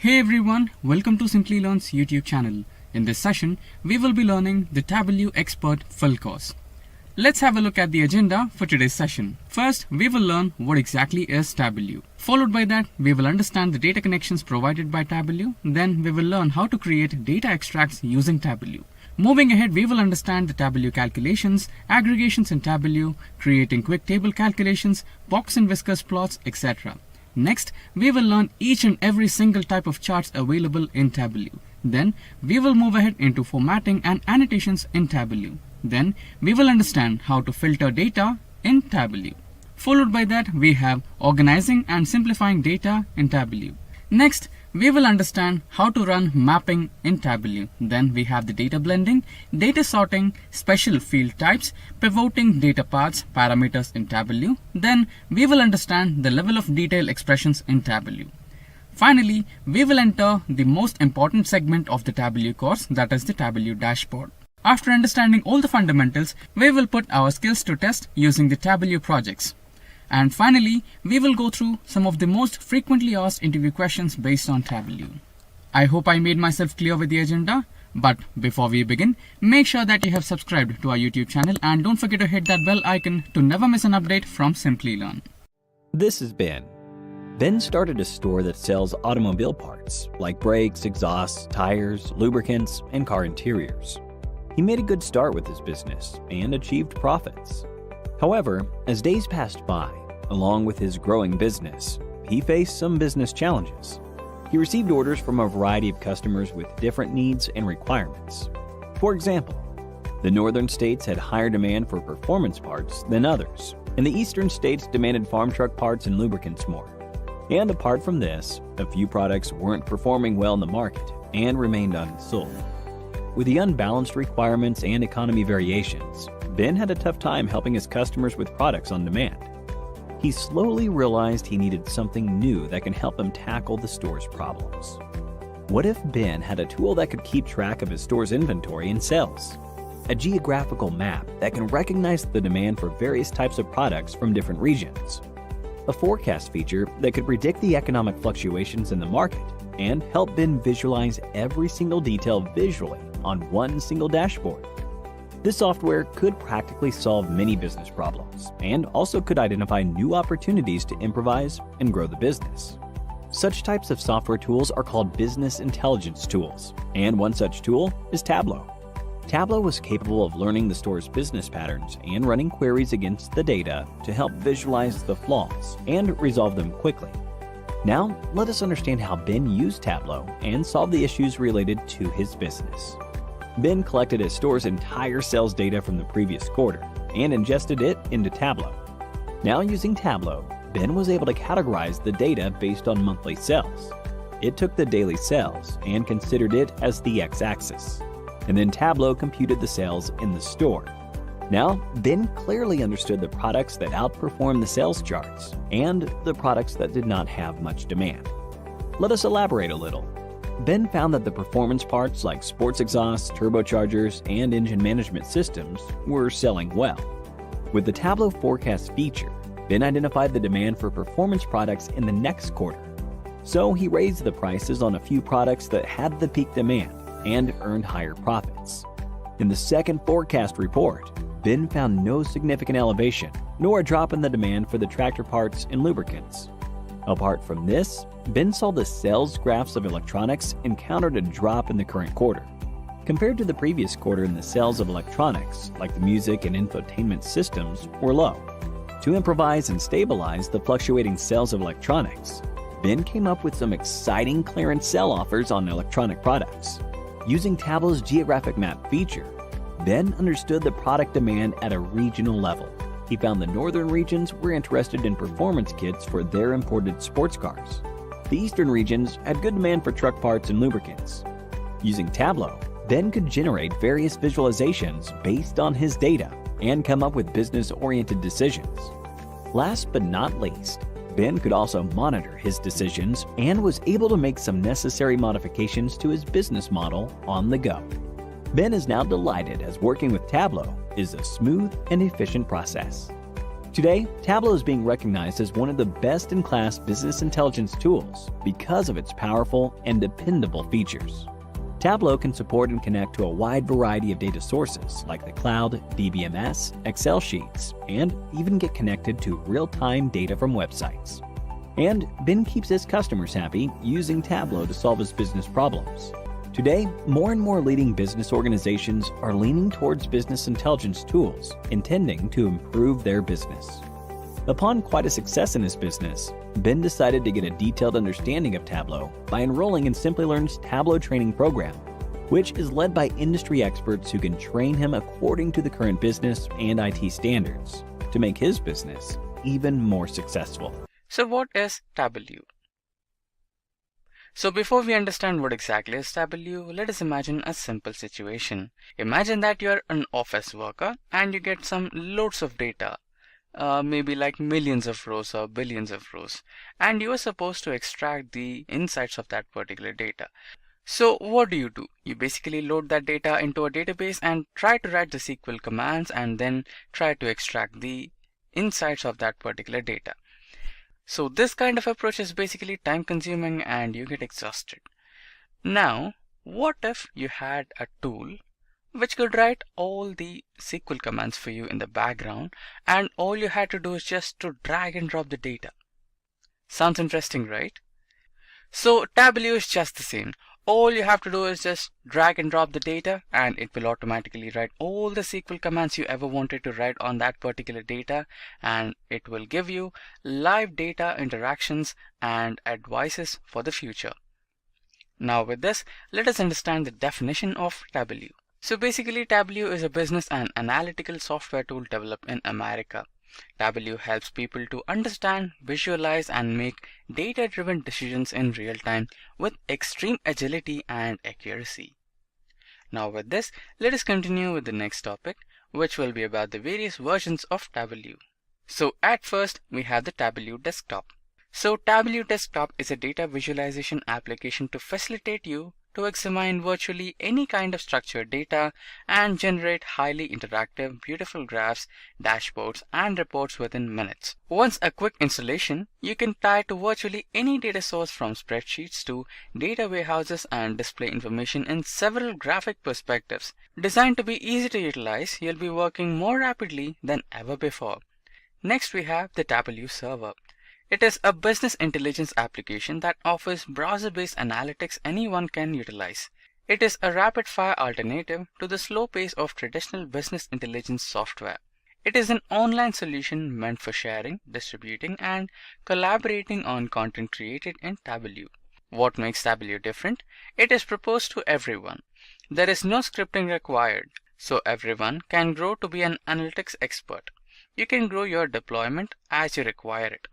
Hey everyone, welcome to Simplilearn's YouTube channel. In this session, we will be learning the Tableau Expert Full Course. Let's have a look at the agenda for today's session. First, we will learn what exactly is Tableau. Followed by that, we will understand the data connections provided by Tableau. Then we will learn how to create data extracts using Tableau. Moving ahead, we will understand the Tableau calculations, aggregations in Tableau, creating quick table calculations, box and whiskers plots, etc. Next, we will learn each and every single type of charts available in Tableau. Then, we will move ahead into formatting and annotations in Tableau. Then, we will understand how to filter data in Tableau. Followed by that, we have organizing and simplifying data in Tableau. Next, we will understand how to run mapping in Tableau. Then we have the data blending, data sorting, special field types, pivoting data paths, parameters in Tableau. Then we will understand the level of detail expressions in Tableau. Finally, we will enter the most important segment of the Tableau course, that is the Tableau dashboard. After understanding all the fundamentals, we will put our skills to test using the Tableau projects. And finally, we will go through some of the most frequently asked interview questions based on Tableau. I hope I made myself clear with the agenda. But before we begin, make sure that you have subscribed to our YouTube channel and don't forget to hit that bell icon to never miss an update from Simplilearn. This is Ben. Ben started a store that sells automobile parts like brakes, exhausts, tires, lubricants, and car interiors. He made a good start with his business and achieved profits. However, as days passed by, along with his growing business, he faced some business challenges. He received orders from a variety of customers with different needs and requirements. For example, the northern states had higher demand for performance parts than others, and the eastern states demanded farm truck parts and lubricants more. And apart from this, a few products weren't performing well in the market and remained unsold. With the unbalanced requirements and economy variations, Ben had a tough time helping his customers with products on demand. He slowly realized he needed something new that can help him tackle the store's problems. What if Ben had a tool that could keep track of his store's inventory and sales? A geographical map that can recognize the demand for various types of products from different regions. A forecast feature that could predict the economic fluctuations in the market and help Ben visualize every single detail visually on one single dashboard. This software could practically solve many business problems and also could identify new opportunities to improvise and grow the business. Such types of software tools are called business intelligence tools, and one such tool is Tableau. Tableau was capable of learning the store's business patterns and running queries against the data to help visualize the flaws and resolve them quickly. Now, let us understand how Ben used Tableau and solved the issues related to his business. Ben collected his store's entire sales data from the previous quarter and ingested it into Tableau. Now using Tableau, Ben was able to categorize the data based on monthly sales. It took the daily sales and considered it as the x-axis. And then Tableau computed the sales in the store. Now, Ben clearly understood the products that outperformed the sales charts and the products that did not have much demand. Let us elaborate a little. Ben found that the performance parts like sports exhausts, turbochargers, and engine management systems were selling well. With the Tableau forecast feature, Ben identified the demand for performance products in the next quarter. So he raised the prices on a few products that had the peak demand and earned higher profits. In the second forecast report, Ben found no significant elevation nor a drop in the demand for the tractor parts and lubricants. Apart from this, Ben saw the sales graphs of electronics encountered a drop in the current quarter. Compared to the previous quarter, in the sales of electronics, like the music and infotainment systems, were low. To improvise and stabilize the fluctuating sales of electronics, Ben came up with some exciting clearance sell offers on electronic products. Using Tableau's geographic map feature, Ben understood the product demand at a regional level. He found the northern regions were interested in performance kits for their imported sports cars. The eastern regions had good demand for truck parts and lubricants. Using Tableau, Ben could generate various visualizations based on his data and come up with business-oriented decisions. Last but not least, Ben could also monitor his decisions and was able to make some necessary modifications to his business model on the go. Ben is now delighted as working with Tableau is a smooth and efficient process. Today, Tableau is being recognized as one of the best-in-class business intelligence tools because of its powerful and dependable features. Tableau can support and connect to a wide variety of data sources like the cloud, DBMS, Excel sheets, and even get connected to real-time data from websites. And Ben keeps his customers happy using Tableau to solve his business problems. Today, more and more leading business organizations are leaning towards business intelligence tools, intending to improve their business. Upon quite a success in his business, Ben decided to get a detailed understanding of Tableau by enrolling in Simplilearn's Tableau training program, which is led by industry experts who can train him according to the current business and IT standards to make his business even more successful. So what is Tableau? So before we understand what exactly is Tableau, let us imagine a simple situation. Imagine that you're an office worker and you get some loads of data, maybe like millions of rows or billions of rows, and you are supposed to extract the insights of that particular data. So what do? You basically load that data into a database and try to write the SQL commands and then try to extract the insights of that particular data. So this kind of approach is basically time consuming and you get exhausted. Now, what if you had a tool which could write all the SQL commands for you in the background and all you had to do is just to drag and drop the data? Sounds interesting, right? So Tableau is just the same. All you have to do is just drag and drop the data and it will automatically write all the SQL commands you ever wanted to write on that particular data, and it will give you live data interactions and advices for the future. Now with this, let us understand the definition of Tableau. So basically Tableau is a business and analytical software tool developed in America. Tableau helps people to understand, visualize, and make data-driven decisions in real time with extreme agility and accuracy. Now with this, let us continue with the next topic, which will be about the various versions of Tableau. So at first, we have the Tableau Desktop. So Tableau Desktop is a data visualization application to facilitate you to examine virtually any kind of structured data and generate highly interactive, beautiful graphs, dashboards, and reports within minutes. Once a quick installation, you can tie to virtually any data source from spreadsheets to data warehouses and display information in several graphic perspectives. Designed to be easy to utilize, you'll be working more rapidly than ever before. Next, we have the Tableau Server. It is a business intelligence application that offers browser-based analytics anyone can utilize. It is a rapid-fire alternative to the slow pace of traditional business intelligence software. It is an online solution meant for sharing, distributing, and collaborating on content created in Tableau. What makes Tableau different? It is proposed to everyone. There is no scripting required, so everyone can grow to be an analytics expert. You can grow your deployment as you require it.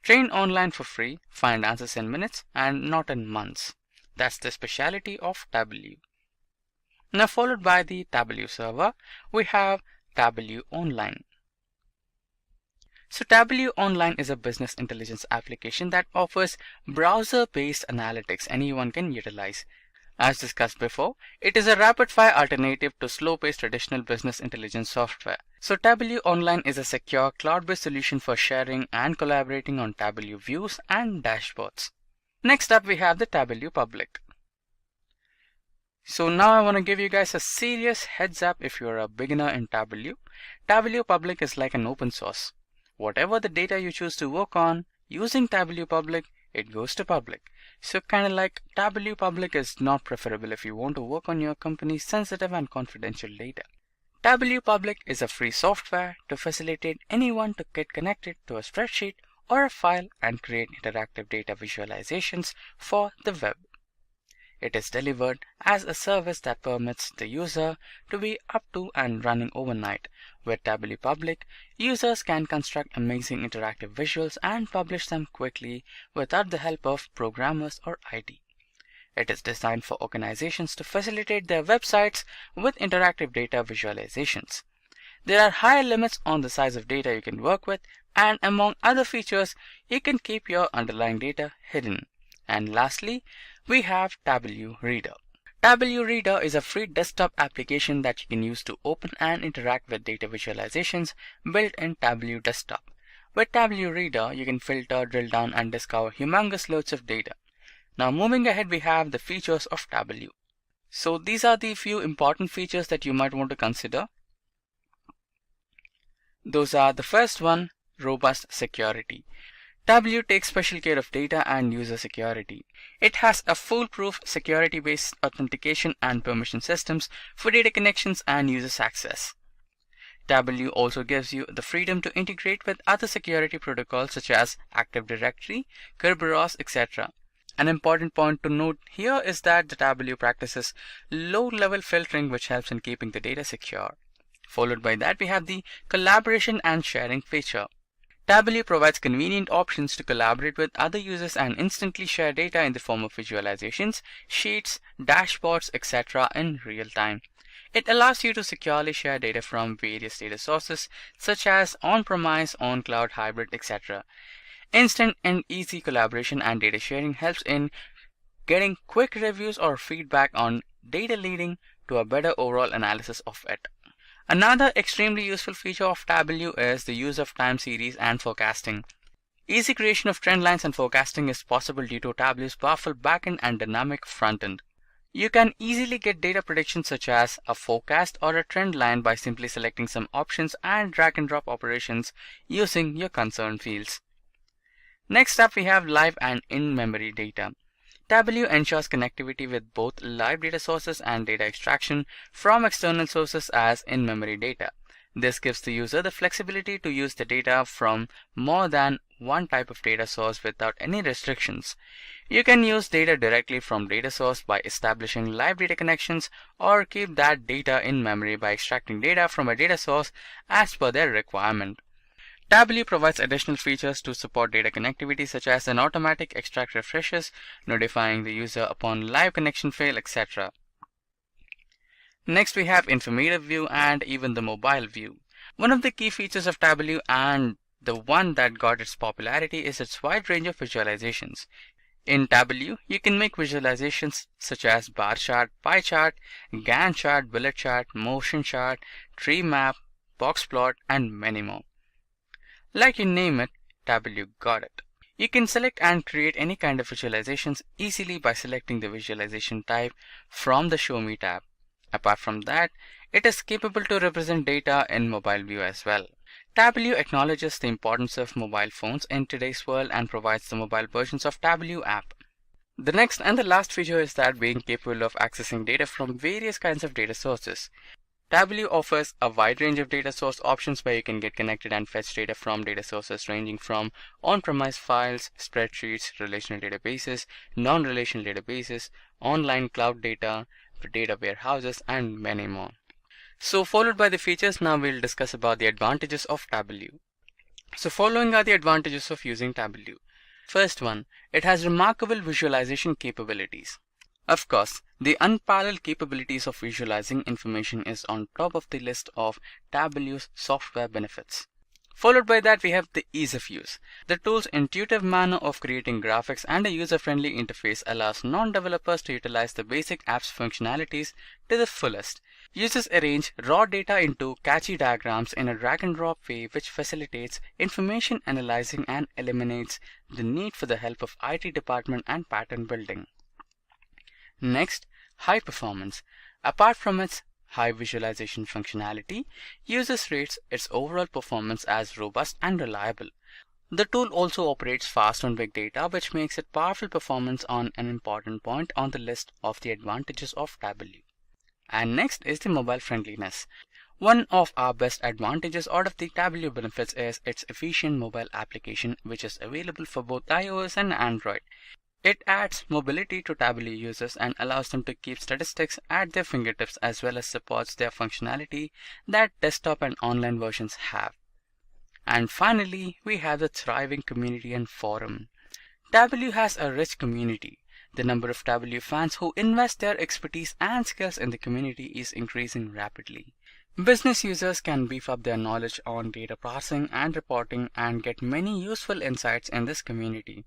Train online for free, find answers in minutes and not in months. That's the speciality of Tableau. Now followed by the Tableau Server, we have Tableau Online. So Tableau Online is a business intelligence application that offers browser-based analytics anyone can utilize. As discussed before, it is a rapid-fire alternative to slow-paced traditional business intelligence software. So Tableau Online is a secure cloud-based solution for sharing and collaborating on Tableau views and dashboards. Next up, we have the Tableau Public. So now I want to give you guys a serious heads up if you're a beginner in Tableau. Tableau Public is like an open source. Whatever the data you choose to work on using Tableau Public, it goes to public. So kind of like Tableau Public is not preferable if you want to work on your company's sensitive and confidential data. Tableau Public is a free software to facilitate anyone to get connected to a spreadsheet or a file and create interactive data visualizations for the web. It is delivered as a service that permits the user to be up to and running overnight. With Tableau Public, users can construct amazing interactive visuals and publish them quickly without the help of programmers or IT. It is designed for organizations to facilitate their websites with interactive data visualizations. There are higher limits on the size of data you can work with, and among other features, you can keep your underlying data hidden. And lastly, we have Tableau Reader. Tableau Reader is a free desktop application that you can use to open and interact with data visualizations built in Tableau Desktop. With Tableau Reader, you can filter, drill down, and discover humongous loads of data. Now moving ahead, we have the features of Tableau. So these are the few important features that you might want to consider. Those are the first one, robust security. Tableau takes special care of data and user security. It has a foolproof security-based authentication and permission systems for data connections and users access. Tableau also gives you the freedom to integrate with other security protocols such as Active Directory, Kerberos, etc. An important point to note here is that the Tableau practices low-level filtering, which helps in keeping the data secure. Followed by that, we have the collaboration and sharing feature. Tableau provides convenient options to collaborate with other users and instantly share data in the form of visualizations, sheets, dashboards, etc. in real time. It allows you to securely share data from various data sources such as on-premise, on-cloud, hybrid, etc. Instant and easy collaboration and data sharing helps in getting quick reviews or feedback on data, leading to a better overall analysis of it. Another extremely useful feature of Tableau is the use of time series and forecasting. Easy creation of trend lines and forecasting is possible due to Tableau's powerful backend and dynamic frontend. You can easily get data predictions such as a forecast or a trend line by simply selecting some options and drag and drop operations using your concerned fields. Next up, we have live and in-memory data. Tableau ensures connectivity with both live data sources and data extraction from external sources as in-memory data. This gives the user the flexibility to use the data from more than one type of data source without any restrictions. You can use data directly from data source by establishing live data connections, or keep that data in memory by extracting data from a data source as per their requirement. Tableau provides additional features to support data connectivity such as an automatic extract refreshes, notifying the user upon live connection fail, etc. Next, we have informative view and even the mobile view. One of the key features of Tableau, and the one that got its popularity, is its wide range of visualizations. In Tableau, you can make visualizations such as bar chart, pie chart, Gantt chart, bullet chart, motion chart, tree map, box plot, and many more. Like you name it, Tableau got it. You can select and create any kind of visualizations easily by selecting the visualization type from the Show Me tab. Apart from that, it is capable to represent data in mobile view as well. Tableau acknowledges the importance of mobile phones in today's world and provides the mobile versions of Tableau app. The next and the last feature is that being capable of accessing data from various kinds of data sources. Tableau offers a wide range of data source options where you can get connected and fetch data from data sources ranging from on-premise files, spreadsheets, relational databases, non-relational databases, online cloud data, data warehouses, and many more. So followed by the features, now we'll discuss about the advantages of Tableau. So following are the advantages of using Tableau. First one, it has remarkable visualization capabilities. Of course, the unparalleled capabilities of visualizing information is on top of the list of Tableau's software benefits. Followed by that, we have the ease of use. The tool's intuitive manner of creating graphics and a user-friendly interface allows non-developers to utilize the basic app's functionalities to the fullest. Users arrange raw data into catchy diagrams in a drag-and-drop way, which facilitates information analyzing and eliminates the need for the help of IT department and pattern building. Next, high performance. Apart from its high visualization functionality, users rates its overall performance as robust and reliable. The tool also operates fast on big data, which makes it powerful performance on an important point on the list of the advantages of Tableau. And next is the mobile friendliness. One of our best advantages out of the Tableau benefits is its efficient mobile application, which is available for both iOS and Android. It adds mobility to Tableau users and allows them to keep statistics at their fingertips, as well as supports their functionality that desktop and online versions have. And finally, we have the thriving community and forum. Tableau has a rich community. The number of Tableau fans who invest their expertise and skills in the community is increasing rapidly. Business users can beef up their knowledge on data processing and reporting and get many useful insights in this community.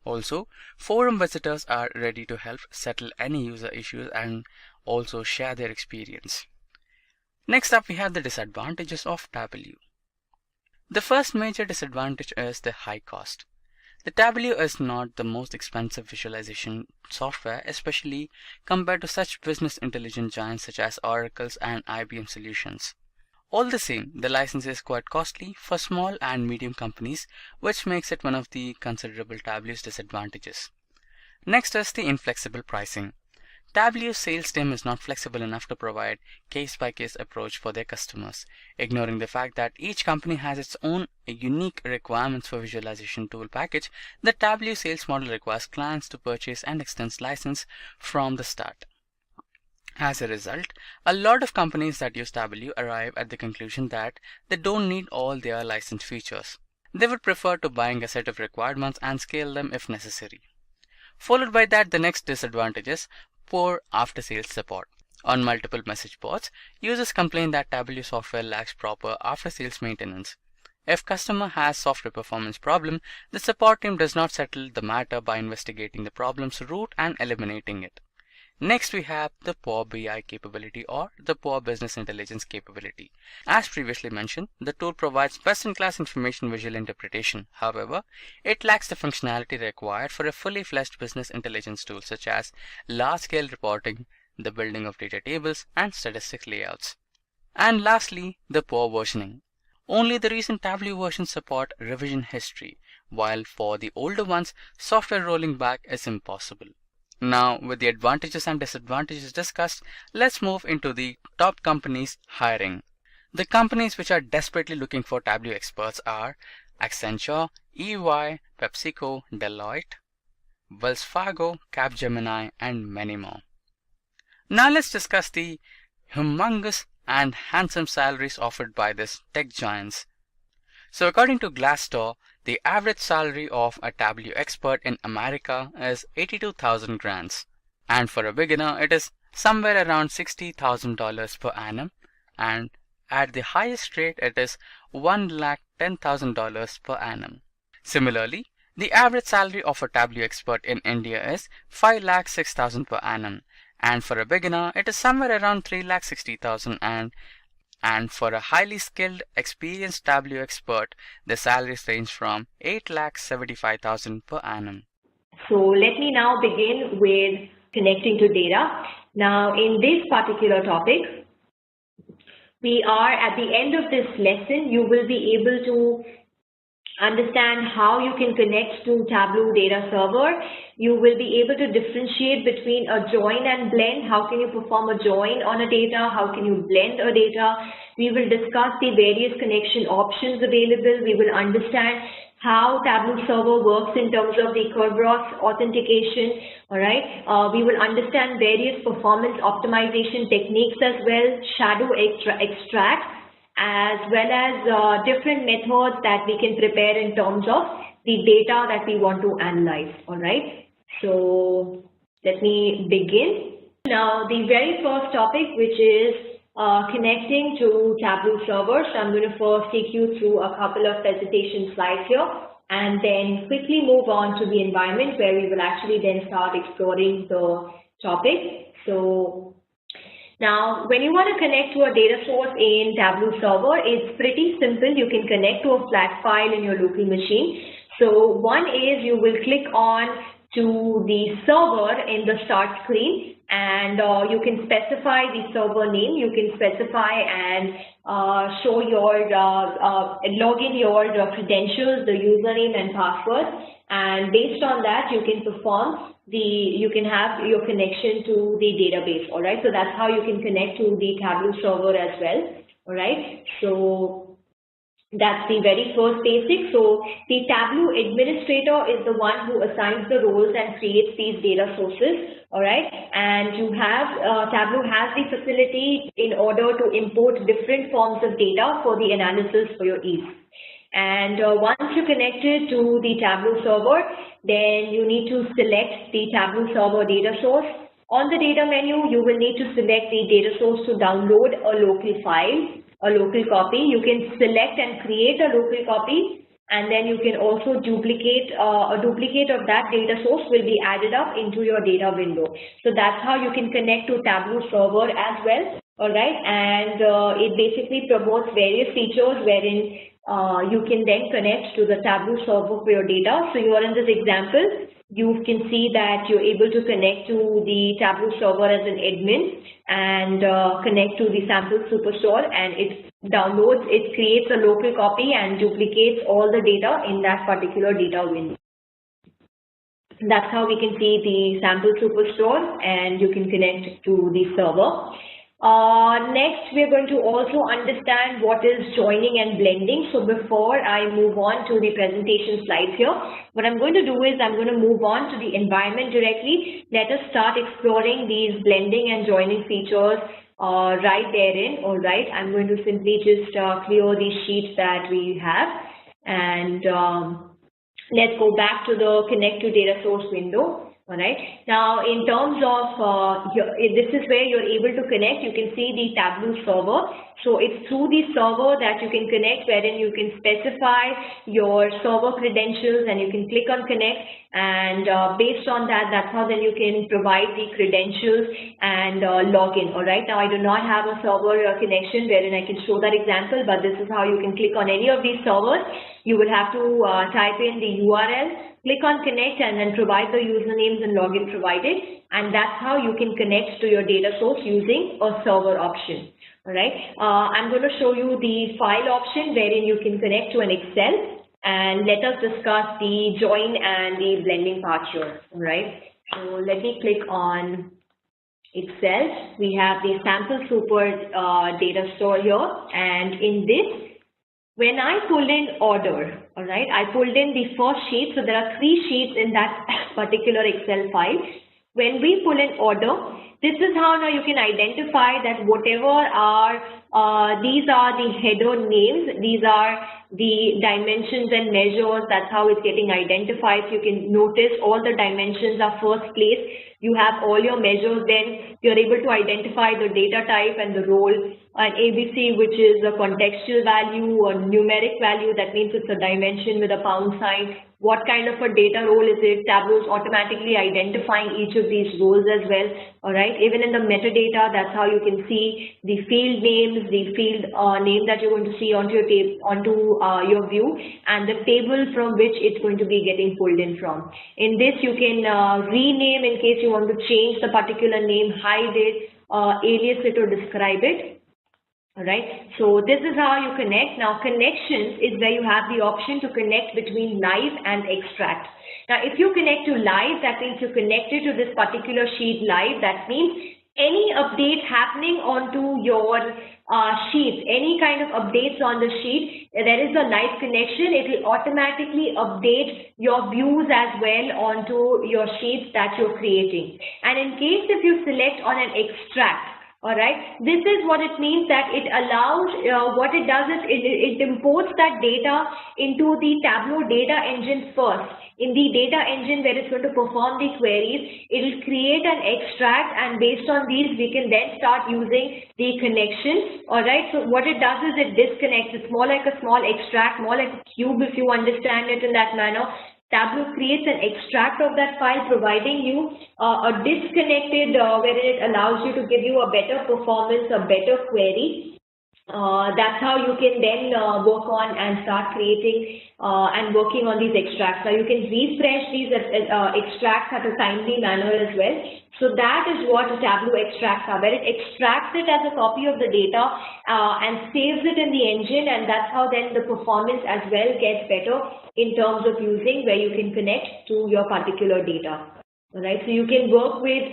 Also, forum visitors are ready to help settle any user issues and also share their experience. Next up, we have the disadvantages of Tableau. The first major disadvantage is the high cost. The Tableau is not the most expensive visualization software, especially compared to such business intelligence giants such as Oracle's and IBM solutions. All the same, the license is quite costly for small and medium companies, which makes it one of the considerable Tableau's disadvantages. Next is the inflexible pricing. Tableau's sales team is not flexible enough to provide case-by-case approach for their customers, ignoring the fact that each company has its own unique requirements for visualization tool package. The Tableau sales model requires clients to purchase and extend license from the start. As a result, a lot of companies that use Tableau arrive at the conclusion that they don't need all their licensed features. They would prefer to buying a set of requirements and scale them if necessary. Followed by that, the next disadvantage is poor after-sales support. On multiple message boards, users complain that Tableau software lacks proper after-sales maintenance. If customer has software performance problem, the support team does not settle the matter by investigating the problem's root and eliminating it. Next, we have the poor BI capability or the poor business intelligence capability. As previously mentioned, the tool provides best-in-class information visual interpretation. However, it lacks the functionality required for a fully fledged business intelligence tool such as large-scale reporting, the building of data tables, and statistic layouts. And lastly, the poor versioning. Only the recent Tableau versions support revision history, while for the older ones, software rolling back is impossible. Now, with the advantages and disadvantages discussed, let's move into the top companies hiring. The companies which are desperately looking for Tableau experts are Accenture, EY, PepsiCo, Deloitte, Wells Fargo, Capgemini, and many more. Now let's discuss the humongous and handsome salaries offered by these tech giants. So according to Glassdoor, the average salary of a Tableau expert in America is 82,000 grants, and for a beginner it is somewhere around $60,000 per annum, and at the highest rate it is $110,000 per annum. Similarly, the average salary of a Tableau expert in India is 5,06,000 per annum, and for a beginner it is somewhere around 3,60,000, and for a highly skilled, experienced Tableau expert, the salaries range from 8,75,000 per annum. So let me now begin with connecting to data. Now in this particular topic, we are at the end of this lesson. You will be able to understand how you can connect to Tableau data server. You will be able to differentiate between a join and blend. How can you perform a join on a data? How can you blend a data? We will discuss the various connection options available. We will understand how Tableau server works in terms of the Kerberos authentication. All right. We will understand various performance optimization techniques as well, shadow extract, as well as different methods that we can prepare in terms of the data that we want to analyze. All right. So let me begin. Now, the very first topic, which is connecting to Tableau server. So I'm going to first take you through a couple of presentation slides here, and then quickly move on to the environment where we will actually then start exploring the topic. So now, when you want to connect to a data source in Tableau server, it's pretty simple. You can connect to a flat file in your local machine. So one is you will click on to the server in the start screen, and you can specify the server name. You can specify and show your log in your credentials, the username and password, and based on that you can perform you can have your connection to the database. All right, so that's how you can connect to the Tableau server as well. All right, so that's the very first basic. So the Tableau administrator is the one who assigns the roles and creates these data sources. All right, and you have Tableau has the facility in order to import different forms of data for the analysis for your ease. And once you connect it to the Tableau server, then you need to select the Tableau server data source. On the data menu, you will need to select the data source to download a local file, a local copy. You can select and create a local copy. and then you can also duplicate, a duplicate of that data source will be added up into your data window. So that's how you can connect to Tableau server as well. All right, and it basically promotes various features wherein you can then connect to the Tableau server for your data. So here in this example, you can see that you're able to connect to the Tableau server as an admin and connect to the sample superstore, and it downloads, it creates a local copy and duplicates all the data in that particular data window. That's how we can see the sample superstore, and you can connect to the server. Next, we're going to also understand what is joining and blending. So before I move on to the presentation slides here, what I'm going to do is I'm going to move on to the environment directly. Let us start exploring these blending and joining features right therein. All right, I'm going to simply just clear these sheets that we have, and let's go back to the connect to data source window. All right. Now, in terms of, this is where you're able to connect. You can see the Tableau server. So it's through the server that you can connect, wherein you can specify your server credentials and you can click on connect, and based on that, that's how then you can provide the credentials and log in. All right. Now, I do not have a server connection wherein I can show that example, but this is how you can click on any of these servers. You will have to type in the URL, click on connect, and then provide the usernames and login provided, and that's how you can connect to your data source using a server option. All right, I'm going to show you the file option wherein you can connect to an Excel, and let us discuss the join and the blending part here. All right, so let me click on Excel. We have the sample super data store here, and in this, when I pulled in order, all right, I pulled in the first sheet. So there are 3 sheets in that particular Excel file. When we pull in order, this is how now you can identify that whatever are, these are the header names, these are the dimensions and measures, that's how it's getting identified. You can notice all the dimensions are first place. You have all your measures, then you're able to identify the data type and the role, and ABC, which is a contextual value or numeric value, that means it's a dimension with a pound sign. What kind of a data role is it? Tableau is automatically identifying each of these roles as well. All right, even in the metadata, that's how you can see the field names, the field name that you're going to see onto your your view, and the table from which it's going to be getting pulled in from. In this, you can rename in case you want to change the particular name, hide it, alias it, or describe it. All right, so this is how you connect. Now, connections is where you have the option to connect between live and extract. Now, if you connect to live, that means you connected to this particular sheet live. That means any update happening onto your sheet, any kind of updates on the sheet, there is a live connection. It will automatically update your views as well onto your sheets that you're creating. And in case if you select on an extract, all right, this is what it means, that it allows, what it does is it imports that data into the Tableau data engine first. In the data engine where it's going to perform the queries, it will create an extract, and based on these, we can then start using the connections. All right, so what it does is it disconnects. It's more like a small extract, more like a cube if you understand it in that manner. Tableau creates an extract of that file, providing you a disconnected, wherein it allows you to give you a better performance, a better query. That's how you can then work on and start creating and working on these extracts. Now you can refresh these extracts at a timely manner as well. So that is what Tableau extracts are, where it extracts it as a copy of the data and saves it in the engine, and that's how then the performance as well gets better in terms of using, where you can connect to your particular data. All right, so you can work with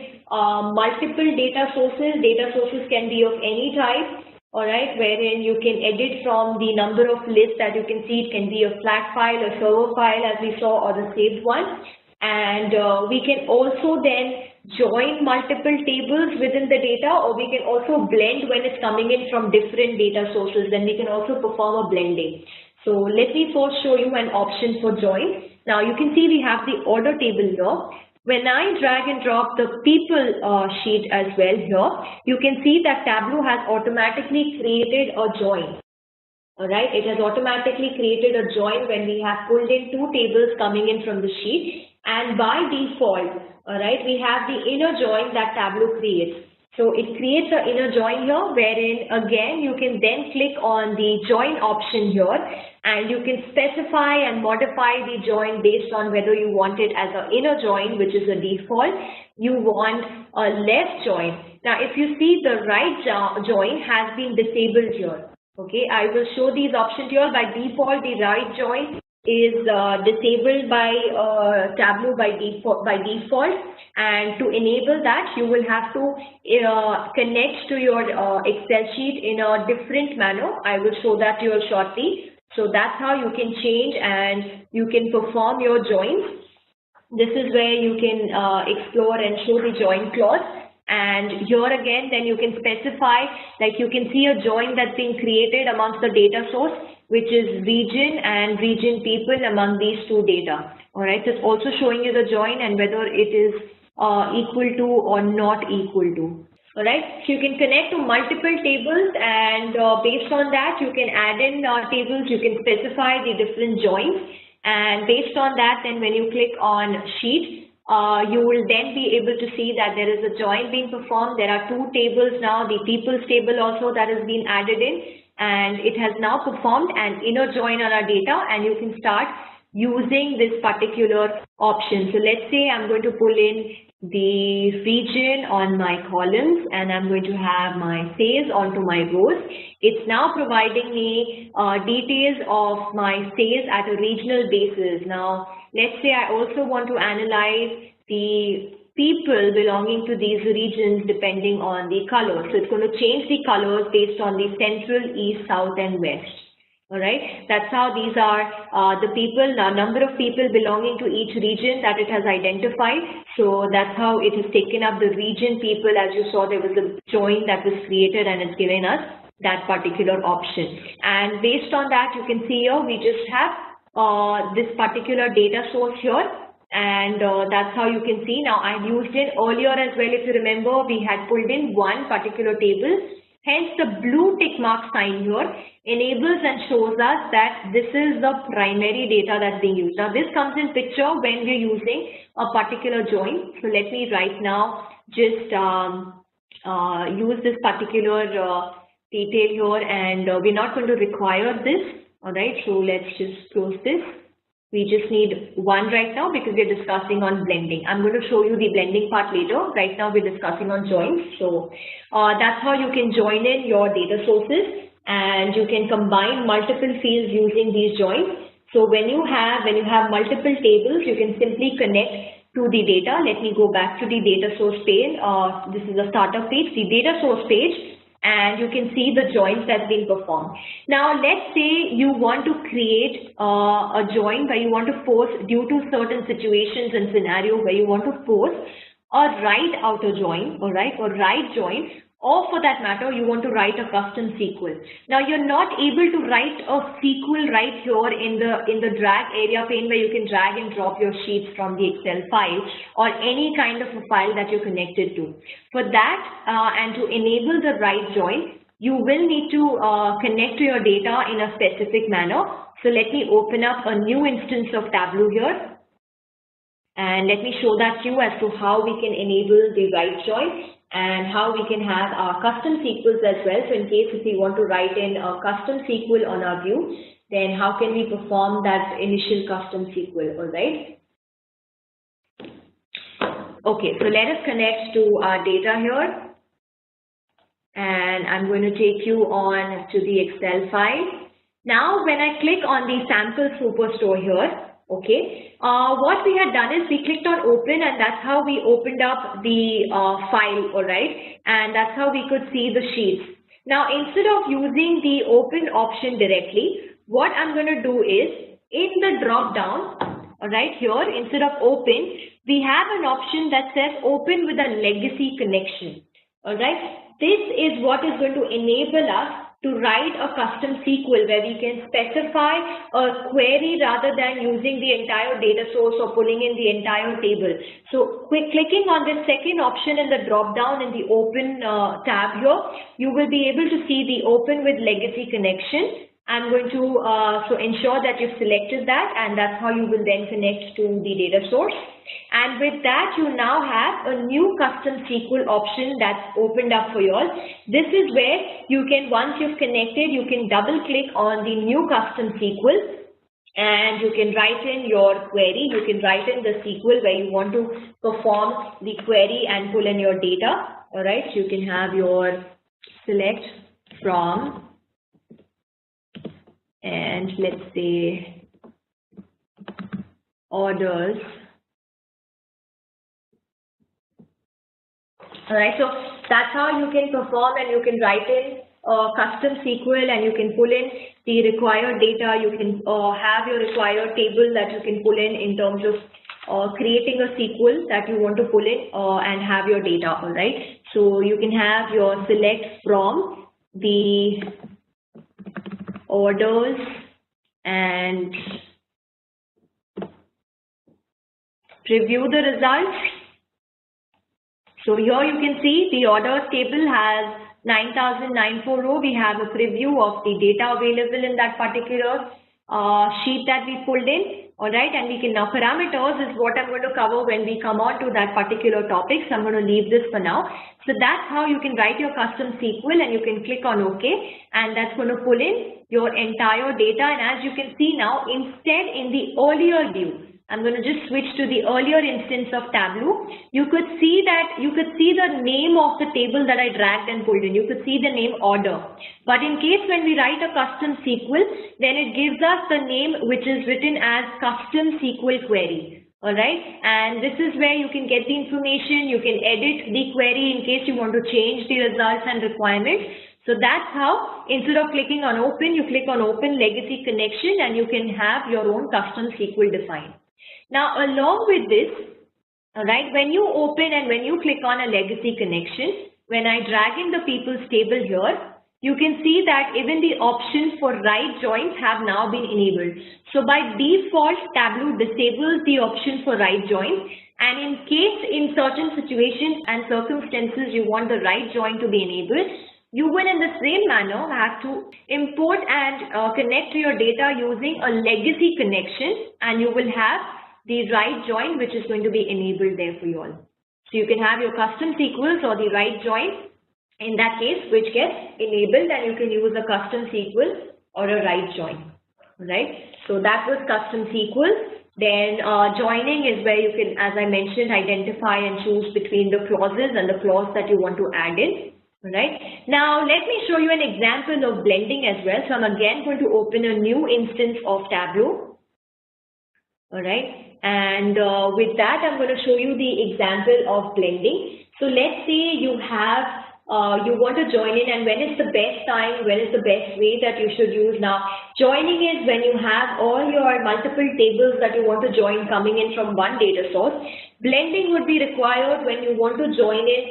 multiple data sources. Data sources can be of any type. All right, wherein you can edit from the number of lists that you can see. It can be a flat file, a server file as we saw, or the saved one. And we can also then join multiple tables within the data, or we can also blend when it's coming in from different data sources. Then we can also perform a blending. So let me first show you an option for join. Now you can see we have the order table here. When I drag and drop the people sheet as well here, you can see that Tableau has automatically created a join. All right, it has automatically created a join when we have pulled in two tables coming in from the sheet, and by default, all right, we have the inner join that Tableau creates. So it creates an inner join here, wherein again you can then click on the join option here, and you can specify and modify the join based on whether you want it as an inner join, which is a default, you want a left join. Now if you see, the right join has been disabled here. Okay, I will show these options here. By default, the right join is disabled by Tableau by default, and to enable that, you will have to connect to your Excel sheet in a different manner. I will show that to you shortly. So that's how you can change and you can perform your joins. This is where you can explore and show the join clause. And here again, then you can specify, like you can see a join that's being created amongst the data source, which is region and region people among these two data. All right, so it's also showing you the join and whether it is equal to or not equal to. All right, so you can connect to multiple tables, and based on that, you can add in tables, you can specify the different joins, and based on that, then when you click on sheet, you will then be able to see that there is a join being performed. There are two tables now, the people's table also that has been added in, and it has now performed an inner join on our data, and you can start using this particular option. So let's say I'm going to pull in the region on my columns, and I'm going to have my sales onto my rows. It's now providing me details of my sales at a regional basis. Now, let's say I also want to analyze the people belonging to these regions depending on the color. So it's going to change the colors based on the central, east, south, and west. All right, that's how these are the people, the number of people belonging to each region that it has identified. So that's how it has taken up the region people. As you saw, there was a join that was created and it's given us that particular option. And based on that, you can see here, we just have this particular data source here. And that's how you can see. Now, I've used it earlier as well. If you remember, we had pulled in one particular table. Hence, the blue tick mark sign here enables and shows us that this is the primary data that's being used. Now, this comes in picture when we're using a particular join. So, let me right now just use this particular detail here, and we're not going to require this. All right, so let's just close this. We just need one right now because we're discussing on blending. I'm going to show you the blending part later. Right now we're discussing on joins. So that's how you can join in your data sources, and you can combine multiple fields using these joins. So when you have multiple tables, you can simply connect to the data. Let me go back to the data source page. This is the startup page, the data source page. And you can see the joins that's been performed. Now, let's say you want to create a join where you want to force, due to certain situations and scenario where you want to force a right outer join, all right, or right join, or for that matter, you want to write a custom SQL. Now, you're not able to write a SQL right here in the drag area pane where you can drag and drop your sheets from the Excel file or any kind of a file that you're connected to. For that, and to enable the right join, you will need to connect to your data in a specific manner. So let me open up a new instance of Tableau here. And let me show that to you as to how we can enable the right join and how we can have our custom SQLs as well. So in case if we want to write in a custom SQL on our view, then how can we perform that initial custom SQL, all right? Okay, so let us connect to our data here. And I'm going to take you on to the Excel file. Now, when I click on the sample superstore here, okay, what we had done is we clicked on open, and that's how we opened up the file, all right, and that's how we could see the sheets. Now, instead of using the open option directly, what I'm going to do is in the drop down, all right, here instead of open, we have an option that says open with a legacy connection, all right. This is what is going to enable us to write a custom SQL where we can specify a query rather than using the entire data source or pulling in the entire table. So clicking on the second option in the drop down in the open tab here, you will be able to see the open with legacy connection. I'm going to ensure that you've selected that, and that's how you will then connect to the data source. And with that, you now have a new custom SQL option that's opened up for you all. This is where you can, once you've connected, you can double click on the new custom SQL, and you can write in your query. You can write in the SQL where you want to perform the query and pull in your data. All right, so you can have your select from, and let's say orders. All right, so that's how you can perform, and you can write in custom SQL, and you can pull in the required data. You can have your required table that you can pull in terms of creating a SQL that you want to pull in and have your data. All right, so you can have your select from the orders and preview the results. So here you can see the orders table has 9,094 row. We have a preview of the data available in that particular sheet that we pulled in. All right, and we can now, parameters is what I'm going to cover when we come on to that particular topic. So I'm going to leave this for now. So that's how you can write your custom SQL, and you can click on OK, and that's going to pull in your entire data. And as you can see now, instead in the earlier view, I'm going to just switch to the earlier instance of Tableau. You could see the name of the table that I dragged and pulled in. You could see the name order. But in case when we write a custom SQL, then it gives us the name which is written as custom SQL query. All right, and this is where you can get the information. You can edit the query in case you want to change the results and requirements. So that's how, instead of clicking on open, you click on open legacy connection, and you can have your own custom SQL defined. Now, along with this, all right, when you open and when you click on a legacy connection, when I drag in the people's table here, you can see that even the options for right joins have now been enabled. So by default, Tableau disables the option for right joins, and in case in certain situations and circumstances you want the right join to be enabled, you will in the same manner have to import and connect to your data using a legacy connection, and you will have the right join which is going to be enabled there for you all. So you can have your custom SQLs or the right join in that case which gets enabled, and you can use a custom SQL or a right join. Right? So that was custom SQL. Then joining is where you can, as I mentioned, identify and choose between the clauses and the clause that you want to add in. Right. Now let me show you an example of blending as well. So I'm again going to open a new instance of Tableau. All right, and with that I'm going to show you the example of blending. So let's say you have you want to join in, and when is the best time, when is the best way that you should use? Now joining is when you have all your multiple tables that you want to join coming in from one data source. Blending would be required when you want to join in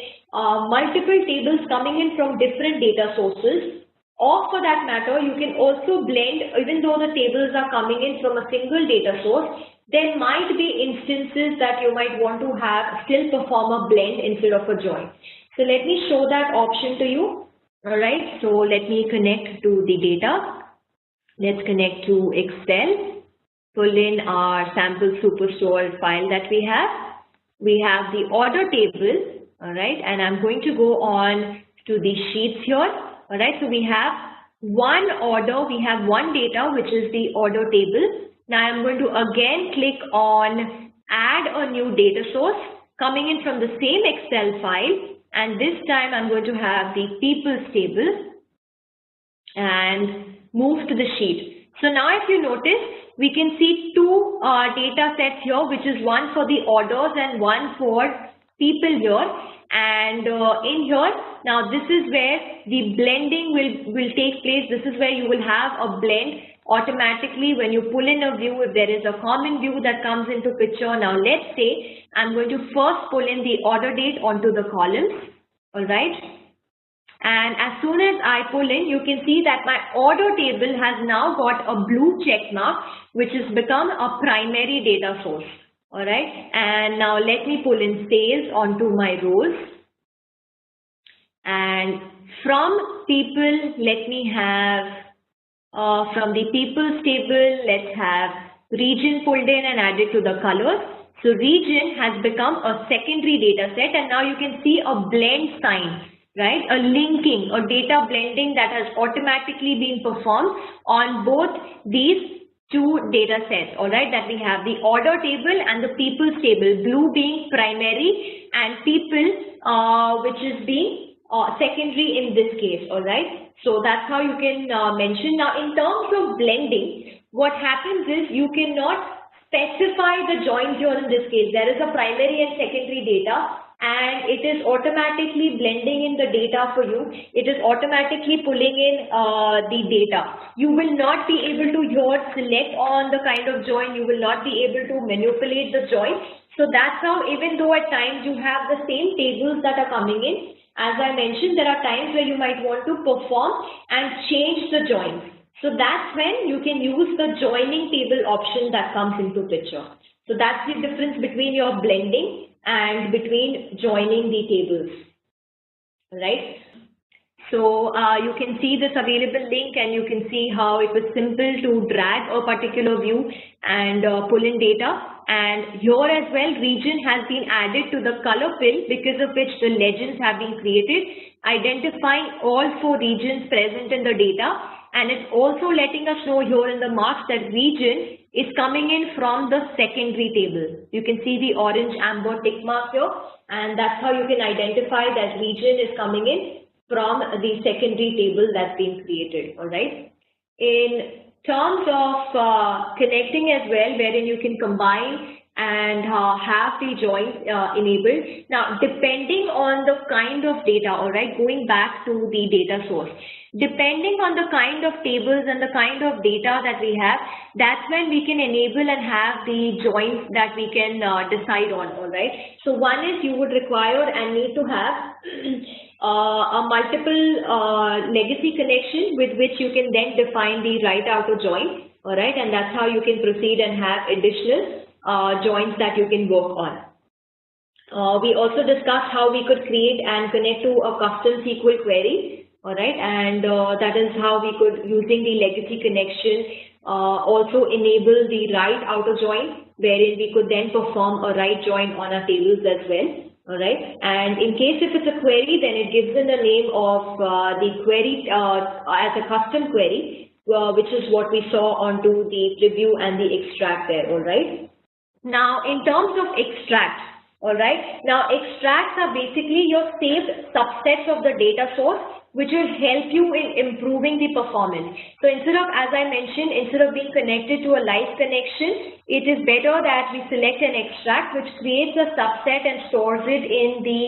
multiple tables coming in from different data sources, or for that matter, you can also blend even though the tables are coming in from a single data source. There might be instances that you might want to have still perform a blend instead of a join. So let me show that option to you. All right, so let me connect to the data. Let's connect to Excel, pull in our sample superstore file that we have. We have the order table. All right, and I'm going to go on to the sheets here. All right, so we have one order, we have one data, which is the order table. Now I'm going to again click on add a new data source coming in from the same Excel file, and this time I'm going to have the people's table and move to the sheet. So now if you notice, we can see two data sets here, which is one for the orders and one for people here. And in here, now this is where the blending will take place. This is where you will have a blend automatically when you pull in a view, if there is a common view that comes into picture. Now let's say I'm going to first pull in the order date onto the columns. All right, and as soon as I pull in, you can see that my order table has now got a blue check mark, which has become a primary data source. All right, and now let me pull in sales onto my rows, and from people let me have From the people's table, let's have region pulled in and added to the colors. So region has become a secondary data set, and now you can see a blend sign, right? A linking or data blending that has automatically been performed on both these two data sets, all right, that we have the order table and the people's table, blue being primary and people which is being secondary in this case, all right. So that's how you can mention. Now in terms of blending, what happens is you cannot specify the joins here in this case. There is a primary and secondary data, and it is automatically blending in the data for you. It is automatically pulling in the data. You will not be able to here select on the kind of join. You will not be able to manipulate the join. So that's how, even though at times you have the same tables that are coming in, as I mentioned, there are times where you might want to perform and change the joins. So that's when you can use the joining table option that comes into picture. So that's the difference between your blending and between joining the tables, right? So you can see this available link, and you can see how it was simple to drag a particular view and pull in data. And here as well, region has been added to the color fill, because of which the legends have been created, identifying all 4 regions present in the data. And it's also letting us know here in the marks that region is coming in from the secondary table. You can see the orange amber tick mark here, and that's how you can identify that region is coming in from the secondary table that's been created, all right. In terms of connecting as well, wherein you can combine and have the joins enabled. Now, depending on the kind of data, all right, going back to the data source, depending on the kind of tables and the kind of data that we have, that's when we can enable and have the joins that we can decide on, all right. So one is you would require and need to have a multiple legacy connection with which you can then define the right outer join, all right, and that's how you can proceed and have additional joins that you can work on. We also discussed how we could create and connect to a custom SQL query, all right, and that is how we could, using the legacy connection, also enable the right outer join, wherein we could then perform a right join on our tables as well, all right. And in case if it's a query, then it gives in the name of the query as a custom query, which is what we saw onto the preview and the extract there, all right. Now, in terms of extracts, all right. Now, extracts are basically your saved subsets of the data source, which will help you in improving the performance. So instead of, as I mentioned, instead of being connected to a live connection, it is better that we select an extract which creates a subset and stores it in the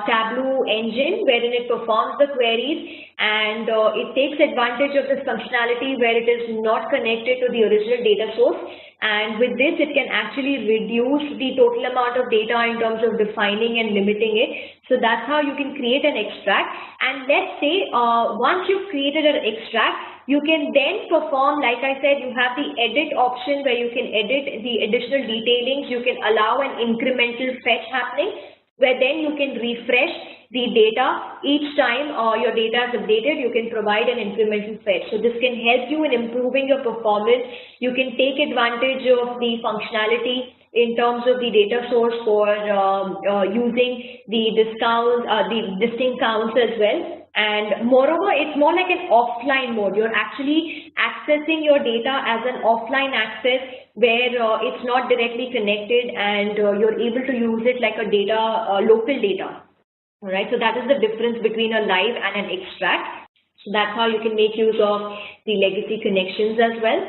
Tableau engine, wherein it performs the queries, and it takes advantage of this functionality where it is not connected to the original data source. And with this, it can actually reduce the total amount of data in terms of defining and limiting it. So that's how you can create an extract. And let's say once you've created an extract, you can then perform, like I said, you have the edit option where you can edit the additional detailings. You can allow an incremental fetch happening, where then you can refresh the data each time your data is updated. You can provide an incremental fetch. So this can help you in improving your performance. You can take advantage of the functionality in terms of the data source for using the discounts, the distinct counts as well. And moreover, it's more like an offline mode. You're actually accessing your data as an offline access where it's not directly connected, and you're able to use it like a data, local data. All right, so that is the difference between a live and an extract. So that's how you can make use of the legacy connections as well.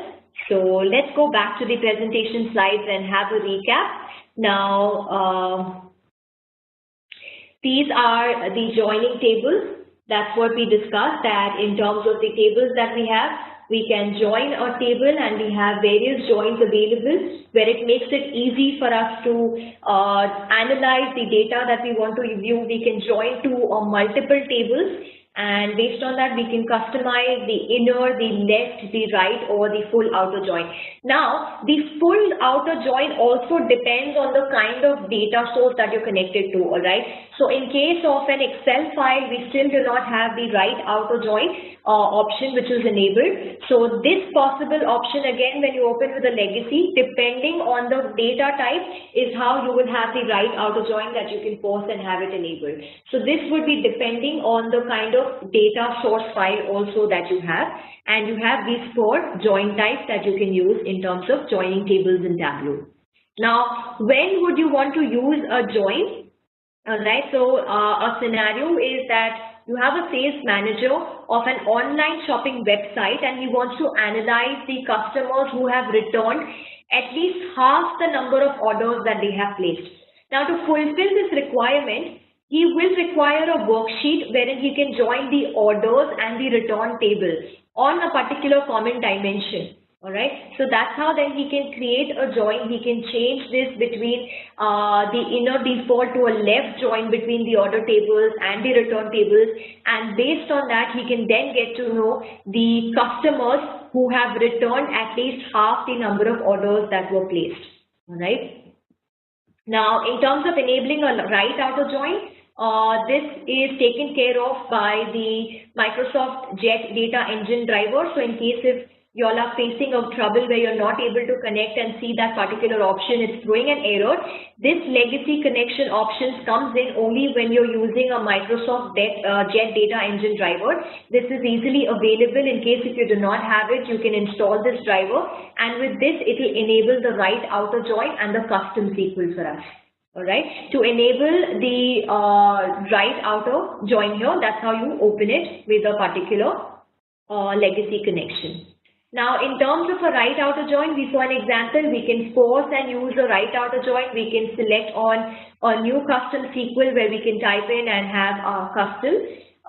So let's go back to the presentation slides and have a recap. Now, these are the joining tables. That's what we discussed, that in terms of the tables that we have, we can join a table and we have various joins available where it makes it easy for us to analyze the data that we want to view. We can join to multiple tables, and based on that we can customize the inner, the left, the right, or the full outer join. Now, the full outer join also depends on the kind of data source that you're connected to, all right? So in case of an Excel file, we still do not have the right outer join option which is enabled. So this possible option, again, when you open with a legacy, depending on the data type, is how you will have the right outer join that you can post and have it enabled. So this would be depending on the kind of data source file also that you have, and you have these 4 join types that you can use in terms of joining tables in Tableau. Now, when would you want to use a join? Alright, so a scenario is that you have a sales manager of an online shopping website and he wants to analyze the customers who have returned at least half the number of orders that they have placed. Now, to fulfill this requirement, he will require a worksheet wherein he can join the orders and the return tables on a particular common dimension. Alright, so that's how then he can create a join. He can change this between the inner default to a left join between the order tables and the return tables, and based on that he can then get to know the customers who have returned at least half the number of orders that were placed. Alright, now in terms of enabling a right outer join, this is taken care of by the Microsoft Jet Data Engine driver. So in case if you all are facing a trouble where you're not able to connect and see that particular option, it's throwing an error. This legacy connection options comes in only when you're using a Microsoft Jet Data Engine driver. This is easily available. In case if you do not have it, you can install this driver, and with this it will enable the right outer join and the custom SQL for us. Alright, to enable the right outer join here, that's how you open it with a particular legacy connection. Now, in terms of a right outer join, we saw an example. We can force and use a right outer join. We can select on a new custom SQL where we can type in and have our custom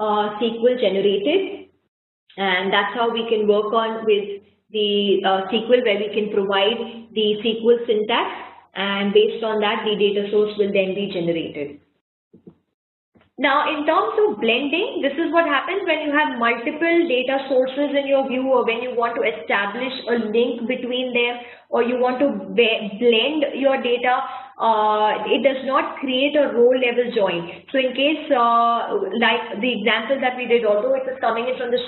SQL generated. And that's how we can work on with the SQL, where we can provide the SQL syntax, and based on that, the data source will then be generated. Now, in terms of blending, this is what happens when you have multiple data sources in your view, or when you want to establish a link between them, or you want to blend your data. It does not create a row level join. So in case like the example that we did, although it was coming in from the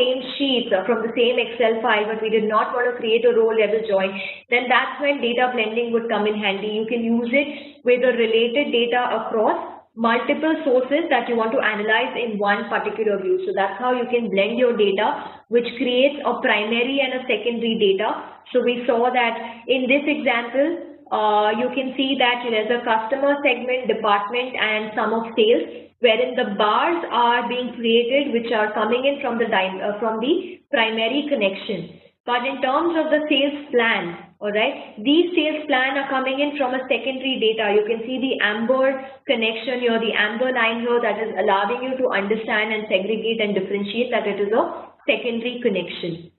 same sheet, from the same Excel file, but we did not want to create a row level join, then that's when data blending would come in handy. You can use it with the related data across multiple sources that you want to analyze in one particular view. So that's how you can blend your data, which creates a primary and a secondary data. So we saw that in this example, you can see that there's a customer segment, department, and sum of sales, wherein the bars are being created, which are coming in from the primary connection. But in terms of the sales plan, alright, these sales plan are coming in from a secondary data. You can see the amber connection here, the amber line here, that is allowing you to understand and segregate and differentiate that it is a secondary connection.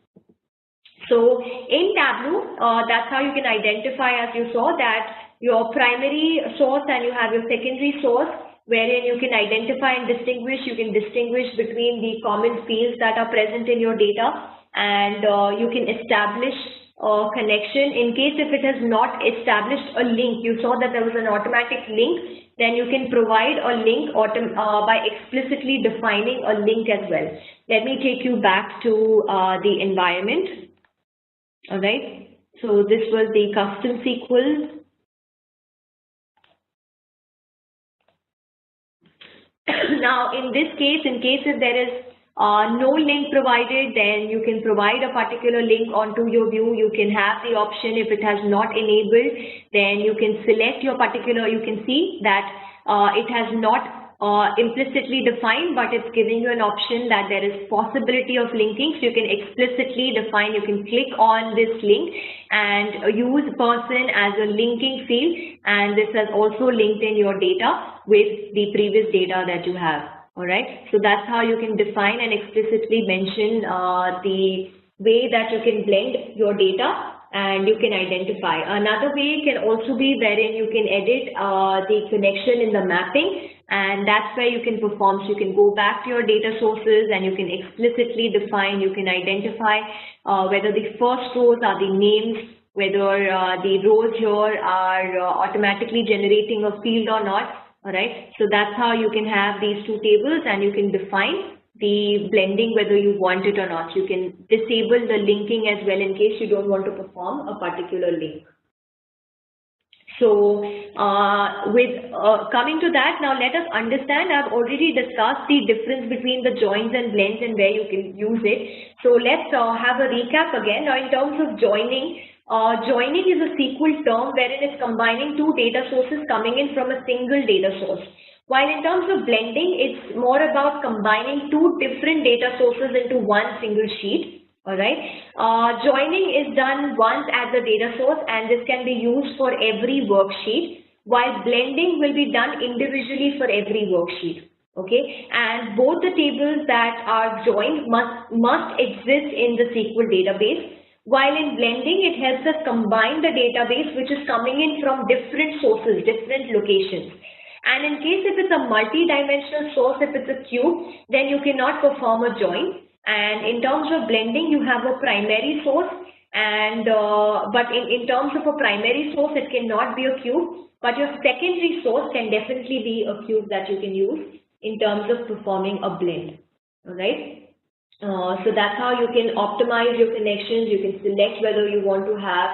So in Tableau, that's how you can identify, as you saw, that your primary source and you have your secondary source, wherein you can identify and distinguish. You can distinguish between the common fields that are present in your data, and you can establish a connection. In case if it has not established a link, you saw that there was an automatic link, then you can provide a link by explicitly defining a link as well. Let me take you back to the environment. All right, so this was the custom SQL. Now, in this case, in case if there is no link provided, then you can provide a particular link onto your view. You can have the option, if it has not enabled, then you can select your particular, you can see that it has not implicitly defined, but it's giving you an option that there is possibility of linking. So you can explicitly define, you can click on this link and use person as a linking field, and this has also linked in your data with the previous data that you have. Alright, so that's how you can define and explicitly mention the way that you can blend your data and you can identify. Another way can also be wherein you can edit the connection in the mapping, and that's where you can perform. So you can go back to your data sources and you can explicitly define, you can identify whether the first rows are the names, whether the rows here are automatically generating a field or not. Alright, so that's how you can have these two tables and you can define the blending whether you want it or not. You can disable the linking as well in case you don't want to perform a particular link. So coming to that, now let us understand, I've already discussed the difference between the joins and blends and where you can use it. So let's have a recap again. Now in terms of joining, joining is a SQL term wherein it's combining two data sources coming in from a single data source. While in terms of blending, it's more about combining two different data sources into one single sheet. Alright, joining is done once at the data source and this can be used for every worksheet, while blending will be done individually for every worksheet. Okay, and both the tables that are joined must exist in the SQL database. While in blending, it helps us combine the database which is coming in from different sources, different locations. And in case if it's a multi-dimensional source, if it's a cube, then you cannot perform a join. And in terms of blending, you have a primary source, and but in terms of a primary source, it cannot be a cube, but your secondary source can definitely be a cube that you can use in terms of performing a blend. All right. So that's how you can optimize your connections. You can select whether you want to have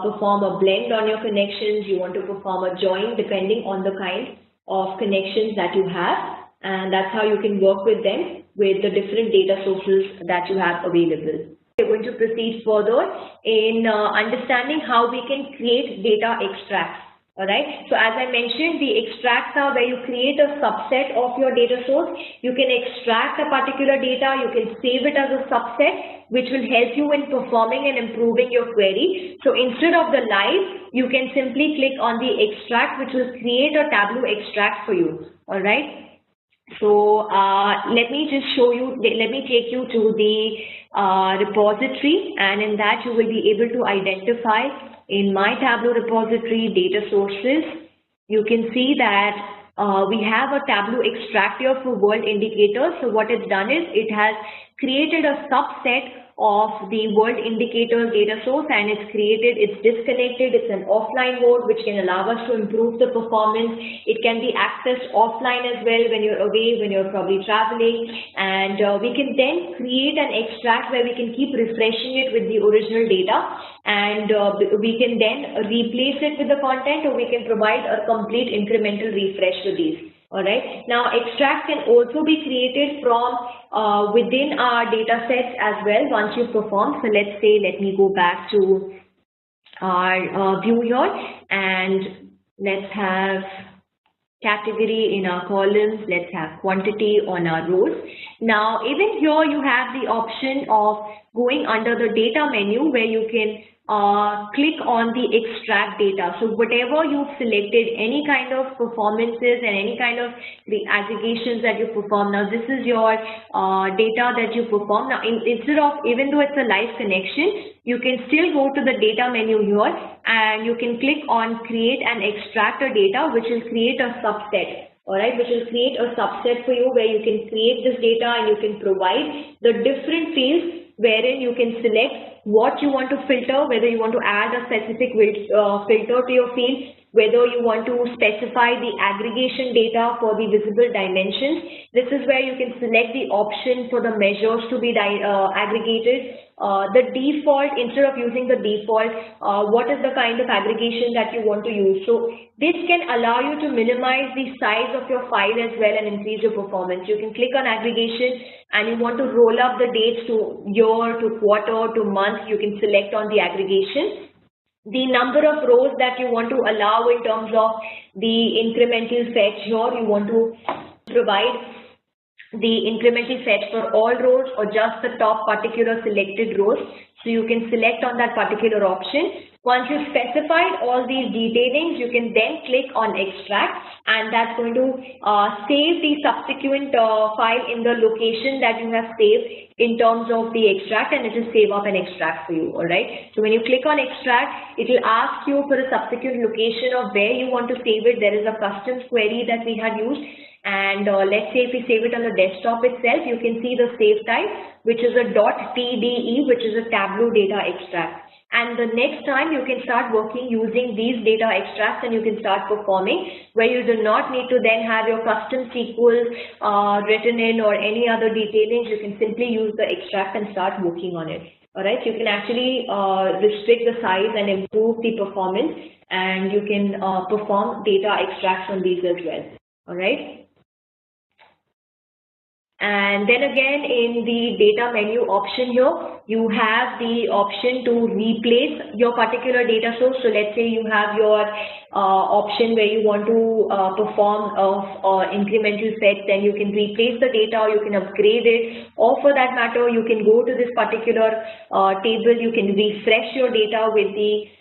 perform a blend on your connections, you want to perform a join depending on the kind of connections that you have, and that's how you can work with them with the different data sources that you have available. We're going to proceed further in understanding how we can create data extracts. Alright, so as I mentioned, the extracts are where you create a subset of your data source. You can extract a particular data, you can save it as a subset, which will help you in performing and improving your query. So instead of the live, you can simply click on the extract, which will create a Tableau extract for you. Alright, so let me just show you, let me take you to the repository, and in that you will be able to identify in my Tableau repository data sources. You can see that we have a Tableau extract here for world indicators. So what it's done is it has created a subset of the world indicators data source, and it's disconnected, it's an offline mode which can allow us to improve the performance. It can be accessed offline as well when you're away, when you're probably traveling, and we can then create an extract where we can keep refreshing it with the original data, and we can then replace it with the content, or we can provide a complete incremental refresh to these. Alright, now extracts can also be created from within our data sets as well once you perform. So let's say, let me go back to our view here, and let's have category in our columns, let's have quantity on our rows. Now even here you have the option of going under the data menu where you can click on the extract data. So whatever you've selected, any kind of performances and any kind of the aggregations that you perform, now this is your data that you perform. Now instead of, even though it's a live connection, you can still go to the data menu here and you can click on create and extract a data, which will create a subset. Alright, which will create a subset for you where you can create this data and you can provide the different fields wherein you can select what you want to filter, whether you want to add a specific filter to your field, whether you want to specify the aggregation data for the visible dimensions. This is where you can select the option for the measures to be aggregated. The default, instead of using the default, what is the kind of aggregation that you want to use. So this can allow you to minimize the size of your file as well and increase your performance. You can click on aggregation and you want to roll up the dates to year, to quarter, to month. You can select on the aggregation. The number of rows that you want to allow in terms of the incremental fetch here, you want to provide the incremental fetch for all rows or just the top particular selected rows. So you can select on that particular option. Once you've specified all these detailings, you can then click on extract, and that's going to save the subsequent file in the location that you have saved in terms of the extract, and it will save up an extract for you. Alright, so when you click on extract, it will ask you for a subsequent location of where you want to save it. There is a custom query that we had used, and let's say if we save it on the desktop itself, you can see the save type, which is a .tde, which is a Tableau data extract. and the next time you can start working using these data extracts and you can start performing, where you do not need to then have your custom SQL written in or any other detailing. You can simply use the extract and start working on it. Alright, you can actually restrict the size and improve the performance, and you can perform data extracts on these as well. Alright. And then again, in the data menu option here, you have the option to replace your particular data source. So let's say you have your option where you want to perform incremental fetch, then you can replace the data, or you can upgrade it, or for that matter, you can go to this particular table, you can refresh your data with the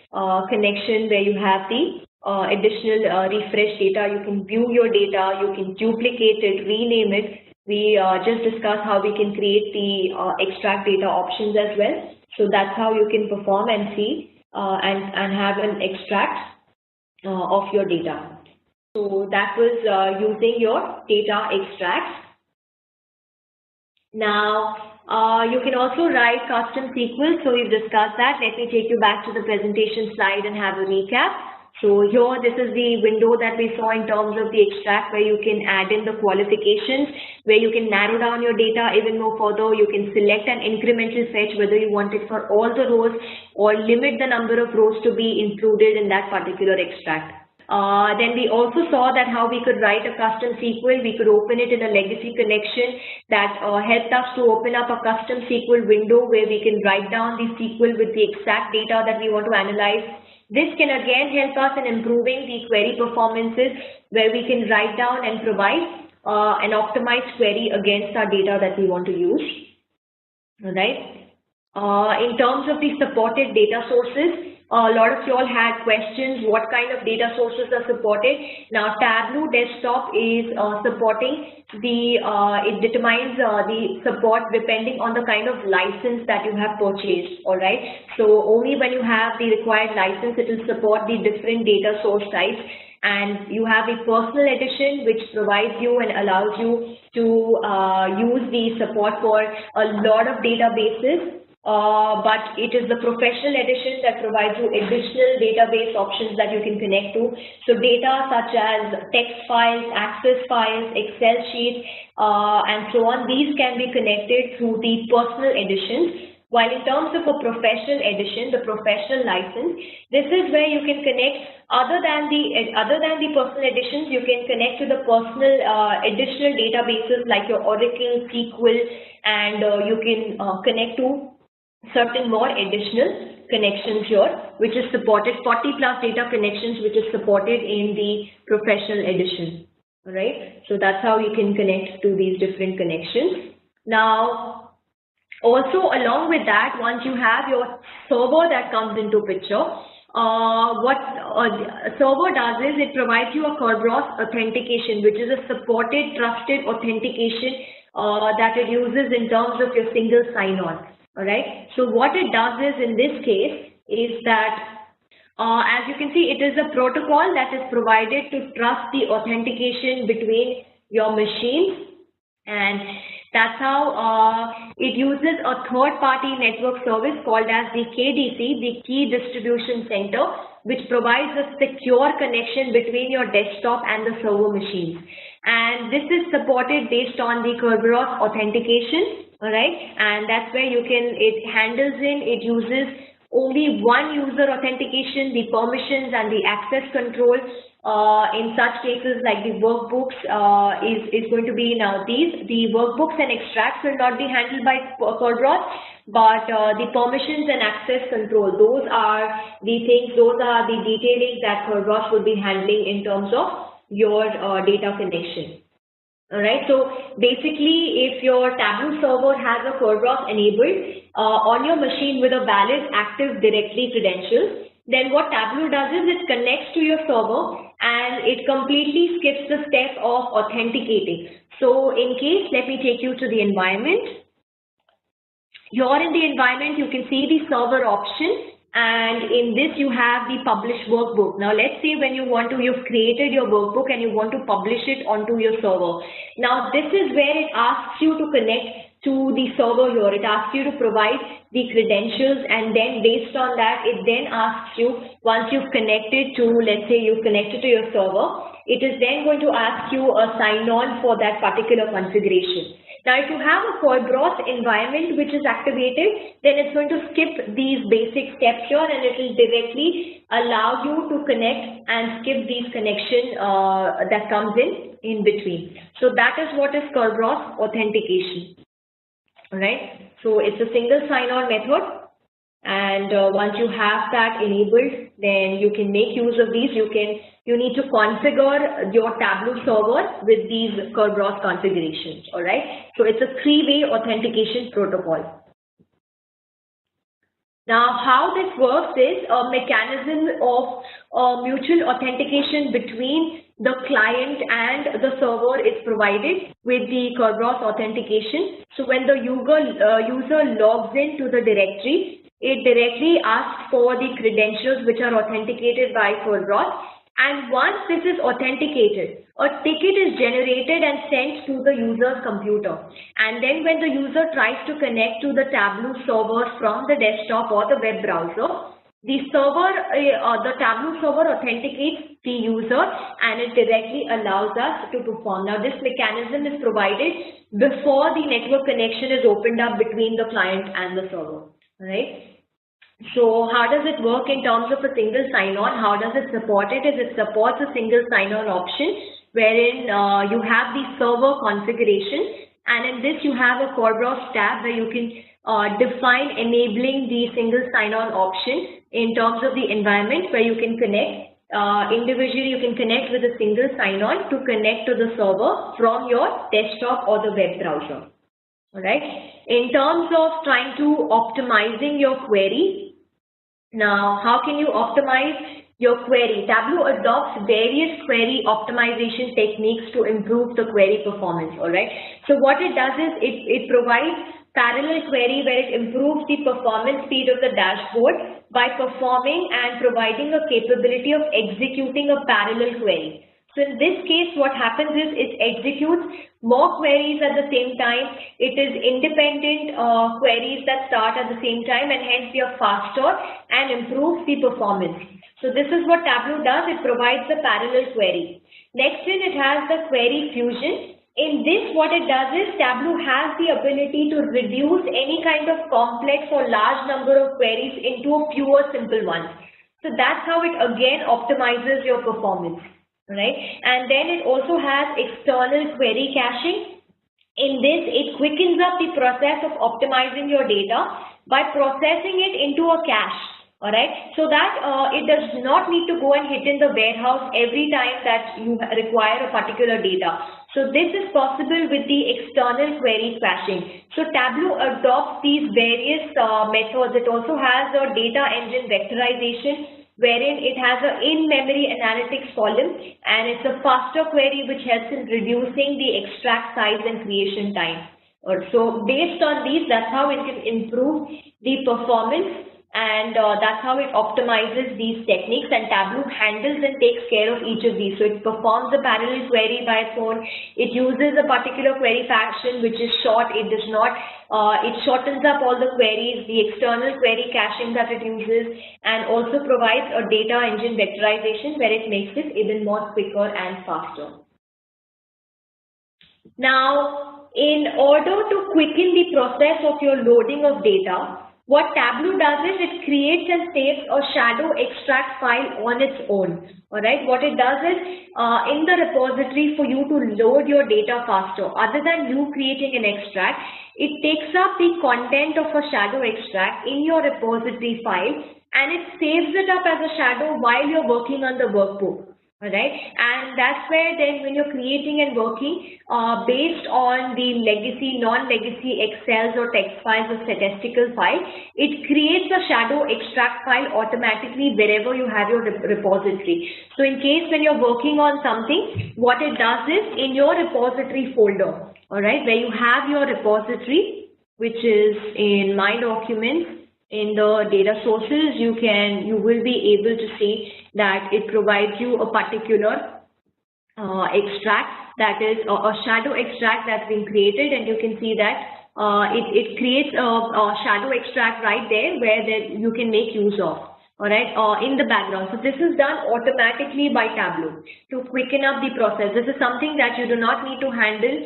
connection where you have the additional refresh data. You can view your data, you can duplicate it, rename it. We just discussed how we can create the extract data options as well. So that's how you can perform and see and have an extract of your data. So that was using your data extracts. Now, you can also write custom SQL. So we've discussed that. Let me take you back to the presentation slide and have a recap. So here, this is the window that we saw in terms of the extract, where you can add in the qualifications, where you can narrow down your data even more further. You can select an incremental fetch, whether you want it for all the rows or limit the number of rows to be included in that particular extract. Then we also saw that how we could write a custom SQL. We could open it in a legacy connection that helped us to open up a custom SQL window where we can write down the SQL with the exact data that we want to analyze. This can again help us in improving the query performances, where we can write down and provide an optimized query against our data that we want to use. All right. In terms of the supported data sources, a lot of you all had questions, what kind of data sources are supported. Now, Tableau Desktop is supporting the, it determines the support depending on the kind of license that you have purchased, all right? So only when you have the required license, it will support the different data source types. And you have a personal edition, which provides you and allows you to use the support for a lot of databases. But it is the professional edition that provides you additional database options that you can connect to. So data such as text files, access files, Excel sheets, and so on, these can be connected through the personal editions. While in terms of a professional edition, the professional license, this is where you can connect other than the personal editions. You can connect to the personal additional databases like your Oracle, SQL, and you can connect to certain more additional connections here, which is supported, 40+ data connections, which is supported in the professional edition. All right. So that's how you can connect to these different connections. Now, also along with that, once you have your server that comes into picture, what a server does is it provides you a Kerberos authentication, which is a supported trusted authentication that it uses in terms of your single sign-on. All right. So what it does is, in this case, is that as you can see, it is a protocol that is provided to trust the authentication between your machines, and that's how it uses a third-party network service called as the KDC, the Key Distribution Center, which provides a secure connection between your desktop and the server machines. And this is supported based on the Kerberos authentication, all right? And that's where you can, it uses only one user authentication, the permissions and the access control. In such cases like the workbooks is going to be now the workbooks and extracts will not be handled by Kerberos, but the permissions and access control, those are the things, those are the detailing that Kerberos will be handling in terms of your data connection. All right, so basically if your Tableau server has a Kerberos enabled on your machine with a valid Active Directory credentials, then what Tableau does is it connects to your server and it completely skips the step of authenticating. So in case, let me take you to the environment. Here in the environment, you can see the server option, and in this you have the publish workbook. Now let's say when you've created your workbook and you want to publish it onto your server. Now this is where it asks you to connect to the server here. It asks you to provide the credentials, and then based on that, it then asks you, once you've connected to, let's say you've connected to your server, it is then going to ask you a sign-on for that particular configuration. Now, if you have a Kerberos environment which is activated, then it's going to skip these basic steps here, and it will directly allow you to connect and skip these connection that comes in between. So that is what is Kerberos authentication. All right. So it's a single sign-on method. And once you have that enabled, then you can make use of these. You need to configure your Tableau server with these Kerberos configurations. All right. So it's a three-way authentication protocol. Now, how this works is a mechanism of mutual authentication between the client and the server is provided with the Kerberos authentication. So when the user logs into the directory, it directly asks for the credentials which are authenticated by Kerberos. And once this is authenticated, a ticket is generated and sent to the user's computer. And then when the user tries to connect to the Tableau server from the desktop or the web browser, the Tableau server authenticates the user, and it directly allows us to perform. Now, this mechanism is provided before the network connection is opened up between the client and the server. Right? So how does it work in terms of a single sign-on? How does it support it? It supports a single sign-on option wherein you have the server configuration, and in this you have a Kerberos tab where you can define enabling the single sign-on option in terms of the environment where you can connect. Individually, you can connect with a single sign-on to connect to the server from your desktop or the web browser. All right. In terms of trying to optimizing your query, now how can you optimize your query? Tableau adopts various query optimization techniques to improve the query performance. All right. So what it does is it provides parallel query where it improves the performance speed of the dashboard by performing and providing a capability of executing a parallel query. So in this case, what happens is it executes more queries at the same time. It is independent queries that start at the same time, and hence they are faster and improves the performance. So this is what Tableau does. It provides the parallel query. Next in, it has the query fusion. In this, what it does is Tableau has the ability to reduce any kind of complex or large number of queries into a fewer simple ones. So that's how it again optimizes your performance. Right, and then it also has external query caching. In this, it quickens up the process of optimizing your data by processing it into a cache. All right, so that it does not need to go and hit in the warehouse every time that you require a particular data. So this is possible with the external query caching. So Tableau adopts these various methods. It also has a data engine vectorization, wherein it has an in-memory analytics column, and it's a faster query which helps in reducing the extract size and creation time. So based on these, that's how it can improve the performance, and that's how it optimizes these techniques, and Tableau handles and takes care of each of these. So it performs a parallel query by its own. It uses a particular query fashion which is short. It does not, it shortens up all the queries, the external query caching that it uses, and also provides a data engine vectorization where it makes it even more quicker and faster. Now, in order to quicken the process of your loading of data, what Tableau does is it creates and saves a shadow extract file on its own. All right. What it does is in the repository, for you to load your data faster, other than you creating an extract, it takes up the content of a shadow extract in your repository file, and it saves it up as a shadow while you're working on the workbook. All right, and that's where then when you're creating and working based on the legacy, non-legacy Excels or text files or statistical file, it creates a shadow extract file automatically wherever you have your repository. So in case when you're working on something, what it does is in your repository folder, all right, where you have your repository, which is in My Documents, in the data sources, you will be able to see that it provides you a particular extract, that is a shadow extract that's been created, and you can see that it creates a shadow extract right there where you can make use of. All right, in the background. So this is done automatically by Tableau to quicken up the process. This is something that you do not need to handle.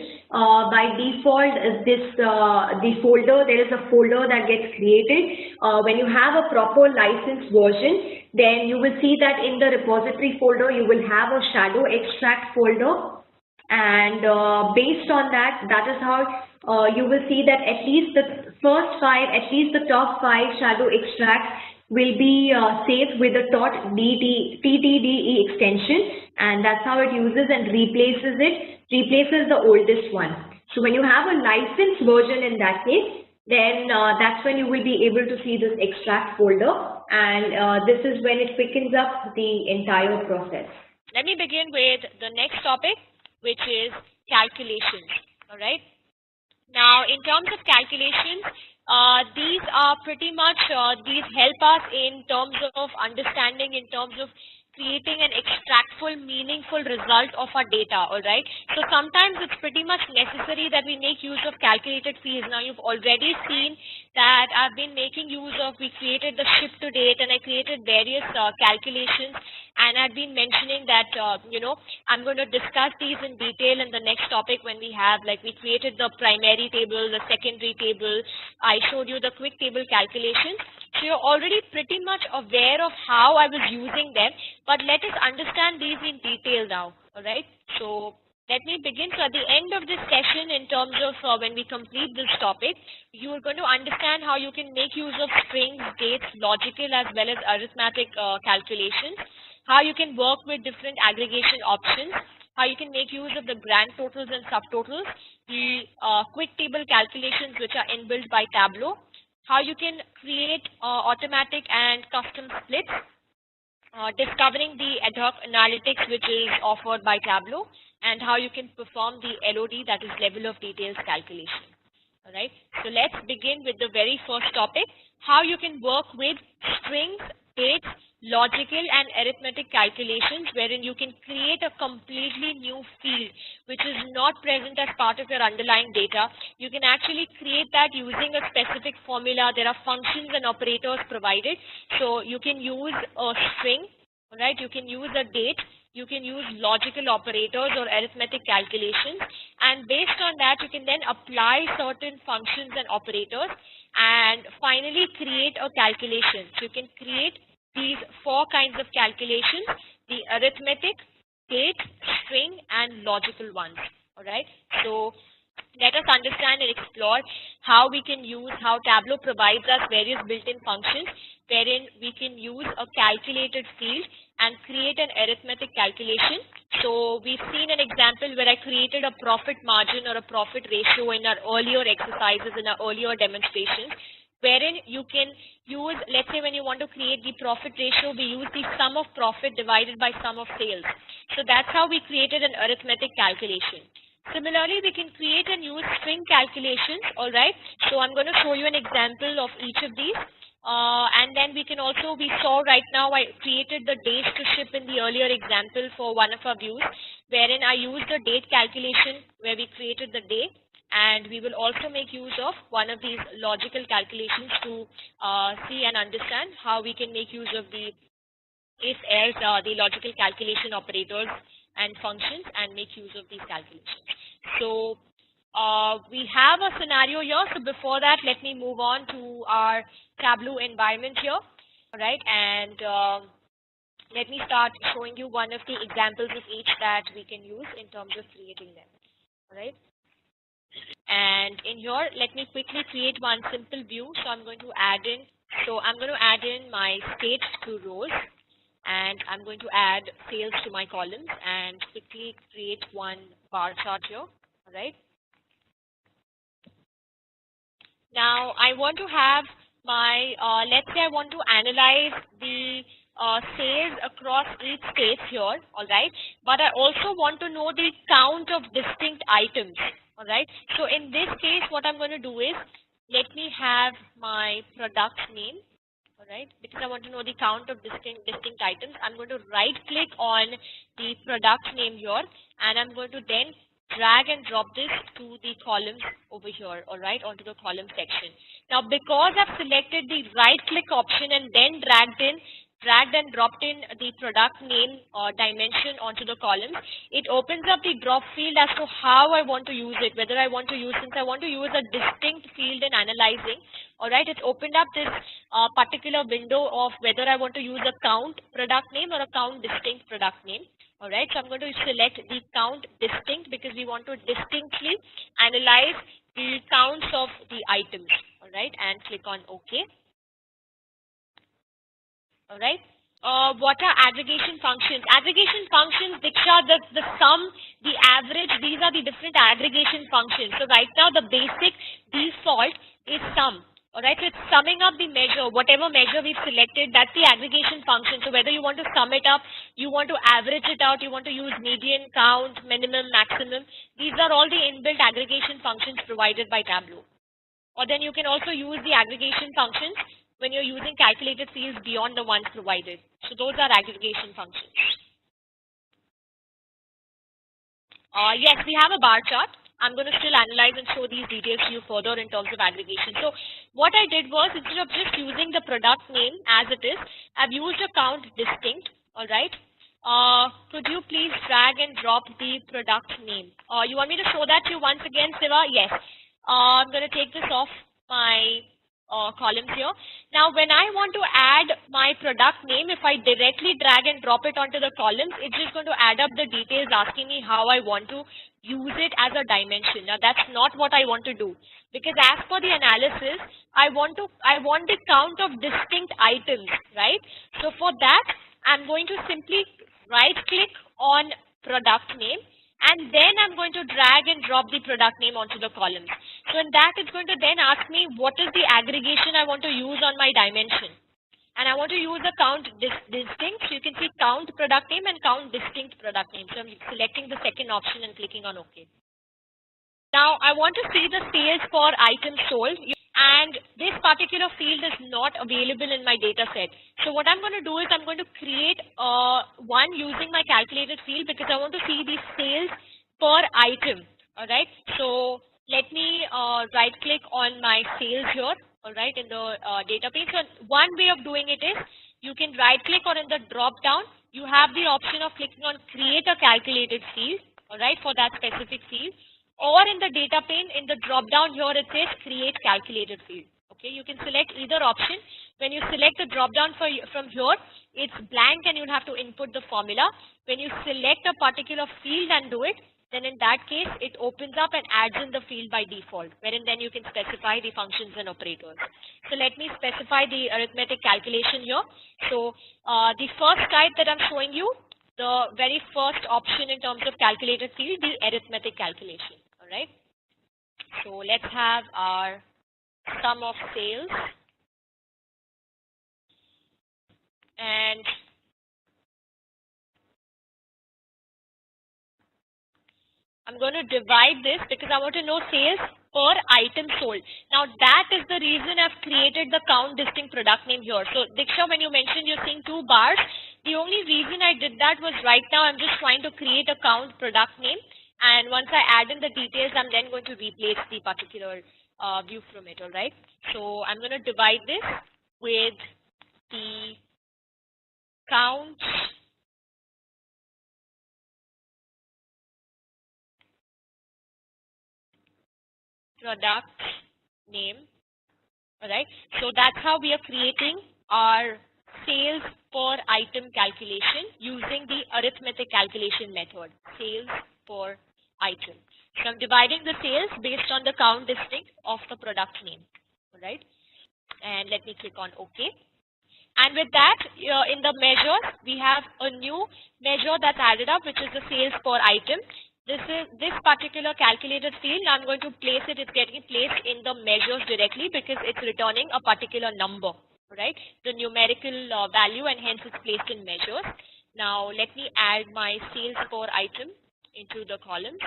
By default, the folder, there is a folder that gets created. When you have a proper licensed version, then you will see that in the repository folder, you will have a shadow extract folder. And based on that, that is how you will see that at least the top 5 shadow extracts will be saved with the .ttde extension, and that's how it uses and replaces the oldest one. So when you have a licensed version in that case, then that's when you will be able to see this extract folder, and this is when it quickens up the entire process. Let me begin with the next topic, which is calculations. All right. Now, in terms of calculations, these are pretty much, these help us in terms of understanding, in terms of creating an extractful, meaningful result of our data, all right? So sometimes it's pretty much necessary that we make use of calculated fields. Now, you've already seen that I've been making use of, we created the ship to date, and I created various calculations, and I've been mentioning that, I'm going to discuss these in detail in the next topic when we have, like, we created the primary table, the secondary table, I showed you the quick table calculations. So you're already pretty much aware of how I was using them, but let us understand these in detail now, all right? So let me begin. So at the end of this session, in terms of when we complete this topic, you are going to understand how you can make use of strings, dates, logical as well as arithmetic calculations, how you can work with different aggregation options, how you can make use of the grand totals and subtotals, the quick table calculations which are inbuilt by Tableau, how you can create automatic and custom splits, discovering the ad hoc analytics which is offered by Tableau, and how you can perform the LOD, that is level of details calculation. All right. So let's begin with the very first topic, how you can work with strings, dates, logical and arithmetic calculations, wherein you can create a completely new field which is not present as part of your underlying data. You can actually create that using a specific formula. There are functions and operators provided. So you can use a string, right? You can use a date. You can use logical operators or arithmetic calculations, and based on that you can then apply certain functions and operators and finally create a calculation. So you can create these 4 kinds of calculations: the arithmetic, date, string, and logical ones. All right. So let us understand and explore how we can use, how Tableau provides us various built-in functions wherein we can use a calculated field and create an arithmetic calculation. So we've seen an example where I created a profit margin or a profit ratio in our earlier exercises, in our earlier demonstrations, wherein you can use, let's say when you want to create the profit ratio, we use the sum of profit divided by sum of sales. So that's how we created an arithmetic calculation. Similarly, we can create and use string calculations, all right? So I'm going to show you an example of each of these. And then we can also, we saw right now, I created the days to ship in the earlier example for one of our views, wherein I used the date calculation where we created the day. And we will also make use of one of these logical calculations to see and understand how we can make use of the if-else, the logical calculation operators and functions, and make use of these calculations. So we have a scenario here. So before that, let me move on to our Tableau environment here. All right, and let me start showing you one of the examples of each that we can use in terms of creating them. All right. And in here, let me quickly create one simple view. So I'm going to add in, my states to rows, and I'm going to add sales to my columns, and quickly create one bar chart here. All right. Now I want to have my, let's say I want to analyze the sales across each state here, all right. But I also want to know the count of distinct items. All right. So in this case, what I'm going to do is, let me have my product name. All right. Because I want to know the count of distinct items, I'm going to right click on the product name here, and I'm going to then drag and drop this to the columns over here, alright, onto the column section. Now because I've selected the right click option and then dragged and dropped in the product name or dimension onto the columns, it opens up the drop field as to how I want to use it, whether I want to use, since I want to use a distinct field in analyzing, alright, it's opened up this particular window of whether I want to use a count product name or a count distinct product name. Alright, so I'm going to select the count distinct because we want to distinctly analyze the counts of the items, alright, and click on OK. Alright. What are aggregation functions? Aggregation functions, Diksha, the sum, the average, these are the different aggregation functions. So right now the basic default is sum. Alright, so it's summing up the measure, whatever measure we've selected, that's the aggregation function. So whether you want to sum it up, you want to average it out, you want to use median, count, minimum, maximum, these are all the inbuilt aggregation functions provided by Tableau. Or then you can also use the aggregation functions when you're using calculated fields beyond the ones provided. So those are aggregation functions. Yes, we have a bar chart. I'm going to still analyze and show these details to you further in terms of aggregation. So what I did was, instead of just using the product name as it is, I've used a count distinct, alright. Could you please drag and drop the product name? You want me to show that to you once again, Siva? Yes. I'm going to take this off my columns here. Now when I want to add my product name, if I directly drag and drop it onto the columns, it's just going to add up the details asking me how I want to use it as a dimension. Now that's not what I want to do, because as per the analysis, I want the count of distinct items, right? So for that, I'm going to simply right click on product name, and then I'm going to drag and drop the product name onto the columns. So in that, it's going to then ask me what is the aggregation I want to use on my dimension. And I want to use a count distinct. So you can see count product name and count distinct product name. So I'm selecting the second option and clicking on OK. Now I want to see the sales per item sold, and this particular field is not available in my data set. So what I'm going to do is I'm going to create one using my calculated field, because I want to see the sales per item. Alright, so let me right click on my sales here, alright, in the data pane. So one way of doing it is, you can right click, or in the drop down you have the option of clicking on create a calculated field, alright, for that specific field. Or in the data pane, in the drop down here, it says create calculated field. Okay, you can select either option. When you select the drop down from here, it's blank and you'll have to input the formula. When you select a particular field and do it, then in that case, it opens up and adds in the field by default, wherein then you can specify the functions and operators. So let me specify the arithmetic calculation here. So the first type that I'm showing you, the very first option in terms of calculated field, the arithmetic calculation. Right. So let's have our sum of sales, and I'm going to divide this because I want to know sales per item sold. Now that is the reason I've created the count distinct product name here. So Diksha, when you mentioned you're seeing 2 bars, the only reason I did that was right now I'm just trying to create a count product name. And once I add in the details, I'm then going to replace the particular view from it, all right? So I'm going to divide this with the count product name, all right? So that's how we are creating our sales per item calculation using the arithmetic calculation method, sales per item. So I'm dividing the sales based on the count distinct of the product name, all right? And let me click on OK. And with that, in the measures, we have a new measure that's added up, which is the sales per item. This particular calculated field, I'm going to place it, it's getting placed in the measures directly because it's returning a particular number, right? The numerical value, and hence it's placed in measures. Now let me add my sales per item into the columns.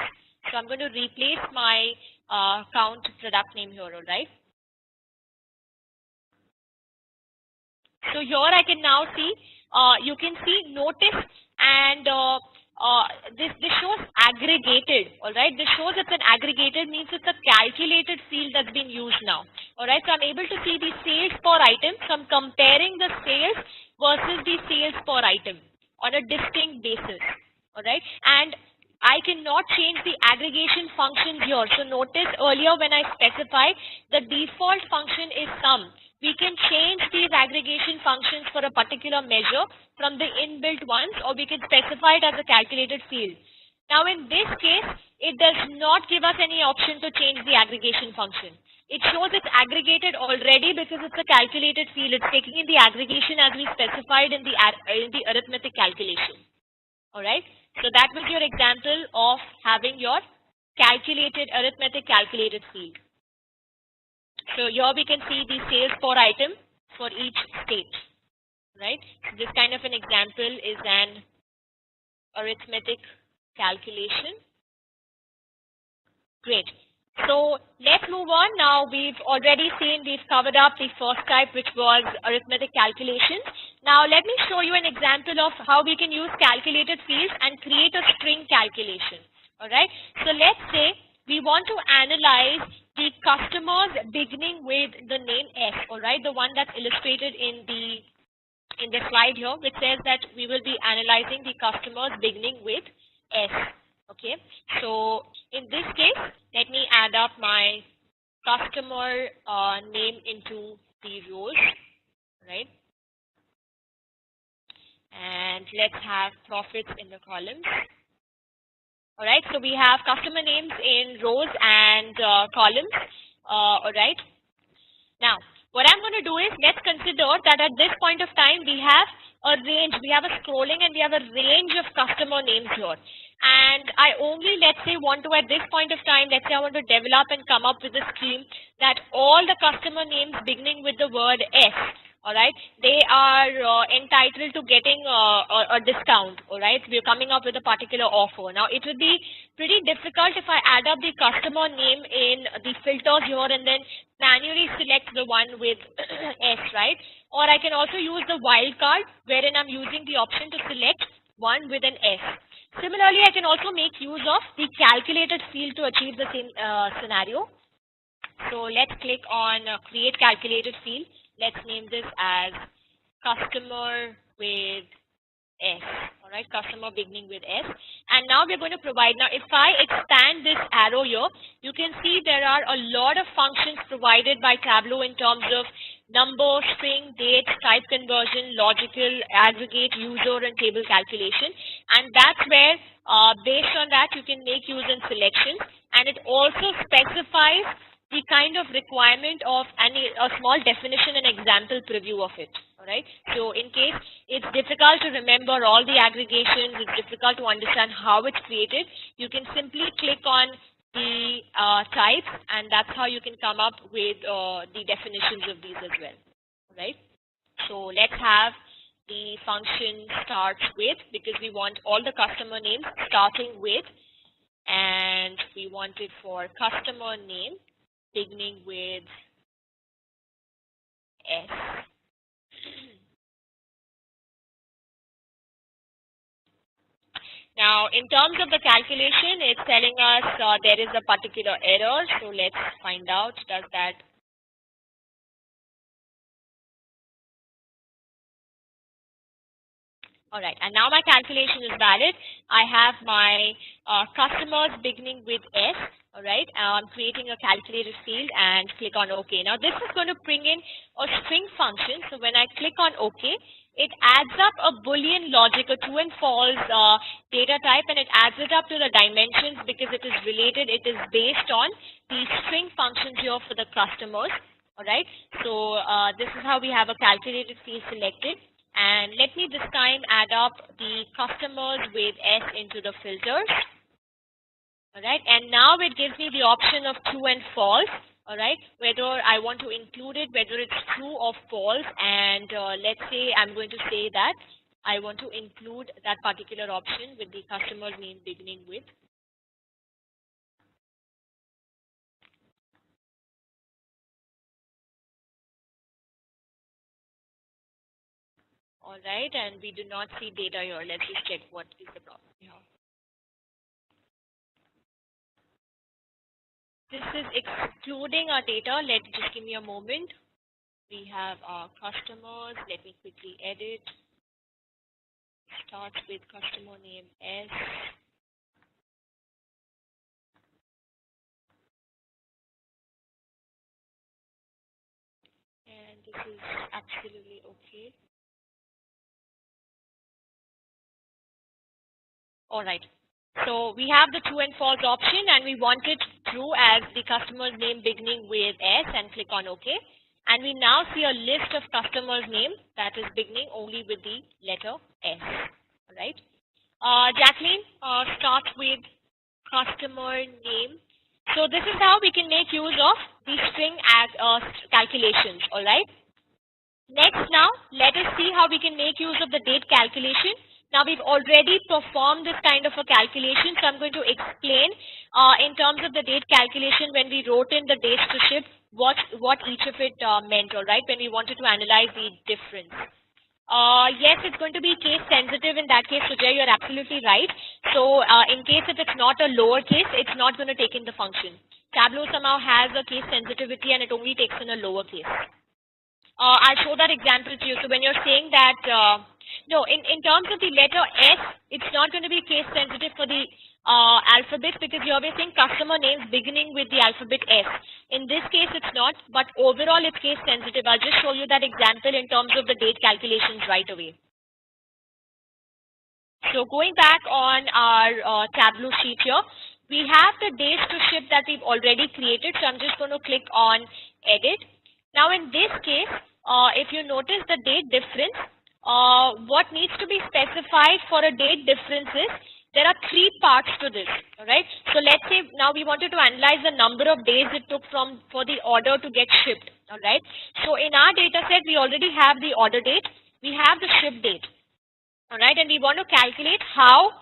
So I'm going to replace my count product name here, all right? So here I can now see, you can see notice and this shows aggregated, alright? This shows it's an aggregated, means it's a calculated field that's been used now. Alright, so I'm able to see the sales per item. So I'm comparing the sales versus the sales per item on a distinct basis. Alright, and I cannot change the aggregation function here. So notice earlier when I specified the default function is sum. We can change these aggregation functions for a particular measure from the inbuilt ones, or we can specify it as a calculated field. Now in this case, it does not give us any option to change the aggregation function. It shows it's aggregated already because it's a calculated field. It's taking in the aggregation as we specified in the arithmetic calculation. Alright, so that was your example of having your arithmetic calculated field. So here we can see the sales per item for each state, right? So this kind of an example is an arithmetic calculation. Great. So let's move on. Now we've covered up the first type, which was arithmetic calculations. Now let me show you an example of how we can use calculated fields and create a string calculation. Alright. So let's say we want to analyze the customers beginning with the name S, alright, the one that's illustrated in the slide here, which says that we will be analyzing the customers beginning with S. Okay, so in this case, let me add up my customer name into the rows, right? And let's have profits in the columns. Alright, so we have customer names in rows and columns. Alright. Now, what I'm going to do is, let's consider that at this point of time we have a range, we have a scrolling and we have a range of customer names here. And I only, let's say, want to at this point of time, let's say I want to develop and come up with a scheme that all the customer names beginning with the word S, alright, they are entitled to getting a discount, alright. We're coming up with a particular offer. Now, it would be pretty difficult if I add up the customer name in the filters here and then manually select the one with S, right? Or I can also use the wildcard, wherein I'm using the option to select one with an S. Similarly, I can also make use of the calculated field to achieve the same scenario. So let's click on create calculated field. Let's name this as customer with S, alright, customer beginning with S. And now we're going to provide, now if I expand this arrow here, you can see there are a lot of functions provided by Tableau in terms of number, string, date, type conversion, logical, aggregate, user, and table calculation. And that's where, based on that, you can make use and selections. And it also specifies the kind of requirement of a small definition and example preview of it. Alright. So in case it's difficult to remember all the aggregations, it's difficult to understand how it's created, you can simply click on the type, and that's how you can come up with the definitions of these as well. Alright. So let's have the function starts with, because we want all the customer names starting with, and we want it for customer name beginning with S. Now, in terms of the calculation, it's telling us there is a particular error. So let's find out, does that. Alright, and now my calculation is valid. I have my customers beginning with S. Alright, I'm creating a calculated field and click on OK. Now this is going to bring in a string function. So when I click on OK, it adds up a Boolean logic, a true and false data type, and it adds it up to the dimensions because it is related. It is based on the string functions here for the customers. Alright, so this is how we have a calculated field selected. And let me this time add up the customers with S into the filters. Alright, and now it gives me the option of true and false. Alright, whether I want to include it, whether it's true or false. And let's say I'm going to say that I want to include that particular option with the customer's name beginning with. All right, and we do not see data here. Let's just check what is the problem here. This is excluding our data. Just give me a moment. We have our customers. Let me quickly edit. Starts with customer name S. And this is absolutely okay. All right. So we have the true and false option, and we want it true as the customer's name beginning with S, and click on OK. And we now see a list of customers' name that is beginning only with the letter S. All right. Jacqueline, start with customer name. So this is how we can make use of the string calculations. All right. Next, now let us see how we can make use of the date calculation. Now we've already performed this kind of a calculation, so I'm going to explain in terms of the date calculation when we wrote in the dates to ship, what each of it meant, all right, when we wanted to analyze the difference. Yes, it's going to be case sensitive in that case, Sujay, you're absolutely right. So in case if it's not a lowercase, it's not going to take in the function. Tableau somehow has a case sensitivity and it only takes in a lowercase. I'll show that example to you. So when you're saying that, no, in terms of the letter S, it's not going to be case sensitive for the alphabet because you're saying customer names beginning with the alphabet S. In this case, it's not, but overall it's case sensitive. I'll just show you that example in terms of the date calculations right away. So going back on our Tableau sheet here, we have the days to ship that we've already created. So I'm just going to click on edit. Now in this case, if you notice the date difference, what needs to be specified for a date difference is there are three parts to this. All right. So let's say now we wanted to analyze the number of days it took for the order to get shipped. All right. So in our data set, we already have the order date. We have the ship date. All right. And we want to calculate how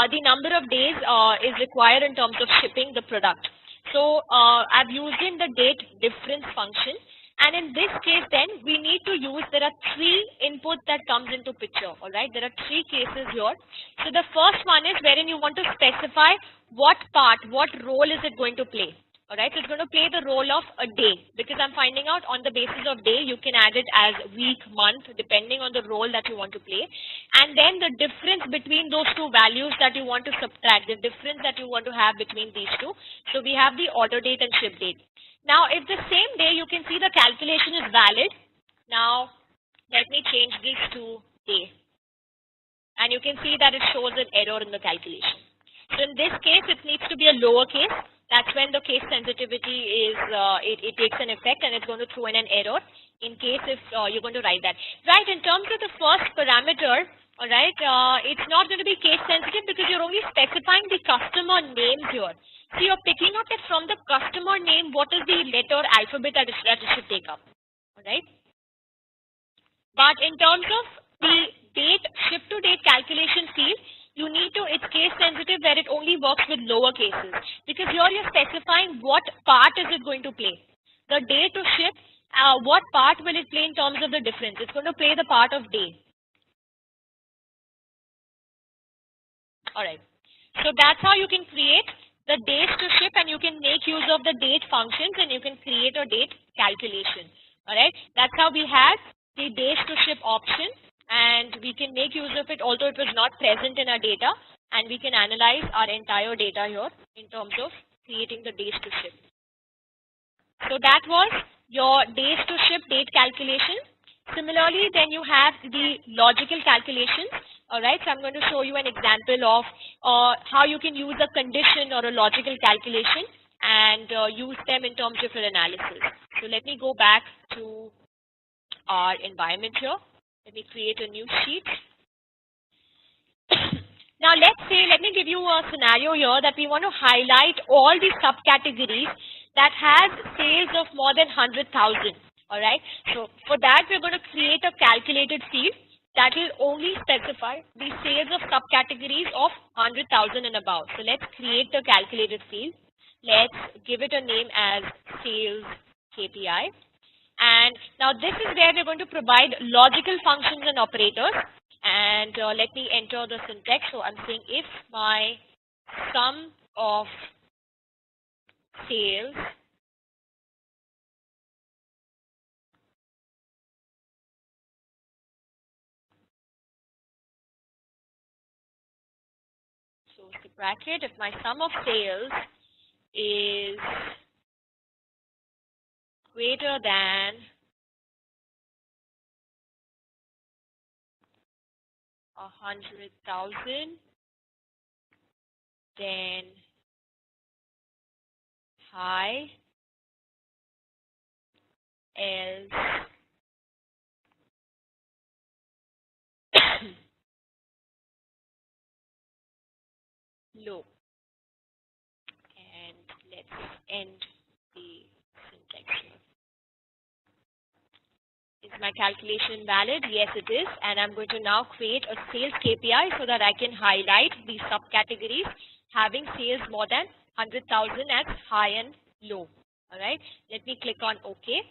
the number of days is required in terms of shipping the product. So I've used in the date difference function. And in this case, then, we need to use, there are three inputs that comes into picture, all right? There are three cases here. So the first one is wherein you want to specify what part, what role is it going to play, all right? So it's going to play the role of a day because I'm finding out on the basis of day, you can add it as week, month, depending on the role that you want to play. And then the difference between those two values that you want to subtract, the difference that you want to have between these two. So we have the order date and ship date. Now, if the same day you can see the calculation is valid, now let me change this to day. And you can see that it shows an error in the calculation. So in this case, it needs to be a lower case. That's when the case sensitivity is, it takes an effect and it's going to throw in an error in case if you're going to write that. Right, in terms of the first parameter, all right, it's not going to be case sensitive because you're only specifying the customer names here. So you're picking up that from the customer name, what is the letter alphabet that it should take up, all right? But in terms of the date, ship to date calculation field, you need to, it's case sensitive where it only works with lower cases because here you're specifying what part is it going to play. The day to ship, what part will it play in terms of the difference? It's going to play the part of day. All right. So that's how you can create the days to ship and you can make use of the date functions and you can create a date calculation. All right. That's how we have the days to ship option and we can make use of it although it was not present in our data and we can analyze our entire data here in terms of creating the days to ship. So that was your days to ship date calculation. Similarly, then you have the logical calculations. All right, so I'm going to show you an example of how you can use a condition or a logical calculation and use them in terms of your analysis. So let me go back to our environment here. Let me create a new sheet. Now let me give you a scenario here that we want to highlight all the subcategories that has sales of more than 100,000. All right, so for that we're going to create a calculated field that will only specify the sales of subcategories of 100,000 and above. So let's create the calculated field. Let's give it a name as sales KPI. And now this is where we're going to provide logical functions and operators. And let me enter the syntax. So I'm saying if my sum of sales so the bracket, if my sum of sales is greater than 100,000, then high, else low. And let's end the syntax here. Is my calculation valid? Yes, it is. And I'm going to now create a sales KPI so that I can highlight the subcategories having sales more than 100,000 as high and low. All right. Let me click on OK.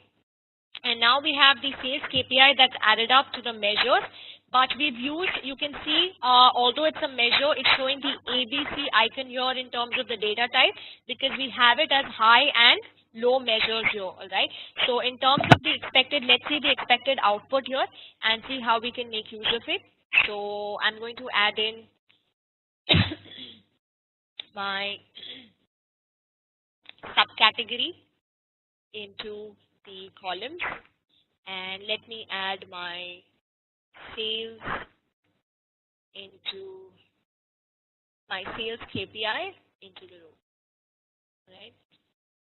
And now we have the sales KPI that's added up to the measures. But we've used, you can see, although it's a measure, it's showing the ABC icon here in terms of the data type because we have it as high and low measures here, all right? So in terms of the expected, let's see the expected output here and see how we can make use of it. So I'm going to add in my subcategory into the columns, and let me add my sales into my sales KPI into the row, right?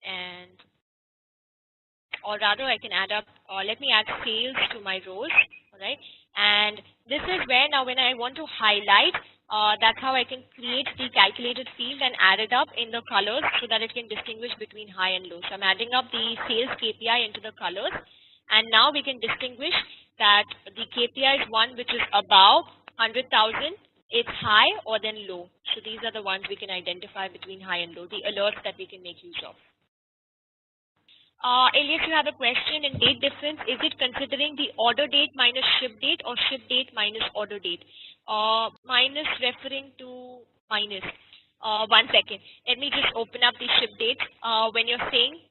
And or rather I can add up, let me add sales to my rows, all right? And this is where now when I want to highlight, that's how I can create the calculated field and add it up in the colors so that it can distinguish between high and low. So I'm adding up the sales KPI into the colors, and now we can distinguish that the KPI is one which is above 100,000, it's high or then low. So these are the ones we can identify between high and low, the alerts that we can make use of. Elias, you have a question in date difference. Is it considering the order date minus ship date or ship date minus order date? Minus referring to minus. 1 second. Let me just open up the ship date. When you're saying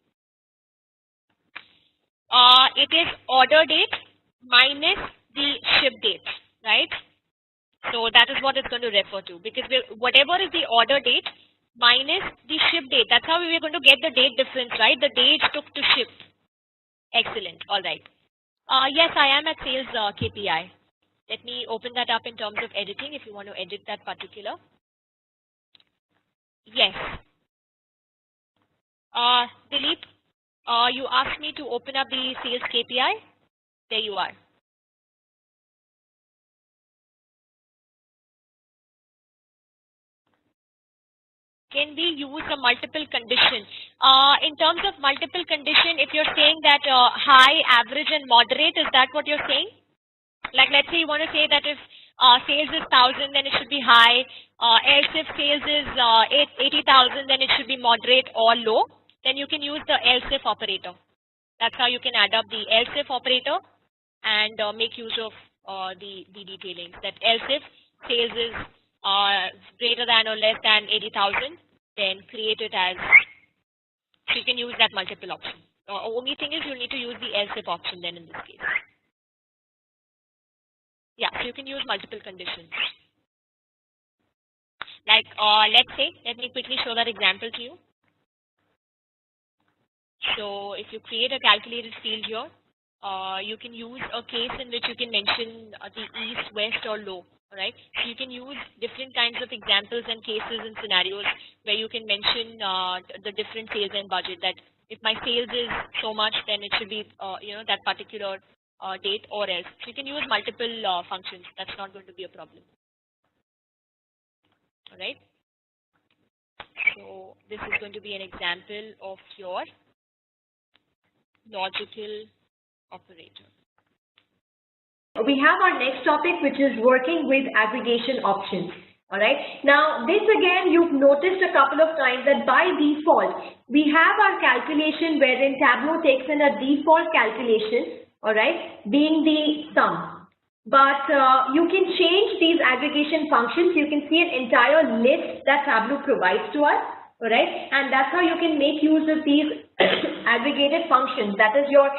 it is order date minus the ship date, right? So that is what it's going to refer to, because whatever is the order date minus the ship date, that's how we're going to get the date difference, right? The day it took to ship. Excellent. All right. Yes, I am at sales KPI. Let me open that up in terms of editing if you want to edit that particular. Yes. Dilip, you asked me to open up the sales KPI. There you are. Can we use a multiple condition? In terms of multiple condition, if you're saying that high, average, and moderate, is that what you're saying? Like, let's say you want to say that if sales is 1,000, then it should be high. Else if sales is 80,000, then it should be moderate or low. Then you can use the else if operator. That's how you can add up the else if operator and make use of the detailing. That else if sales is greater than or less than 80,000, then create it as, so you can use that multiple option. Only thing is you need to use the else if option then in this case. Yeah, so you can use multiple conditions. Like, let's say, let me quickly show that example to you. So if you create a calculated field here, you can use a case in which you can mention the east, west, or low. Right? So you can use different kinds of examples and cases and scenarios where you can mention the different sales and budget. That if my sales is so much, then it should be that particular date or else. So you can use multiple functions. That's not going to be a problem. All right. So this is going to be an example of your logical operator. We have our next topic, which is working with aggregation options. All right. Now, this again, you've noticed a couple of times that by default, we have our calculation wherein Tableau takes in a default calculation, all right, being the sum. But you can change these aggregation functions. You can see an entire list that Tableau provides to us, all right, and that's how you can make use of these aggregated functions. That is your,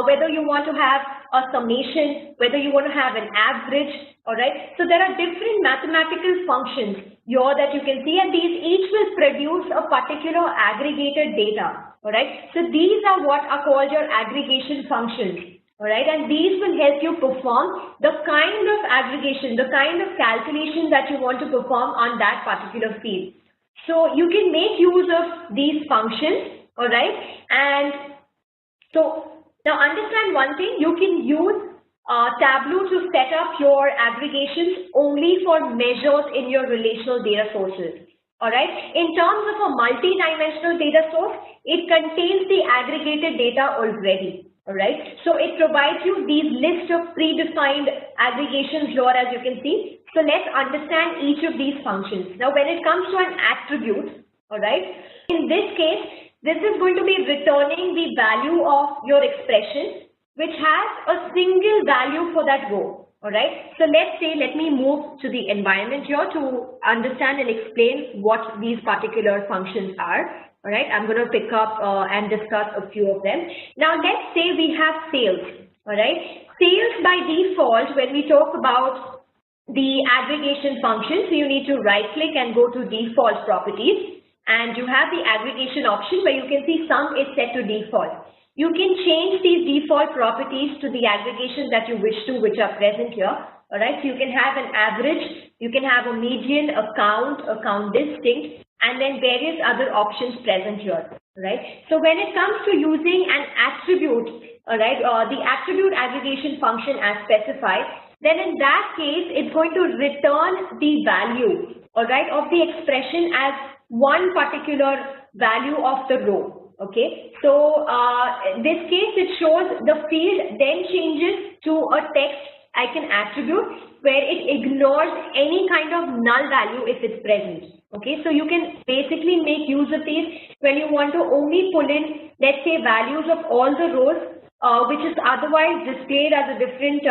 whether you want to have a summation, whether you want to have an average, all right. So there are different mathematical functions here that you can see, and these each will produce a particular aggregated data, all right. So these are what are called your aggregation functions, all right, and these will help you perform the kind of aggregation, the kind of calculation that you want to perform on that particular field. So you can make use of these functions, all right, and so now understand one thing, you can use Tableau to set up your aggregations only for measures in your relational data sources. All right. In terms of a multi-dimensional data source, it contains the aggregated data already. All right. So it provides you these list of predefined aggregations here, as you can see. So let's understand each of these functions. Now, when it comes to an attribute, all right, in this case, this is going to be returning the value of your expression, which has a single value for that row. All right. So let's say, let me move to the environment here to understand and explain what these particular functions are. All right. I'm going to pick up and discuss a few of them. Now, let's say we have sales. All right. Sales by default, when we talk about the aggregation function, so you need to right click and go to default properties, and you have the aggregation option where you can see sum is set to default. You can change these default properties to the aggregation that you wish to, which are present here. All right, so you can have an average, you can have a median, a count distinct, and then various other options present here. Right. So when it comes to using an attribute, all right, the attribute aggregation function as specified, then in that case, it's going to return the value, all right, of the expression as one particular value of the row. Okay, so in this case, it shows the field then changes to a text icon attribute where it ignores any kind of null value if it's present. Okay, so you can basically make use of these when you want to only pull in, let's say, values of all the rows, which is otherwise displayed as a different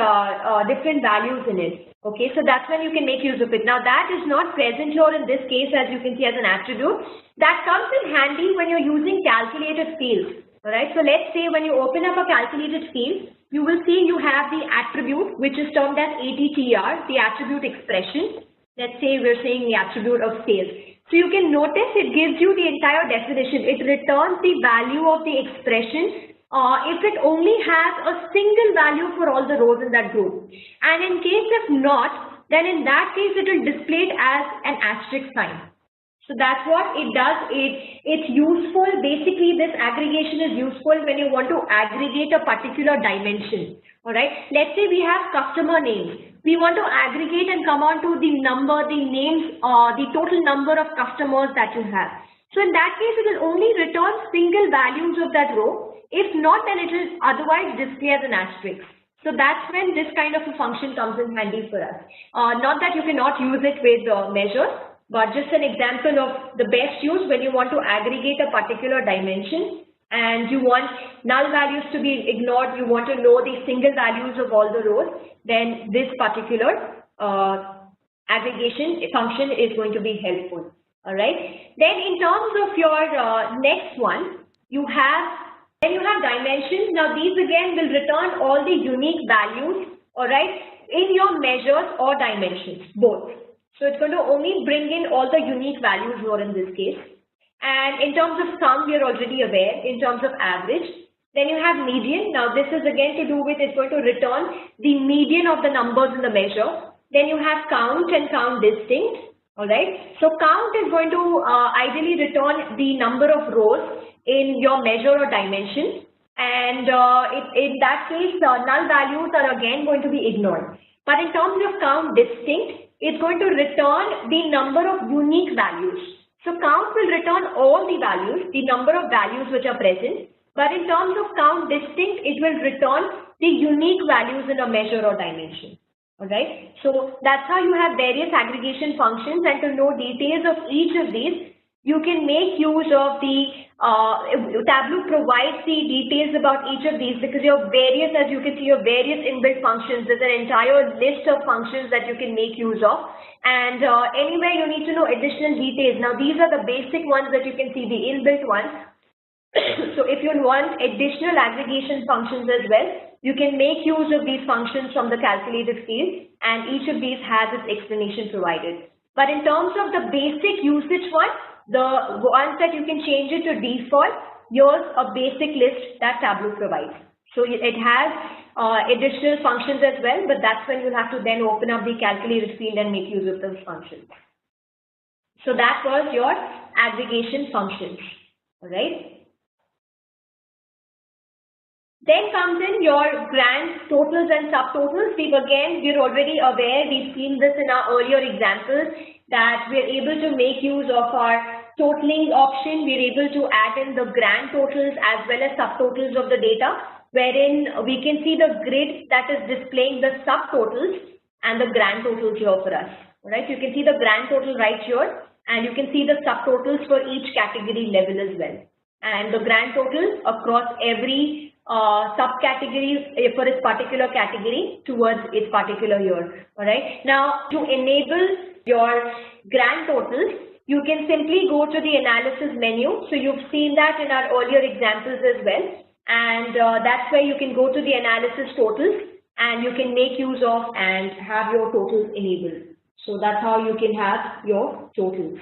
values in it. Okay, so that's when you can make use of it. Now that is not present here in this case, as you can see, as an attribute. That comes in handy when you're using calculated fields. All right, so let's say when you open up a calculated field, you will see you have the attribute, which is termed as ATTR, the attribute expression. Let's say we're saying the attribute of sales. So you can notice it gives you the entire definition. It returns the value of the expression if it only has a single value for all the rows in that group. And in case if not, then in that case it will display it as an asterisk sign. So that's what it does. It's useful. Basically, this aggregation is useful when you want to aggregate a particular dimension. All right. Let's say we have customer names. We want to aggregate and come on to the number, the names, the total number of customers that you have. So in that case, it will only return single values of that row. If not, then it will otherwise display as an asterisk. So that's when this kind of a function comes in handy for us. Not that you cannot use it with measures, but just an example of the best use when you want to aggregate a particular dimension and you want null values to be ignored, you want to know the single values of all the rows, then this particular aggregation function is going to be helpful. All right. Then in terms of your next one, you have dimensions. Now these again will return all the unique values, all right, in your measures or dimensions, both. So it's going to only bring in all the unique values here in this case. And in terms of sum, we are already aware. In terms of average, then you have median. Now this is again to do with, it's going to return the median of the numbers in the measure. Then you have count and count distinct. All right. So count is going to ideally return the number of rows in your measure or dimension. And in that case, null values are again going to be ignored. But in terms of count distinct, it's going to return the number of unique values. So count will return all the values, the number of values which are present. But in terms of count distinct, it will return the unique values in a measure or dimension. Alright, so that's how you have various aggregation functions, and to know details of each of these, you can make use of the Tableau provides the details about each of these, because you have various, as you can see, your various inbuilt functions. There's an entire list of functions that you can make use of, and anywhere you need to know additional details. Now these are the basic ones that you can see, the inbuilt ones. So if you want additional aggregation functions as well, you can make use of these functions from the calculated field, and each of these has its explanation provided. But in terms of the basic usage one, the ones that you can change it to default, here's a basic list that Tableau provides. So it has additional functions as well, but that's when you'll have to then open up the calculated field and make use of those functions. So that was your aggregation functions, all right? Then comes in your grand totals and subtotals. We're already aware, we've seen this in our earlier examples, that we're able to make use of our totaling option. We're able to add in the grand totals as well as subtotals of the data, wherein we can see the grid that is displaying the subtotals and the grand totals here for us. Right? You can see the grand total right here, and you can see the subtotals for each category level as well. And the grand total across every subcategory for its particular category towards its particular year. All right. Now, to enable your grand totals, you can simply go to the analysis menu. So you've seen that in our earlier examples as well, and that's where you can go to the analysis totals, and you can make use of and have your totals enabled. So that's how you can have your totals.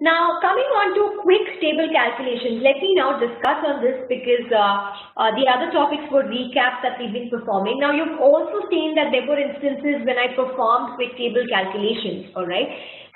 Now, coming on to quick table calculations, let me now discuss on this, because the other topics were recaps that we've been performing. Now, you've also seen that there were instances when I performed quick table calculations, all right?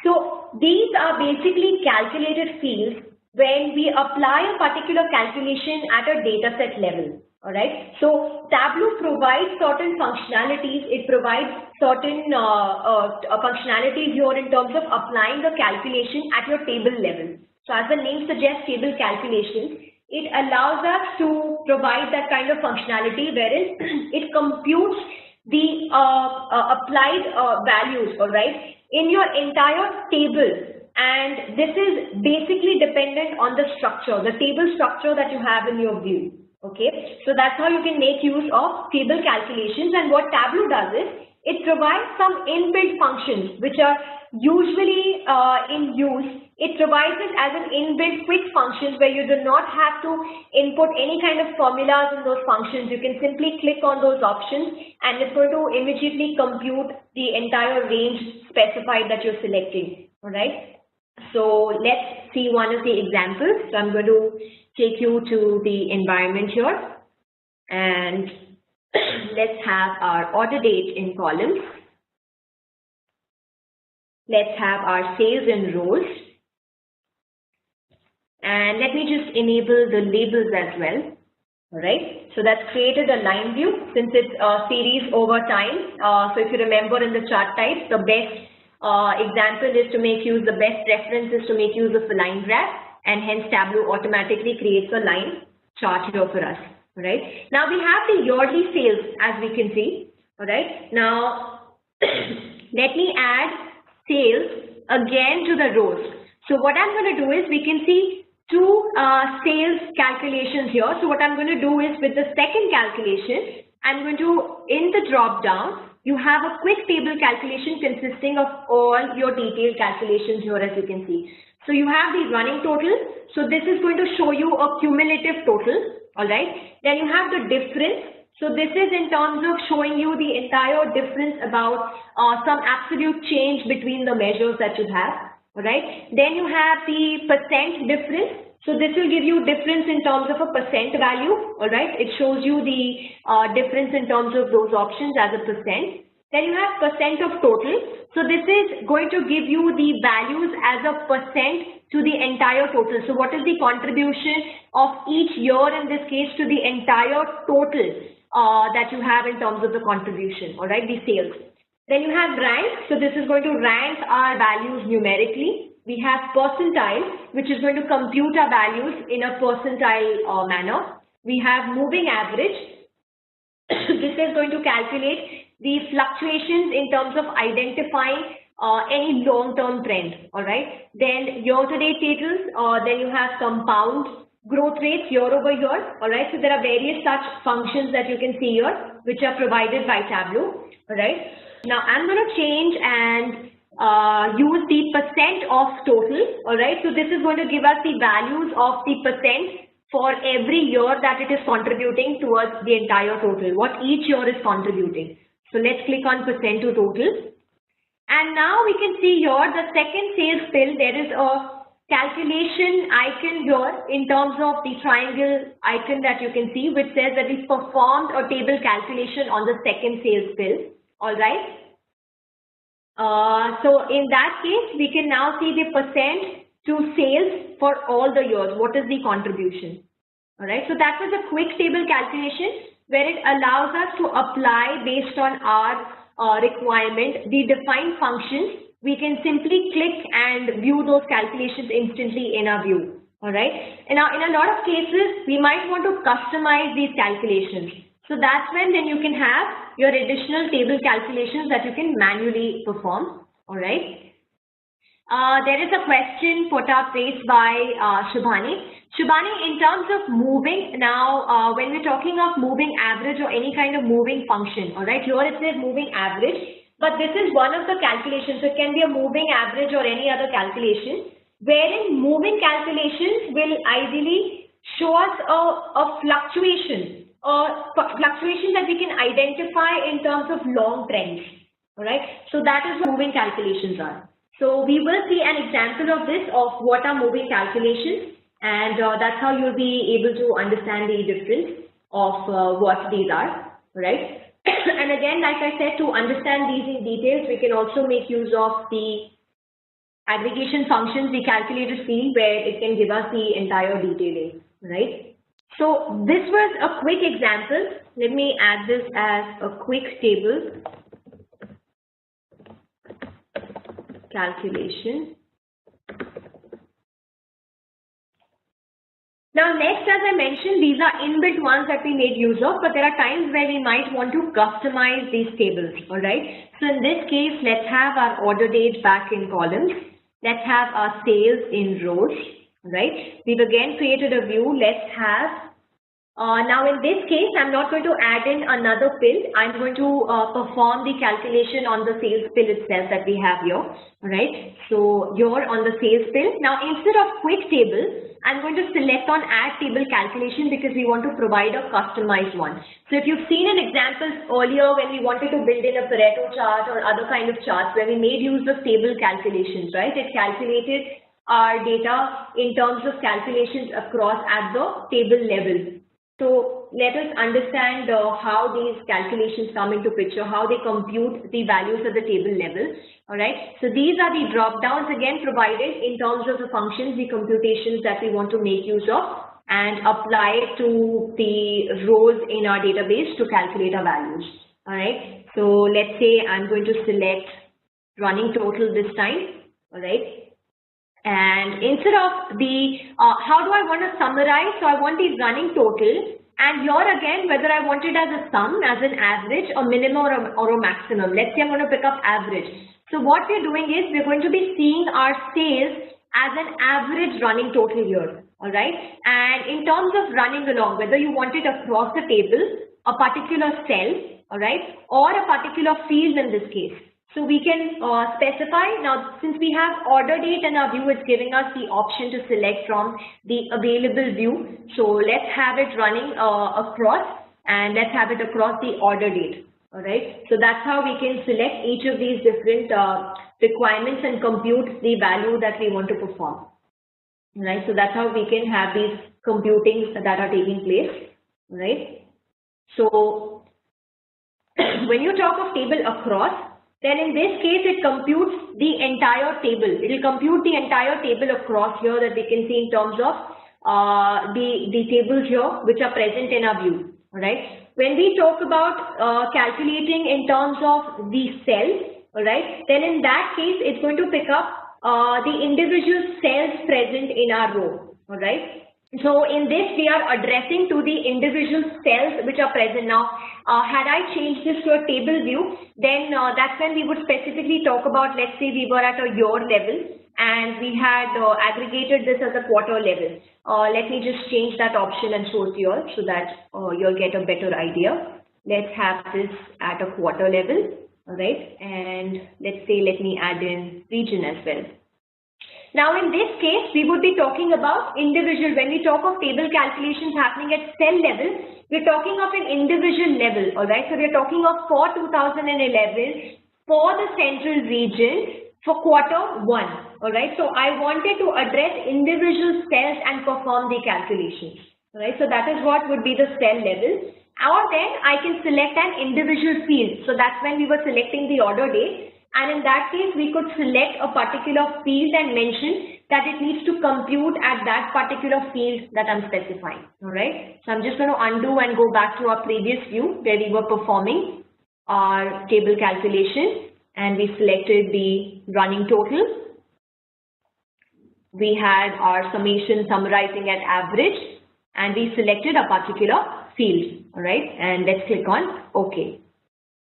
So, these are basically calculated fields when we apply a particular calculation at a dataset level. All right. So Tableau provides certain functionalities. It provides certain functionalities here in terms of applying the calculation at your table level. So as the name suggests, table calculations, it allows us to provide that kind of functionality wherein it computes the applied values, all right, in your entire table. And this is basically dependent on the structure, the table structure that you have in your view. Okay, so that's how you can make use of table calculations. And what Tableau does is, it provides some inbuilt functions which are usually in use. It provides it as an inbuilt quick functions where you do not have to input any kind of formulas in those functions. You can simply click on those options, and it's going to immediately compute the entire range specified that you're selecting. All right. So let's see one of the examples. So I'm going to take you to the environment here, and let's have our order date in columns. Let's have our sales in rows, and let me just enable the labels as well. All right, so that's created a line view since it's a series over time. So if you remember in the chart types, the best example is to make use, the best reference is to make use of a line graph, and hence Tableau automatically creates a line chart here for us. All right. Now we have the yearly sales, as we can see. All right. Now let me add sales again to the rows. So what I'm going to do is, we can see two sales calculations here. So what I'm going to do is, with the second calculation, I'm going to, in the drop down, you have a quick table calculation consisting of all your detailed calculations here, as you can see. So you have the running total. So this is going to show you a cumulative total. All right. Then you have the difference. So this is in terms of showing you the entire difference about some absolute change between the measures that you have. All right. Then you have the percent difference. So this will give you difference in terms of a percent value. All right. It shows you the difference in terms of those options as a percent. Then you have percent of total. So this is going to give you the values as a percent to the entire total. So what is the contribution of each year in this case to the entire total that you have in terms of the contribution, all right, the sales. Then you have rank. So this is going to rank our values numerically. We have percentile, which is going to compute our values in a percentile manner. We have moving average. This is going to calculate the fluctuations in terms of identifying any long-term trend, all right? Then year-to-date tables, then you have compound growth rates year over year, all right? So there are various such functions that you can see here, which are provided by Tableau, all right? Now I'm going to change and use the percent of total, all right? So this is going to give us the values of the percent for every year that it is contributing towards the entire total, what each year is contributing. So let's click on percent to total. And now we can see here the second sales fill, there is a calculation icon here in terms of the triangle icon that you can see, which says that we performed a table calculation on the second sales fill, all right? So in that case, we can now see the percent to sales for all the years. What is the contribution? All right, so that was a quick table calculation where it allows us to apply based on our requirement the defined functions. We can simply click and view those calculations instantly in our view. All right, and now in a lot of cases, we might want to customize these calculations. So that's when then you can have your additional table calculations that you can manually perform. All right. There is a question put up raised by Shubhani. Shubhani, in terms of moving, now when we're talking of moving average or any kind of moving function, all right, here it says moving average, but this is one of the calculations. So it can be a moving average or any other calculation, wherein moving calculations will ideally show us a fluctuation that we can identify in terms of long trends. All right, so that is what moving calculations are. So we will see an example of this, of what are moving calculations, and that's how you'll be able to understand the difference of what these are, right? And again, like I said, to understand these in details, we can also make use of the aggregation functions, the calculated field, where it can give us the entire detailing, right? So this was a quick example. Let me add this as a quick table calculation. Now next, as I mentioned, these are inbuilt ones that we made use of, but there are times where we might want to customize these tables, all right? So in this case, let's have our order date back in columns. Let's have our sales in rows, right? We've again created a view. Let's have now in this case, I'm not going to add in another fill. I'm going to perform the calculation on the sales fill itself that we have here, right? So you're on the sales fill. Now instead of quick table, I'm going to select on add table calculation because we want to provide a customized one. So if you've seen an example earlier when we wanted to build in a Pareto chart or other kind of charts where we made use of table calculations, right? It calculated our data in terms of calculations across at the table level. So let us understand how these calculations come into picture, how they compute the values at the table level. All right. So these are the drop downs again provided in terms of the functions, the computations that we want to make use of and apply to the rows in our database to calculate our values. All right. So let's say I'm going to select running total this time. All right. And instead of the, how do I want to summarize? So I want the running total, and here again, whether I want it as a sum, as an average, or minimum or a maximum. Let's say I'm going to pick up average. So what we're doing is we're going to be seeing our sales as an average running total here. All right. And in terms of running along, whether you want it across the table, a particular cell, all right, or a particular field in this case. So we can specify. Now, since we have order date in our view, it's giving us the option to select from the available view. So let's have it running across, and let's have it across the order date. All right. So that's how we can select each of these different requirements and compute the value that we want to perform. All right. So that's how we can have these computings that are taking place. All right. So when you talk of table across, then in this case, it computes the entire table. It will compute the entire table across here that we can see in terms of the tables here which are present in our view. All right. When we talk about calculating in terms of the cells, all right, then in that case, it's going to pick up the individual cells present in our row. All right. So in this, we are addressing to the individual cells which are present. Now, had I changed this to a table view, then that's when we would specifically talk about, let's say we were at a year level and we had aggregated this as a quarter level. Let me just change that option and show it to you all so that you'll get a better idea. Let's have this at a quarter level, all right? And let's say, let me add in region as well. Now in this case, we would be talking about individual. When we talk of table calculations happening at cell level, we're talking of an individual level, all right? So we're talking of for 2011, for the central region, for quarter 1, all right? So I wanted to address individual cells and perform the calculations, all right? So that is what would be the cell level. Or then I can select an individual field. So that's when we were selecting the order date. And in that case, we could select a particular field and mention that it needs to compute at that particular field that I'm specifying. All right. So I'm just going to undo and go back to our previous view where we were performing our table calculation and we selected the running total. We had our summation summarizing at average and we selected a particular field. All right. And let's click on OK.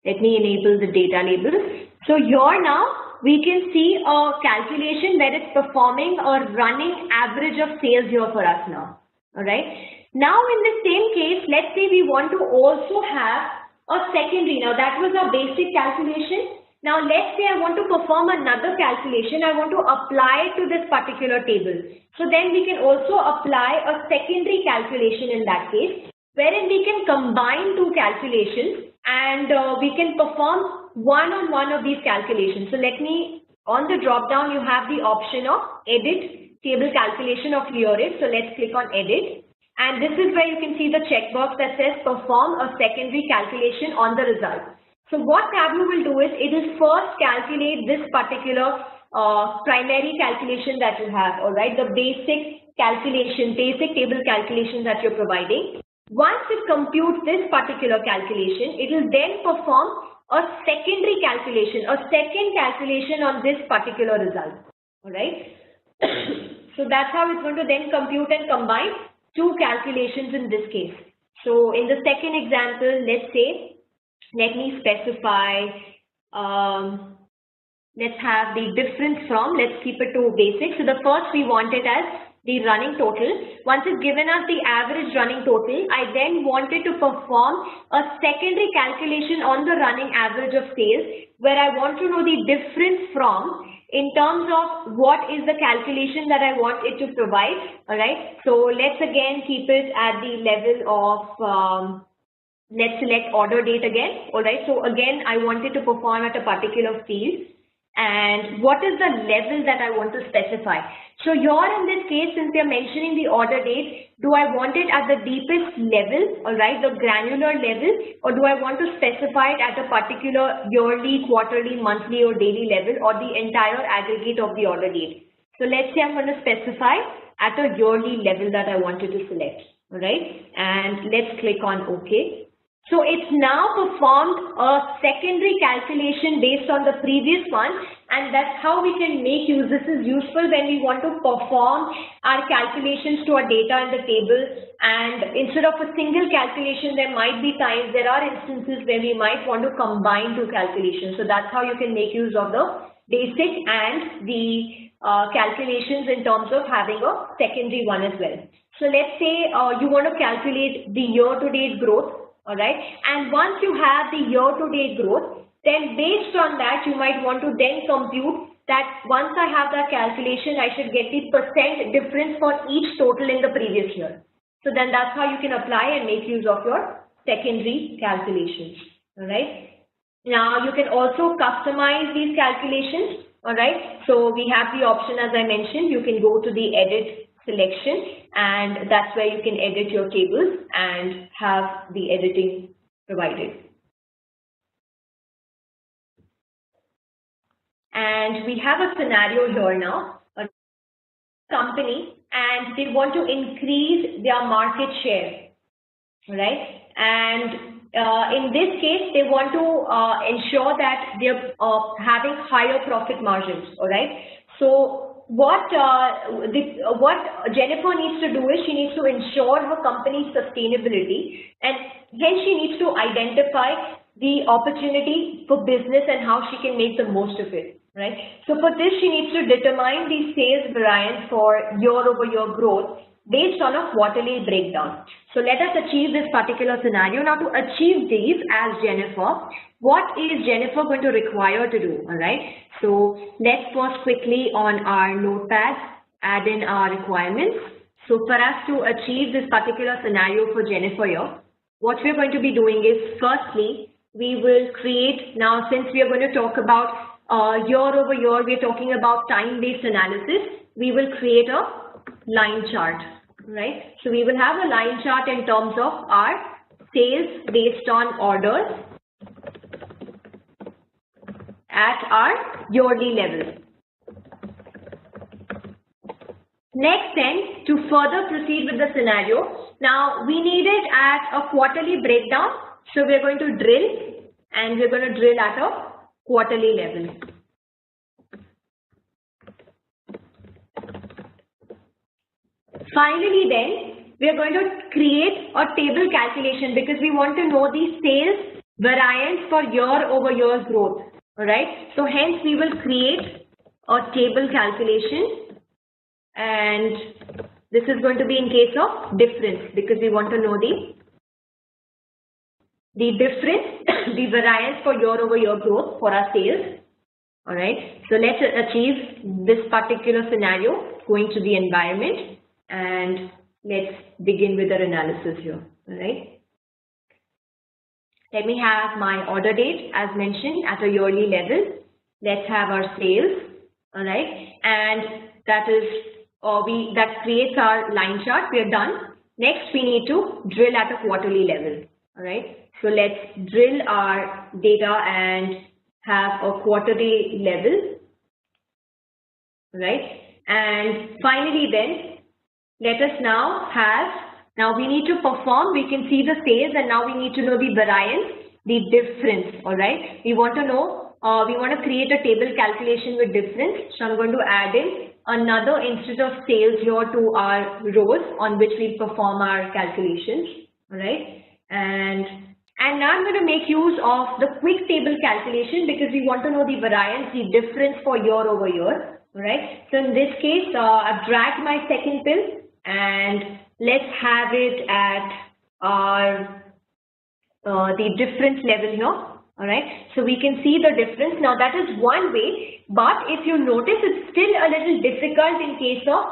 Let me enable the data labels. So here now we can see a calculation where it's performing a running average of sales here for us now. All right. Now in the same case, let's say we want to also have a secondary. Now that was our basic calculation. Now let's say I want to perform another calculation. I want to apply it to this particular table. So then we can also apply a secondary calculation in that case, wherein we can combine two calculations and we can perform one on one of these calculations. So let me, on the drop down, you have the option of edit table calculation or clear it. So let's click on edit. And this is where you can see the checkbox that says perform a secondary calculation on the result. So what Tableau will do is it will first calculate this particular primary calculation that you have, all right, the basic calculation, basic table calculation that you're providing. Once it computes this particular calculation, it will then perform a secondary calculation, a second calculation on this particular result. All right. So that's how it's going to then compute and combine two calculations in this case. So in the second example, let's say, let me specify, let's have the difference from, let's keep it to basic. So the first we want it as the running total. Once it's given us the average running total, I then wanted to perform a secondary calculation on the running average of sales where I want to know the difference from in terms of what is the calculation that I want it to provide. All right. So let's again keep it at the level of, let's select order date again. All right. So again, I wanted to perform at a particular field. And what is the level that I want to specify? So here in this case, since we are mentioning the order date, do I want it at the deepest level, all right, the granular level, or do I want to specify it at a particular yearly, quarterly, monthly, or daily level, or the entire aggregate of the order date? So let's say I'm going to specify at a yearly level that I wanted to select, all right, and let's click on OK. So it's now performed a secondary calculation based on the previous one, and that's how we can make use. This is useful when we want to perform our calculations to our data in the table, and instead of a single calculation, there might be times, there are instances where we might want to combine two calculations. So that's how you can make use of the basic and the calculations in terms of having a secondary one as well. So let's say you want to calculate the year-to-date growth. All right, and once you have the year-to-date growth, then based on that, you might want to then compute that once I have that calculation, I should get the percent difference for each total in the previous year. So then that's how you can apply and make use of your secondary calculations. All right. Now you can also customize these calculations. All right. So we have the option, as I mentioned, you can go to the edit selection, and that's where you can edit your tables and have the editing provided. And we have a scenario here now, a company, and they want to increase their market share, right? And in this case, they want to ensure that they're having higher profit margins, all right? So what Jennifer needs to do is she needs to ensure her company's sustainability, and hence she needs to identify the opportunity for business and how she can make the most of it, right? So for this, she needs to determine the sales variance for year-over-year growth based on a quarterly breakdown. So let us achieve this particular scenario. Now, to achieve these as Jennifer, what is Jennifer going to require to do? All right. So let's first quickly on our notepad add in our requirements. So for us to achieve this particular scenario for Jennifer here, what we're going to be doing is, firstly, we will create, now since we are going to talk about year over year, we're talking about time-based analysis, we will create a line chart, right? So we will have a line chart in terms of our sales based on orders at our yearly level. Next then, to further proceed with the scenario, now we need it at a quarterly breakdown. So we're going to drill, and we're going to drill at a quarterly level. Finally then, we are going to create a table calculation because we want to know the sales variance for year-over-year growth. Alright, so hence we will create a table calculation, and this is going to be in case of difference because we want to know the difference, the variance for year-over-year growth for our sales. Alright, so let's achieve this particular scenario going to the environment, and let's begin with our analysis here. Alright. Let me have my order date as mentioned at a yearly level. Let's have our sales, all right, and that creates our line chart. We are done. Next, we need to drill at a quarterly level, all right. So let's drill our data and have a quarterly level, right? And finally, then let us now have. Now we need to perform, we can see the sales, and now we need to know the variance, the difference, all right? We want to know, we want to create a table calculation with difference. So I'm going to add in another instance of sales here to our rows on which we perform our calculations, all right? And now I'm going to make use of the quick table calculation because we want to know the variance, the difference for year over year, all right? So in this case, I've dragged my second pill, and let's have it at our the difference level here, all right? So we can see the difference. Now that is one way, but if you notice, it's still a little difficult in case of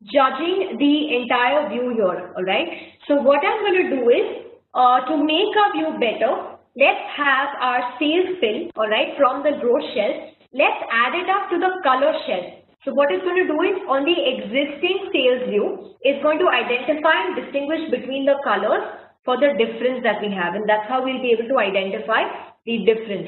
judging the entire view here, all right? So what I'm going to do is, to make our view better, let's have our sales fill, all right, from the row shelf. Let's add it up to the color shelf. So what it's going to do is, on the existing sales view, it's going to identify and distinguish between the colors for the difference that we have, and that's how we'll be able to identify the difference.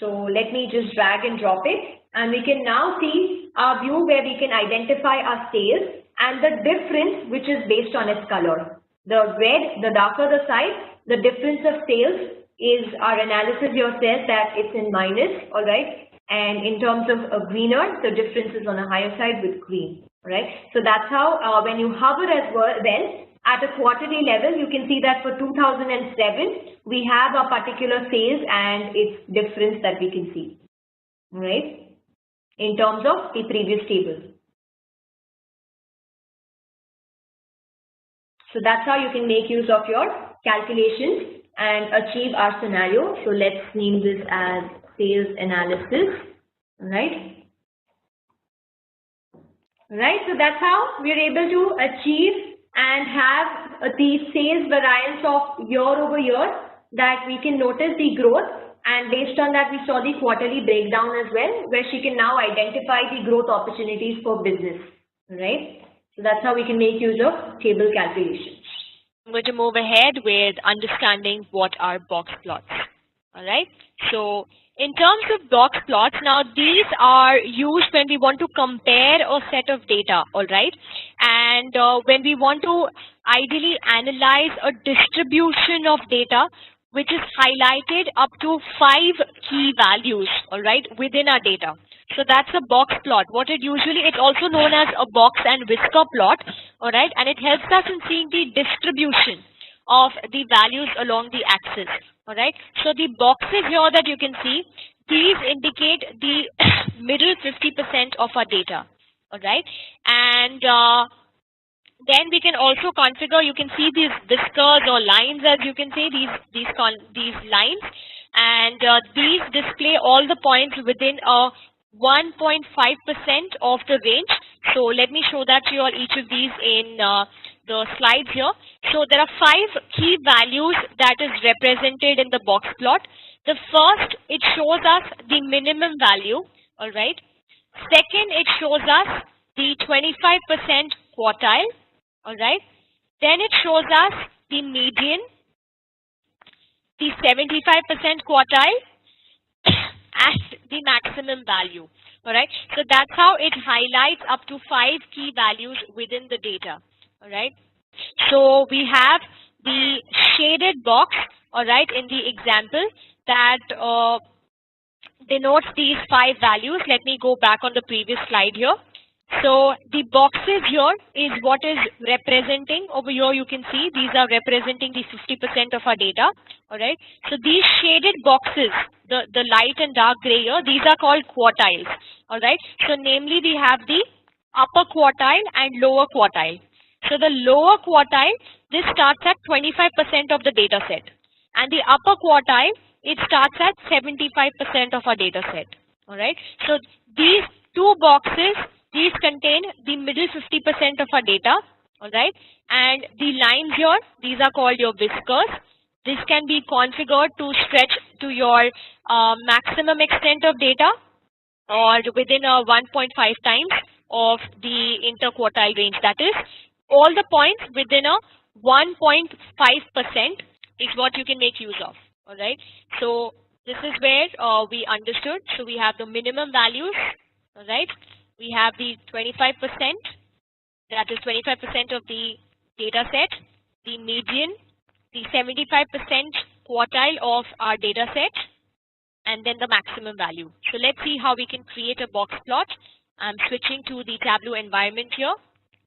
So let me just drag and drop it, and we can now see our view where we can identify our sales and the difference which is based on its color. The red, the darker the size, the difference of sales is, our analysis here says that it's in minus, all right? And in terms of a greener, the difference is on a higher side with green, right? So that's how when you hover as well, then at a quarterly level, you can see that for 2007, we have a particular sales and its difference that we can see, right? In terms of the previous table. So that's how you can make use of your calculations and achieve our scenario. So let's name this as sales analysis, right? Right, so that's how we're able to achieve and have the sales variance of year over year, that we can notice the growth, and based on that we saw the quarterly breakdown as well, where she can now identify the growth opportunities for business, right? So that's how we can make use of table calculations. I'm going to move ahead with understanding what are box plots. All right. So in terms of box plots, now these are used when we want to compare a set of data. All right. And when we want to ideally analyze a distribution of data which is highlighted up to 5 key values, all right, within our data. So that's a box plot. It's also known as a box and whisker plot, all right, and it helps us in seeing the distribution of the values along the axis, all right. So the boxes here that you can see, these indicate the middle 50% of our data, all right, and then we can also configure. You can see these whiskers or lines, as you can see, these lines, and these display all the points within a 1.5% of the range. So let me show that to you all, each of these in the slides here. So there are 5 key values that is represented in the box plot. The first, it shows us the minimum value, all right. Second, it shows us the 25% quartile, all right. Then it shows us the median, the 75% quartile, and the maximum value, all right. So that's how it highlights up to 5 key values within the data, all right. So we have the shaded box, all right, in the example that denotes these 5 values. Let me go back on the previous slide here. So the boxes here is what is representing. Over here you can see these are representing the 50% of our data, all right. So these shaded boxes, the light and dark gray here, these are called quartiles, all right. So namely we have the upper quartile and lower quartile. So the lower quartile, this starts at 25% of the data set, and the upper quartile, it starts at 75% of our data set, all right. So these 2 boxes, these contain the middle 50% of our data, all right, and the lines here, these are called your whiskers. This can be configured to stretch to your maximum extent of data, or within a 1.5 times of the interquartile range. That is, all the points within a 1.5% is what you can make use of, all right. So this is where we understood. So we have the minimum values, all right. We have the 25%, that is 25% of the data set, the median, the 75% quartile of our data set, and then the maximum value. So let's see how we can create a box plot. I'm switching to the Tableau environment here,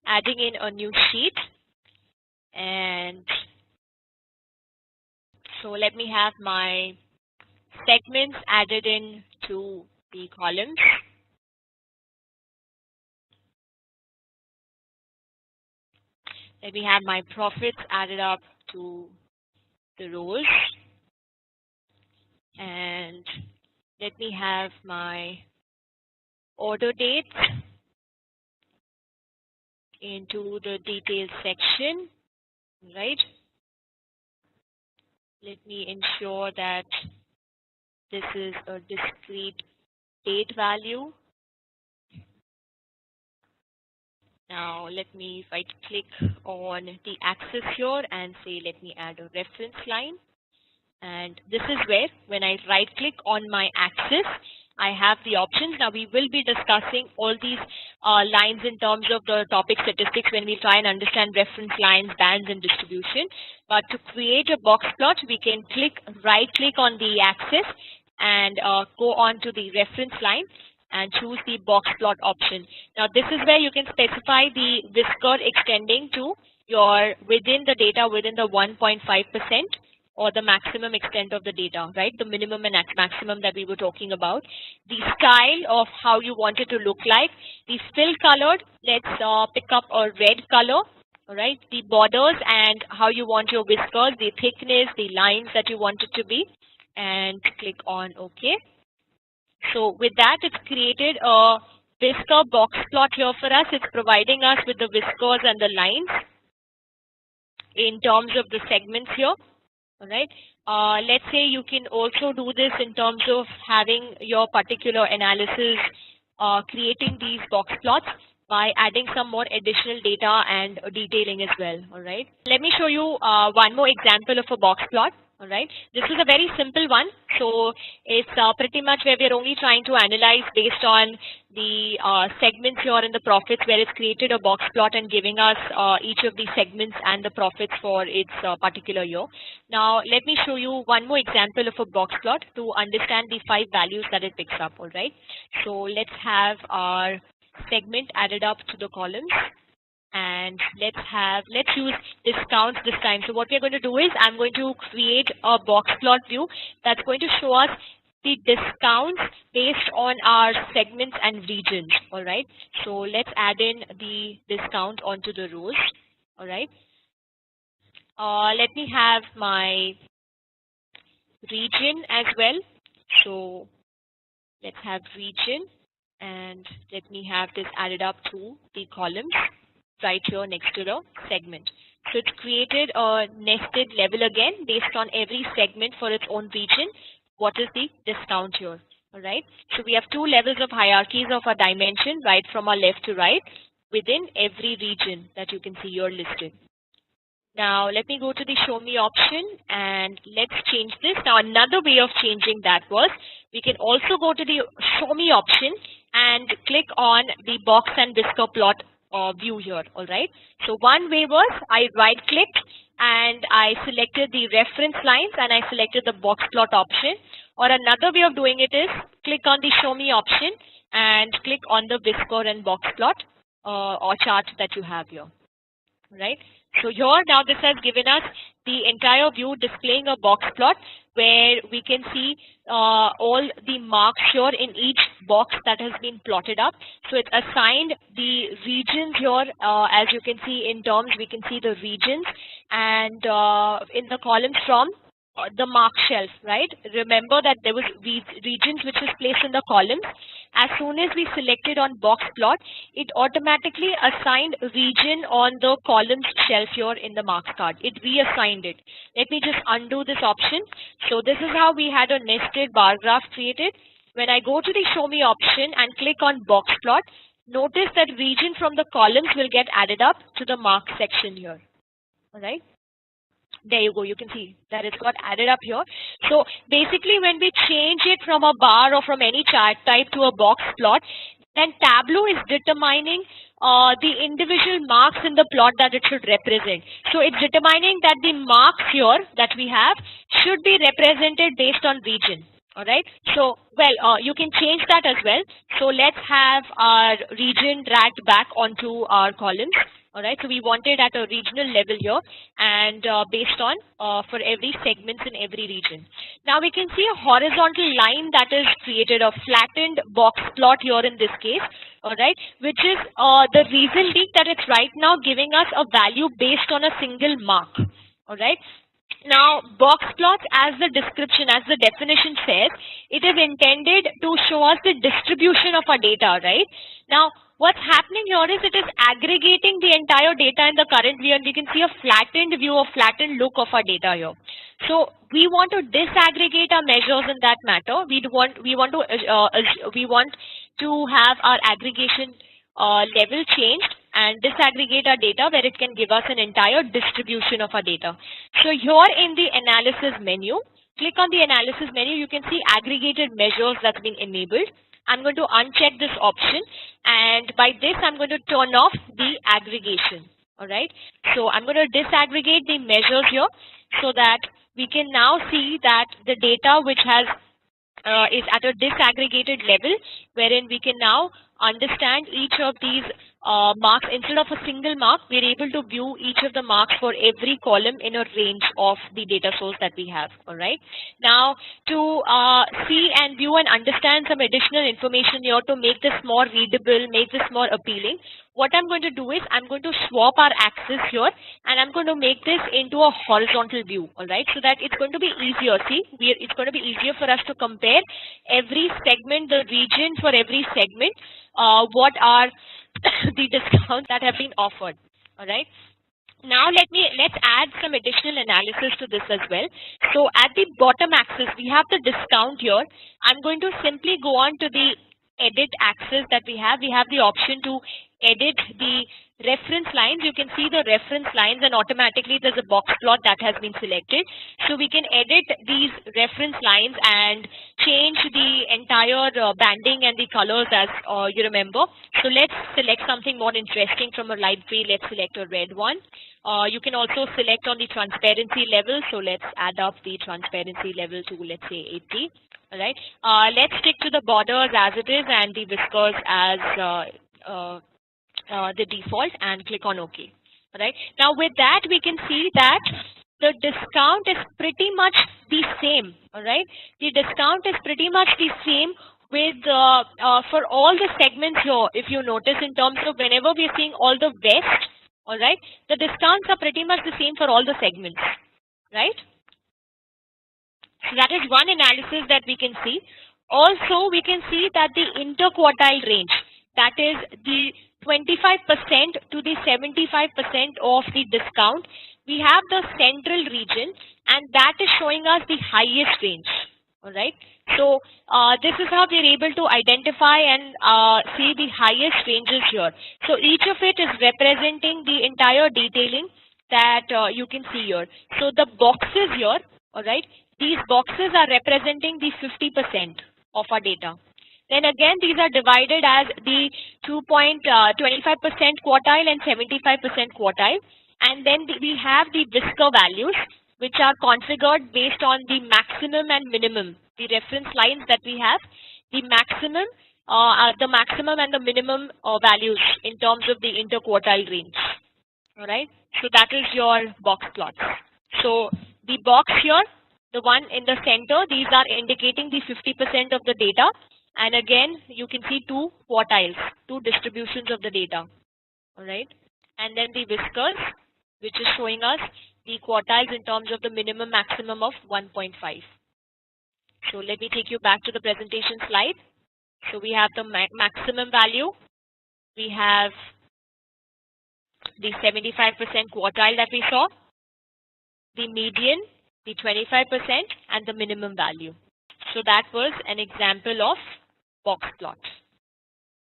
adding in a new sheet, and so let me have my segments added in to the columns. Let me have my profits added up to the rows, and let me have my order dates into the details section, right? Let me ensure that this is a discrete date value. Now let me right click on the axis here and say let me add a reference line, and this is where when I right click on my axis I have the options. Now we will be discussing all these lines in terms of the topic statistics when we try and understand reference lines, bands and distribution. But to create a box plot, we can right click on the axis and go on to the reference line and choose the box plot option. Now this is where you can specify the whisker extending to your within the data within the 1.5% or the maximum extent of the data, right? The minimum and maximum that we were talking about. The style of how you want it to look like. The fill colored, let's pick up a red color, all right? The borders and how you want your whiskers, the thickness, the lines that you want it to be, and click on OK. So with that, it's created a whisker box plot here for us. It's providing us with the whiskers and the lines in terms of the segments here. All right. Let's say you can also do this in terms of having your particular analysis, creating these box plots by adding some more additional data and detailing as well. All right. Let me show you one more example of a box plot. All right. This is a very simple one. So it's pretty much where we're only trying to analyze based on the segments here in the profits, where it's created a box plot and giving us each of the segments and the profits for its particular year. Now, let me show you one more example of a box plot to understand the 5 values that it picks up. All right. So let's have our segment added up to the columns. And let's use discounts this time. So what we're going to do is I'm going to create a box plot view that's going to show us the discounts based on our segments and regions. All right. So let's add in the discount onto the rows. All right. Let me have my region as well. So let's have region, and let me have this added up to the columns right here next to the segment. So it's created a nested level again based on every segment for its own region. What is the discount here? All right. So we have 2 levels of hierarchies of a dimension, right from our left to right, within every region that you can see here listed. Now let me go to the show me option and let's change this. Now another way of changing that was we can also go to the show me option and click on the box and whisker plot view here. All right. So one way was I right clicked and I selected the reference lines and I selected the box plot option. Or another way of doing it is click on the show me option and click on the whisker and box plot or chart that you have here. Right. So here now this has given us the entire view displaying a box plot where we can see all the marks here in each box that has been plotted up. So it's assigned the regions here, as you can see in terms, we can see the regions and in the columns from the mark shelf, right? Remember that there was regions which is placed in the columns. As soon as we selected on box plot, it automatically assigned region on the columns shelf here in the marks card. It reassigned it. Let me just undo this option. So this is how we had a nested bar graph created. When I go to the show me option and click on box plot, notice that region from the columns will get added up to the mark section here. All right. There you go. You can see that it's got added up here. So basically when we change it from a bar or from any chart type to a box plot, then Tableau is determining the individual marks in the plot that it should represent. So it's determining that the marks here that we have should be represented based on region. All right. So, well, you can change that as well. So let's have our region dragged back onto our columns. All right, so we want it at a regional level here and based on for every segments in every region. Now we can see a horizontal line that is created, a flattened box plot here in this case, all right, which is the reason being that it's right now giving us a value based on a single mark, all right. Now, box plots, as the description, as the definition says, it is intended to show us the distribution of our data, right? Now, what's happening here is it is aggregating the entire data in the current view, and we can see a flattened view, a flattened look of our data here. So we want to disaggregate our measures in that matter. We want to have our aggregation level changed and disaggregate our data where it can give us an entire distribution of our data. So here in the analysis menu, click on the analysis menu, you can see aggregated measures that's been enabled. I'm going to uncheck this option, and by this I'm going to turn off the aggregation. All right. So I'm going to disaggregate the measures here so that we can now see that the data which has is at a disaggregated level, wherein we can now understand each of these marks. Instead of a single mark, we're able to view each of the marks for every column in a range of the data source that we have. All right. Now, to see and view and understand some additional information here to make this more readable, make this more appealing, what I'm going to do is I'm going to swap our axis here and I'm going to make this into a horizontal view. All right, so that it's going to be easier. See, it's going to be easier for us to compare every segment, the region for every segment, what are the discounts that have been offered. All right. Now let's add some additional analysis to this as well. So at the bottom axis, we have the discount here. I'm going to simply go on to the edit axis that we have. We have the option to edit the reference lines. You can see the reference lines and automatically there's a box plot that has been selected. So we can edit these reference lines and change the entire banding and the colors as you remember. So let's select something more interesting from a light gray. Let's select a red one. You can also select on the transparency level. So let's add up the transparency level to, let's say, 80. All right. Let's stick to the borders as it is and the whiskers as the default, and click on OK. All right. Now with that, we can see that the discount is pretty much the same. All right. The discount is pretty much the same with for all the segments here. If you notice, in terms of whenever we are seeing all the west, all right, the discounts are pretty much the same for all the segments, right? So that is one analysis that we can see. Also, we can see that the interquartile range, that is the 25% to the 75% of the discount, we have the central region, and that is showing us the highest range. All right. So this is how we are able to identify and see the highest ranges here. So each of it is representing the entire detailing that you can see here. So the boxes here, all right, these boxes are representing the 50% of our data. Then again, these are divided as the 25% quartile and 75% quartile. And then we have the whisker values, which are configured based on the maximum and minimum, the reference lines that we have, the maximum and the minimum values in terms of the interquartile range. All right. So that is your box plots. So the box here, the one in the center, these are indicating the 50% of the data. And again, you can see two quartiles, two distributions of the data. All right. And then the whiskers, which is showing us the quartiles in terms of the minimum maximum of 1.5. So let me take you back to the presentation slide. So we have the maximum value. We have the 75% quartile that we saw, the median, the 25%, and the minimum value. So that was an example of box plot.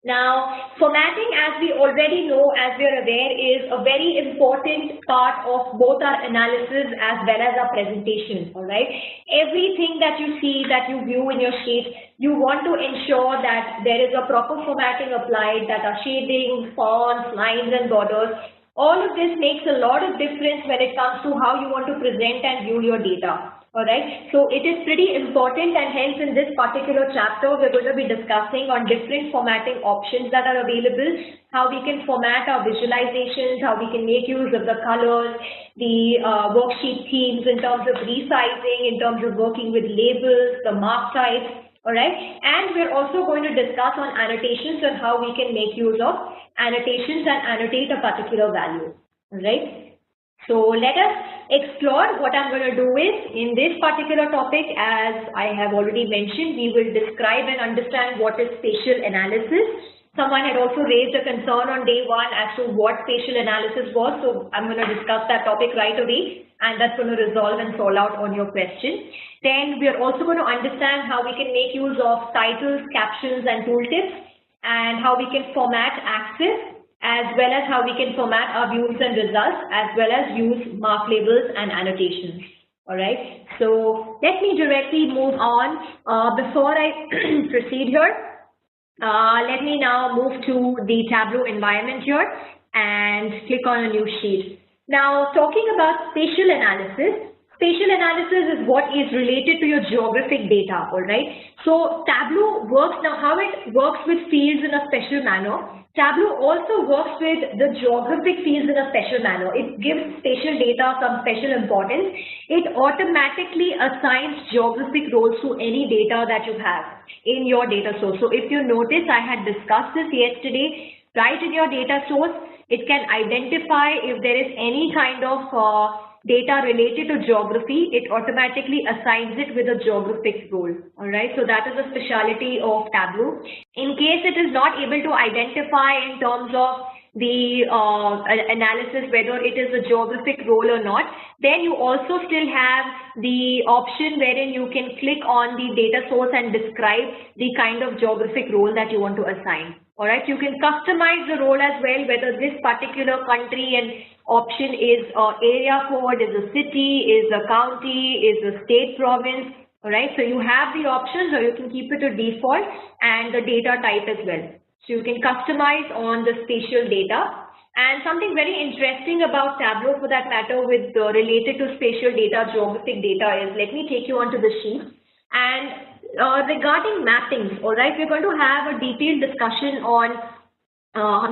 Now, formatting, as we already know, as we are aware, is a very important part of both our analysis as well as our presentation, all right? Everything that you see, that you view in your sheet, you want to ensure that there is a proper formatting applied, that are shading, fonts, lines, and borders. All of this makes a lot of difference when it comes to how you want to present and view your data. All right, so it is pretty important, and hence in this particular chapter, we're going to be discussing on different formatting options that are available, how we can format our visualizations, how we can make use of the colors, the worksheet themes in terms of resizing, in terms of working with labels, the mark types. All right, and we're also going to discuss on annotations and how we can make use of annotations and annotate a particular value. All right. So let us explore. What I'm going to do is, in this particular topic, as I have already mentioned, we will describe and understand what is spatial analysis. Someone had also raised a concern on day one as to what spatial analysis was, so I'm going to discuss that topic right away, and that's going to resolve and solve out on your question. Then we are also going to understand how we can make use of titles, captions, and tooltips, and how we can format axis, as well as how we can format our views and results, as well as use mark labels and annotations. All right, so let me directly move on. Before I proceed here, let me now move to the Tableau environment here and click on a new sheet. Now, talking about spatial analysis, spatial analysis is what is related to your geographic data, all right? So Tableau works, now how it works with fields in a special manner. Tableau also works with the geographic fields in a special manner. It gives spatial data some special importance. It automatically assigns geographic roles to any data that you have in your data source. So if you notice, I had discussed this yesterday, right in your data source, it can identify if there is any kind of data related to geography, it automatically assigns it with a geographic role. All right, so that is a specialty of Tableau. In case it is not able to identify in terms of the analysis whether it is a geographic role or not, then you also still have the option wherein you can click on the data source and describe the kind of geographic role that you want to assign. Alright, you can customize the role as well, whether this particular country and option is area code, is a city, is a county, is a state, province. Alright, so you have the options, or you can keep it to default, and the data type as well. So you can customize on the spatial data. And something very interesting about Tableau, for that matter, with related to spatial data, geographic data, is, let me take you onto the sheet. And regarding mappings, all right, we're going to have a detailed discussion on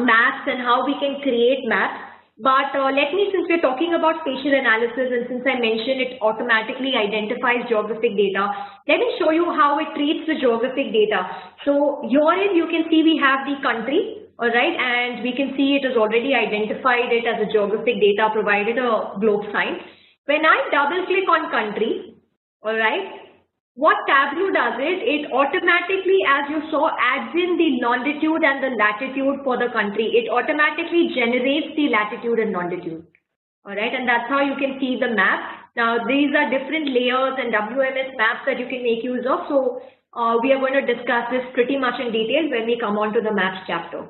maps and how we can create maps. But let me, since we're talking about spatial analysis, and since I mentioned it automatically identifies geographic data, let me show you how it treats the geographic data. So herein you can see we have the country, all right, and we can see it has already identified it as a geographic data, provided a globe sign. When I double click on country, all right, what Tableau does is, it automatically, as you saw, adds in the longitude and the latitude for the country. It automatically generates the latitude and longitude. All right, and that's how you can see the map. Now, these are different layers and WMS maps that you can make use of. So, we are going to discuss this pretty much in detail when we come on to the maps chapter.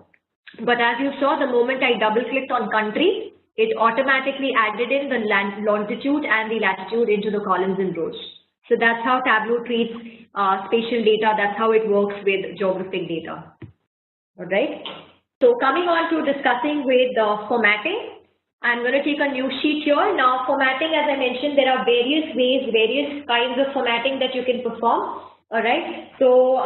But as you saw, the moment I double clicked on country, it automatically added in the longitude and the latitude into the columns and rows. So that's how Tableau treats spatial data. That's how it works with geographic data. All right. So coming on to discussing with formatting, I'm going to take a new sheet here. Now, formatting, as I mentioned, there are various ways, various kinds of formatting that you can perform. All right. So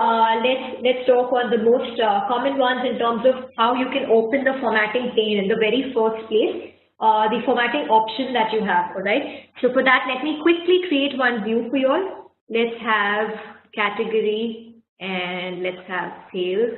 let's talk on the most common ones in terms of how you can open the formatting pane in the very first place. The formatting option that you have, all right? So for that, let me quickly create one view for you all. Let's have category and let's have sales,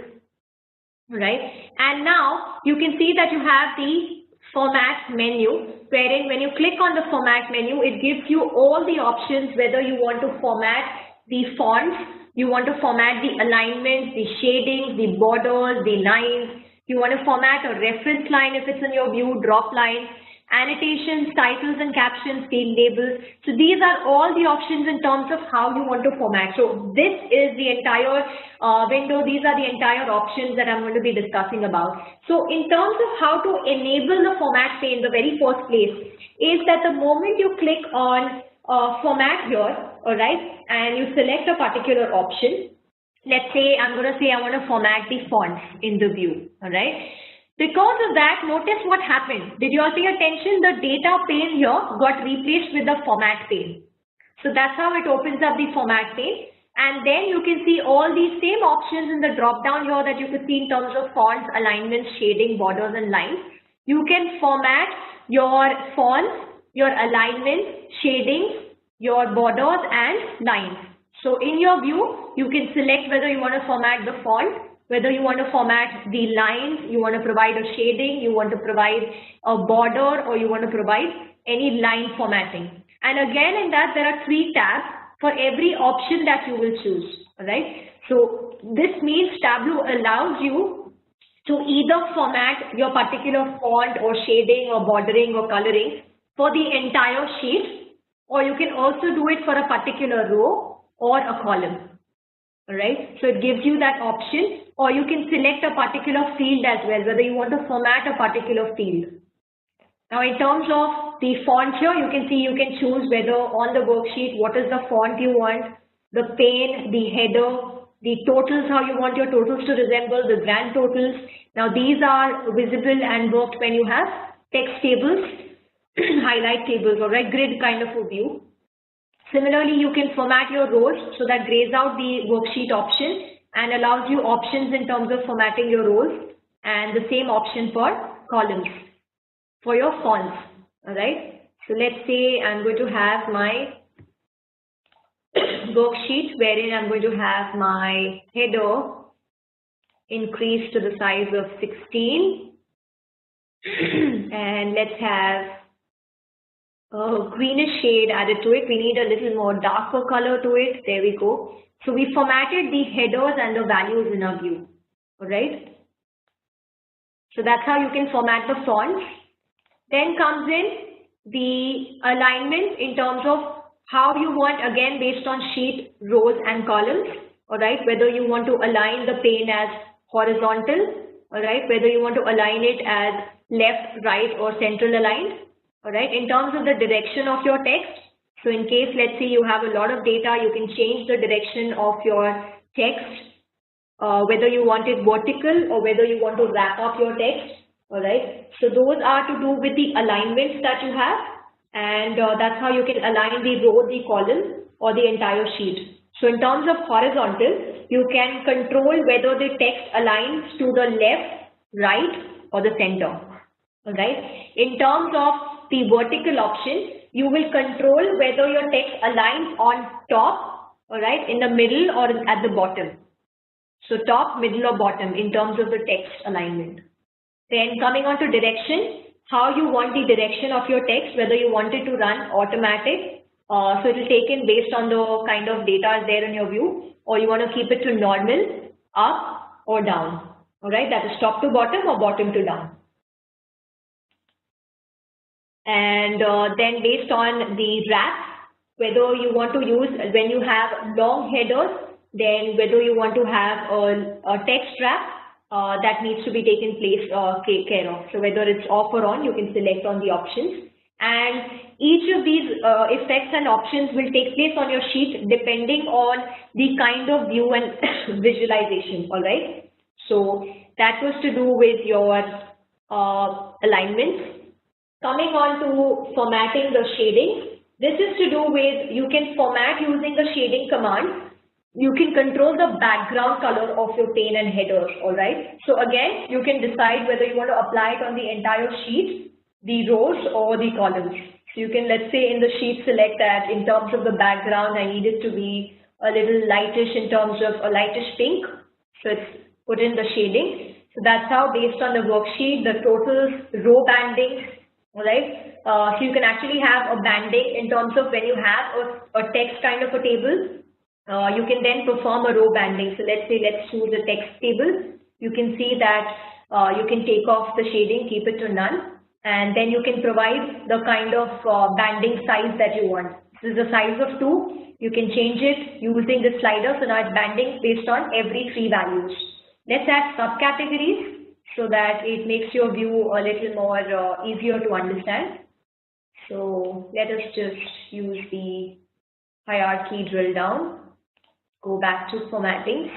all right? And now you can see that you have the format menu, wherein when you click on the format menu, it gives you all the options, whether you want to format the fonts, you want to format the alignments, the shadings, the borders, the lines. You want to format a reference line if it's in your view, drop line, annotations, titles and captions, field labels. So these are all the options in terms of how you want to format. So this is the entire window. These are the entire options that I'm going to be discussing about. So in terms of how to enable the format pane, the very first place is that the moment you click on format here, all right, and you select a particular option. Let's say I'm going to say I want to format the fonts in the view, all right? Because of that, notice what happened. Did you all pay attention? The data pane here got replaced with the format pane. So that's how it opens up the format pane. And then you can see all these same options in the drop down here that you could see in terms of fonts, alignments, shading, borders and lines. You can format your fonts, your alignments, shadings, your borders and lines. So in your view, you can select whether you want to format the font, whether you want to format the lines, you want to provide a shading, you want to provide a border, or you want to provide any line formatting. And again, in that, there are 3 tabs for every option that you will choose, all right? So this means Tableau allows you to either format your particular font or shading or bordering or coloring for the entire sheet, or you can also do it for a particular row or a column, all right? So it gives you that option, or you can select a particular field as well, whether you want to format a particular field. Now, in terms of the font here, you can see you can choose whether on the worksheet, what is the font you want, the pane, the header, the totals, how you want your totals to resemble, the grand totals. Now, these are visible and worked when you have text tables, highlight tables, all right, grid kind of a view. Similarly, you can format your rows, so that grays out the worksheet option and allows you options in terms of formatting your rows, and the same option for columns for your fonts, all right? So let's say I'm going to have my worksheet wherein I'm going to have my header increased to the size of 16 and let's have a greenish shade added to it. We need a little more darker color to it. There we go. So we formatted the headers and the values in our view. All right. So that's how you can format the fonts. Then comes in the alignment in terms of how you want, again based on sheet, rows and columns. All right. Whether you want to align the pane as horizontal, all right, whether you want to align it as left, right, or central aligned, all right. In terms of the direction of your text, so in case, let's say you have a lot of data, you can change the direction of your text, whether you want it vertical or whether you want to wrap up your text, all right. So those are to do with the alignments that you have, and that's how you can align the row, the column, or the entire sheet. So in terms of horizontal, you can control whether the text aligns to the left, right, or the center, all right. In terms of the vertical option, you will control whether your text aligns on top, all right, in the middle or at the bottom. So top, middle, or bottom in terms of the text alignment. Then coming on to direction, how you want the direction of your text, whether you want it to run automatic, so it will take in based on the kind of data there in your view, or you want to keep it to normal, up or down, all right, that is top to bottom or bottom to down. And then based on the wrap, whether you want to use, when you have long headers, then whether you want to have a text wrap that needs to be taken care of. So whether it's off or on, you can select on the options. And each of these effects and options will take place on your sheet depending on the kind of view and visualization, all right? So that was to do with your alignments. Coming on to formatting the shading, this is to do with, you can format using the shading command. You can control the background color of your pane and headers, all right? So again, you can decide whether you want to apply it on the entire sheet, the rows, or the columns. So you can, let's say in the sheet, select that in terms of the background, I need it to be a little lightish in terms of a lightish pink. So it's put in the shading. So that's how, based on the worksheet, the totals, row bandings, all right. So you can actually have a banding in terms of when you have a text kind of a table, you can then perform a row banding. So let's say, let's choose a text table. You can see that you can take off the shading, keep it to none, and then you can provide the kind of banding size that you want. This is a size of 2. You can change it using the slider. So now it's banding based on every 3 values. Let's add subcategories, so that it makes your view a little more easier to understand. So let us just use the hierarchy drill down, go back to formatting.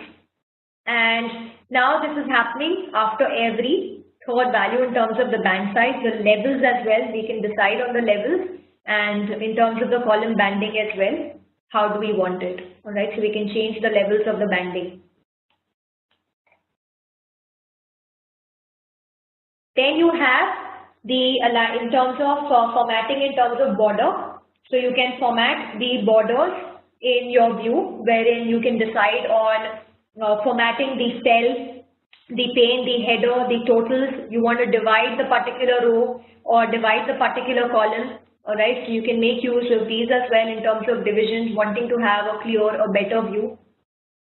And now this is happening after every third value in terms of the band size, the levels as well. We can decide on the levels, and in terms of the column banding as well, how do we want it? All right, so we can change the levels of the banding. Then you have the, in terms of formatting in terms of border. So you can format the borders in your view, wherein you can decide on formatting the cell, the pane, the header, the totals. You want to divide the particular row or divide the particular column. All right, so you can make use of these as well in terms of divisions, wanting to have a clear or better view.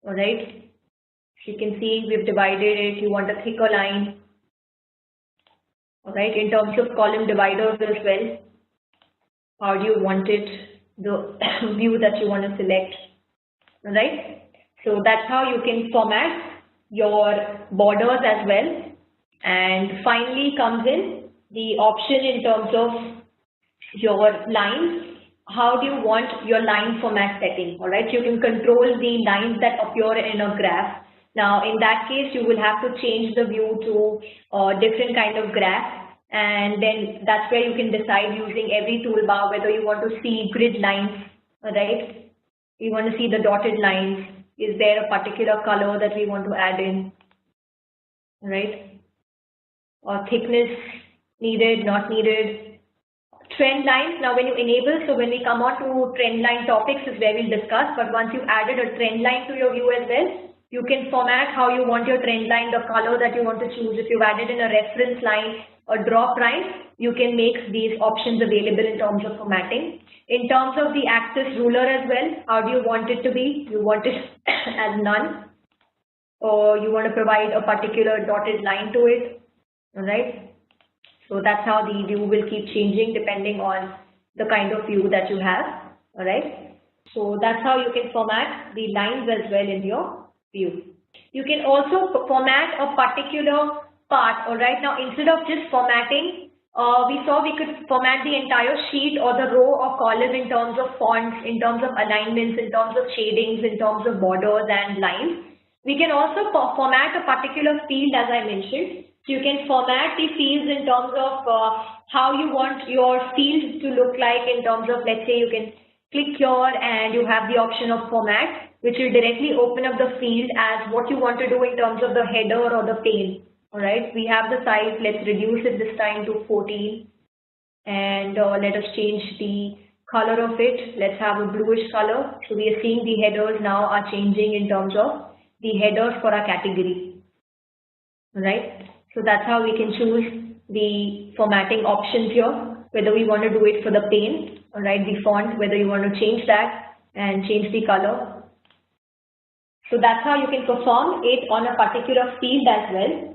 All right, so you can see we've divided it. You want a thicker line. All right, in terms of column dividers as well, how do you want it, the view that you want to select, all right? So that's how you can format your borders as well. And finally comes in the option in terms of your lines. How do you want your line format setting, all right? You can control the lines that appear in a graph. Now, in that case, you will have to change the view to a different kind of graph, and then that's where you can decide using every toolbar whether you want to see grid lines, right? You want to see the dotted lines. Is there a particular color that we want to add in, right? Or thickness needed, not needed. Trend lines, now when you enable, so when we come on to trend line topics is where we'll discuss, but once you've added a trend line to your view as well, you can format how you want your trend line, the color that you want to choose. If you've added in a reference line, a drop line, you can make these options available in terms of formatting. In terms of the axis ruler as well, how do you want it to be? You want it as none, or you want to provide a particular dotted line to it, all right? So that's how the view will keep changing depending on the kind of view that you have, all right? So that's how you can format the lines as well in your view. You can also format a particular part, alright. Now instead of just formatting, we saw we could format the entire sheet or the row or column in terms of fonts, in terms of alignments, in terms of shadings, in terms of borders and lines. We can also format a particular field, as I mentioned. So you can format the fields in terms of how you want your field to look like, in terms of, let's say you can click here and you have the option of format, which will directly open up the field as what you want to do in terms of the header or the pane. Alright, we have the size, let's reduce it this time to 14 and let us change the color of it. Let's have a bluish color. So we are seeing the headers now are changing in terms of the headers for our category. Alright, so that's how we can choose the formatting options here, whether we want to do it for the pane, alright, the font, whether you want to change that and change the color. So that's how you can perform it on a particular field as well.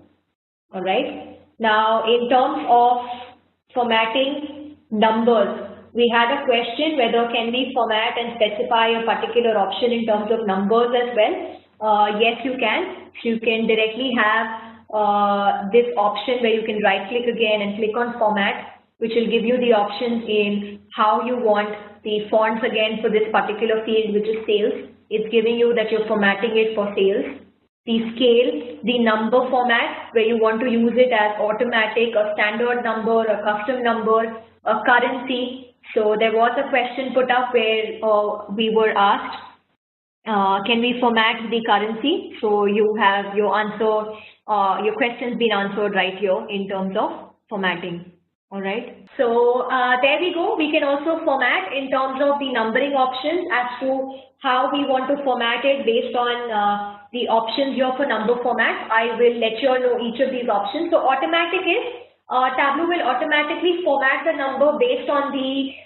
Alright, now in terms of formatting numbers, we had a question whether can we format and specify a particular option in terms of numbers as well. Yes, you can. You can directly have this option where you can right click again and click on format, which will give you the options in how you want the fonts again for this particular field, which is sales. It's giving you that you're formatting it for sales. The scale, the number format, where you want to use it as automatic, a standard number, a custom number, a currency. So there was a question put up where we were asked, can we format the currency? So you have your answer, your question's been answered right here in terms of formatting. Alright, so there we go. We can also format in terms of the numbering options as to how we want to format it based on the options here for number format. I will let you all know each of these options. So automatic is Tableau will automatically format the number based on the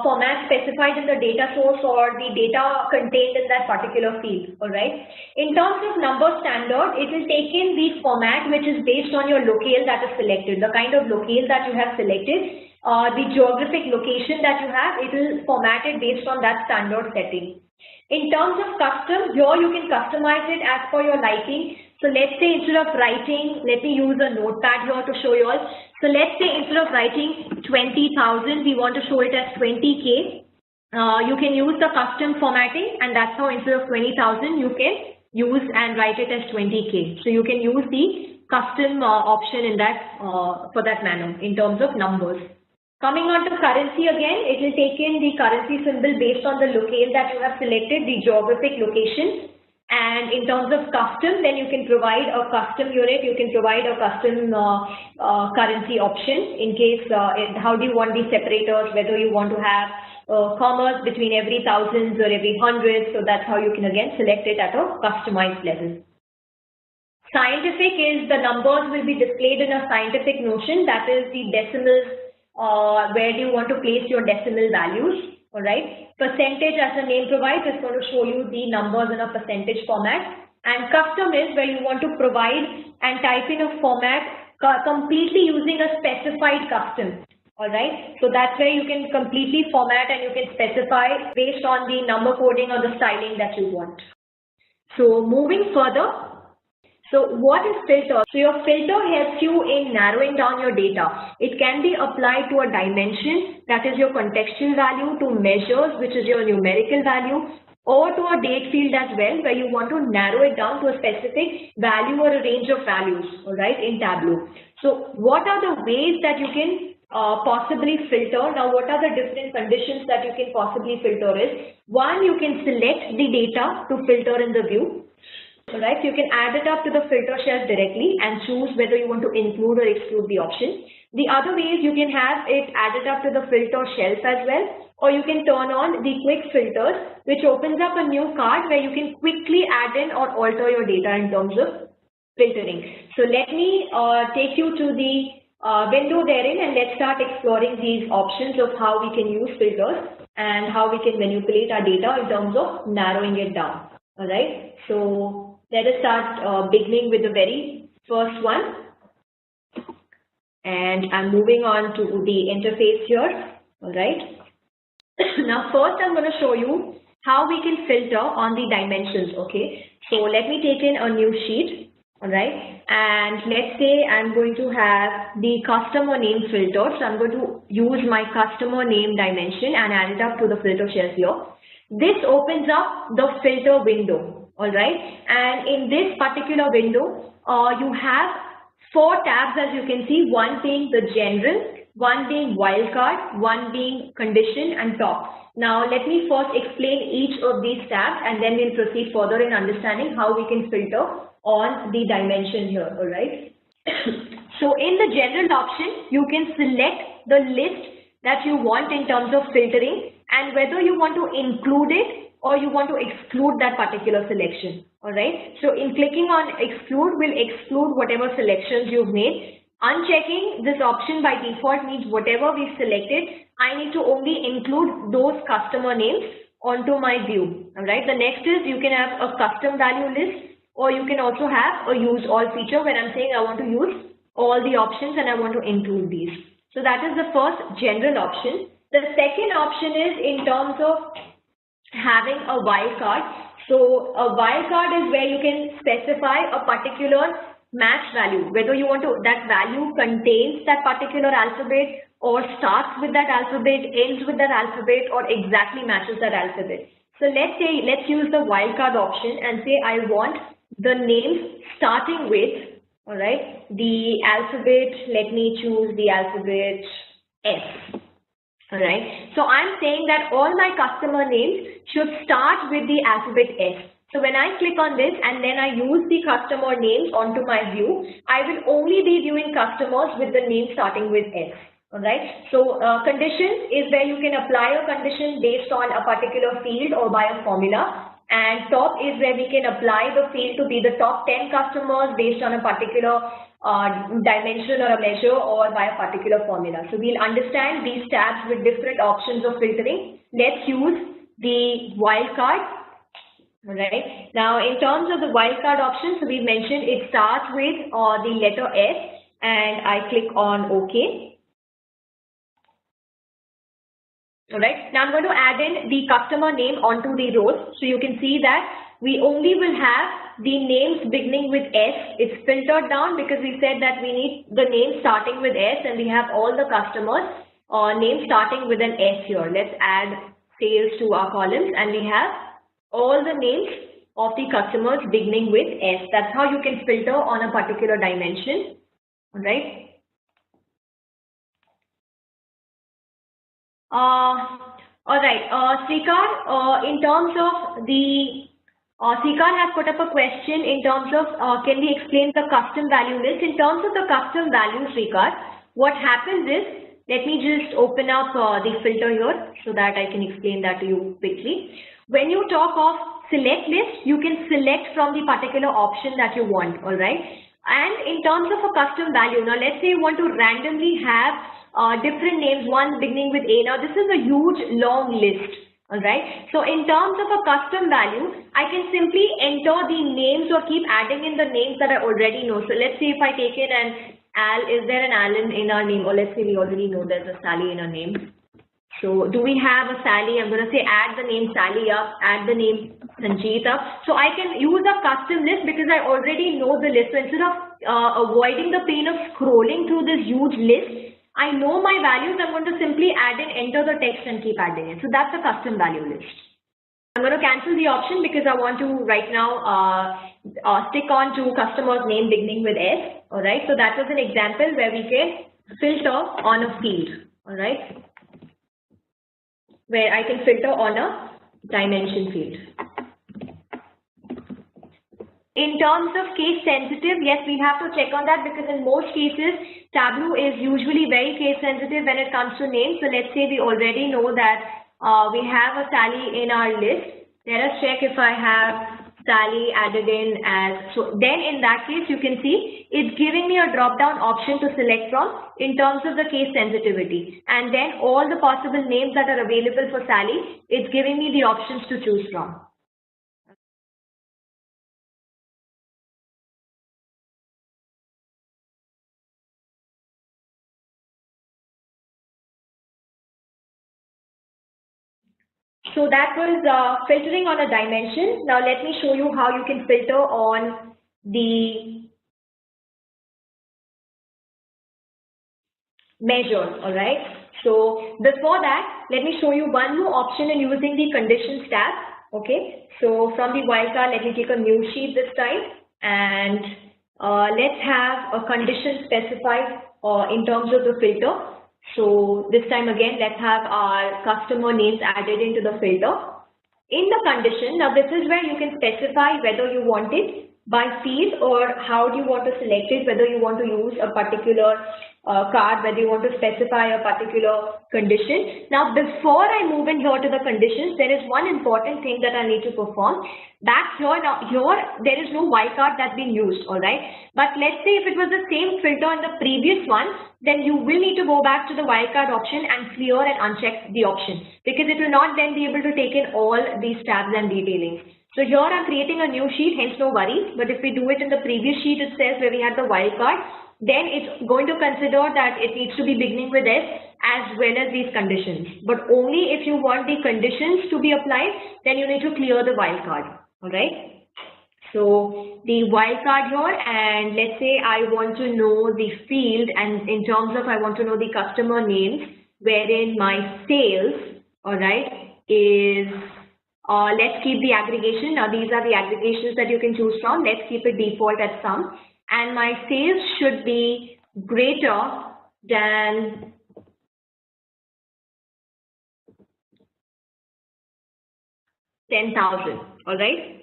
format specified in the data source or the data contained in that particular field. Alright. In terms of number standard, it will take in the format which is based on your locale that is selected, the kind of locale that you have selected, the geographic location that you have, it will format it based on that standard setting. In terms of custom, here you can customize it as per your liking. So let's say instead of writing, let me use a notepad here to show you all. So let's say instead of writing 20,000, we want to show it as 20K. You can use the custom formatting, and that's how instead of 20,000, you can use and write it as 20K. So you can use the custom option in that for that manner in terms of numbers. Coming on to currency again, it will take in the currency symbol based on the locale that you have selected, the geographic location. And in terms of custom, then you can provide a custom unit, you can provide a custom currency option in case, how do you want these separators, whether you want to have commas between every thousands or every hundreds. So that's how you can again select it at a customized level. Scientific is the numbers will be displayed in a scientific notion, that is the decimals. Where do you want to place your decimal values? Alright. Percentage, as the name provides, is going to show you the numbers in a percentage format. And custom is where you want to provide and type in a format completely using a specified custom. Alright. So that's where you can completely format and you can specify based on the number coding or the styling that you want. So moving further. So what is filter? So your filter helps you in narrowing down your data. It can be applied to a dimension, that is your contextual value, to measures, which is your numerical value, or to a date field as well, where you want to narrow it down to a specific value or a range of values, alright, in Tableau. So what are the ways that you can possibly filter? Now what are the different conditions that you can possibly filter is? One, you can select the data to filter in the view. Alright, so you can add it up to the filter shelf directly and choose whether you want to include or exclude the option. The other way is you can have it added up to the filter shelf as well, or you can turn on the quick filters, which opens up a new card where you can quickly add in or alter your data in terms of filtering. So let me take you to the window therein and let's start exploring these options of how we can use filters and how we can manipulate our data in terms of narrowing it down. Alright, so let us start beginning with the very first one, and I'm moving on to the interface here. Alright, now first I'm going to show you how we can filter on the dimensions. Okay, so let me take in a new sheet. All right, and let's say I'm going to have the customer name filtered. So I'm going to use my customer name dimension and add it up to the filter shelf here. This opens up the filter window. All right, and in this particular window, you have 4 tabs, as you can see, one being the general, one being wildcard, one being condition and top. Now let me first explain each of these tabs and then we'll proceed further in understanding how we can filter on the dimension here. All right. So in the general option, you can select the list that you want in terms of filtering and whether you want to include it or you want to exclude that particular selection. All right. So in clicking on exclude, will exclude whatever selections you've made. Unchecking this option by default means whatever we've selected, I need to only include those customer names onto my view. All right. The next is you can have a custom value list, or you can also have a use all feature where I'm saying I want to use all the options and I want to include these. So that is the first general option. The second option is in terms of having a wildcard. So a wildcard is where you can specify a particular match value, whether you want to, that value contains that particular alphabet or starts with that alphabet, ends with that alphabet, or exactly matches that alphabet. So let's use the wildcard option and say I want the names starting with, all right, the alphabet. Let me choose the alphabet S. All right. So I'm saying that all my customer names should start with the alphabet S. So when I click on this and then I use the customer names onto my view, I will only be viewing customers with the name starting with S. All right. So conditions is where you can apply a condition based on a particular field or by a formula. And top is where we can apply the field to be the top 10 customers based on a particular dimension or a measure or by a particular formula. So we'll understand these tabs with different options of filtering. Let's use the wildcard. All right. Now, in terms of the wildcard option, so we mentioned it starts with the letter S, and I click on OK. All right. Now I'm going to add in the customer name onto the rows. So you can see that we only will have the names beginning with S. It's filtered down because we said that we need the name starting with S and we have all the customers names starting with an S here. Let's add sales to our columns and we have all the names of the customers beginning with S. That's how you can filter on a particular dimension. All right. All right, Srikar, in terms of the, Srikar has put up a question in terms of, can we explain the custom value list? In terms of the custom value, Srikar, what happens is, let me just open up the filter here so that I can explain that to you quickly. When you talk of select list, you can select from the particular option that you want, all right? And in terms of a custom value, now let's say you want to randomly have different names, one beginning with A. Now this is a huge long list, all right? So in terms of a custom value, I can simply enter the names or keep adding in the names that I already know. So let's say if I take in an Al, is there an Alan in our name? Or let's say we already know there's a Sally in our name. So do we have a Sally? I'm going to say add the name Sally up, add the name Sanjeet up. So I can use a custom list because I already know the list. So instead of avoiding the pain of scrolling through this huge list, I know my values. I'm going to simply add in, enter the text and keep adding it. So that's a custom value list. I'm going to cancel the option because I want to right now stick on to customer's name beginning with S. All right. So that was an example where we can filter on a field. All right. Where I can filter on a dimension field. In terms of case sensitive, yes, we have to check on that because in most cases, Tableau is usually very case sensitive when it comes to names. So let's say we already know that we have a Sally in our list. Let us check if I have Sally added in as, so then in that case, you can see it's giving me a drop down option to select from in terms of the case sensitivity. And then all the possible names that are available for Sally, it's giving me the options to choose from. So that was filtering on a dimension. Now let me show you how you can filter on the measures, all right? So before that, let me show you one more option in using the conditions tab, okay? So from the wildcard, let me take a new sheet this time, and let's have a condition specified in terms of the filter. So this time again, let's have our customer names added into the filter. In the condition, now this is where you can specify whether you want it by field or how do you want to select it, whether you want to use a particular card, whether you want to specify a particular condition. Now, before I move in here to the conditions, there is one important thing that I need to perform. Back here, now here, there is no wildcard that's been used, all right? But let's say if it was the same filter in the previous one, then you will need to go back to the wildcard option and clear and uncheck the option, because it will not then be able to take in all these tabs and detailings. So here I'm creating a new sheet, hence no worries. But if we do it in the previous sheet itself where we had the wildcard, then it's going to consider that it needs to be beginning with S as well as these conditions. But only if you want the conditions to be applied, then you need to clear the wildcard. All right. So the wildcard here, and let's say I want to know the field, and in terms of I want to know the customer names, wherein my sales, all right, is let's keep the aggregation. Now these are the aggregations that you can choose from. Let's keep it default at sum, and my sales should be greater than 10,000. All right.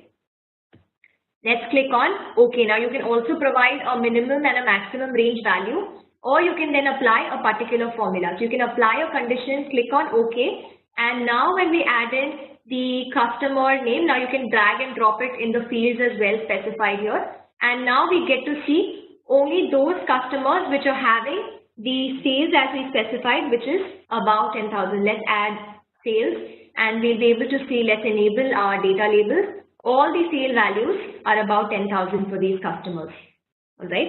Let's click on OK. Now you can also provide a minimum and a maximum range value, or you can then apply a particular formula. So you can apply a condition, click on OK, and now when we add in the customer name, now you can drag and drop it in the fields as well specified here, and now we get to see only those customers which are having the sales as we specified, which is about 10,000. Let's add sales, and we'll be able to see, let's enable our data labels. All the sale values are about 10,000 for these customers. All right.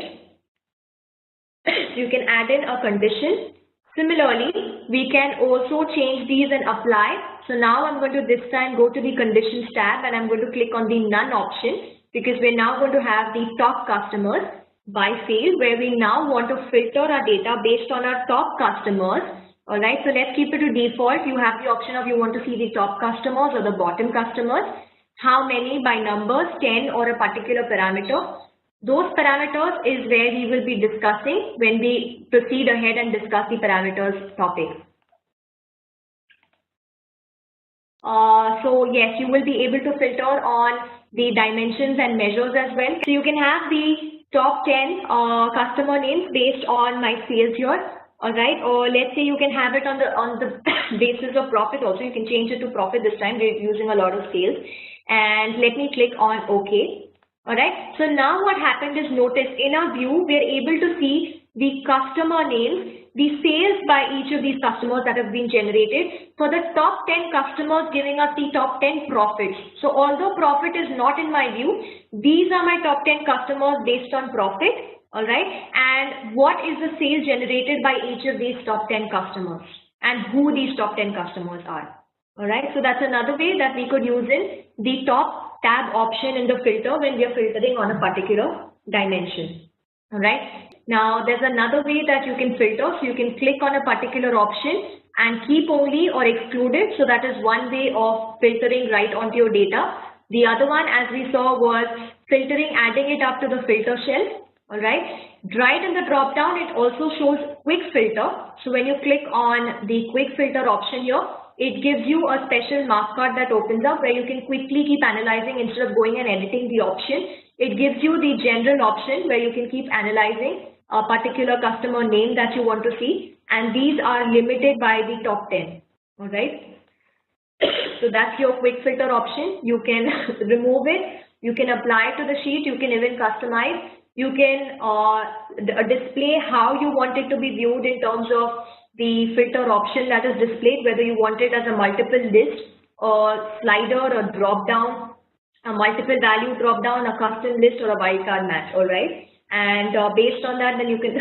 So you can add in a condition. Similarly, we can also change these and apply. So now I'm going to this time go to the conditions tab, and I'm going to click on the none option, because we're now going to have the top customers by field, where we now want to filter our data based on our top customers. All right. So let's keep it to default. You have the option of you want to see the top customers or the bottom customers. How many by numbers, 10 or a particular parameter. Those parameters is where we will be discussing when we proceed ahead and discuss the parameters topic. So yes, you will be able to filter on the dimensions and measures as well. So you can have the top 10 customer names based on my sales here. All right, or let's say you can have it on the basis of profit also. You can change it to profit this time. We're using a lot of sales. And let me click on OK. All right. So now what happened is, notice in our view, we're able to see the customer names, the sales by each of these customers that have been generated. For the top 10 customers, giving us the top 10 profits. So although profit is not in my view, these are my top 10 customers based on profit. All right. And what is the sales generated by each of these top 10 customers, and who these top 10 customers are. All right, so that's another way that we could use in the top tab option in the filter when we are filtering on a particular dimension. All right, now there's another way that you can filter. So you can click on a particular option and keep only or exclude it. So that is one way of filtering right onto your data. The other one, as we saw, was filtering, adding it up to the filter shelf. All right, right in the drop down, it also shows quick filter. So when you click on the quick filter option here, it gives you a special mark card that opens up where you can quickly keep analyzing instead of going and editing the option. It gives you the general option where you can keep analyzing a particular customer name that you want to see, and these are limited by the top 10. All right. So that's your quick filter option. You can remove it. You can apply it to the sheet. You can even customize. You can display how you want it to be viewed in terms of the filter option that is displayed, whether you want it as a multiple list or slider or drop down, a multiple value drop down, a custom list, or a wildcard match. All right. And based on that, then you can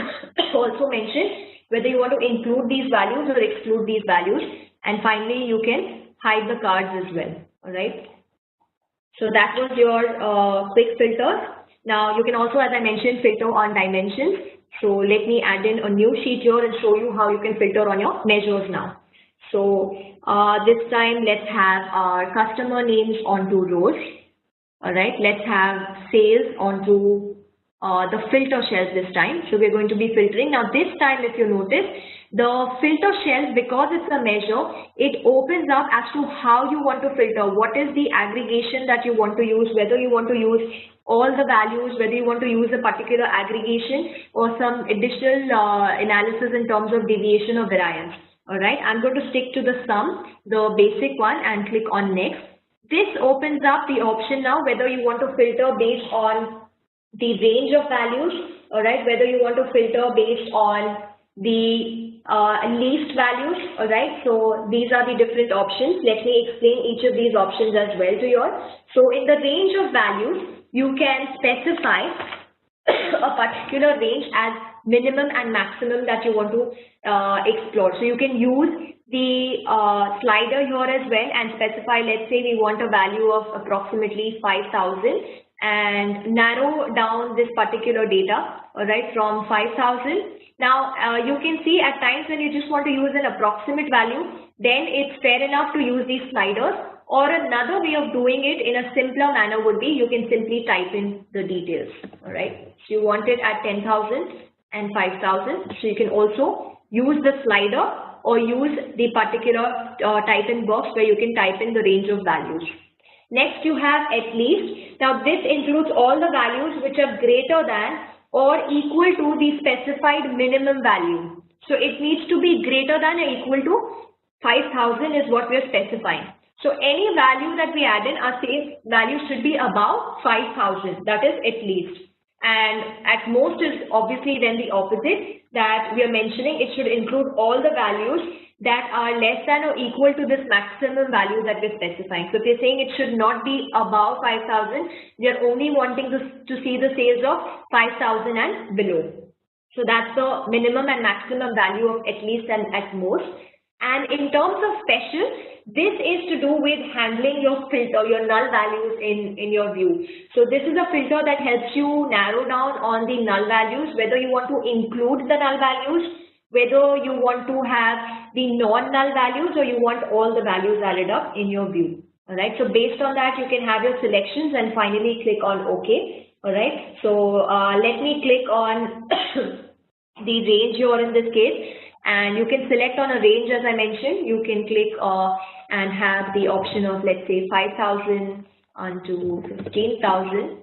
also mention whether you want to include these values or exclude these values. And finally, you can hide the cards as well. All right. So that was your quick filters. Now you can also, as I mentioned, filter on dimensions. So let me add in a new sheet here and show you how you can filter on your measures now. So this time let's have our customer names onto rows. All right, let's have sales onto the filter shells this time. So we're going to be filtering. Now this time, if you notice, the filter shells, because it's a measure, it opens up as to how you want to filter. What is the aggregation that you want to use, whether you want to use all the values, whether you want to use a particular aggregation or some additional analysis in terms of deviation or variance. All right, I'm going to stick to the sum, the basic one, and click on next. This opens up the option now whether you want to filter based on the range of values, all right, whether you want to filter based on the least values, all right. So these are the different options. Let me explain each of these options as well to you all. So in the range of values, you can specify a particular range as minimum and maximum that you want to explore. So you can use the slider here as well and specify, let's say we want a value of approximately 5,000 and narrow down this particular data, all right, from 5,000. Now you can see at times when you just want to use an approximate value, then it's fair enough to use these sliders, or another way of doing it in a simpler manner would be you can simply type in the details, all right. So you want it at 10,000 and 5,000, so you can also use the slider or use the particular type in box where you can type in the range of values. Next you have at least. Now this includes all the values which are greater than or equal to the specified minimum value. So it needs to be greater than or equal to 5,000 is what we are specifying. So any value that we add in, our same value should be above 5,000, that is at least. And at most is obviously then the opposite, that we are mentioning it should include all the values that are less than or equal to this maximum value that we're specifying. So if you're saying it should not be above 5,000, we are only wanting to see the sales of 5,000 and below. So that's the minimum and maximum value of at least and at most. And in terms of special, this is to do with handling your filter, your null values in your view. So this is a filter that helps you narrow down on the null values, whether you want to include the null values, whether you want to have the non-null values, or you want all the values added up in your view. All right. So based on that, you can have your selections and finally click on OK. All right. So let me click on the range here in this case. And you can select on a range, as I mentioned. You can click and have the option of, let's say, 5,000 onto 15,000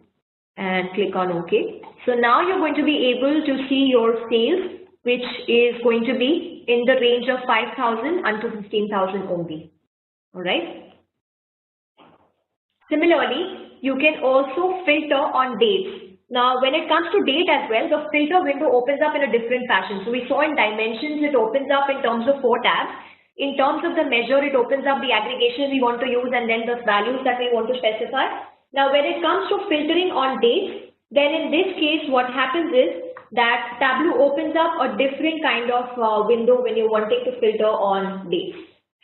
and click on OK. So now you're going to be able to see your sales, which is going to be in the range of 5,000 unto 15,000 only. All right. Similarly, you can also filter on dates. Now, when it comes to date as well, the filter window opens up in a different fashion. So we saw in dimensions, it opens up in terms of 4 tabs. In terms of the measure, it opens up the aggregation we want to use and then the values that we want to specify. Now, when it comes to filtering on dates, then in this case, what happens is that Tableau opens up a different kind of window when you're wanting to filter on dates.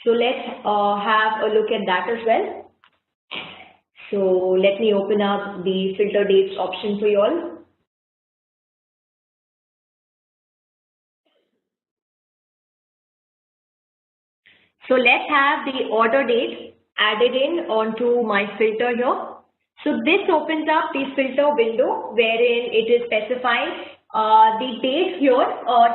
So let's have a look at that as well. So let me open up the filter dates option for you all. So let's have the order date added in onto my filter here. So this opens up the filter window wherein it is specifying the date here.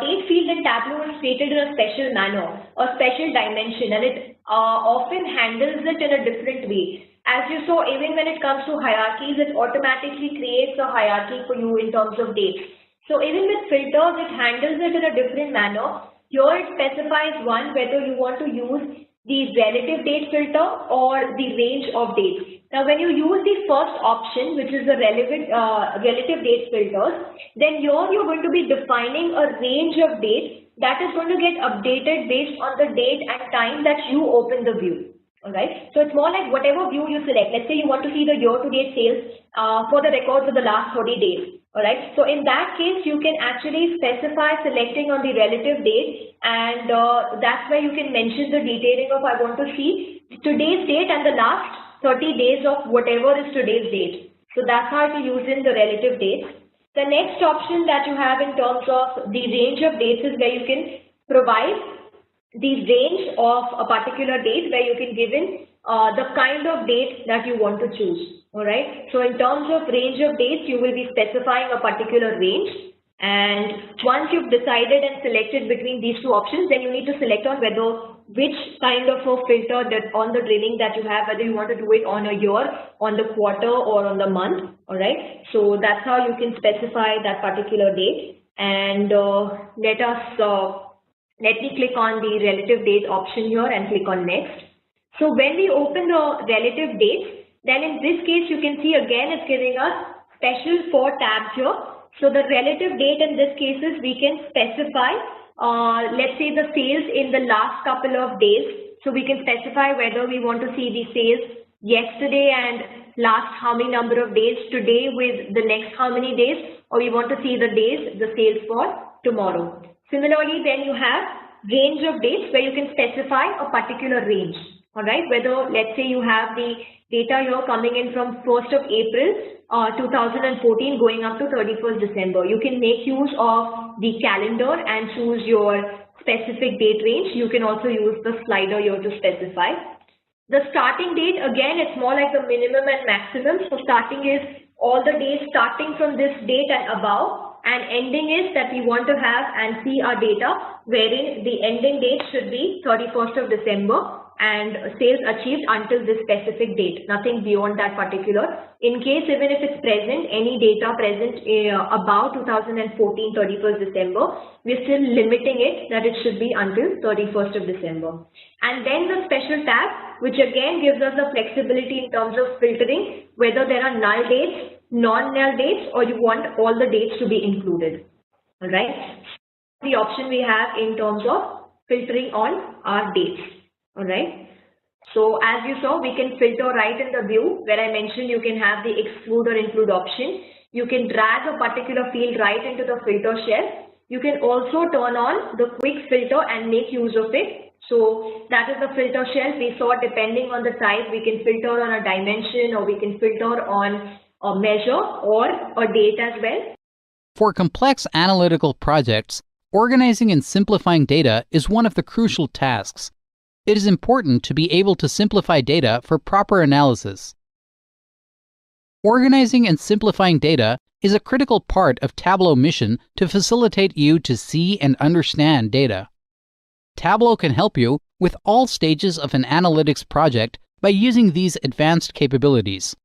Date field in Tableau is created in a special manner, a special dimension, and it often handles it in a different way. As you saw, even when it comes to hierarchies, it automatically creates a hierarchy for you in terms of dates. So even with filters, it handles it in a different manner. Here it specifies one, whether you want to use the relative date filter or the range of dates. Now, when you use the first option, which is the relative date filters, then here you're going to be defining a range of dates that is going to get updated based on the date and time that you open the view. All right. So it's more like whatever view you select. Let's say you want to see the year-to-date sales for the records of the last 30 days. All right. So in that case, you can actually specify selecting on the relative date, and that's where you can mention the detailing of I want to see today's date and the last 30 days of whatever is today's date. So that's how to use in the relative dates. The next option that you have in terms of the range of dates is where you can provide the range of a particular date, where you can give in the kind of date that you want to choose. All right. So in terms of range of dates, you will be specifying a particular range. And once you've decided and selected between these two options, then you need to select on whether which kind of a filter that on the training that you have, whether you want to do it on a year, on the quarter, or on the month. All right. So that's how you can specify that particular date. And let me click on the relative date option here and click on next. So when we open the relative dates, then in this case you can see again it's giving us special 4 tabs here. So the relative date in this case is we can specify, let's say the sales in the last couple of days. So we can specify whether we want to see the sales yesterday and last how many number of days, today with the next how many days, or we want to see the days, the sales for tomorrow. Similarly, then you have range of dates where you can specify a particular range. All right, whether let's say you have the data here coming in from 1st of April 2014 going up to 31st December. You can make use of the calendar and choose your specific date range. You can also use the slider here to specify. The starting date, again, it's more like the minimum and maximum. So starting is all the days starting from this date and above, and ending is that we want to have and see our data wherein the ending date should be 31st of December and sales achieved until this specific date, nothing beyond that particular. In case even if it's present, any data present about 2014 31st December, we're still limiting it that it should be until 31st of December. And then the special tab, which again gives us the flexibility in terms of filtering, whether there are null dates, non-null dates, or you want all the dates to be included. All right. The option we have in terms of filtering on our dates. All right. So as you saw, we can filter right in the view where I mentioned you can have the exclude or include option. You can drag a particular field right into the filter shelf. You can also turn on the quick filter and make use of it. So that is the filter shelf. We saw depending on the type, we can filter on a dimension, or we can filter on a measure or a date as well. For complex analytical projects, organizing and simplifying data is one of the crucial tasks. It is important to be able to simplify data for proper analysis. Organizing and simplifying data is a critical part of Tableau mission to facilitate you to see and understand data. Tableau can help you with all stages of an analytics project by using these advanced capabilities.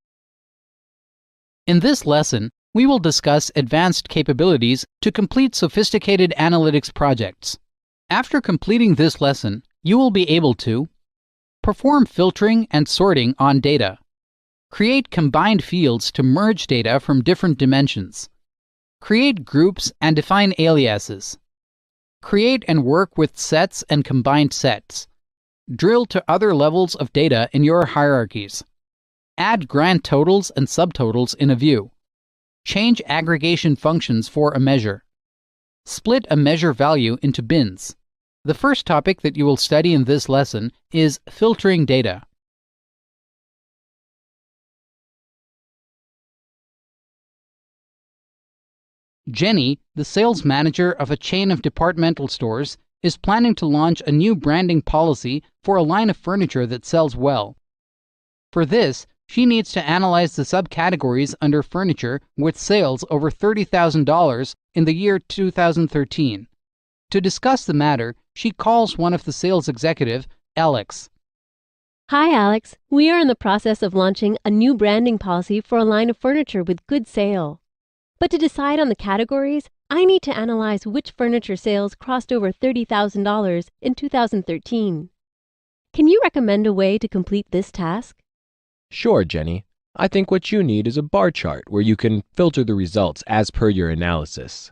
In this lesson, we will discuss advanced capabilities to complete sophisticated analytics projects. After completing this lesson, you will be able to perform filtering and sorting on data, create combined fields to merge data from different dimensions, create groups and define aliases, create and work with sets and combined sets, drill to other levels of data in your hierarchies, add grand totals and subtotals in a view, change aggregation functions for a measure, split a measure value into bins. The first topic that you will study in this lesson is filtering data. Jenny, the sales manager of a chain of departmental stores, is planning to launch a new branding policy for a line of furniture that sells well. For this, she needs to analyze the subcategories under furniture with sales over $30,000 in the year 2013. To discuss the matter, she calls one of the sales executive, Alex. Hi, Alex. We are in the process of launching a new branding policy for a line of furniture with good sale. But to decide on the categories, I need to analyze which furniture sales crossed over $30,000 in 2013. Can you recommend a way to complete this task? Sure, Jenny. I think what you need is a bar chart where you can filter the results as per your analysis.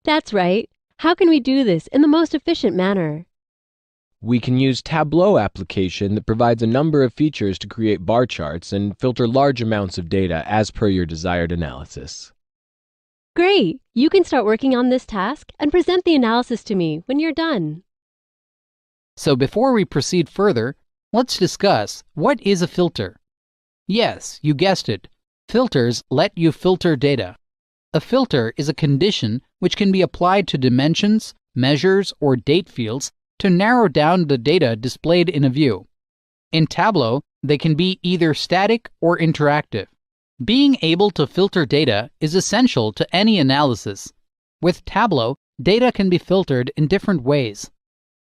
That's right. How can we do this in the most efficient manner? We can use Tableau application that provides a number of features to create bar charts and filter large amounts of data as per your desired analysis. Great! You can start working on this task and present the analysis to me when you're done. So before we proceed further, let's discuss what is a filter. Yes, you guessed it. Filters let you filter data. A filter is a condition which can be applied to dimensions, measures, or date fields to narrow down the data displayed in a view. In Tableau, they can be either static or interactive. Being able to filter data is essential to any analysis. With Tableau, data can be filtered in different ways.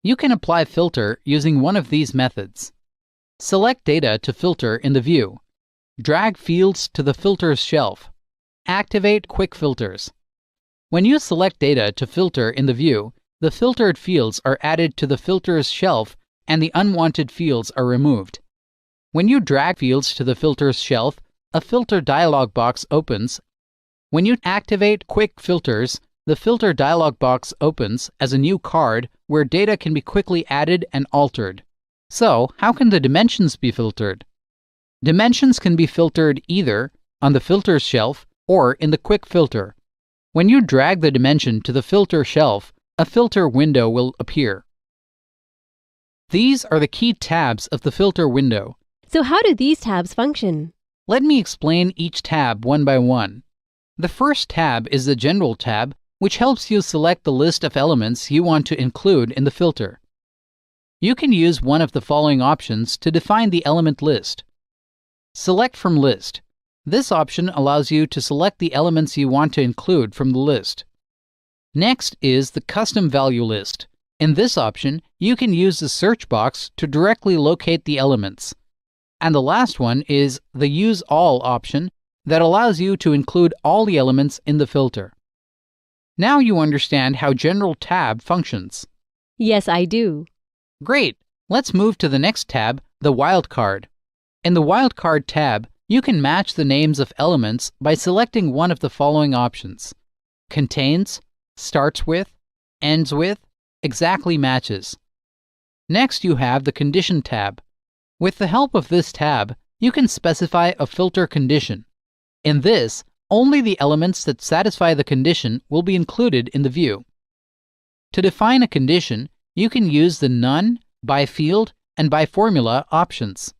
You can apply filter using one of these methods. Select data to filter in the view. Drag fields to the filters shelf. Activate quick filters. When you select data to filter in the view, the filtered fields are added to the filters shelf and the unwanted fields are removed. When you drag fields to the filters shelf, a filter dialog box opens. When you activate quick filters, the filter dialog box opens as a new card where data can be quickly added and altered. So, how can the dimensions be filtered? Dimensions can be filtered either on the filters shelf or in the quick filter. When you drag the dimension to the filter shelf, a filter window will appear. These are the key tabs of the filter window. So how do these tabs function? Let me explain each tab one by one. The first tab is the General tab, which helps you select the list of elements you want to include in the filter. You can use one of the following options to define the element list. Select from list. This option allows you to select the elements you want to include from the list. Next is the Custom Value List. In this option, you can use the search box to directly locate the elements. And the last one is the Use All option that allows you to include all the elements in the filter. Now you understand how General tab functions. Yes, I do. Great! Let's move to the next tab, the Wildcard. In the Wildcard tab, you can match the names of elements by selecting one of the following options: Contains, Starts with, Ends with, Exactly matches. Next you have the Condition tab. With the help of this tab, you can specify a filter condition. In this, only the elements that satisfy the condition will be included in the view. To define a condition, you can use the None, By Field, and By Formula options.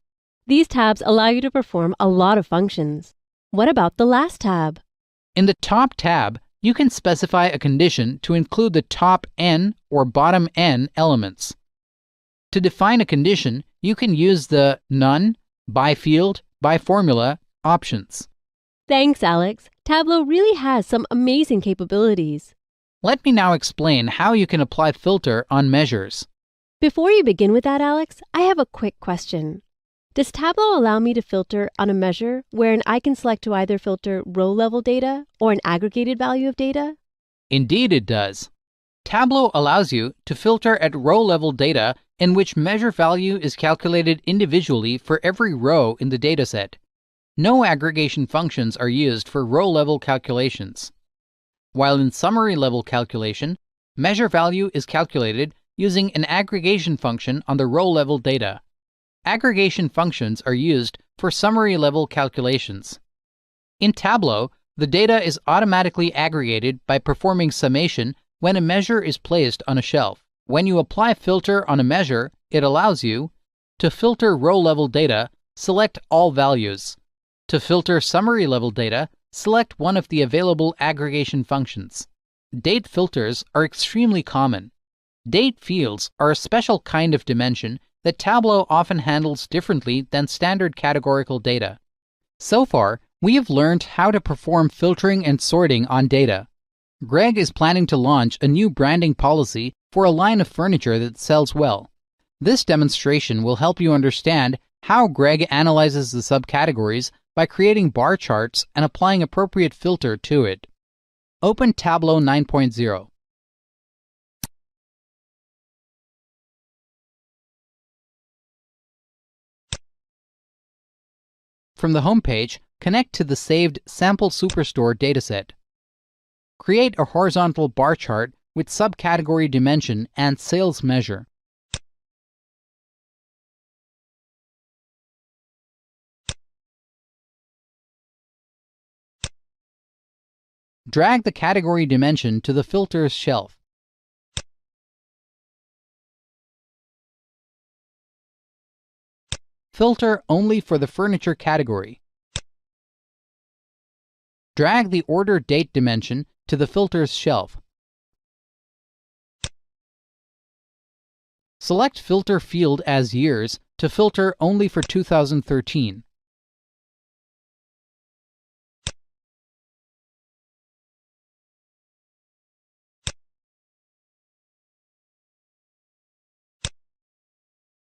These tabs allow you to perform a lot of functions. What about the last tab? In the Top tab, you can specify a condition to include the top n or bottom n elements. To define a condition, you can use the None, By Field, By Formula options. Thanks, Alex. Tableau really has some amazing capabilities. Let me now explain how you can apply filter on measures. Before you begin with that, Alex, I have a quick question. Does Tableau allow me to filter on a measure wherein I can select to either filter row-level data or an aggregated value of data? Indeed it does. Tableau allows you to filter at row-level data in which measure value is calculated individually for every row in the dataset. No aggregation functions are used for row-level calculations. While in summary-level calculation, measure value is calculated using an aggregation function on the row-level data. Aggregation functions are used for summary-level calculations. In Tableau, the data is automatically aggregated by performing summation when a measure is placed on a shelf. When you apply filter on a measure, it allows you to filter row-level data, select all values. To filter summary-level data, select one of the available aggregation functions. Date filters are extremely common. Date fields are a special kind of dimension that Tableau often handles differently than standard categorical data. So far, we have learned how to perform filtering and sorting on data. Greg is planning to launch a new branding policy for a line of furniture that sells well. This demonstration will help you understand how Greg analyzes the subcategories by creating bar charts and applying appropriate filter to it. Open Tableau 9.0. From the home page, connect to the saved Sample Superstore dataset. Create a horizontal bar chart with subcategory dimension and sales measure. Drag the category dimension to the filters shelf. Filter only for the furniture category. Drag the order date dimension to the filter's shelf. Select Filter field as years to filter only for 2013.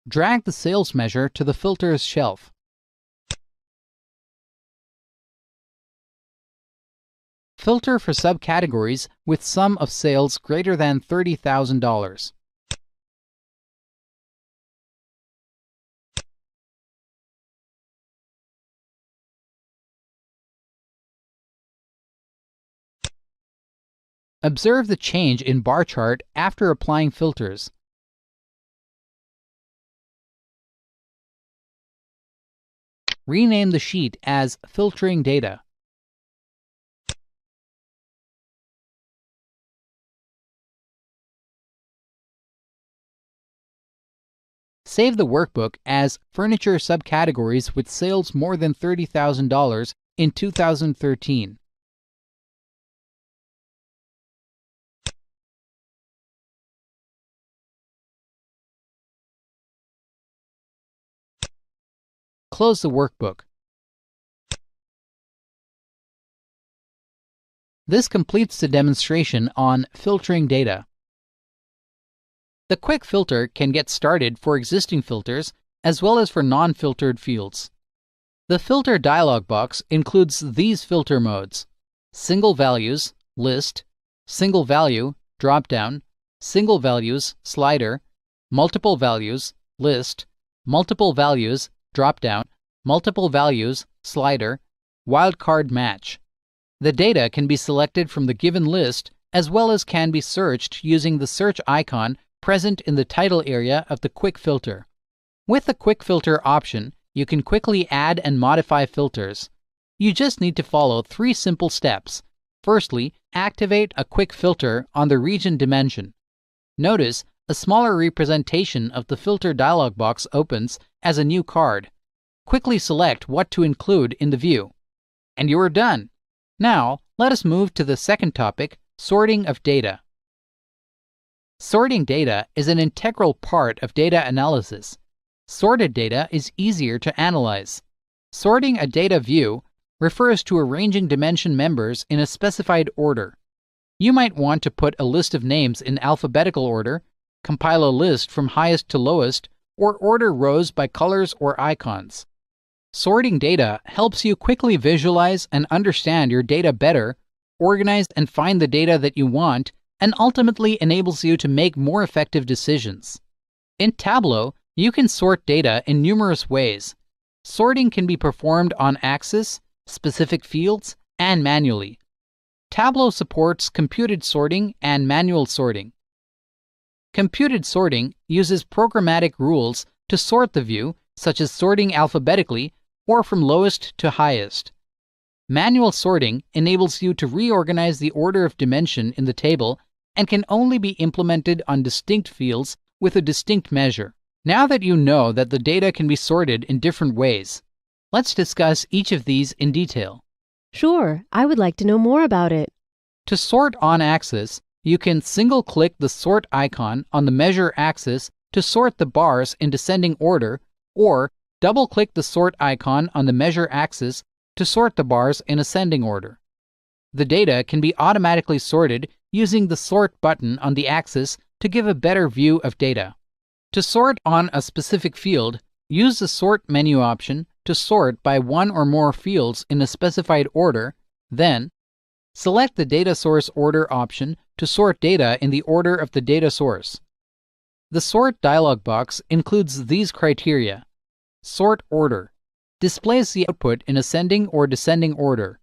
Drag the sales measure to the filter's shelf. Filter for subcategories with sum of sales greater than $30,000. Observe the change in bar chart after applying filters. Rename the sheet as Filtering Data. Save the workbook as Furniture Subcategories with Sales More Than $30,000 in 2013. Close the workbook. This completes the demonstration on filtering data. The quick filter can get started for existing filters as well as for non-filtered fields. The filter dialog box includes these filter modes: single values, list, single value, drop-down, single values, slider, multiple values, list, multiple values, drop-down, multiple values, slider, wildcard match. The data can be selected from the given list as well as can be searched using the search icon present in the title area of the quick filter. With the quick filter option, you can quickly add and modify filters. You just need to follow 3 simple steps. Firstly, activate a quick filter on the region dimension. Notice a smaller representation of the filter dialog box opens as a new card. Quickly select what to include in the view. And you are done. Now, let us move to the second topic, sorting of data. Sorting data is an integral part of data analysis. Sorted data is easier to analyze. Sorting a data view refers to arranging dimension members in a specified order. You might want to put a list of names in alphabetical order, compile a list from highest to lowest, or order rows by colors or icons. Sorting data helps you quickly visualize and understand your data better, organize and find the data that you want, and ultimately enables you to make more effective decisions. In Tableau, you can sort data in numerous ways. Sorting can be performed on axis, specific fields, and manually. Tableau supports computed sorting and manual sorting. Computed sorting uses programmatic rules to sort the view, such as sorting alphabetically or from lowest to highest. Manual sorting enables you to reorganize the order of dimension in the table and can only be implemented on distinct fields with a distinct measure. Now that you know that the data can be sorted in different ways, let's discuss each of these in detail. Sure, I would like to know more about it. To sort on axis, you can single-click the sort icon on the measure axis to sort the bars in descending order, or double-click the sort icon on the measure axis to sort the bars in ascending order. The data can be automatically sorted using the Sort button on the axis to give a better view of data. To sort on a specific field, use the Sort menu option to sort by one or more fields in a specified order, then select the Data Source Order option to sort data in the order of the data source. The Sort dialog box includes these criteria. Sort Order displays the output in ascending or descending order.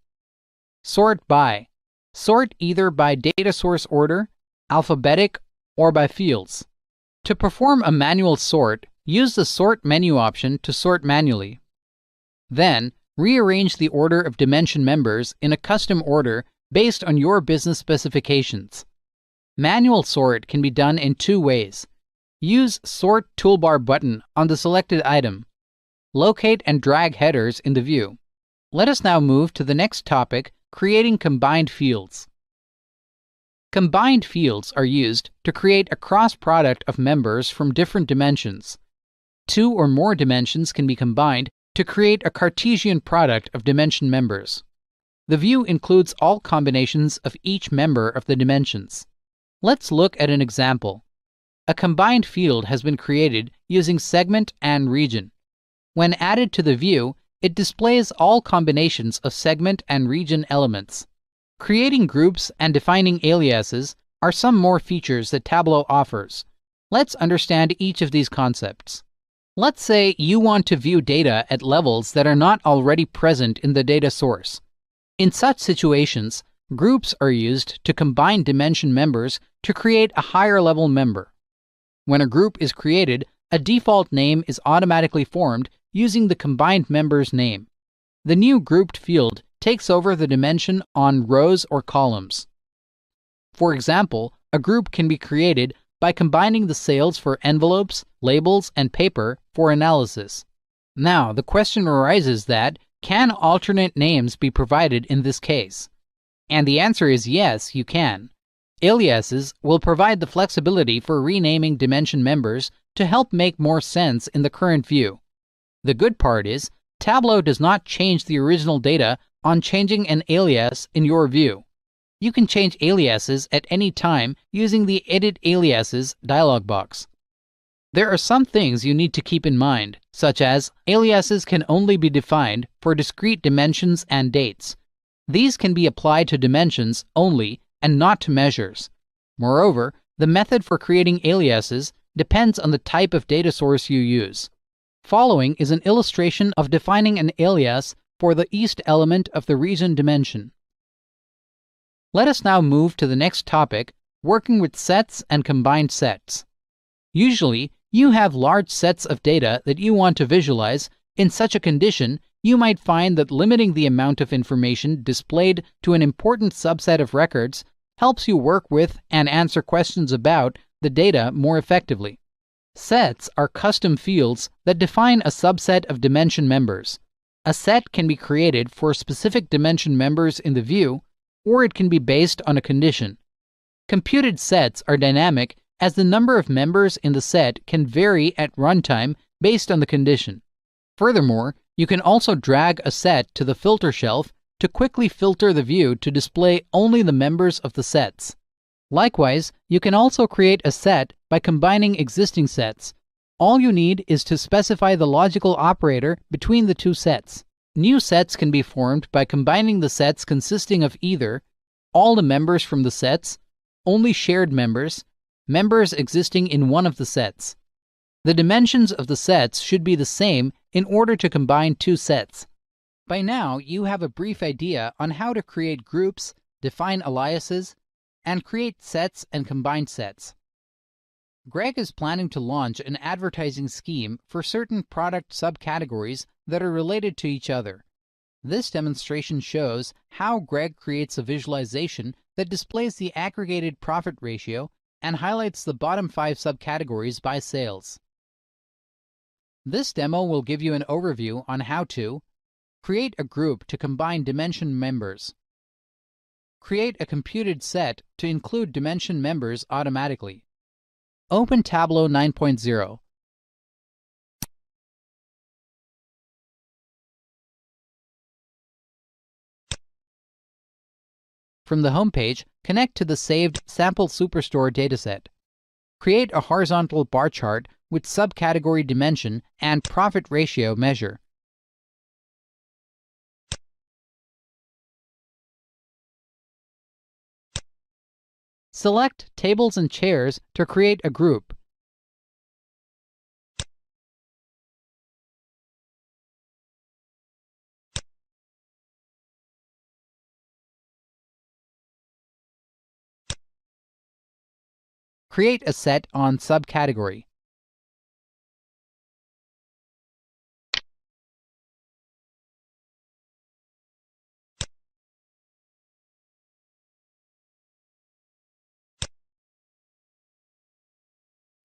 Sort By sort either by data source order, alphabetic, or by fields. To perform a manual sort, use the Sort menu option to sort manually. Then, rearrange the order of dimension members in a custom order based on your business specifications. Manual sort can be done in 2 ways. Use Sort Toolbar button on the selected item. locate and drag headers in the view. Let us now move to the next topic, creating combined fields. Combined fields are used to create a cross product of members from different dimensions. Two or more dimensions can be combined to create a Cartesian product of dimension members. The view includes all combinations of each member of the dimensions. Let's look at an example. A combined field has been created using segment and region. When added to the view, it displays all combinations of segment and region elements. Creating groups and defining aliases are some more features that Tableau offers. Let's understand each of these concepts. Let's say you want to view data at levels that are not already present in the data source. In such situations, groups are used to combine dimension members to create a higher level member. When a group is created, a default name is automatically formed using the combined member's name. The new grouped field takes over the dimension on rows or columns. For example, a group can be created by combining the sales for envelopes, labels, and paper for analysis. Now, the question arises that, can alternate names be provided in this case? And the answer is yes, you can. Aliases will provide the flexibility for renaming dimension members to help make more sense in the current view. The good part is, Tableau does not change the original data on changing an alias in your view. You can change aliases at any time using the Edit Aliases dialog box. There are some things you need to keep in mind, such as aliases can only be defined for discrete dimensions and dates. These can be applied to dimensions only and not to measures. Moreover, the method for creating aliases depends on the type of data source you use. Following is an illustration of defining an alias for the east element of the region dimension. Let us now move to the next topic, working with sets and combined sets. Usually, you have large sets of data that you want to visualize. In such a condition, you might find that limiting the amount of information displayed to an important subset of records helps you work with and answer questions about the data more effectively. Sets are custom fields that define a subset of dimension members. A set can be created for specific dimension members in the view, or it can be based on a condition. Computed sets are dynamic as the number of members in the set can vary at runtime based on the condition. Furthermore, you can also drag a set to the filter shelf to quickly filter the view to display only the members of the sets. Likewise, you can also create a set by combining existing sets. All you need is to specify the logical operator between the two sets. New sets can be formed by combining the sets consisting of either all the members from the sets, only shared members, members existing in one of the sets. The dimensions of the sets should be the same in order to combine two sets. By now, you have a brief idea on how to create groups, define aliases, and create sets and combined sets. Greg is planning to launch an advertising scheme for certain product subcategories that are related to each other. This demonstration shows how Greg creates a visualization that displays the aggregated profit ratio and highlights the bottom 5 subcategories by sales. This demo will give you an overview on how to create a group to combine dimension members, create a computed set to include dimension members automatically, open Tableau 9.0, from the homepage, connect to the saved Sample Superstore dataset. Create a horizontal bar chart with subcategory dimension and profit ratio measure. Select Tables and Chairs to create a group. Create a set on subcategory.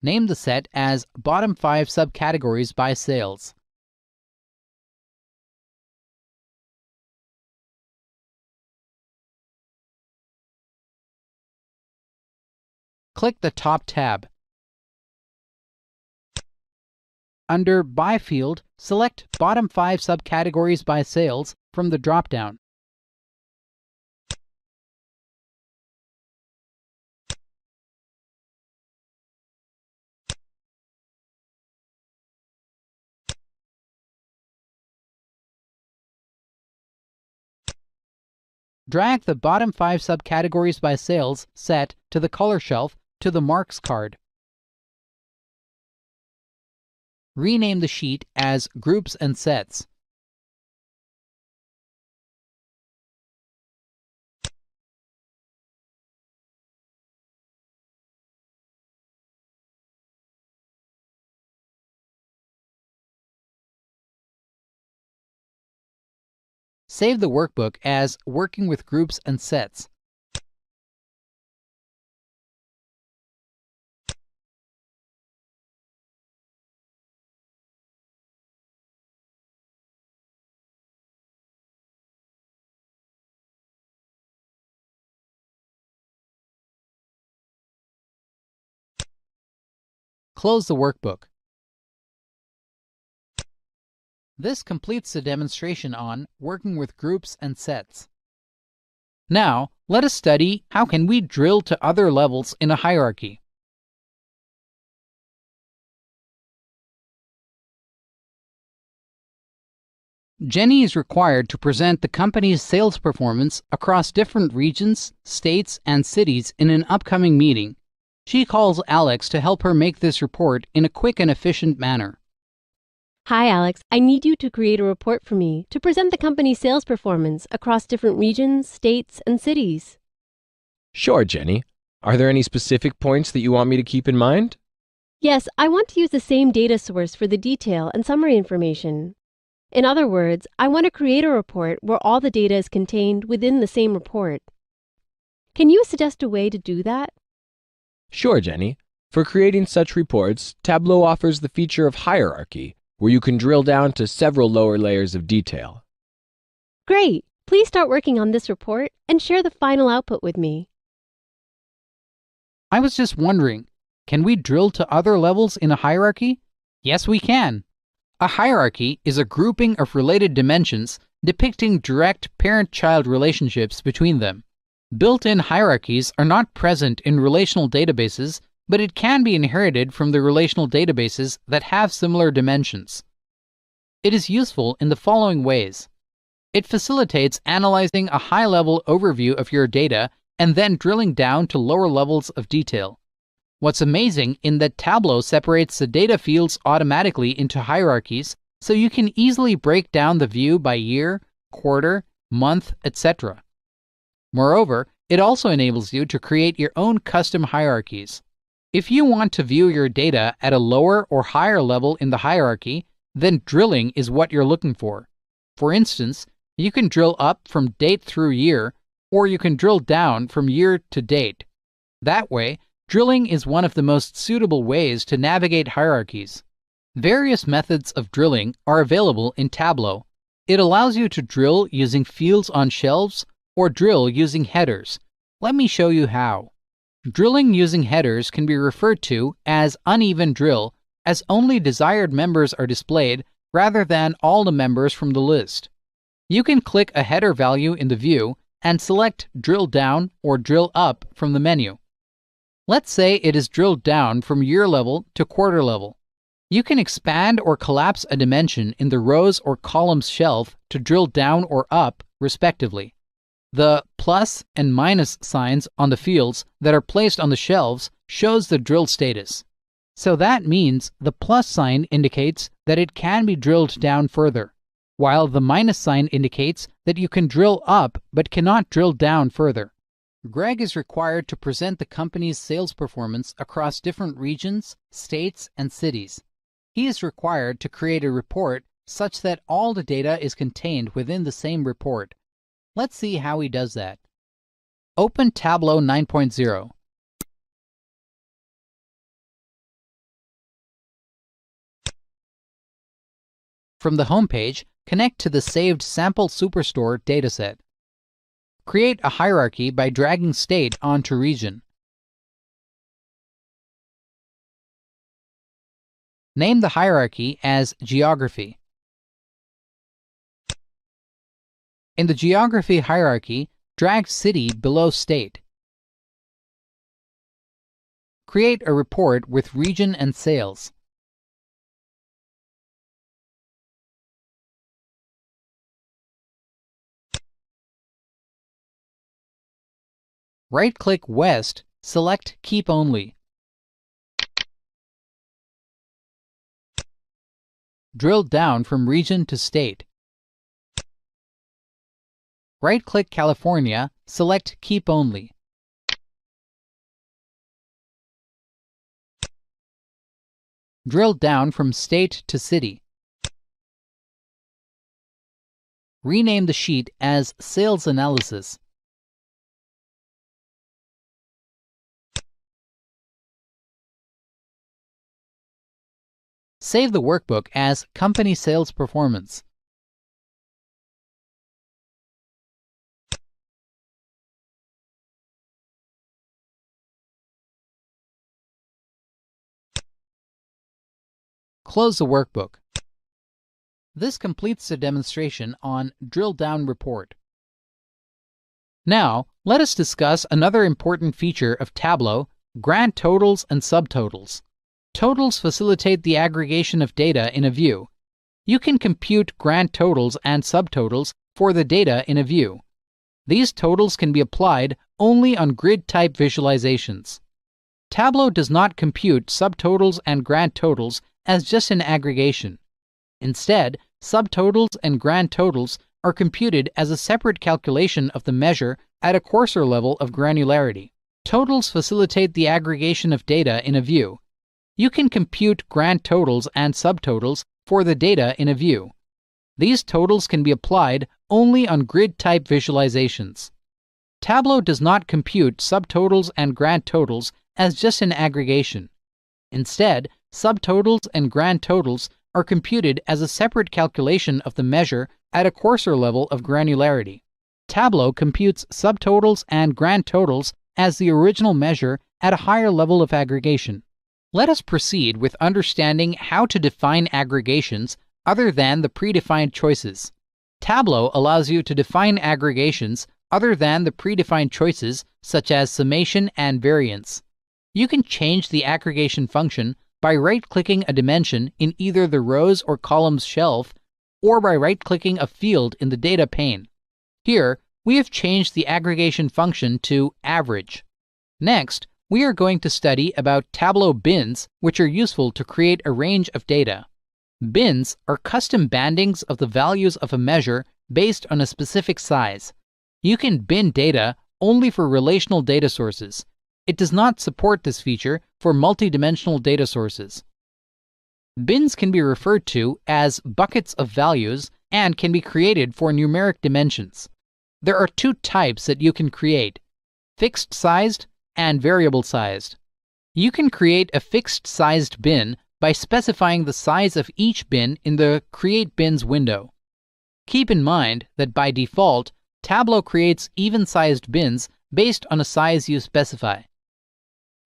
Name the set as Bottom 5 Subcategories by Sales. click the top tab. Under By field, select bottom 5 subcategories by sales from the drop-down. Drag the bottom 5 subcategories by sales set to the color shelf to the Marks card. Rename the sheet as Groups and Sets. Save the workbook as Working with Groups and Sets. Close the workbook. This completes the demonstration on working with groups and sets. Now, let us study how can we drill to other levels in a hierarchy. Jenny is required to present the company's sales performance across different regions, states, and cities in an upcoming meeting. She calls Alex to help her make this report in a quick and efficient manner. Hi, Alex. I need you to create a report for me to present the company's sales performance across different regions, states, and cities. Sure, Jenny. Are there any specific points that you want me to keep in mind? Yes, I want to use the same data source for the detail and summary information. In other words, I want to create a report where all the data is contained within the same report. Can you suggest a way to do that? Sure, Jenny. For creating such reports, Tableau offers the feature of hierarchy, where you can drill down to several lower layers of detail. Great! Please start working on this report and share the final output with me. I was just wondering, can we drill to other levels in a hierarchy? Yes, we can. A hierarchy is a grouping of related dimensions depicting direct parent-child relationships between them. Built-in hierarchies are not present in relational databases, but it can be inherited from the relational databases that have similar dimensions. It is useful in the following ways. It facilitates analyzing a high-level overview of your data and then drilling down to lower levels of detail. What's amazing is that Tableau separates the data fields automatically into hierarchies, so you can easily break down the view by year, quarter, month, etc. Moreover, it also enables you to create your own custom hierarchies. If you want to view your data at a lower or higher level in the hierarchy, then drilling is what you're looking for. For instance, you can drill up from date through year, or you can drill down from year to date. That way, drilling is one of the most suitable ways to navigate hierarchies. Various methods of drilling are available in Tableau. It allows you to drill using fields on shelves or drill using headers. Let me show you how. Drilling using headers can be referred to as uneven drill, as only desired members are displayed rather than all the members from the list. You can click a header value in the view and select Drill Down or Drill Up from the menu. Let's say it is drilled down from year level to quarter level. You can expand or collapse a dimension in the rows or columns shelf to drill down or up, respectively. The plus and minus signs on the fields that are placed on the shelves shows the drill status. So that means the plus sign indicates that it can be drilled down further, while the minus sign indicates that you can drill up but cannot drill down further. Greg is required to present the company's sales performance across different regions, states, and cities. He is required to create a report such that all the data is contained within the same report. Let's see how he does that. Open Tableau 9.0. From the home page, connect to the saved Sample Superstore dataset. Create a hierarchy by dragging state onto region. Name the hierarchy as Geography. In the Geography hierarchy, drag City below State. Create a report with region and sales. Right-click West, select Keep Only. Drill down from region to state. Right-click California, select Keep Only. Drill down from state to city. Rename the sheet as Sales Analysis. Save the workbook as Company Sales Performance. Close the workbook. This completes the demonstration on Drill Down Report. Now, let us discuss another important feature of Tableau, grand totals and subtotals. Totals facilitate the aggregation of data in a view. You can compute grand totals and subtotals for the data in a view. These totals can be applied only on grid-type visualizations. Tableau does not compute subtotals and grand totals as just an aggregation. Instead, subtotals and grand totals are computed as a separate calculation of the measure at a coarser level of granularity. Totals facilitate the aggregation of data in a view. You can compute grand totals and subtotals for the data in a view. These totals can be applied only on grid-type visualizations. Tableau does not compute subtotals and grand totals as just an aggregation. Instead, subtotals and grand totals are computed as a separate calculation of the measure at a coarser level of granularity. Tableau computes subtotals and grand totals as the original measure at a higher level of aggregation. Let us proceed with understanding how to define aggregations other than the predefined choices. Tableau allows you to define aggregations other than the predefined choices such as summation and variance. You can change the aggregation function by right-clicking a dimension in either the rows or columns shelf or by right-clicking a field in the data pane. Here, we have changed the aggregation function to average. Next, we are going to study about Tableau bins, which are useful to create a range of data. Bins are custom bandings of the values of a measure based on a specific size. You can bin data only for relational data sources. It does not support this feature for multidimensional data sources. Bins can be referred to as buckets of values and can be created for numeric dimensions. There are two types that you can create: fixed-sized and variable-sized. You can create a fixed-sized bin by specifying the size of each bin in the Create Bins window. Keep in mind that by default, Tableau creates even-sized bins based on a size you specify.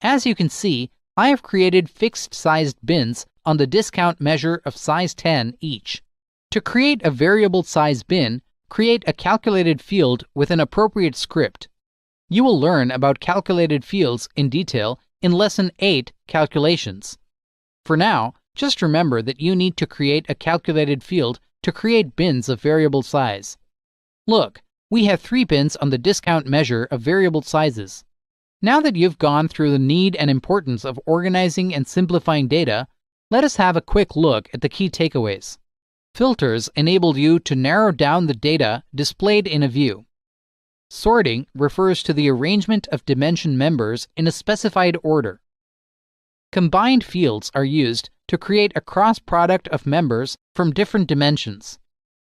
As you can see, I have created fixed-sized bins on the discount measure of size 10 each. To create a variable-size bin, create a calculated field with an appropriate script. You will learn about calculated fields in detail in Lesson 8, Calculations. For now, just remember that you need to create a calculated field to create bins of variable size. Look, we have 3 bins on the discount measure of variable sizes. Now that you've gone through the need and importance of organizing and simplifying data, let us have a quick look at the key takeaways. Filters enable you to narrow down the data displayed in a view. Sorting refers to the arrangement of dimension members in a specified order. Combined fields are used to create a cross product of members from different dimensions.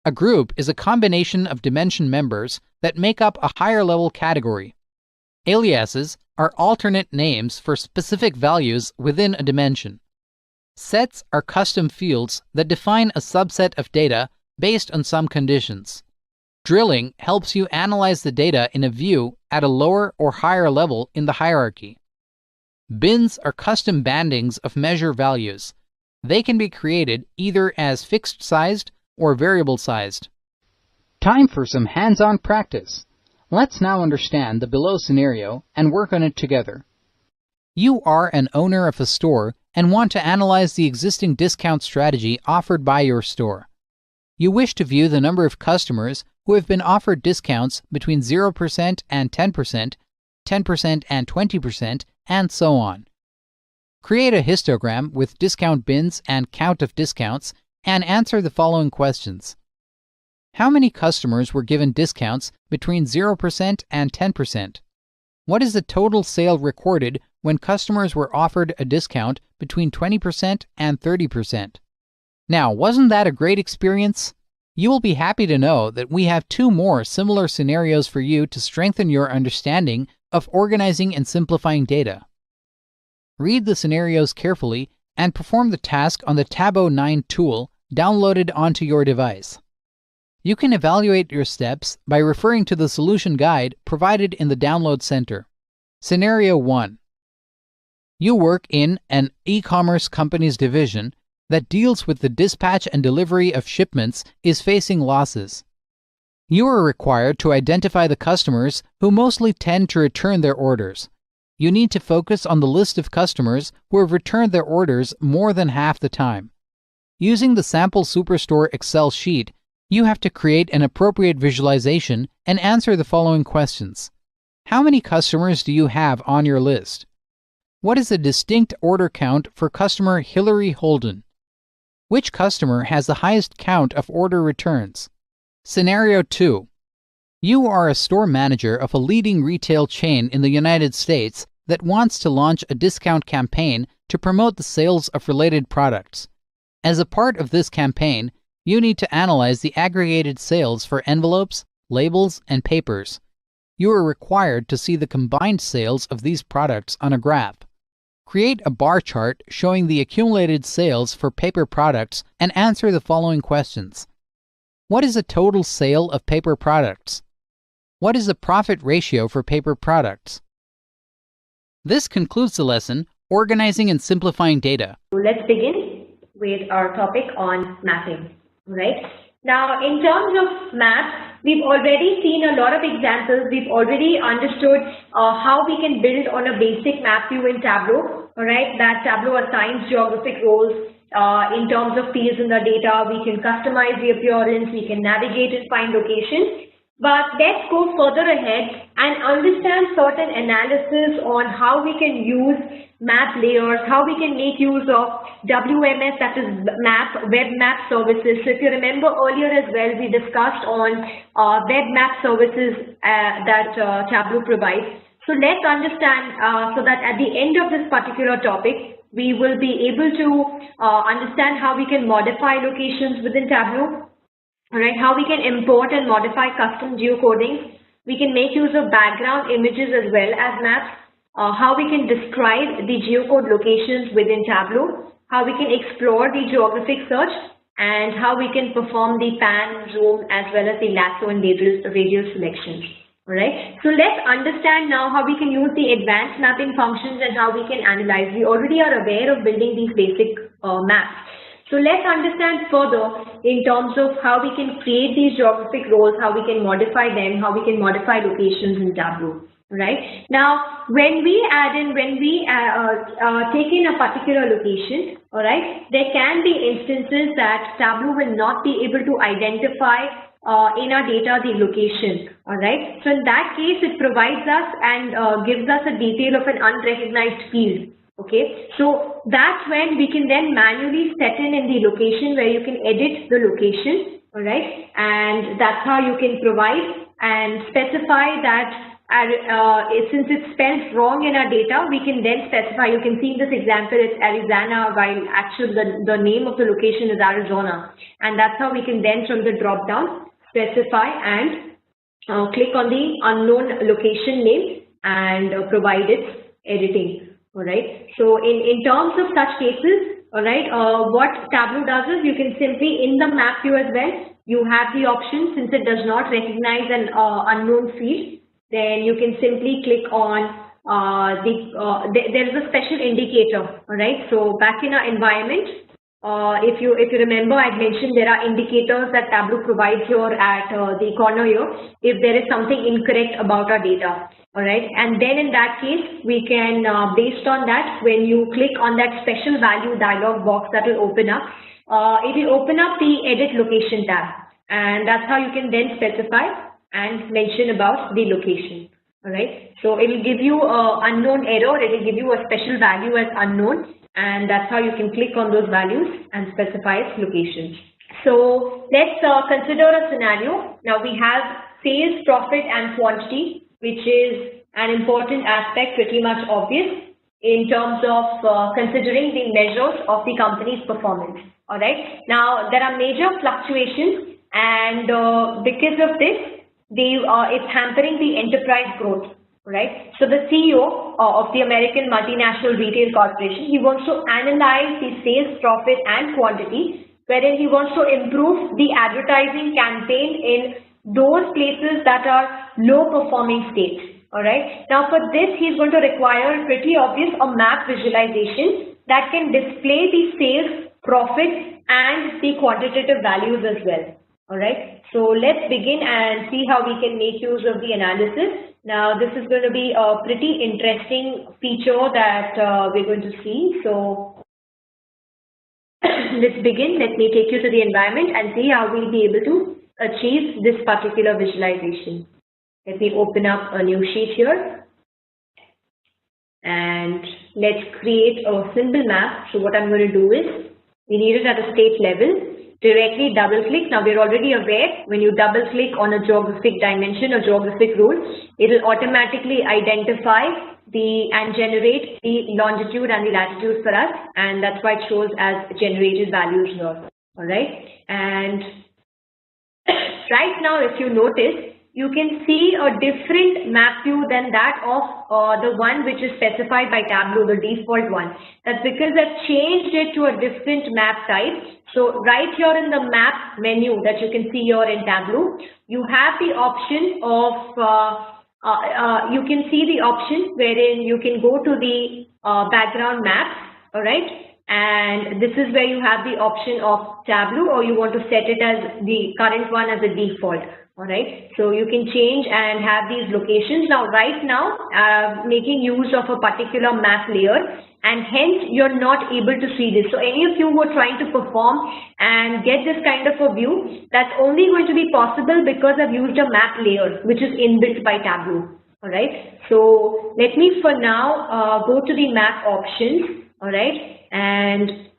A group is a combination of dimension members that make up a higher level category. Aliases are alternate names for specific values within a dimension. Sets are custom fields that define a subset of data based on some conditions. Drilling helps you analyze the data in a view at a lower or higher level in the hierarchy. Bins are custom bandings of measure values. They can be created either as fixed-sized or variable-sized. Time for some hands-on practice. Let's now understand the below scenario and work on it together. You are an owner of a store and want to analyze the existing discount strategy offered by your store. You wish to view the number of customers who have been offered discounts between 0% and 10%, 10% and 20%, and so on. Create a histogram with discount bins and count of discounts and answer the following questions. How many customers were given discounts between 0% and 10%? What is the total sale recorded when customers were offered a discount between 20% and 30%? Now, wasn't that a great experience? You will be happy to know that we have 2 more similar scenarios for you to strengthen your understanding of organizing and simplifying data. Read the scenarios carefully and perform the task on the Tableau 9 tool downloaded onto your device. You can evaluate your steps by referring to the solution guide provided in the Download Center. Scenario 1. You work in an e-commerce company's division that deals with the dispatch and delivery of shipments is facing losses. You are required to identify the customers who mostly tend to return their orders. You need to focus on the list of customers who have returned their orders more than half the time. Using the Sample Superstore Excel sheet, you have to create an appropriate visualization and answer the following questions. How many customers do you have on your list? What is the distinct order count for customer Hillary Holden? Which customer has the highest count of order returns? Scenario 2. You are a store manager of a leading retail chain in the United States that wants to launch a discount campaign to promote the sales of related products. As a part of this campaign, you need to analyze the aggregated sales for envelopes, labels, and papers. You are required to see the combined sales of these products on a graph. Create a bar chart showing the accumulated sales for paper products and answer the following questions. What is the total sale of paper products? What is the profit ratio for paper products? This concludes the lesson, Organizing and Simplifying Data. Let's begin with our topic on mapping, right? Now, in terms of maps, we've already seen a lot of examples. We've already understood how we can build on a basic map view in Tableau, all right? That Tableau assigns geographic roles in terms of fields in the data. We can customize the appearance. We can navigate and find locations. But let's go further ahead and understand certain analysis on how we can use map layers, how we can make use of WMS, that is web map services. So if you remember earlier as well, we discussed on web map services that Tableau provides. So let's understand so that at the end of this particular topic, we will be able to understand how we can modify locations within Tableau. All right, how we can import and modify custom geocoding. We can make use of background images as well as maps. How we can describe the geocode locations within Tableau. How we can explore the geographic search, and how we can perform the pan, zoom, as well as the lasso and radial selections. All right. So let's understand now how we can use the advanced mapping functions and how we can analyze. We already are aware of building these basic maps. So let's understand further in terms of how we can create these geographic roles, how we can modify them, how we can modify locations in Tableau. Right now, when we take in a particular location, all right, there can be instances that Tableau will not be able to identify in our data the location. All right, so in that case, it provides us and gives us a detail of an unrecognized field. Okay, so that's when we can then manually set in the location where you can edit the location, all right, and that's how you can provide and specify that since it's spelled wrong in our data, we can then specify. You can see in this example it's Arizona, while actually the name of the location is Arizona, and that's how we can then from the drop down specify and click on the unknown location name and provide its editing. All right, so in terms of such cases, all right, what Tableau does is you can simply in the map view as well, you have the option, since it does not recognize an unknown field, then you can simply click on there is a special indicator. All right, so back in our environment, if you remember, I mentioned there are indicators that Tableau provides here at the corner here if there is something incorrect about our data. All right, and then in that case, we can, based on that, when you click on that special value dialog box that will open up, it will open up the edit location tab, and that's how you can then specify and mention about the location. All right, so it will give you unknown error, it will give you a special value as unknown, and that's how you can click on those values and specify its location. So let's consider a scenario. Now we have sales, profit and quantity, which is an important aspect, pretty much obvious in terms of considering the measures of the company's performance. All right, now there are major fluctuations, and because of this, it's hampering the enterprise growth, right? So the CEO of the American multinational retail corporation, he wants to analyze the sales, profit and quantity, wherein he wants to improve the advertising campaign in those places that are low performing states. All right, now for this he's going to require, pretty obvious, a map visualization that can display the sales, profit and the quantitative values as well. All right, so let's begin and see how we can make use of the analysis. Now this is going to be a pretty interesting feature that we're going to see. So let's begin. Let me take you to the environment and see how we'll be able to achieve this particular visualization. Let me open up a new sheet here. And let's create a symbol map. So what I'm going to do is, we need it at a state level. Directly double click. Now we're already aware when you double click on a geographic dimension or geographic rule, it will automatically identify and generate the longitude and the latitude for us, and that's why it shows as generated values here. All right, and right now if you notice, you can see a different map view than that of the one which is specified by Tableau, the default one. That's because I've changed it to a different map type. So right here in the map menu that you can see here in Tableau, you have the option of, you can see the option wherein you can go to the background maps, all right? And this is where you have the option of Tableau, or you want to set it as the current one as a default. All right, so you can change and have these locations. Now, right now, making use of a particular map layer, and hence you're not able to see this. So any of you who are trying to perform and get this kind of a view, that's only going to be possible because I've used a map layer, which is inbuilt by Tableau. All right, so let me for now go to the map options. All right, and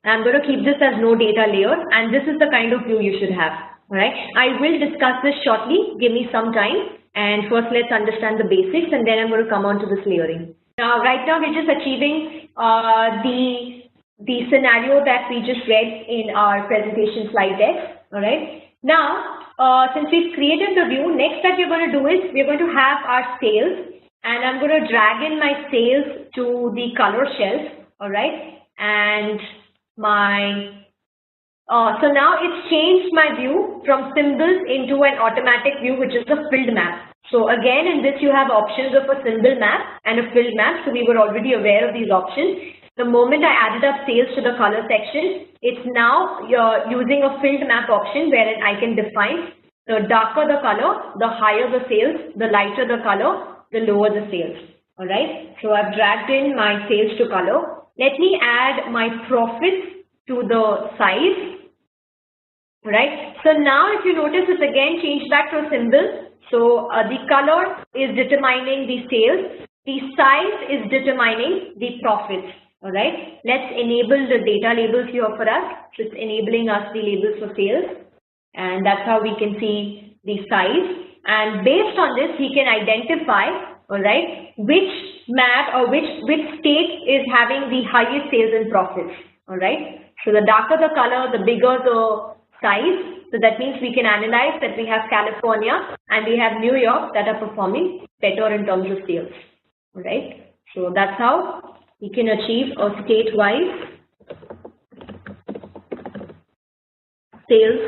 I'm going to keep this as no data layer, and this is the kind of view you should have. All right, I will discuss this shortly. Give me some time, and first let's understand the basics, and then I'm going to come on to this layering. Now, right now we're just achieving the scenario that we just read in our presentation slide deck. All right. Now, since we've created the view, next that we're going to do is we're going to have our sales, and I'm going to drag in my sales to the color shelf. All right, and my so now it's changed my view from symbols into an automatic view, which is the filled map. So again, in this you have options of a symbol map and a filled map. So we were already aware of these options. The moment I added up sales to the color section, it's now you're using a filled map option wherein I can define the darker the color, the higher the sales, the lighter the color, the lower the sales. All right. So I've dragged in my sales to color. Let me add my profits to the size. Right, so now if you notice, it's again changed back to a symbol. So the color is determining the sales, the size is determining the profits. All right, let's enable the data labels here for us. So it's enabling us the labels for sales, and that's how we can see the size. And based on this, we can identify, all right, which map or which state is having the highest sales and profits. All right, so the darker the color, the bigger the size. So that means we can analyze that we have California and we have New York that are performing better in terms of sales. All right, so that's how we can achieve a state-wise sales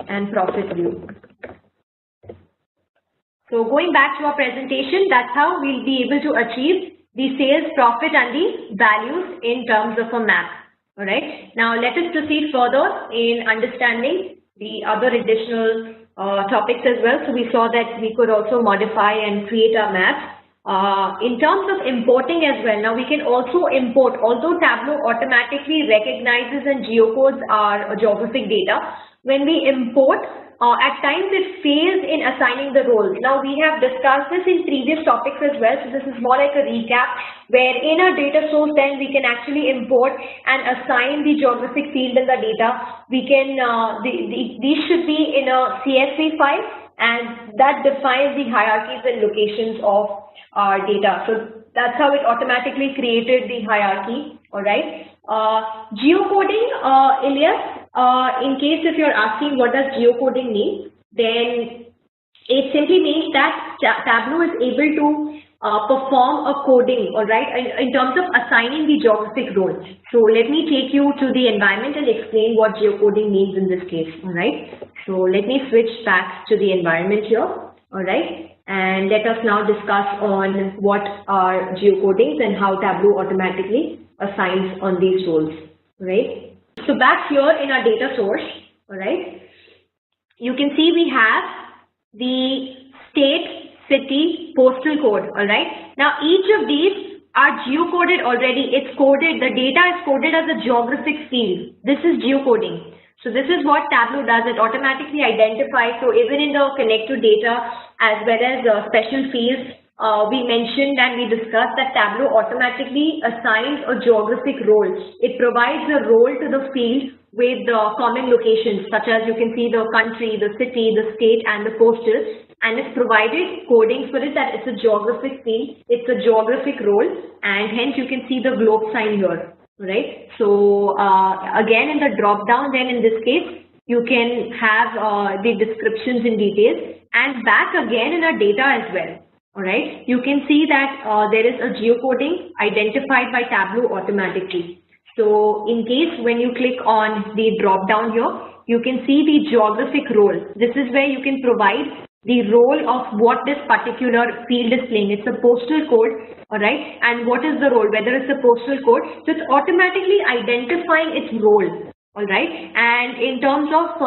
and profit view. So going back to our presentation, that's how we'll be able to achieve the sales, profit and the values in terms of a map. Alright, now let us proceed further in understanding the other additional topics as well. So we saw that we could also modify and create our maps. In terms of importing as well, now we can also import, although Tableau automatically recognizes and geocodes our geographic data, when we import, at times it fails in assigning the roles. Now we have discussed this in previous topics as well, so this is more like a recap, where in our data source then we can actually import and assign the geographic field in the data. We can, these should be in a CSV file, and that defines the hierarchies and locations of our data. So that's how it automatically created the hierarchy. All right. Geocoding, Ilyas, in case if you're asking what does geocoding mean, then it simply means that Tableau is able to perform a coding, all right, in terms of assigning the geographic roles. So let me take you to the environment and explain what geocoding means in this case, all right. So let me switch back to the environment here, all right, and let us now discuss on what are geocodings and how Tableau automatically assigns on these roles, right. So back here in our data source, all right, you can see we have the state, city, postal code, all right. Now each of these are geocoded already. It's coded, the data is coded as a geographic field. This is geocoding. So this is what Tableau does. It automatically identifies. So even in the connect to data as well as special fields, we mentioned and we discussed that Tableau automatically assigns a geographic role. It provides a role to the field with common locations, such as you can see the country, the city, the state, and the postal, and it's provided coding for it that it's a geographic field, it's a geographic role, and hence you can see the globe sign here, right? So again, in the drop down, then in this case, you can have the descriptions in details, and back again in our data as well. All right, you can see that there is a geocoding identified by Tableau automatically. So in case when you click on the drop down here, you can see the geographic role. This is where you can provide the role of what this particular field is playing. It's a postal code, all right, and what is the role, whether it's a postal code. So it's automatically identifying its role. All right, and in terms of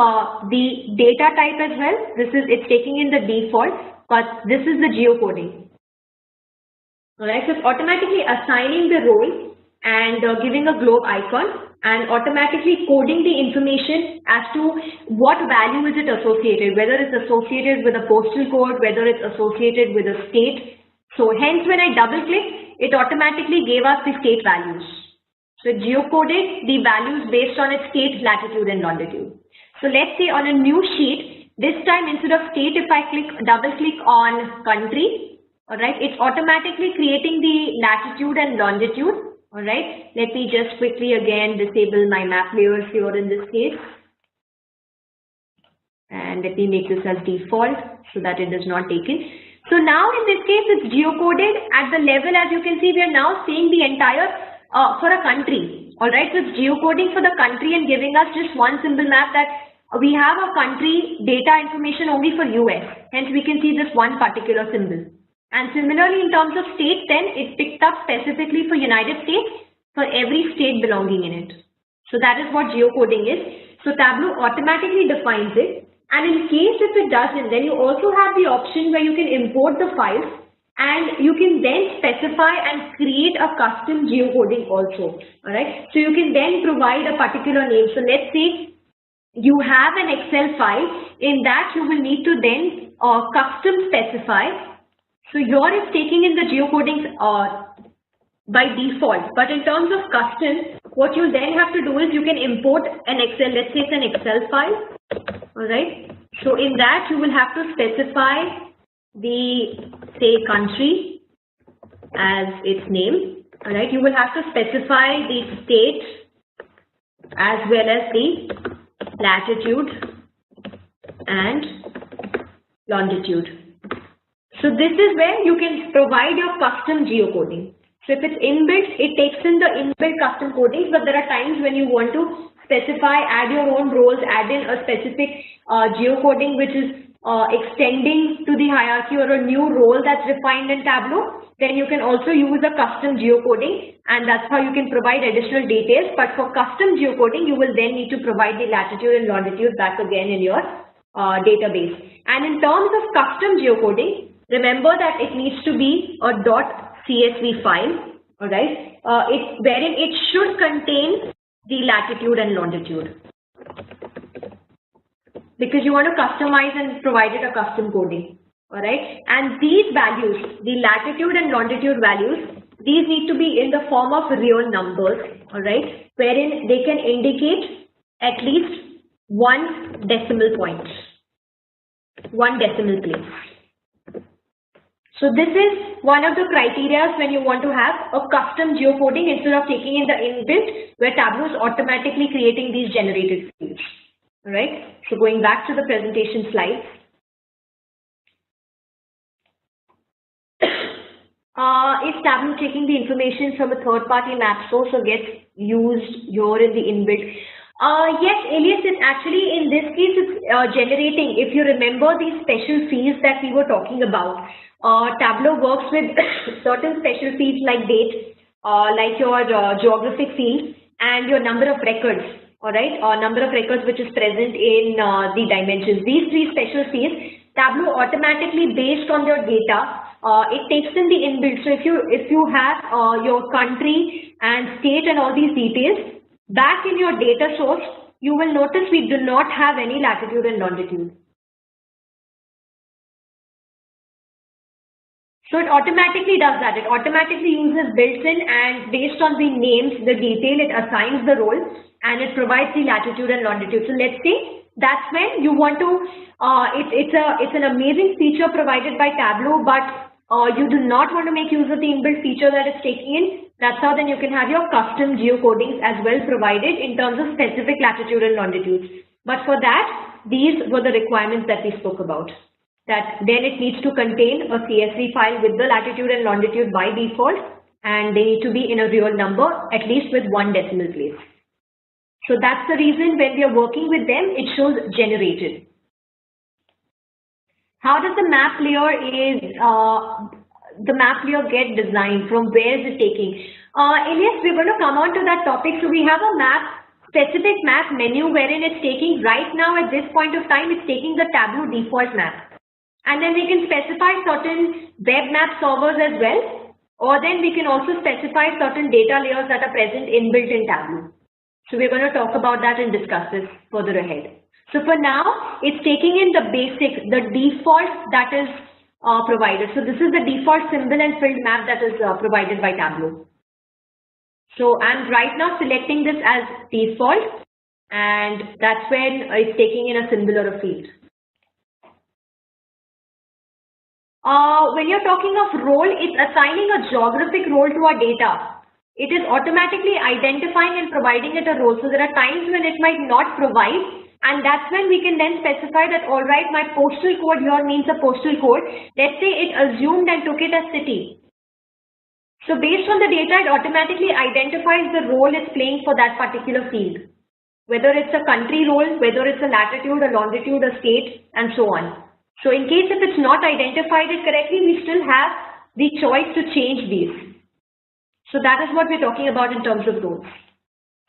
the data type as well, it's taking in the default, but this is the geocoding. All right, so it's automatically assigning the role and giving a globe icon and automatically coding the information as to what value is it associated, whether it's associated with a postal code, whether it's associated with a state. So hence when I double click, it automatically gave us the state values. So it geocoded the values based on its state, latitude and longitude. So let's say on a new sheet, this time instead of state, if I double click on country, all right, it's automatically creating the latitude and longitude. All right, let me just quickly again disable my map layers here in this case. And let me make this as default so that it is not taken. So now in this case, it's geocoded at the level, as you can see, we are now seeing the entire for a country. All right, so it's geocoding for the country and giving us just one symbol map that we have a country data information only for US. Hence, we can see this one particular symbol. And similarly, in terms of state, then it picked up specifically for United States for every state belonging in it. So that is what geocoding is. So Tableau automatically defines it. And in case if it doesn't, then you also have the option where you can import the files and you can then specify and create a custom geocoding also. All right. So you can then provide a particular name. So let's say you have an Excel file. In that, you will need to then custom specify. So here it's taking in the geocodings by default, but in terms of custom, what you then have to do is you can import an Excel, let's say it's an Excel file, all right. So in that you will have to specify the, say, country as its name, all right. You will have to specify the state as well as the latitude and longitude. So this is where you can provide your custom geocoding. So if it's inbuilt, it takes in the inbuilt custom codings, but there are times when you want to specify, add your own roles, add in a specific geocoding which is extending to the hierarchy or a new role that's defined in Tableau, then you can also use a custom geocoding, and that's how you can provide additional details. But for custom geocoding, you will then need to provide the latitude and longitude back again in your database. And in terms of custom geocoding, remember that it needs to be a .csv file, all right, wherein it should contain the latitude and longitude, because you want to customize and provide it a custom coding. All right, and these values, the latitude and longitude values, these need to be in the form of real numbers, all right, wherein they can indicate at least one decimal point, one decimal place. So this is one of the criteria when you want to have a custom geocoding instead of taking in the inbuilt, where Tableau is automatically creating these generated fields. All right, so going back to the presentation slides. Is Tableau taking the information from a third-party map source or gets used here in the inbuilt? Yes, Elias, it's actually in this case it's generating. If you remember these special fields that we were talking about, Tableau works with certain special fields like date, like your geographic field and your number of records. All right, number of records which is present in the dimensions. These three special fields, Tableau automatically based on your data, it takes in the inbuilt. So if you have your country and state and all these details back in your data source, you will notice we do not have any latitude and longitude. So it automatically does that. It automatically uses built-in, and based on the names, the detail, it assigns the role and it provides the latitude and longitude. So let's say that's when you want to, it's an amazing feature provided by Tableau, but you do not want to make use of the inbuilt feature that it's taking in. That's how then you can have your custom geocodings as well provided in terms of specific latitude and longitude. But for that, these were the requirements that we spoke about. That then it needs to contain a CSV file with the latitude and longitude by default, and they need to be in a real number, at least with one decimal place. So that's the reason when we are working with them, it shows generated. How does the map layer get designed? From where is it taking? Elias, we're going to come on to that topic. So we have a specific map menu wherein it's taking, right now at this point of time, it's taking the Tableau default map. And then we can specify certain web map servers as well, or then we can also specify certain data layers that are present inbuilt in Tableau. So we're going to talk about that and discuss this further ahead. So for now, it's taking in the basic, the default that is provided. So this is the default symbol and field map that is provided by Tableau. So I'm right now selecting this as default, and that's when it's taking in a symbol or a field. When you're talking of role, it's assigning a geographic role to our data. It is automatically identifying and providing it a role. So there are times when it might not provide, and that's when we can then specify that, all right, my postal code here means a postal code. Let's say it assumed and took it as city. So based on the data, it automatically identifies the role it's playing for that particular field, whether it's a country role, whether it's a latitude, a longitude, a state, and so on. So in case if it's not identified it correctly, we still have the choice to change these. So that is what we're talking about in terms of roles.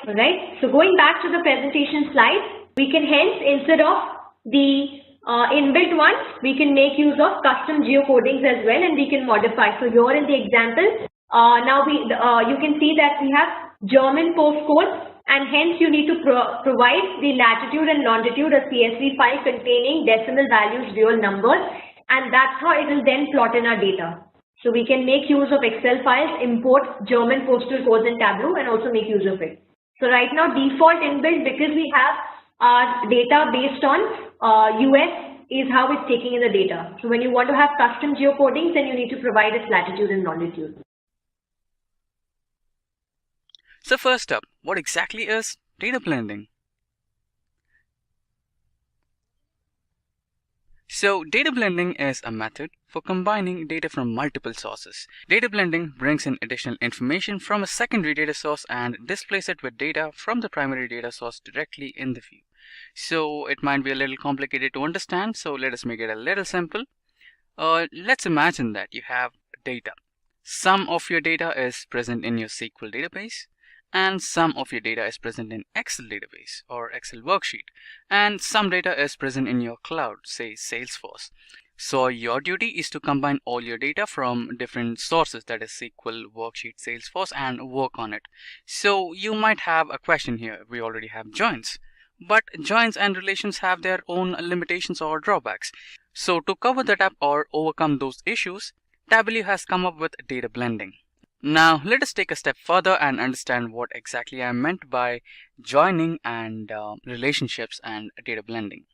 All right. So going back to the presentation slide, we can hence, instead of the inbuilt ones, we can make use of custom geocodings as well, and we can modify. So here in the example, now you can see that we have German postcode, and hence you need to provide the latitude and longitude, a CSV file containing decimal values, real numbers, and that's how it will then plot in our data. So we can make use of Excel files, import German postal codes in Tableau, and also make use of it. So right now default inbuilt, because we have our data based on US, is how it's taking in the data. So when you want to have custom geocodings, then you need to provide its latitude and longitude. So first up, what exactly is data blending? So data blending is a method for combining data from multiple sources. Data blending brings in additional information from a secondary data source and displays it with data from the primary data source directly in the view. So it might be a little complicated to understand, so let us make it a little simple. Let's imagine that you have data. Some of your data is present in your SQL database, and some of your data is present in Excel database or Excel worksheet, and some data is present in your cloud, say Salesforce. So your duty is to combine all your data from different sources, that is SQL, worksheet, Salesforce, and work on it. So you might have a question here. We already have joins, but joins and relations have their own limitations or drawbacks. So to cover that up or overcome those issues, Tableau has come up with data blending. Now let us take a step further and understand what exactly I meant by joining and relationships and data blending.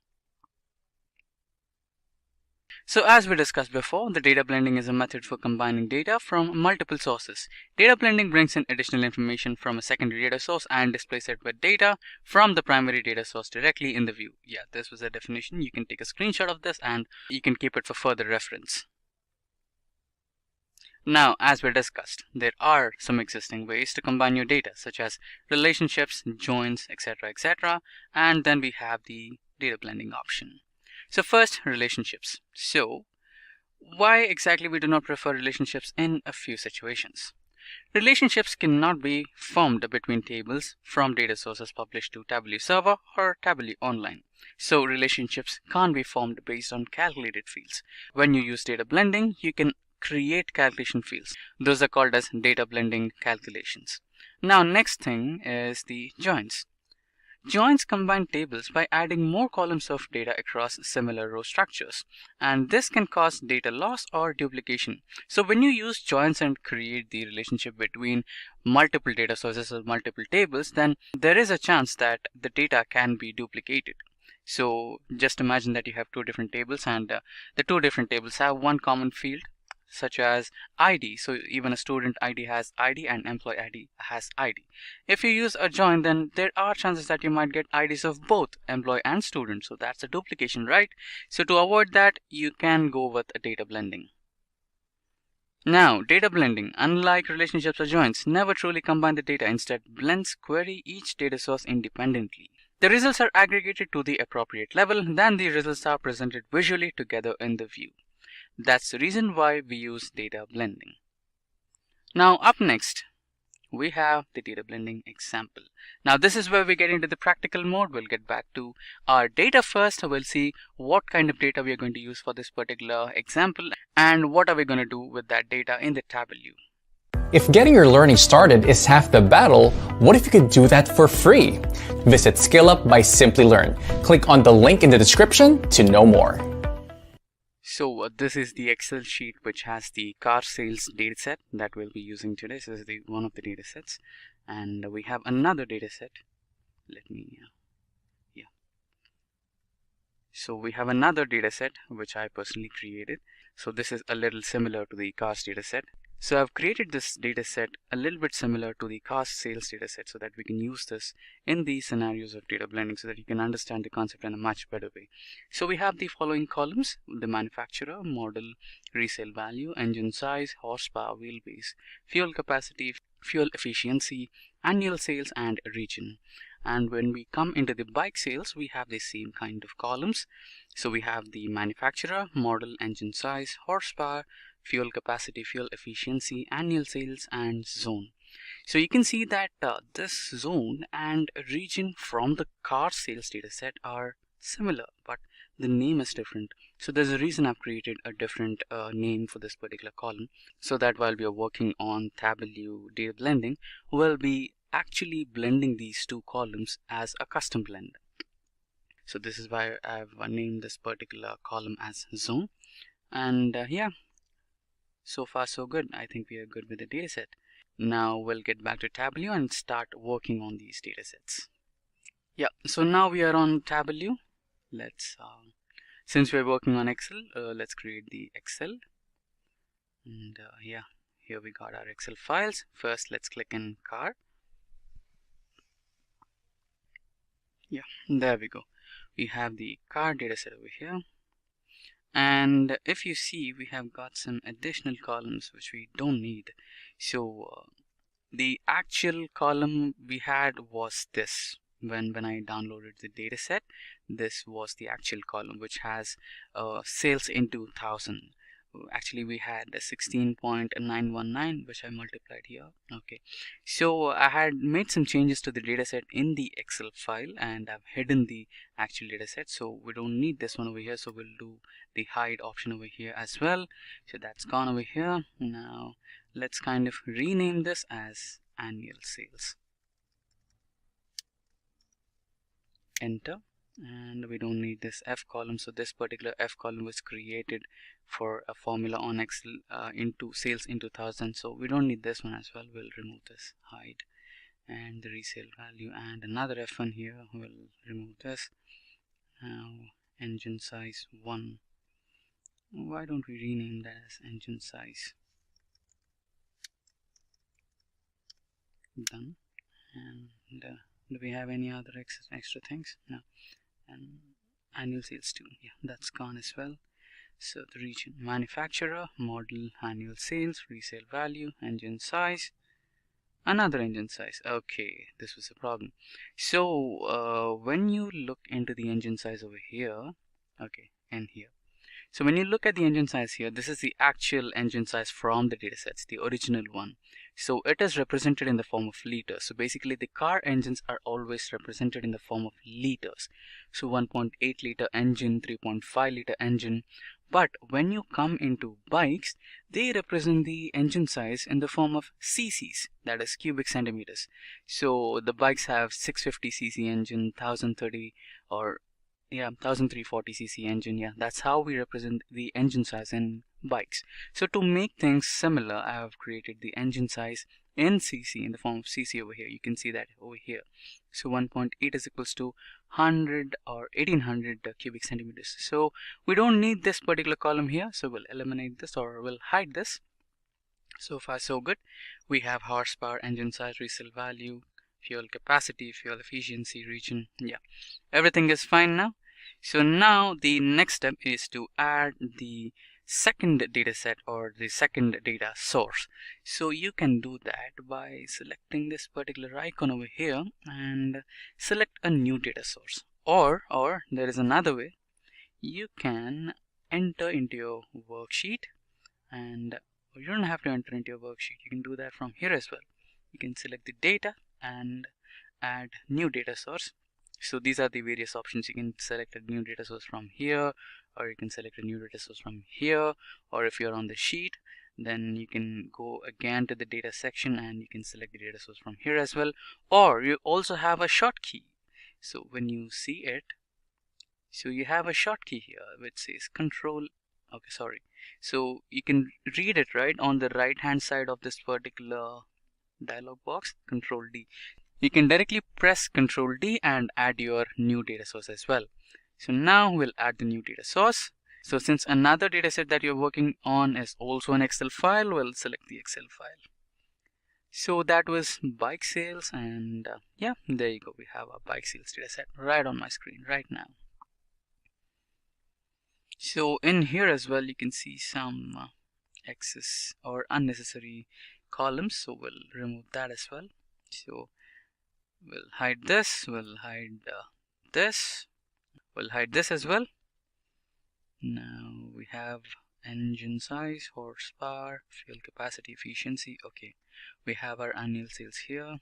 So as we discussed before, the data blending is a method for combining data from multiple sources. Data blending brings in additional information from a secondary data source and displays it with data from the primary data source directly in the view. Yeah, this was a definition. You can take a screenshot of this and you can keep it for further reference. Now, as we discussed, there are some existing ways to combine your data, such as relationships, joins, etc., and then we have the data blending option. So first, relationships. So why exactly we do not prefer relationships in a few situations? Relationships cannot be formed between tables from data sources published to Tableau Server or Tableau Online. So relationships can't be formed based on calculated fields. When you use data blending, you can create calculation fields. Those are called as data blending calculations. Now next thing is the joins. Joins combine tables by adding more columns of data across similar row structures, and this can cause data loss or duplication. So when you use joins and create the relationship between multiple data sources or multiple tables, then there is a chance that the data can be duplicated. So just imagine that you have two different tables, and the two different tables have one common field, such as ID. So even a student ID has ID and employee ID has ID. If you use a join, then there are chances that you might get IDs of both employee and student. So that's a duplication, right? So to avoid that, you can go with a data blending. Now, data blending, unlike relationships or joins, never truly combine the data. Instead, blends query each data source independently. The results are aggregated to the appropriate level, then the results are presented visually together in the view. That's the reason why we use data blending. Now up next, we have the data blending example. Now this is where we get into the practical mode. We'll get back to our data first. We'll see what kind of data we are going to use for this particular example and what are we going to do with that data in the Tableau. If getting your learning started is half the battle, what if you could do that for free? Visit SkillUp by Simplilearn. Click on the link in the description to know more. So this is the Excel sheet which has the car sales dataset that we'll be using today. So this is one of the datasets, and we have another dataset. So we have another dataset which I personally created. So this is a little similar to the cars dataset. So I've created this dataset a little bit similar to the car sales dataset so that we can use this in the scenarios of data blending so that you can understand the concept in a much better way. So we have the following columns: the manufacturer, model, resale value, engine size, horsepower, wheelbase, fuel capacity, fuel efficiency, annual sales, and region. And when we come into the bike sales, we have the same kind of columns. So we have the manufacturer, model, engine size, horsepower, fuel capacity, fuel efficiency, annual sales, and zone. So you can see that this zone and region from the car sales dataset are similar, but the name is different. So there's a reason I've created a different name for this particular column, so that while we are working on Tableau data blending, we'll be actually blending these two columns as a custom blend. So this is why I've named this particular column as zone. And yeah, so far so good. I think we are good with the dataset. Now we'll get back to Tableau and start working on these datasets. Yeah, so now we are on Tableau. Let's since we're working on Excel, let's create the Excel. And yeah, here we got our Excel files. First, let's click in car. Yeah, there we go. We have the car dataset over here. And if you see, we have got some additional columns which we don't need. So the actual column we had was this. When I downloaded the data set, this was the actual column which has sales into 1000. Actually we had a 16.919 which I multiplied here. Okay, so I had made some changes to the dataset in the Excel file and I've hidden the actual dataset, so we don't need this one over here. So we'll do the hide option over here as well. So that's gone over here. Now let's kind of rename this as annual sales. Enter. And we don't need this F column, so this particular F column was created for a formula on Excel into sales into 1000, so we don't need this one as well. We'll remove this, hide, and the resale value, and another F1 here. We'll remove this. Now engine size 1, why don't we rename that as engine size? Done. And do we have any other extra things? No. And annual sales too, yeah, that's gone as well. So the region, manufacturer, model, annual sales, resale value, engine size, another engine size. Okay, this was a problem. So when you look into the engine size over here, okay, and here, so when you look at the engine size here, this is the actual engine size from the datasets, the original one. So it is represented in the form of liters. So basically the car engines are always represented in the form of liters. So 1.8 liter engine, 3.5 liter engine. But when you come into bikes, they represent the engine size in the form of cc's, that is cubic centimeters. So the bikes have 650 cc engine, 1030 or 1340 cc engine. Yeah, that's how we represent the engine size in bikes. So to make things similar, I have created the engine size in cc in the form of cc over here. You can see that over here. So 1.8 is equals to 100 or 1800 cubic centimeters. So we don't need this particular column here, so we'll eliminate this or we'll hide this. So far so good. We have horsepower, engine size, resale value, fuel capacity, fuel efficiency, region. Yeah, everything is fine now. So now the next step is to add the second data set or the second data source. So you can do that by selecting this particular icon over here and select a new data source, or there is another way. You can enter into your worksheet, and you don't have to enter into your worksheet. You can do that from here as well. You can select the data and add new data source. So these are the various options. You can select a new data source from here, or you can select a new data source from here, or if you're on the sheet, then you can go again to the data section and you can select the data source from here as well. Or you also have a shortkey. So when you see it, so you have a shortkey here which says control. Okay, sorry. So you can read it right on the right hand side of this particular dialog box, control D. You can directly press Ctrl D and add your new data source as well. So now we'll add the new data source. So since another dataset that you're working on is also an Excel file, we'll select the Excel file. So that was bike sales, and yeah, there you go. We have a bike sales dataset right on my screen right now. So in here as well, you can see some excess or unnecessary columns. So we'll remove that as well. So we'll hide this, we'll hide this, we'll hide this as well. Now we have engine size, horsepower, fuel capacity, efficiency. Okay, we have our annual sales here.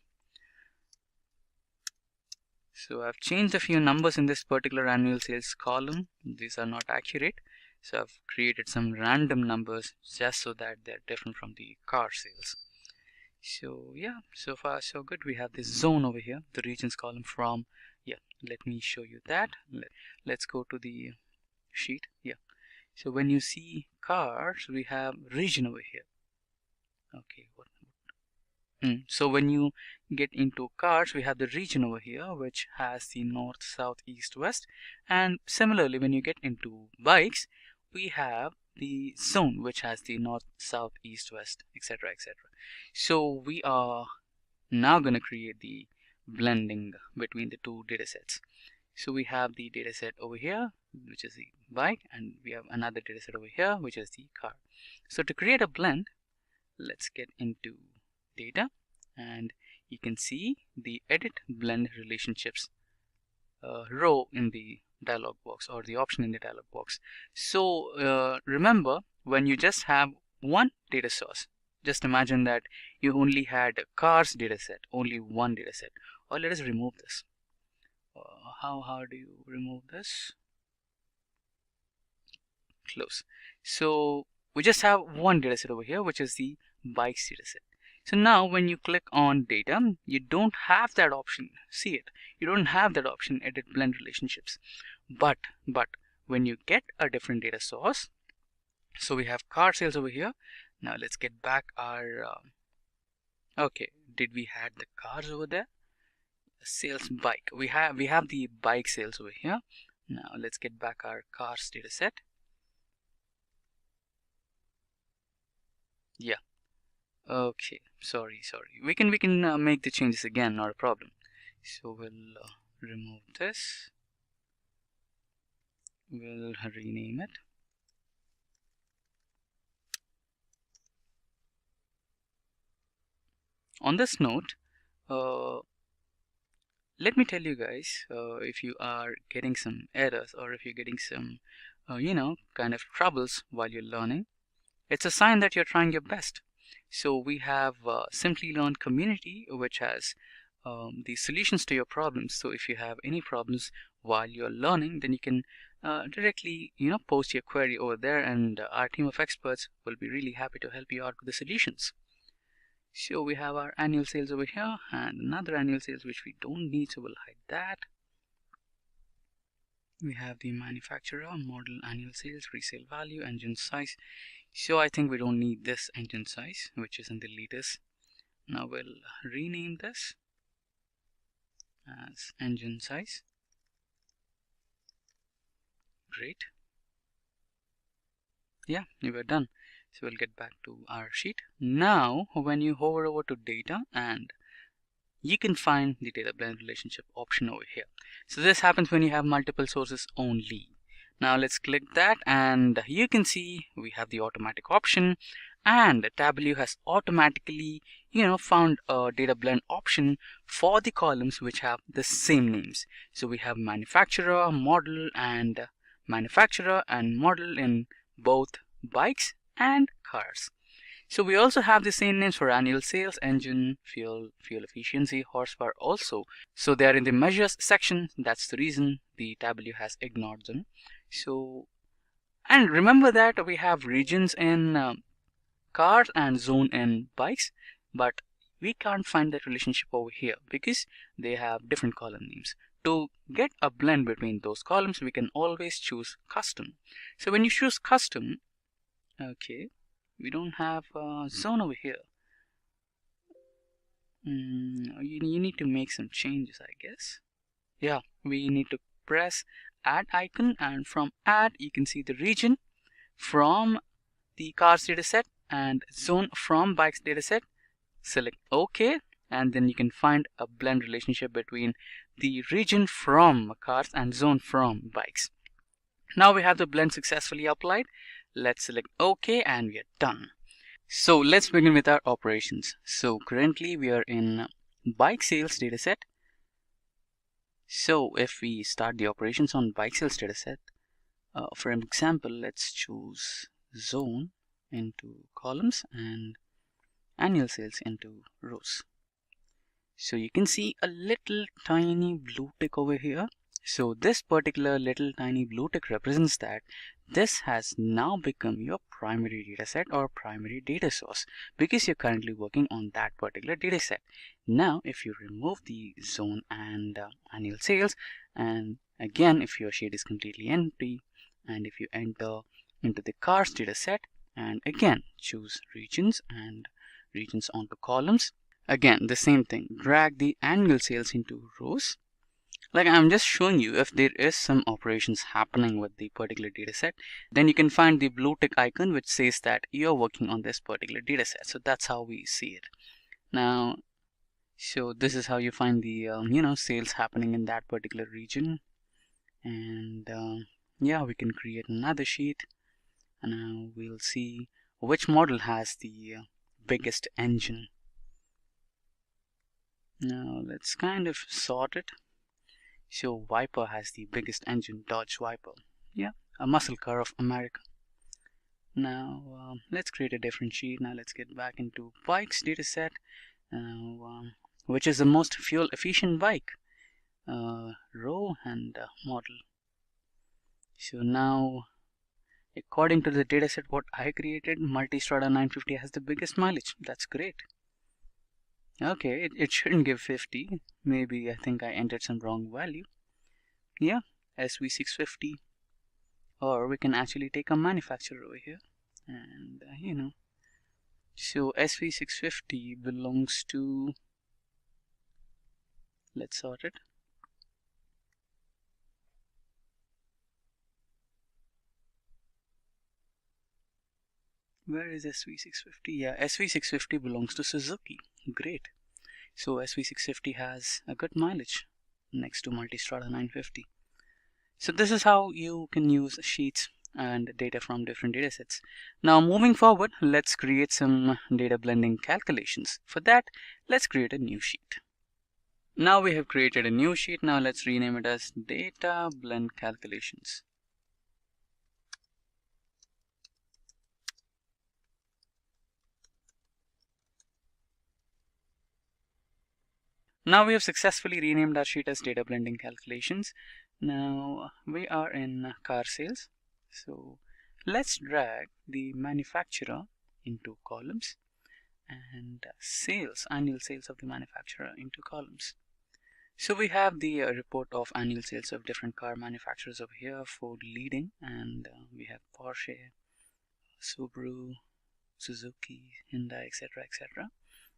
So I've changed a few numbers in this particular annual sales column. These are not accurate, so I've created some random numbers just so that they're different from the car sales. So yeah, so far so good. We have this zone over here, the regions column from, yeah, let me show you that. Let's go to the sheet. Yeah, so when you see cars, we have region over here. Okay, so when you get into cars, we have the region over here which has the north, south, east, west, and similarly when you get into bikes, we have the zone which has the north, south, east, west, etc., etc. So we are now going to create the blending between the two data sets. So we have the data set over here, which is the bike, and we have another data set over here, which is the car. So to create a blend, let's get into data, and you can see the edit blend relationships row in the dialog box, or the option in the dialog box. So remember, when you just have one data source, just imagine that you only had a cars data set, only one data set. Or let us remove this. How do you remove this? Close. So we just have one data set over here, which is the bikes data set. So now when you click on data, you don't have that option. See it? You don't have that option, edit blend relationships. But when you get a different data source, so we have car sales over here. Now let's get back our okay, did we had the cars over there? Sales bike. We have the bike sales over here. Now let's get back our cars data set. Yeah. Okay, sorry. We can make the changes again, not a problem. So we'll remove this. We'll rename it. On this note, let me tell you guys, if you are getting some errors, or if you're getting some, kind of troubles while you're learning, it's a sign that you're trying your best. So we have Simplilearn community, which has the solutions to your problems. So if you have any problems while you're learning, then you can directly, post your query over there, and our team of experts will be really happy to help you out with the solutions. So we have our annual sales over here, and another annual sales which we don't need, so we'll hide that. We have the manufacturer, model, annual sales, resale value, engine size. So I think we don't need this engine size, which is in the liters. Now we'll rename this as engine size. Great. Yeah, we were done. So we'll get back to our sheet. Now when you hover over to data, and you can find the data blend relationship option over here. So this happens when you have multiple sources only. Now let's click that, and you can see we have the automatic option, and Tableau has automatically found a data blend option for the columns which have the same names. So we have manufacturer, model, and manufacturer and model in both bikes and cars. So we also have the same names for annual sales, engine, fuel efficiency, horsepower also. So they are in the measures section. That's the reason the Tableau has ignored them. So, and remember that we have regions in cars and zone in bikes, but we can't find that relationship over here because they have different column names. To get a blend between those columns, we can always choose custom. So when you choose custom, okay, we don't have a zone over here. You need to make some changes, I guess. Yeah, we need to press add icon, and from add you can see the region from the cars dataset and zone from bikes dataset. Select OK, and then you can find a blend relationship between the region from cars and zone from bikes. Now we have the blend successfully applied. Let's select OK, and we are done. So let's begin with our operations. So currently we are in bike sales dataset. So if we start the operations on bike sales dataset, for example, let's choose zone into columns and annual sales into rows. So you can see a little tiny blue tick over here. So this particular little tiny blue tick represents that this has now become your primary data set or primary data source because you're currently working on that particular data set. Now if you remove the zone and annual sales, and again if your sheet is completely empty, and if you enter into the cars data set and again choose regions and regions onto columns, again the same thing, drag the annual sales into rows. Like I'm just showing you, if there is some operations happening with the particular data set, then you can find the blue tick icon which says that you're working on this particular data set. So that's how we see it. Now, so this is how you find the sales happening in that particular region. And yeah, we can create another sheet, and now we'll see which model has the biggest engine. Now let's kind of sort it. So Viper has the biggest engine, Dodge Viper. Yeah, a muscle car of America. Now let's create a different sheet. Now let's get back into bikes dataset. Which is the most fuel efficient bike? Row and model. So now, according to the dataset what I created, Multistrada 950 has the biggest mileage. That's great. Okay, it shouldn't give 50. Maybe I think I entered some wrong value. Yeah, SV650. Or we can actually take a manufacturer over here. And you know. So SV650 belongs to, let's sort it. Where is SV650? Yeah, SV650 belongs to Suzuki. Great. So SV650 has a good mileage next to Multistrada 950. So this is how you can use sheets and data from different datasets. Now moving forward, let's create some data blending calculations. For that, let's create a new sheet. Now we have created a new sheet. Now let's rename it as Data Blend Calculations. Now we have successfully renamed our sheet as Data Blending Calculations. Now we are in car sales. So let's drag the manufacturer into columns and sales, annual sales of the manufacturer into columns. So we have the report of annual sales of different car manufacturers over here, Ford leading, and we have Porsche, Subaru, Suzuki, Hyundai, etc., etc.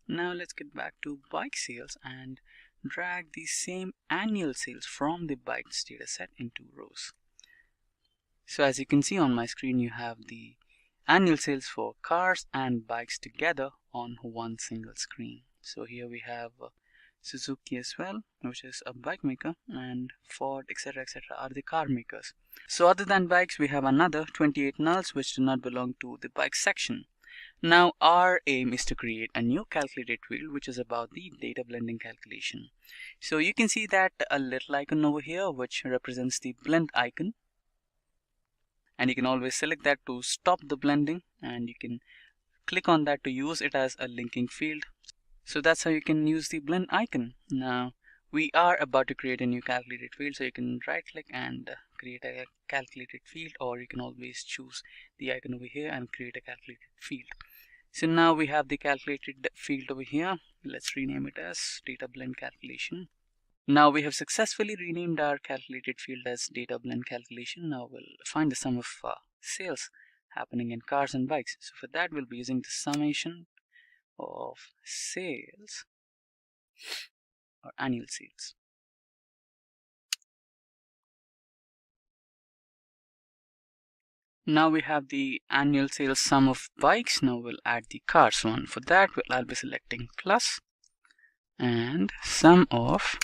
Now let's get back to bike sales and drag the same annual sales from the bikes dataset into rows. So as you can see on my screen, you have the annual sales for cars and bikes together on one single screen. So here we have Suzuki as well, which is a bike maker, and Ford, etc., etc. are the car makers. So other than bikes, we have another 28 nulls which do not belong to the bike section. Now our aim is to create a new calculated field which is about the data blending calculation. So you can see that a little icon over here which represents the blend icon, and you can always select that to stop the blending, and you can click on that to use it as a linking field. So that's how you can use the blend icon. Now we are about to create a new calculated field, so you can right click and create a calculated field, or you can always choose the icon over here and create a calculated field. So now we have the calculated field over here. Let's rename it as data blend calculation. Now we have successfully renamed our calculated field as data blend calculation. Now we'll find the sum of sales happening in cars and bikes. So for that, we'll be using the summation of sales or annual sales. Now we have the annual sales sum of bikes. Now we'll add the cars one. For that, I'll be selecting plus and sum of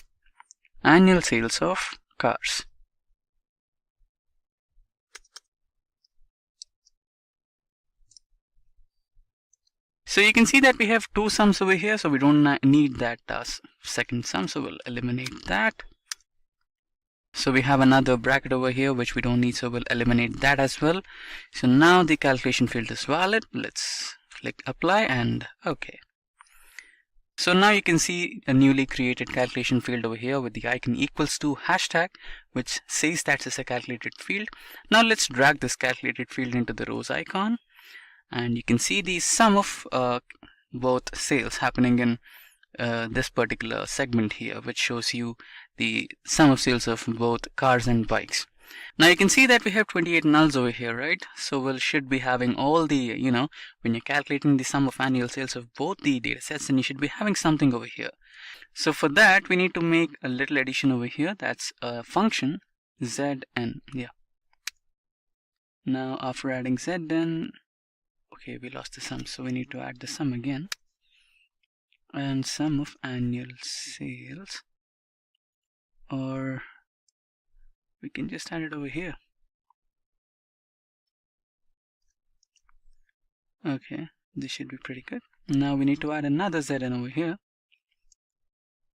annual sales of cars. So you can see that we have two sums over here, so we don't need that second sum, so we'll eliminate that. So we have another bracket over here which we don't need, so we'll eliminate that as well. So now the calculation field is valid. Let's click apply and OK. So now you can see a newly created calculation field over here with the icon equals to hashtag, which says that it's a calculated field. Now let's drag this calculated field into the rows icon, and you can see the sum of both sales happening in this particular segment here, which shows you the sum of sales of both cars and bikes. Now you can see that we have 28 nulls over here, right? So we should be having all the, when you're calculating the sum of annual sales of both the data sets, then you should be having something over here. So for that, we need to make a little addition over here. That's a function zn. Yeah. Now after adding zn, okay, we lost the sum, so we need to add the sum again. And sum of annual sales, or we can just add it over here. Okay, this should be pretty good. Now we need to add another ZN over here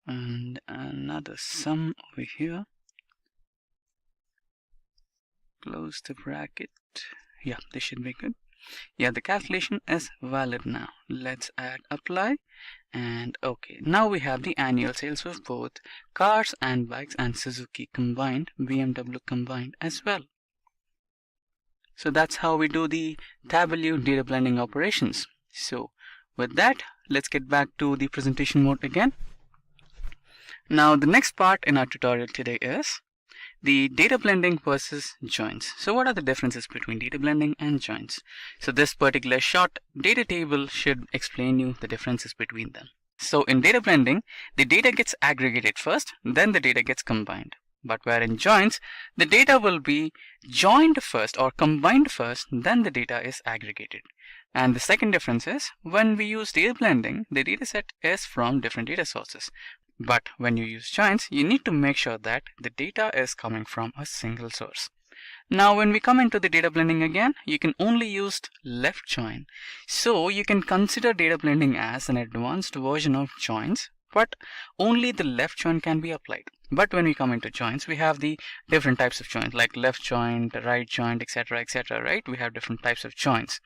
and another sum over here. Close the bracket. Yeah, this should be good. Yeah, the calculation is valid now. Let's add apply, and okay, now we have the annual sales of both cars and bikes and Suzuki combined, BMW combined as well. So that's how we do the Tableau data blending operations. So with that, let's get back to the presentation mode again. Now the next part in our tutorial today is the data blending versus joins. So what are the differences between data blending and joins? So this particular short data table should explain you the differences between them. So in data blending, the data gets aggregated first, then the data gets combined. But where in joins, the data will be joined first or combined first, then the data is aggregated. And the second difference is when we use data blending, the data set is from different data sources. But when you use joins, you need to make sure that the data is coming from a single source. Now when we come into the data blending again, you can only use left join. So you can consider data blending as an advanced version of joins, but only the left join can be applied. But when we come into joins, we have the different types of joins like left joint, right joint, etc., right? We have different types of joins.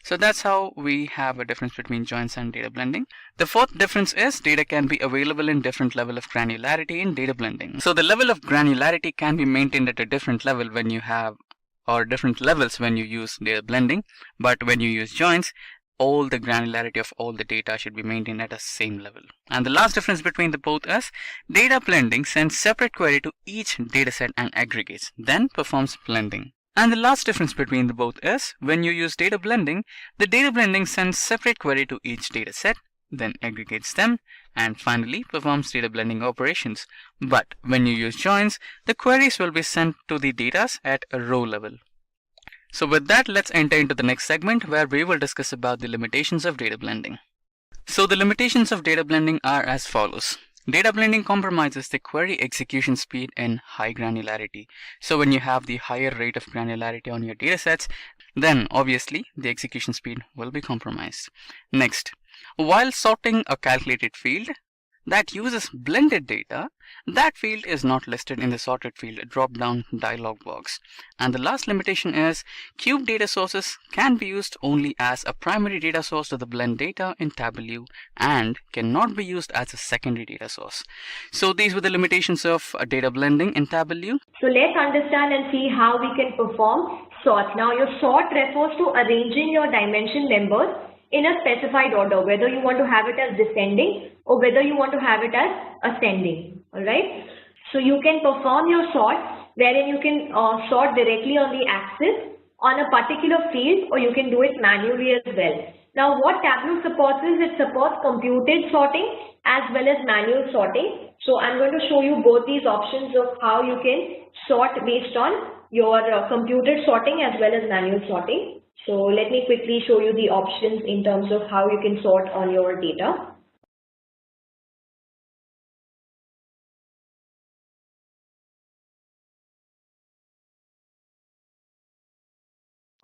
So that's how we have a difference between joins and data blending. The fourth difference is data can be available in different level of granularity in data blending. So the level of granularity can be maintained at a different level when you have, or different levels when you use data blending. But when you use joins, all the granularity of all the data should be maintained at a same level. And the last difference between the both is data blending sends separate query to each dataset and aggregates, then performs blending. And the last difference between the both is when you use data blending, the data blending sends separate query to each dataset, then aggregates them, and finally performs data blending operations. But when you use joins, the queries will be sent to the data at a row level. So with that, let's enter into the next segment where we will discuss about the limitations of data blending. So the limitations of data blending are as follows. Data blending compromises the query execution speed in high granularity. So when you have the higher rate of granularity on your datasets, then obviously the execution speed will be compromised. Next, while sorting a calculated field that uses blended data, that field is not listed in the sorted field drop-down dialog box. And the last limitation is cube data sources can be used only as a primary data source to the blend data in Tableau and cannot be used as a secondary data source. So these were the limitations of data blending in Tableau. So let's understand and see how we can perform sort. Now your sort refers to arranging your dimension members in a specified order, whether you want to have it as descending or whether you want to have it as ascending. Alright, so you can perform your sort wherein you can sort directly on the axis on a particular field, or you can do it manually as well. Now what Tableau supports is it supports computed sorting as well as manual sorting. So I'm going to show you both these options of how you can sort based on your computed sorting as well as manual sorting. So let me quickly show you the options in terms of how you can sort on your data.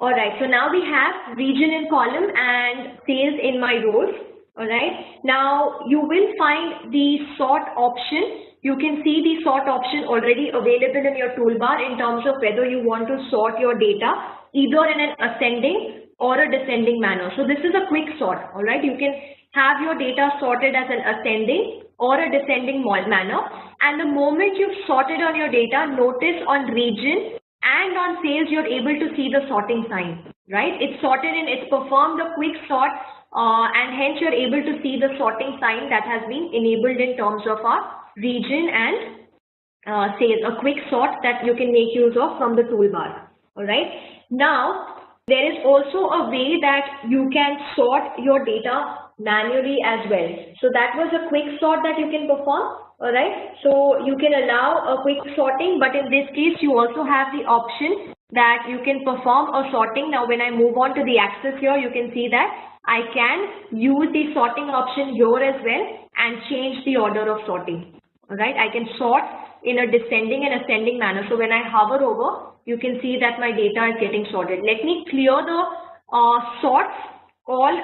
Alright, so now we have region in column and sales in my rows. Alright, now you will find the sort option. You can see the sort option already available in your toolbar in terms of whether you want to sort your data either in an ascending or a descending manner. So this is a quick sort. Alright, you can have your data sorted as an ascending or a descending manner. And the moment you've sorted on your data, notice on region and on sales, you're able to see the sorting sign, right? It's sorted and it's performed a quick sort and hence you're able to see the sorting sign that has been enabled in terms of our region and sales, a quick sort that you can make use of from the toolbar, all right? Now, there is also a way that you can sort your data manually as well. So that was a quick sort that you can perform. Alright, so you can allow a quick sorting, but in this case you also have the option that you can perform a sorting. Now when I move on to the axis here, you can see that I can use the sorting option here as well and change the order of sorting. Alright, I can sort in a descending and ascending manner. So when I hover over, you can see that my data is getting sorted. Let me clear the sorts all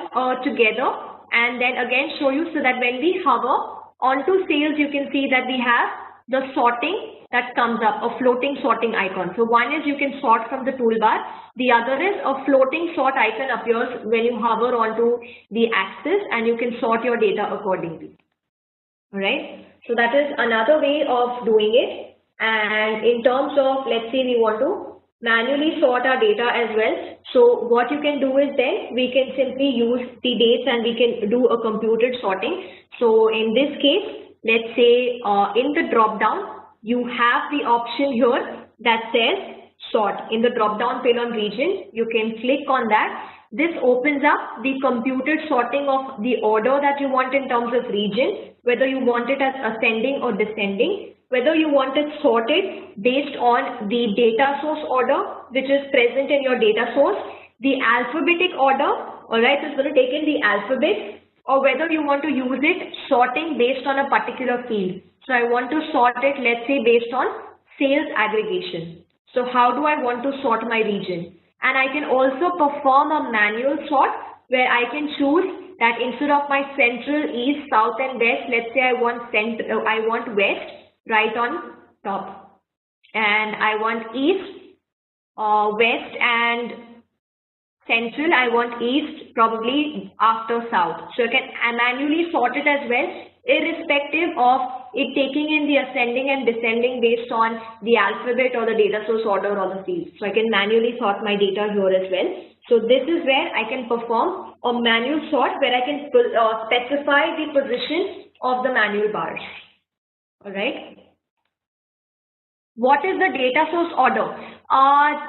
together and then again show you, so that when we hover onto sales, you can see that we have the sorting that comes up, a floating sorting icon. So one is you can sort from the toolbar. The other is a floating sort icon appears when you hover onto the axis, and you can sort your data accordingly. All right. So that is another way of doing it. And in terms of, let's say we want to manually sort our data as well. So what you can do is then we can simply use the dates and we can do a computed sorting. So in this case, let's say in the drop down, you have the option here that says sort. In the drop down pane on region, you can click on that. This opens up the computed sorting of the order that you want in terms of region, whether you want it as ascending or descending, whether you want it sorted based on the data source order which is present in your data source, the alphabetic order, all right, so it's going to take in the alphabet, or whether you want to use it sorting based on a particular field. So I want to sort it, let's say, based on sales aggregation. So how do I want to sort my region? And I can also perform a manual sort where I can choose that instead of my central, east, south and west, let's say I want west right on top, and I want east, west and central, I want east probably after south. So I can manually sort it as well, irrespective of it taking in the ascending and descending based on the alphabet or the data source order or the field. So I can manually sort my data here as well. So this is where I can perform a manual sort where I can specify the position of the manual bars. All right. What is the data source order?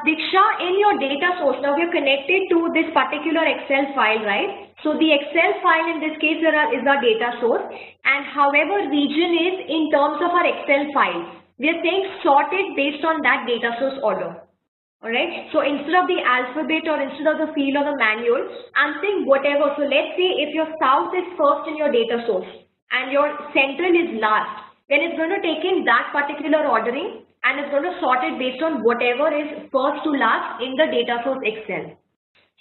Diksha, in your data source, now we are connected to this particular Excel file, right? So the Excel file in this case is our data source, and however region is in terms of our Excel file, we are saying sorted based on that data source order. All right. So instead of the alphabet or instead of the field or the manual, I'm saying whatever. So let's say if your south is first in your data source and your central is last, then it's going to take in that particular ordering and it's going to sort it based on whatever is first to last in the data source Excel.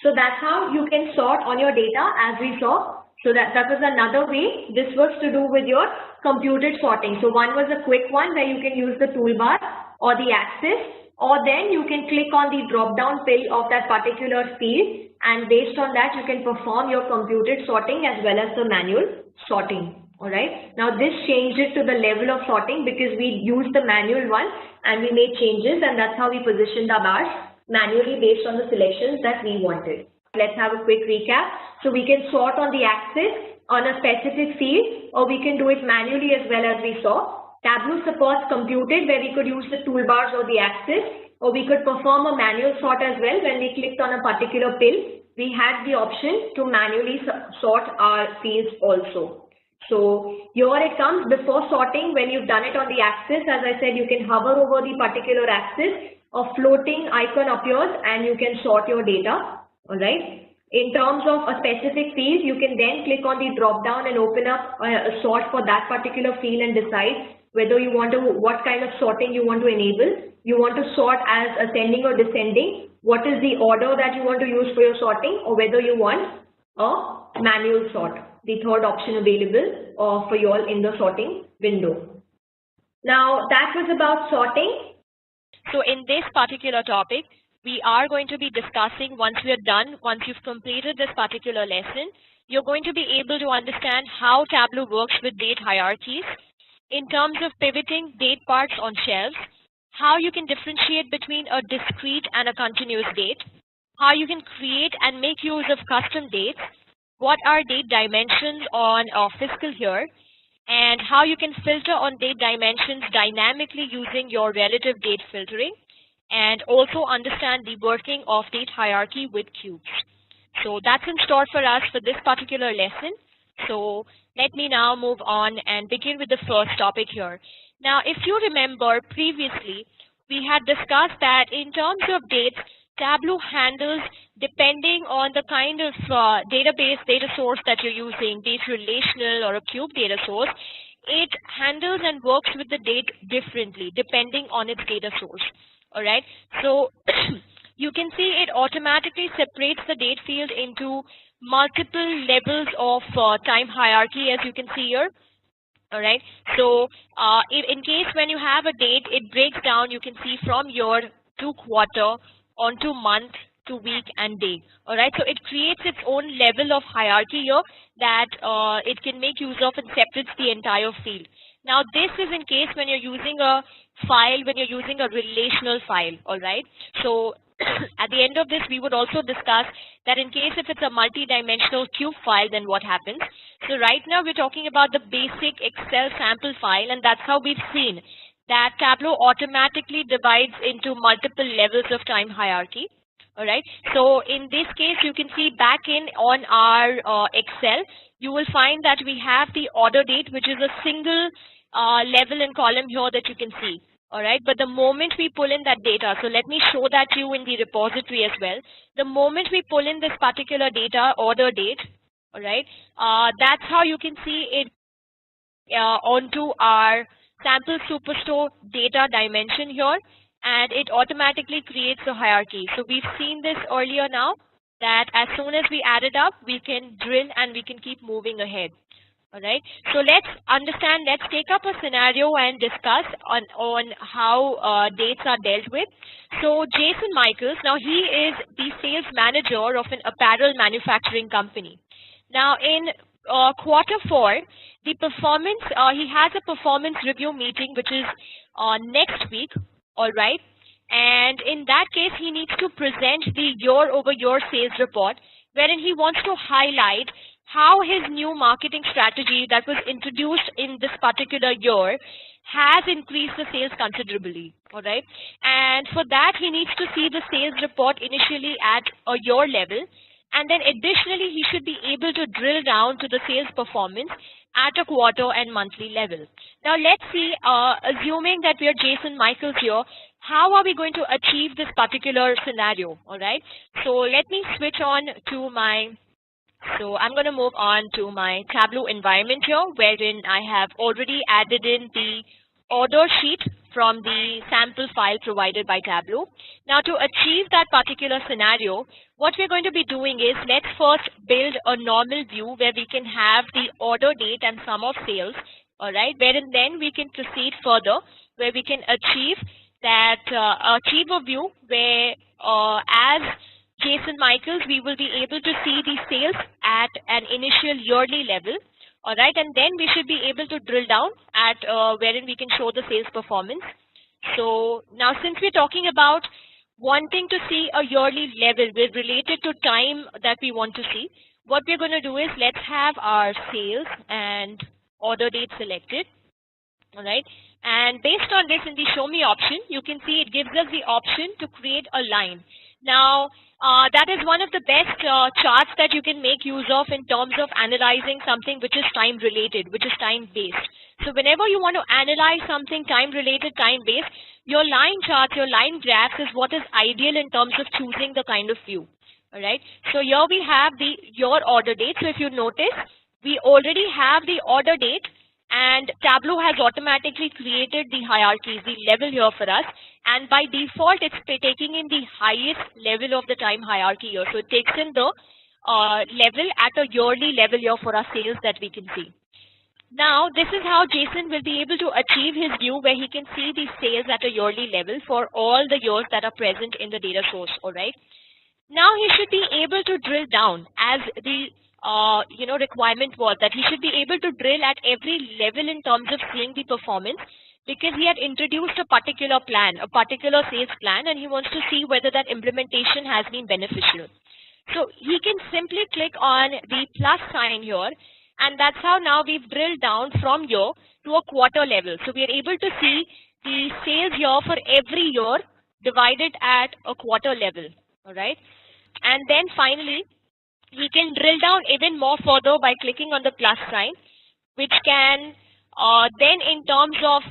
So that's how you can sort on your data as we saw. So that was another way. This was to do with your computed sorting. So one was a quick one where you can use the toolbar or the axis, or then you can click on the drop down pill of that particular field, and based on that you can perform your computed sorting as well as the manual sorting. All right. Now this changed it to the level of sorting because we used the manual one and we made changes, and that's how we positioned our bars manually based on the selections that we wanted. Let's have a quick recap. So we can sort on the axis on a specific field, or we can do it manually as well, as we saw. Tableau supports computed, where we could use the toolbars or the axis, or we could perform a manual sort as well. When we clicked on a particular pill, we had the option to manually sort our fields also. So here it comes. Before sorting, when you've done it on the axis, as I said, you can hover over the particular axis, a floating icon appears and you can sort your data. All right. In terms of a specific field, you can then click on the drop down and open up a sort for that particular field and decide whether you want to, what kind of sorting you want to enable. You want to sort as ascending or descending, what is the order that you want to use for your sorting, or whether you want a manual sort, the third option available for you all in the sorting window. Now that was about sorting. So in this particular topic, we are going to be discussing, once we are done, once you've completed this particular lesson, you're going to be able to understand how Tableau works with date hierarchies in terms of pivoting date parts on shelves, how you can differentiate between a discrete and a continuous date, how you can create and make use of custom dates, what are date dimensions on a fiscal year, and how you can filter on date dimensions dynamically using your relative date filtering, and also understand the working of date hierarchy with cubes. So that's in store for us for this particular lesson. So let me now move on and begin with the first topic here. Now, if you remember previously, we had discussed that in terms of dates, Tableau handles, depending on the kind of database data source that you're using, be it relational or a cube data source, it handles and works with the date differently depending on its data source. Alright, so you can see it automatically separates the date field into multiple levels of time hierarchy, as you can see here. Alright, so in case when you have a date, it breaks down, you can see from year to quarter, onto month, to week and day. Alright, so it creates its own level of hierarchy here that it can make use of and separates the entire field. Now this is in case when you're using a file, when you're using a relational file. Alright, so at the end of this, we would also discuss that in case if it's a multi-dimensional cube file, then what happens. So right now we're talking about the basic Excel sample file, and that's how we've seen that Tableau automatically divides into multiple levels of time hierarchy. Alright, so in this case, you can see back on our Excel, you will find that we have the order date, which is a single level and column here that you can see. Alright, but the moment we pull in that data, so let me show that to you in the repository as well. The moment we pull in this particular data, order date, alright, that's how you can see it onto our sample superstore data dimension here, and it automatically creates a hierarchy. So we've seen this earlier now, that as soon as we add it up, we can drill and we can keep moving ahead. Alright, so let's understand, let's take up a scenario and discuss on how dates are dealt with. So Jason Michaels, now he is the sales manager of an apparel manufacturing company. Now in Q4, the performance, he has a performance review meeting which is next week, alright, and in that case he needs to present the year-over-year sales report, wherein he wants to highlight how his new marketing strategy that was introduced in this particular year has increased the sales considerably, alright? And for that, he needs to see the sales report initially at a year level, and then additionally, he should be able to drill down to the sales performance at a quarter and monthly level. Now, let's see, assuming that we are Jason Michaels here, how are we going to achieve this particular scenario, alright? So let me switch on to my So I'm going to move on to my Tableau environment here, wherein I have already added in the order sheet from the sample file provided by Tableau. Now to achieve that particular scenario, what we're going to be doing is, let's first build a normal view where we can have the order date and sum of sales, alright, wherein then we can proceed further, where we can achieve that, achieve a view where as Jason Michaels, we will be able to see the sales at an initial yearly level, alright, and then we should be able to drill down at wherein we can show the sales performance. So now since we're talking about wanting to see a yearly level related to time that we want to see, what we're going to do is, let's have our sales and order date selected, alright, and based on this in the show me option, you can see it gives us the option to create a line. Now, that is one of the best charts that you can make use of in terms of analyzing something which is time related, which is time based. So whenever you want to analyze something time related, time based, your line charts, your line graphs is what is ideal in terms of choosing the kind of view. Alright, so here we have your order date. So if you notice, we already have the order date, and Tableau has automatically created the hierarchies, the level here for us, and by default it's taking in the highest level of the time hierarchy here. So it takes in the level at a yearly level here for our sales that we can see. Now this is how Jason will be able to achieve his view, where he can see the sales at a yearly level for all the years that are present in the data source. Alright, now he should be able to drill down, as the requirement was that he should be able to drill at every level in terms of seeing the performance, because he had introduced a particular plan, a particular sales plan, and he wants to see whether that implementation has been beneficial. So he can simply click on the plus sign here, and that's how now we've drilled down from year to a quarter level. So we are able to see the sales year for every year divided at a quarter level. Alright, and then finally we can drill down even more further by clicking on the plus sign, which can then in terms of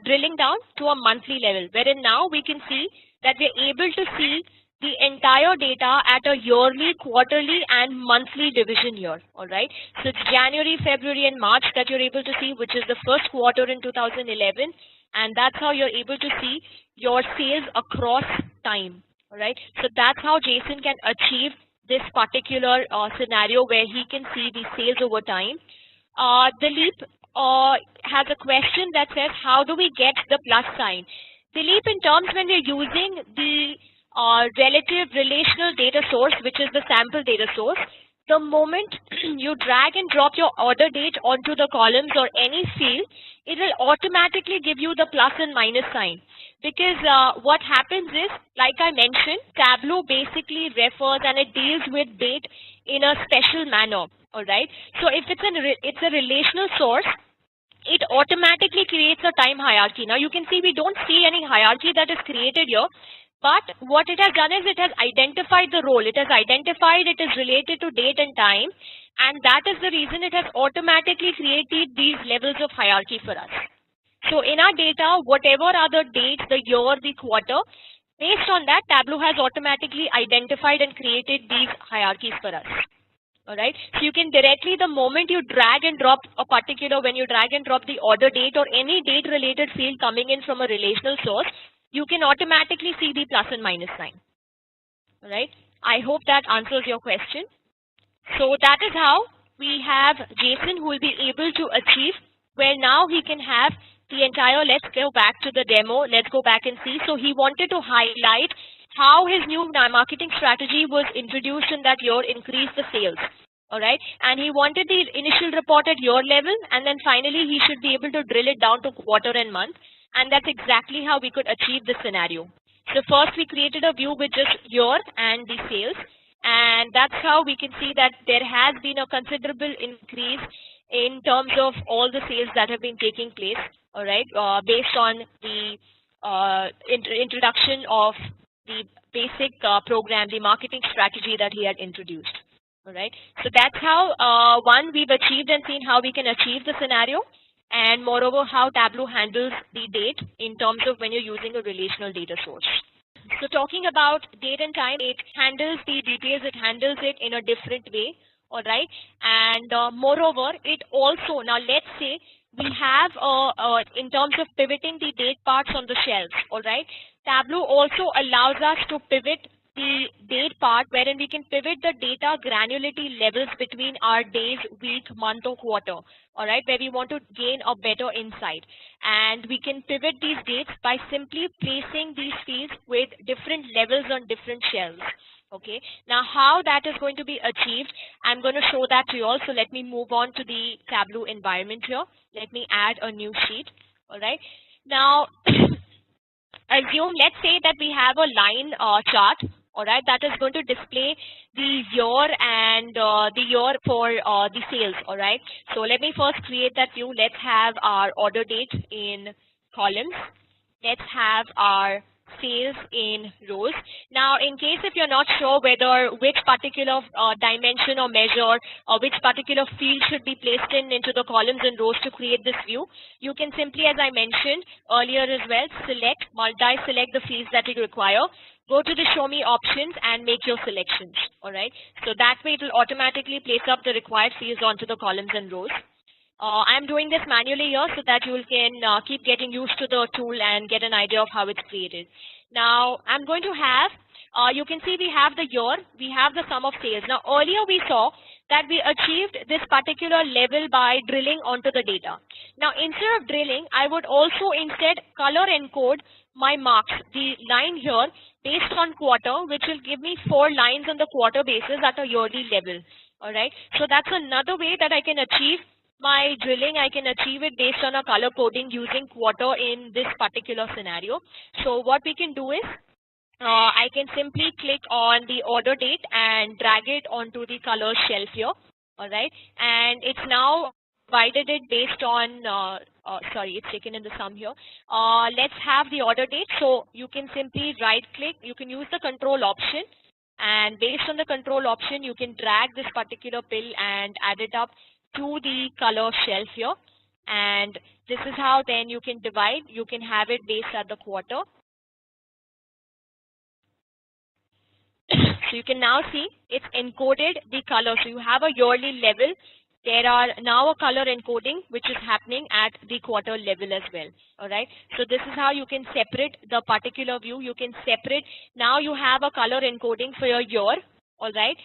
drilling down to a monthly level, wherein now we can see that we're able to see the entire data at a yearly, quarterly, and monthly division year. All right. So it's January, February, and March that you're able to see, which is the first quarter in 2011, and that's how you're able to see your sales across time. All right. So that's how Jason can achieve this particular scenario where he can see the sales over time. Dilip has a question that says, how do we get the plus sign? Dilip, in terms when we're using the relative relational data source, which is the sample data source, the moment you drag and drop your order date onto the columns or any field, it will automatically give you the plus and minus sign. Because what happens is, like I mentioned, Tableau basically refers and it deals with date in a special manner. All right. So if it's a relational source, it automatically creates a time hierarchy. Now you can see we don't see any hierarchy that is created here. But what it has done is it has identified the role. It has identified it is related to date and time. And that is the reason it has automatically created these levels of hierarchy for us. So in our data, whatever are the dates, the year, the quarter, based on that, Tableau has automatically identified and created these hierarchies for us. All right. So you can directly, the moment you drag and drop a particular, when you drag and drop the order date or any date related field coming in from a relational source, you can automatically see the plus and minus sign. All right. I hope that answers your question. So that is how we have Jason who will be able to achieve, where now he can have the entire, let's go back to the demo, let's go back and see. So he wanted to highlight how his new marketing strategy was introduced in that year, increase the sales. All right. And he wanted the initial report at year level, and then finally he should be able to drill it down to quarter and month. And that's exactly how we could achieve this scenario. So first we created a view with just year and the sales. And that's how we can see that there has been a considerable increase in terms of all the sales that have been taking place. All right. Based on the introduction of the basic program, the marketing strategy that he had introduced. All right. So that's how, one, we've achieved and seen how we can achieve the scenario. And moreover, how Tableau handles the date in terms of when you're using a relational data source. So talking about date and time, it handles the details, it handles it in a different way, all right? And moreover, it also, now let's say we have, in terms of pivoting the date parts on the shelves, all right? Tableau also allows us to pivot the date part, wherein we can pivot the data granularity levels between our days, week, month, or quarter, all right, where we want to gain a better insight. And we can pivot these dates by simply placing these fields with different levels on different shelves. Okay, now how that is going to be achieved, I'm going to show that to you all. So let me move on to the Tableau environment here. Let me add a new sheet, all right. Now, assume, let's say that we have a line chart, all right, that is going to display the year and the year for the sales, all right. So let me first create that view. Let's have our order date in columns. Let's have our sales in rows. Now, in case if you're not sure whether which particular dimension or measure or which particular field should be placed into the columns and rows to create this view, you can simply, as I mentioned earlier as well, multi-select the fields that you require. Go to the show me options and make your selections. All right. So that way it will automatically place up the required fields onto the columns and rows. I'm doing this manually here so that you can keep getting used to the tool and get an idea of how it's created. Now I'm going to have, you can see we have the year, we have the sum of sales. Now earlier we saw that we achieved this particular level by drilling onto the data. Now instead of drilling, I would also instead color encode my marks, the line here based on quarter, which will give me 4 lines on the quarter basis at a yearly level. All right. So that's another way that I can achieve my drilling. I can achieve it based on a color coding using quarter in this particular scenario. So what we can do is, I can simply click on the order date and drag it onto the color shelf here. All right. And it's now divided it based on, sorry, it's taken in the sum here. Let's have the order date. So you can simply right click, you can use the control option, and based on the control option, you can drag this particular pill and add it up to the color shelf here. And this is how then you can divide, you can have it based at the quarter. So you can now see it's encoded the color. So you have a yearly level. There are now a color encoding which is happening at the quarter level as well. Alright. So this is how you can separate the particular view. You can separate. Now you have a color encoding for your year. Alright.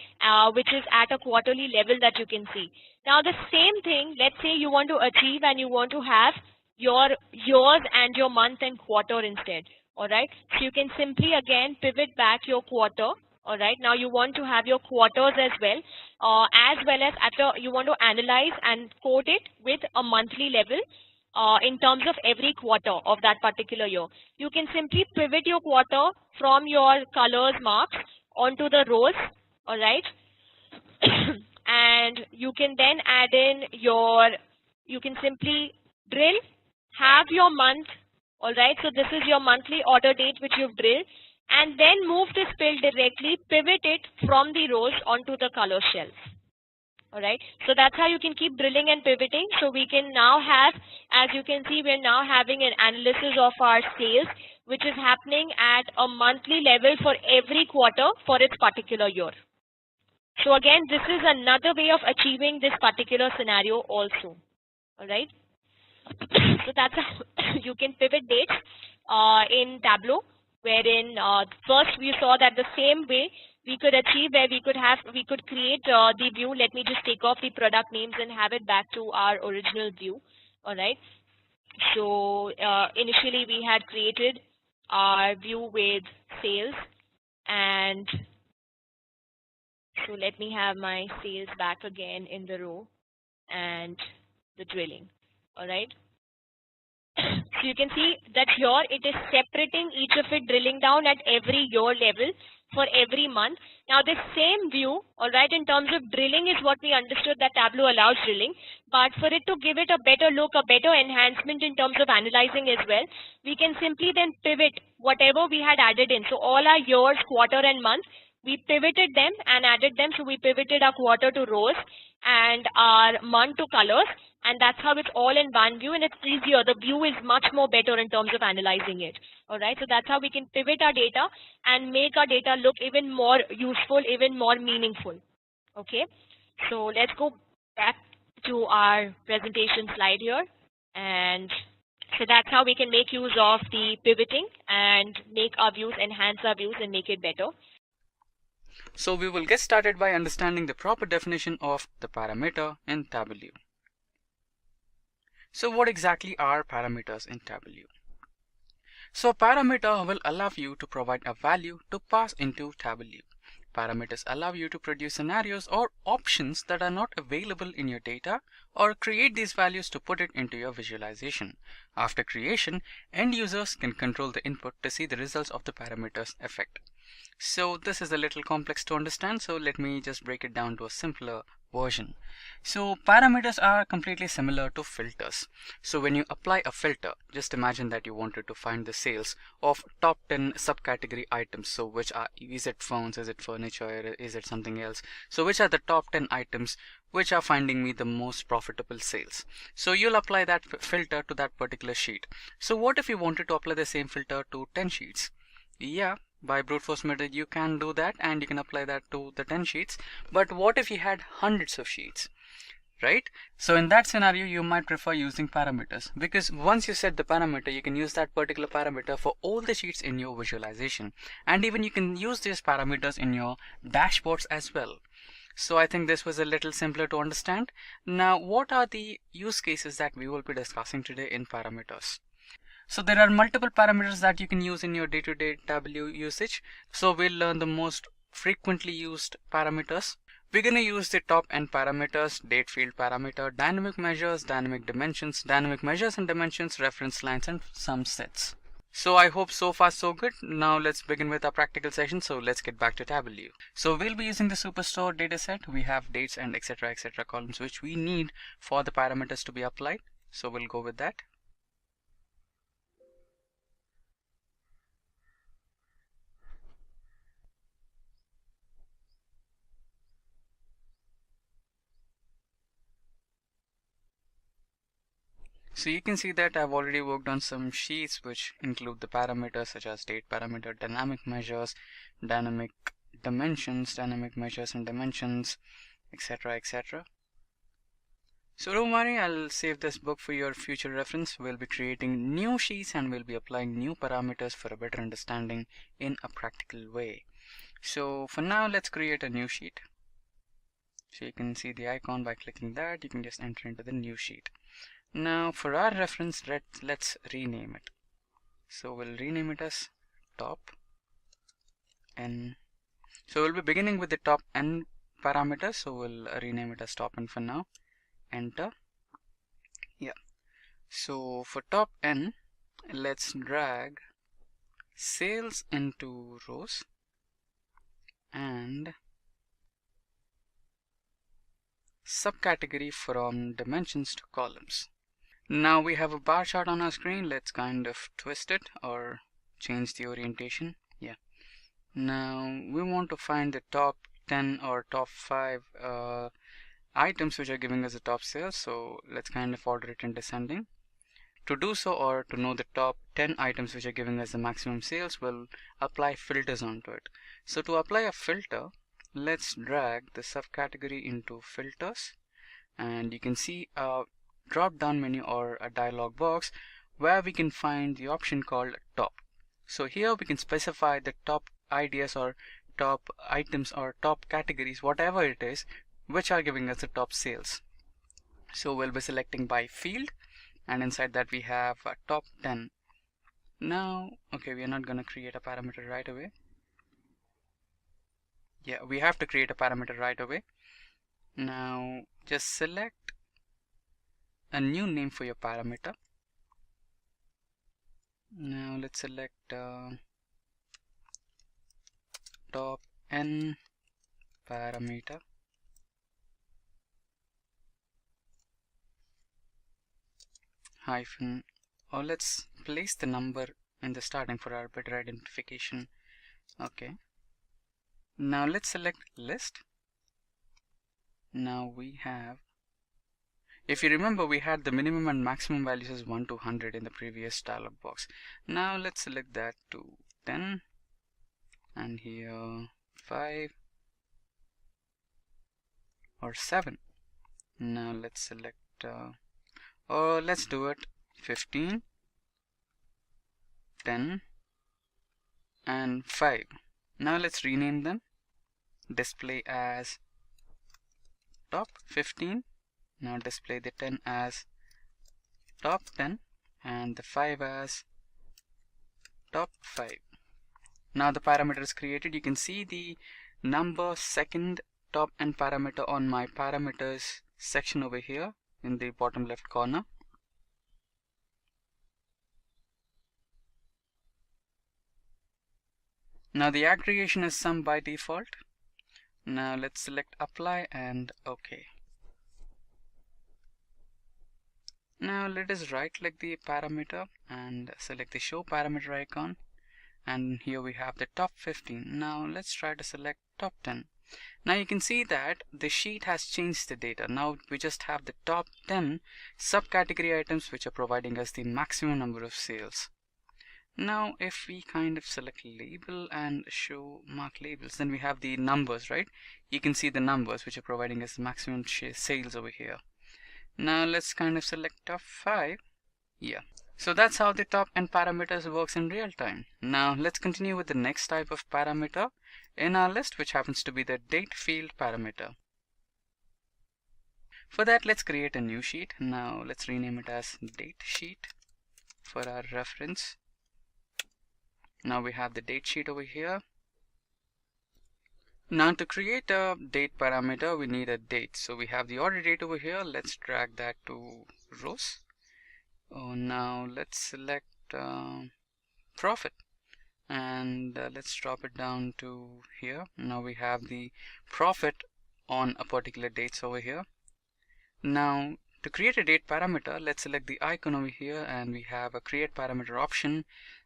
Which is at a quarterly level that you can see. Now the same thing, let's say you want to achieve and you want to have your years and your month and quarter instead. Alright. So you can simply again pivot back your quarter. Alright, now you want to have your quarters as well as after you want to analyze and code it with a monthly level in terms of every quarter of that particular year. You can simply pivot your quarter from your colors marks onto the rows, alright, and you can then add in you can simply drill, have your month, alright, so this is your monthly order date which you've drilled, and then move this fill directly, pivot it from the rows onto the color shelf. Alright, so that's how you can keep drilling and pivoting. So we can now have, as you can see, we're now having an analysis of our sales, which is happening at a monthly level for every quarter for its particular year. So again, this is another way of achieving this particular scenario also. Alright, so that's how you can pivot dates in Tableau. Wherein first we saw that the same way we could achieve where we could create the view. Let me just take off the product names and have it back to our original view. All right. So initially we had created our view with sales, and so let me have my sales back again in the row and the drilling. All right. So you can see that here it is separating each of it, drilling down at every year level for every month. Now this same view, alright, in terms of drilling is what we understood that Tableau allows drilling, but for it to give it a better look, a better enhancement in terms of analyzing as well, we can simply then pivot whatever we had added in. So all our years, quarter and month, we pivoted them and added them. So we pivoted our quarter to rows and our month to colors. And that's how it's all in one view, and it's easier. The view is much more better in terms of analyzing it. All right, so that's how we can pivot our data and make our data look even more useful, even more meaningful. Okay, so let's go back to our presentation slide here. And so that's how we can make use of the pivoting and make our views, enhance our views and make it better. So we will get started by understanding the proper definition of the parameter in Tableau. So what exactly are parameters in Tableau? So a parameter will allow you to provide a value to pass into Tableau. Parameters allow you to produce scenarios or options that are not available in your data, or create these values to put it into your visualization. After creation, end users can control the input to see the results of the parameters effect. So this is a little complex to understand, so let me just break it down to a simpler version. So parameters are completely similar to filters. So when you apply a filter, just imagine that you wanted to find the sales of top 10 subcategory items. So which are, is it phones, is it furniture, is it something else? So which are the top 10 items which are finding me the most profitable sales? So you'll apply that filter to that particular sheet. So what if you wanted to apply the same filter to 10 sheets? Yeah, by brute force method you can do that, and you can apply that to the 10 sheets. But what if you had hundreds of sheets, right? So in that scenario you might prefer using parameters, because once you set the parameter, you can use that particular parameter for all the sheets in your visualization, and even you can use these parameters in your dashboards as well. So I think this was a little simpler to understand. Now what are the use cases that we will be discussing today in parameters? So there are multiple parameters that you can use in your day-to-day Tableau usage. So we'll learn the most frequently used parameters. We're going to use the top n parameters, date field parameter, dynamic measures, dynamic dimensions, dynamic measures and dimensions, reference lines, and some sets. So I hope so far so good. Now let's begin with our practical session. So let's get back to Tableau. So we'll be using the Superstore dataset. We have dates and etc columns which we need for the parameters to be applied. So we'll go with that. So you can see that I've already worked on some sheets which include the parameters such as date parameter, dynamic measures, dynamic dimensions, dynamic measures and dimensions, etc, etc. So don't worry, I'll save this book for your future reference. We'll be creating new sheets and we'll be applying new parameters for a better understanding in a practical way. So for now, let's create a new sheet. So you can see the icon. By clicking that, you can just enter into the new sheet. Now for our reference, let's rename it. So we'll rename it as top n. So we'll be beginning with the top n parameters, so we'll rename it as top n for now. Enter. Yeah. So for top n, let's drag sales into rows and subcategory from dimensions to columns. Now we have a bar chart on our screen. Let's kind of twist it or change the orientation. Yeah. Now we want to find the top 10 or top 5 items which are giving us the top sales. So let's kind of order it in descending. To do so, or to know the top 10 items which are giving us the maximum sales, we'll apply filters onto it. So to apply a filter, let's drag the subcategory into filters, and you can see a drop down menu or a dialog box where we can find the option called top. So here we can specify the top ideas or top items or top categories, whatever it is, which are giving us the top sales. So we'll be selecting by field, and inside that we have top 10. Now, okay, we are not going to create a parameter right away. Yeah, we have to create a parameter right away. Now just select a new name for your parameter. Now let's select top n parameter. Hyphen, or let's place the number in the starting for our better identification. Okay. Now let's select list. Now we have, if you remember, we had the minimum and maximum values as 1 to 100 in the previous dialog box. Now let's select that to 10, and here 5 or 7. Now let's select or let's do it 15, 10 and 5. Now let's rename them. Display as top 15. Now display the 10 as top 10 and the 5 as top 5. Now the parameter is created. You can see the number second top n parameter on my parameters section over here in the bottom left corner. Now the aggregation is sum by default. Now let's select apply and OK. Now let us right click the parameter and select the show parameter icon, and here we have the top 15. Now let's try to select top 10. Now you can see that the sheet has changed the data. Now we just have the top 10 subcategory items which are providing us the maximum number of sales. Now if we kind of select label and show mark labels, then we have the numbers, right? You can see the numbers which are providing us the maximum sales over here. Now let's kind of select top 5. Yeah. So that's how the top n parameters works in real time. Now let's continue with the next type of parameter in our list, which happens to be the date field parameter. For that, let's create a new sheet. Now let's rename it as date sheet for our reference. Now we have the date sheet over here. Now to create a date parameter, we need a date. So we have the order date over here. Let's drag that to rows. Now let's select profit, and let's drop it down to here. Now we have the profit on a particular dates over here. Now to create a date parameter, let's select the icon over here, and we have a create parameter option.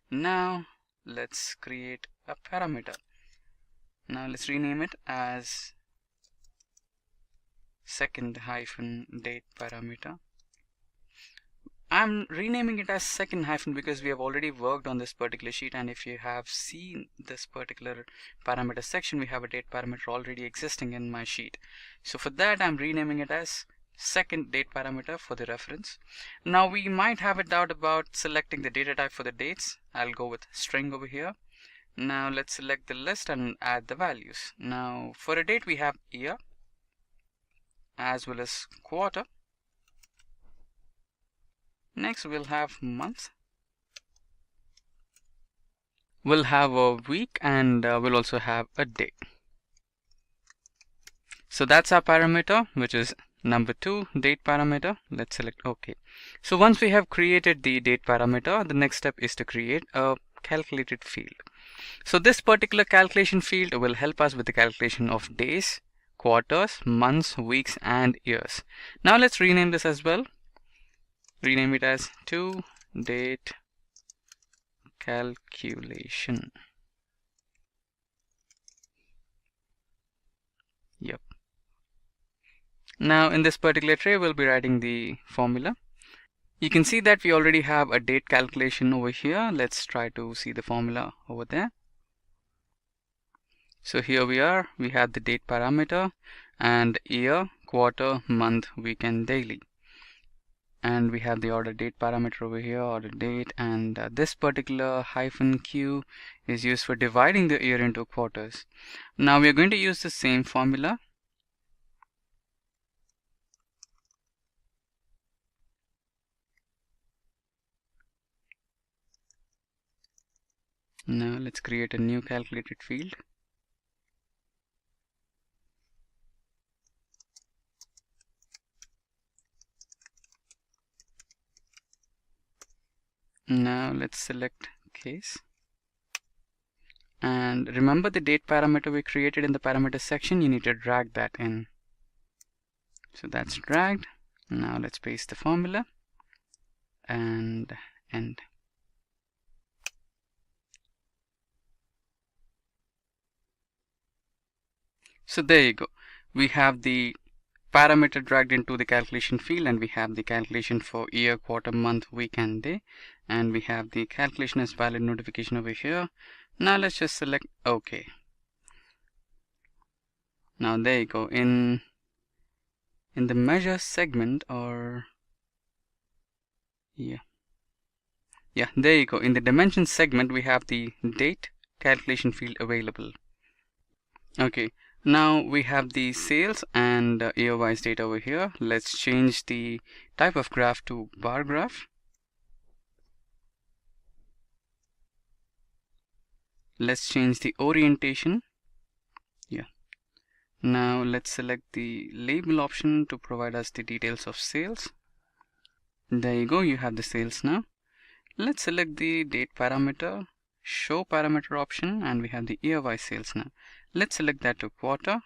Now let's create a parameter. Now let's rename it as second hyphen date parameter. I'm renaming it as second hyphen because we have already worked on this particular sheet, and if you have seen this particular parameter section, we have a date parameter already existing in my sheet. So for that, I'm renaming it as second date parameter for the reference. Now we might have a doubt about selecting the data type for the dates. I'll go with string over here. Now let's select the list and add the values. Now for a date we have year as well as quarter. Next we'll have month. We'll have a week, and we'll also have a day. So that's our parameter, which is number 2, date parameter. Let's select OK. So once we have created the date parameter, the next step is to create a calculated field. So this particular calculation field will help us with the calculation of days, quarters, months, weeks, and years. Now let's rename this as well. Rename it as to date calculation. Yep. Now in this particular tray, we'll be writing the formula. You can see that we already have a date calculation over here. Let's try to see the formula over there. So here we are, we have the date parameter and year, quarter, month, week, and daily. And we have the order date parameter over here, order date, and this particular -q is used for dividing the year into quarters. Now we are going to use the same formula. Now let's create a new calculated field. Now let's select case. And remember the date parameter we created in the parameter section, you need to drag that in. So that's dragged. Now let's paste the formula and end. So there you go. We have the parameter dragged into the calculation field, and we have the calculation for year, quarter, month, week, and day, and we have the calculation as valid notification over here. Now let's just select OK. Now there you go. In the measure segment, or yeah, there you go. In the dimension segment, we have the date calculation field available. Okay. Now we have the sales and year-wise data over here. Let's change the type of graph to bar graph. Let's change the orientation. Yeah. Now let's select the label option to provide us the details of sales. There you go, you have the sales now. Let's select the date parameter, show parameter option, and we have the year-wise sales now. Let's select that to quarter.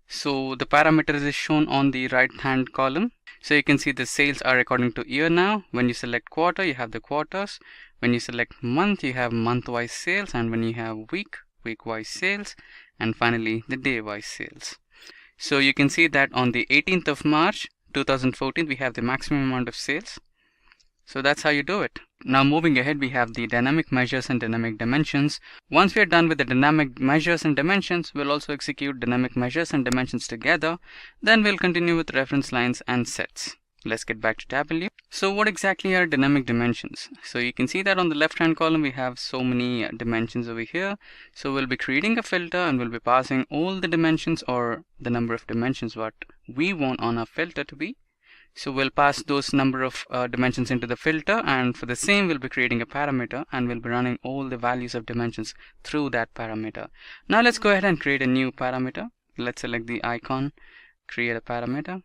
So the parameters is shown on the right hand column. So you can see the sales are according to year now. When you select quarter, you have the quarters. When you select month, you have month-wise sales, and when you have week, week-wise sales, and finally the day-wise sales. So you can see that on the 18th of March 2014 we have the maximum amount of sales. So that's how you do it. Now moving ahead, we have the dynamic measures and dynamic dimensions. Once we are done with the dynamic measures and dimensions, we'll also execute dynamic measures and dimensions together. Then we'll continue with reference lines and sets. Let's get back to Tableau. So what exactly are dynamic dimensions? So you can see that on the left hand column we have so many dimensions over here. So we'll be creating a filter and we'll be passing all the dimensions, or the number of dimensions what we want on our filter to be. So we'll pass those number of dimensions into the filter, and for the same we'll be creating a parameter and we'll be running all the values of dimensions through that parameter. Now let's go ahead and create a new parameter. Let's select the icon, create a parameter,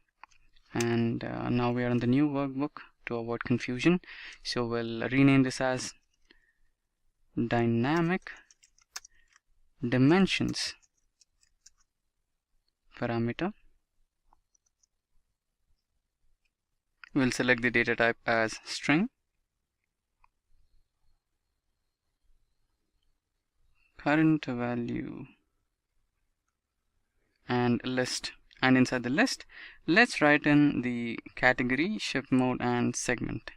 and now we are in the new workbook to avoid confusion. So we'll rename this as dynamic dimensions parameter. We'll select the data type as string. current value and list. And inside the list, let's write in the category, ship mode, and segment.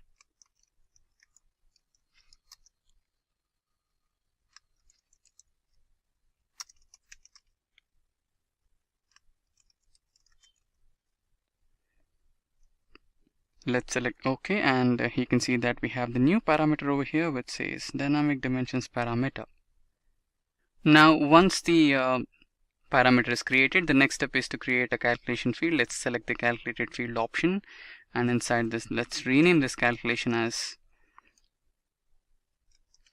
Let's select OK, and you can see that we have the new parameter over here which says dynamic dimensions parameter. Now once the parameter is created, the next step is to create a calculation field. Let's select the calculated field option, and inside this, let's rename this calculation as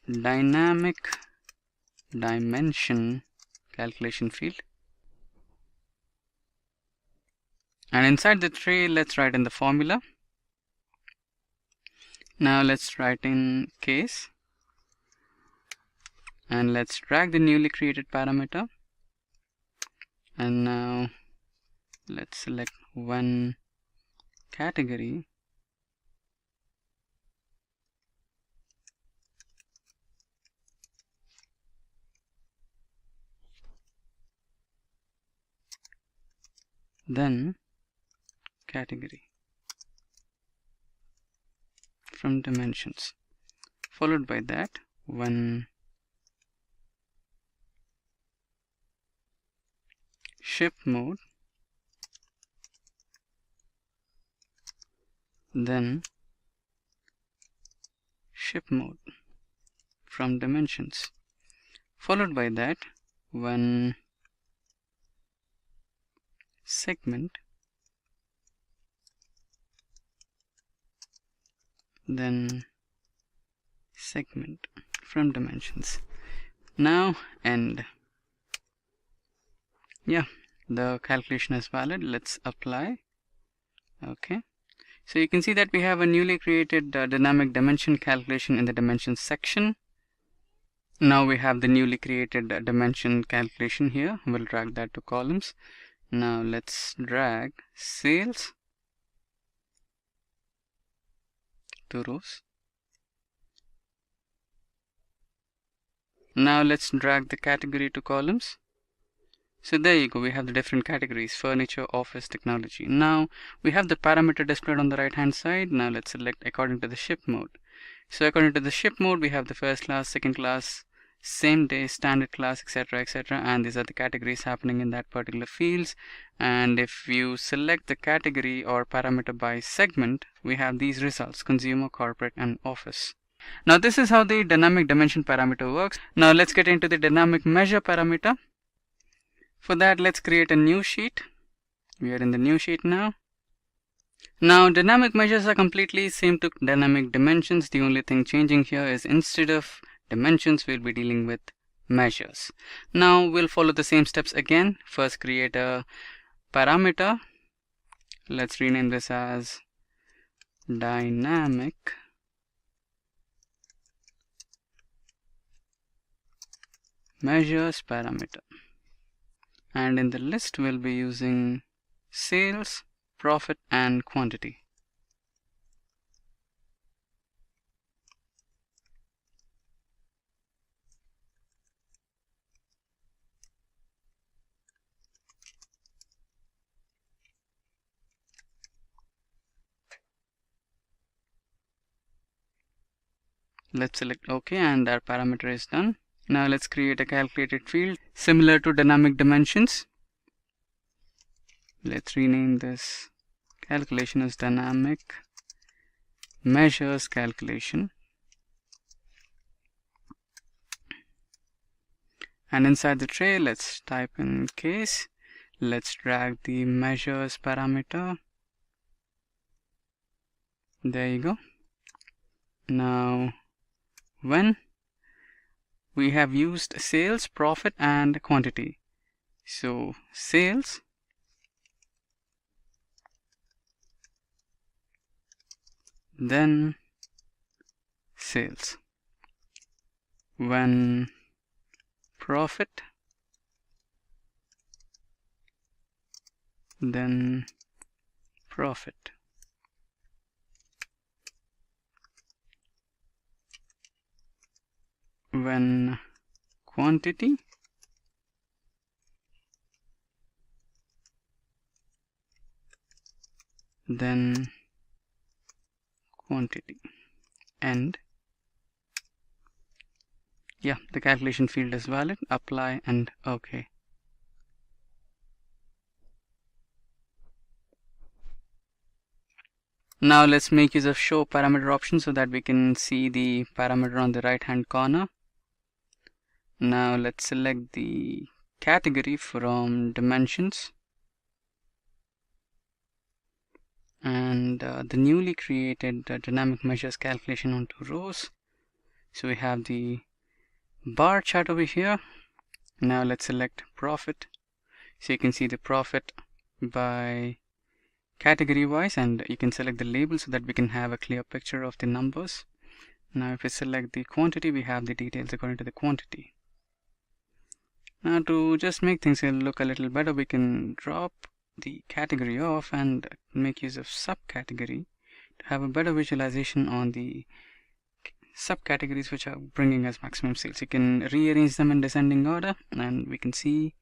dynamic dimension calculation field. And inside the tray, let's write in the formula. Now let's write in case, and let's drag the newly created parameter. And now let's select one category, then category from dimensions, followed by that one ship mode, then ship mode from dimensions, followed by that one segment, then segment from dimensions. Now end. Yeah, the calculation is valid. Let's apply. Okay, so you can see that we have a newly created dynamic dimension calculation in the dimensions section. Now we have the newly created dimension calculation here. We'll drag that to columns. Now let's drag sales to rows. Now let's drag the category to columns. So there you go, we have the different categories: furniture, office, technology. Now we have the parameter displayed on the right hand side. Now let's select according to the ship mode. So according to the ship mode, we have the first class, second class, same day, standard class, etc., etc., and these are the categories happening in that particular fields. And if you select the category or parameter by segment, we have these results: consumer, corporate, and office. Now this is how the dynamic dimension parameter works. Now let's get into the dynamic measure parameter. For that, let's create a new sheet. We are in the new sheet now. Now dynamic measures are completely same to dynamic dimensions. The only thing changing here is instead of dimensions, we'll be dealing with measures. Now we'll follow the same steps again. First, create a parameter. Let's rename this as dynamic measures parameter. And in the list, we'll be using sales, profit, and quantity. Let's select OK, and our parameter is done. Now let's create a calculated field similar to dynamic dimensions. Let's rename this calculation as dynamic measures calculation. And inside the tray, let's type in case. Let's drag the measures parameter. There you go. Now when we have used sales, profit, and quantity. So sales, then sales. When profit, then profit. When quantity, then quantity, and yeah, the calculation field is valid. Apply and OK. Now let's make use of show parameter option so that we can see the parameter on the right hand corner. Now let's select the category from dimensions, and the newly created dynamic measures calculation onto rows. So we have the bar chart over here. Now let's select profit. So you can see the profit by category wise, and you can select the label so that we can have a clear picture of the numbers. Now if we select the quantity, we have the details according to the quantity. Now to just make things look a little better, we can drop the category off and make use of subcategory to have a better visualization on the subcategories which are bringing us maximum sales. You can rearrange them in descending order, and we can see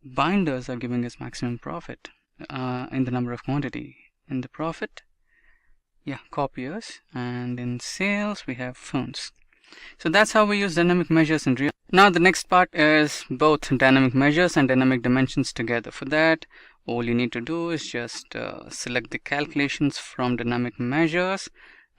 binders are giving us maximum profit in the number of quantity. In the profit, yeah, copiers, and in sales we have phones. So that's how we use dynamic measures in real. Now the next part is both dynamic measures and dynamic dimensions together. For that, all you need to do is just select the calculations from dynamic measures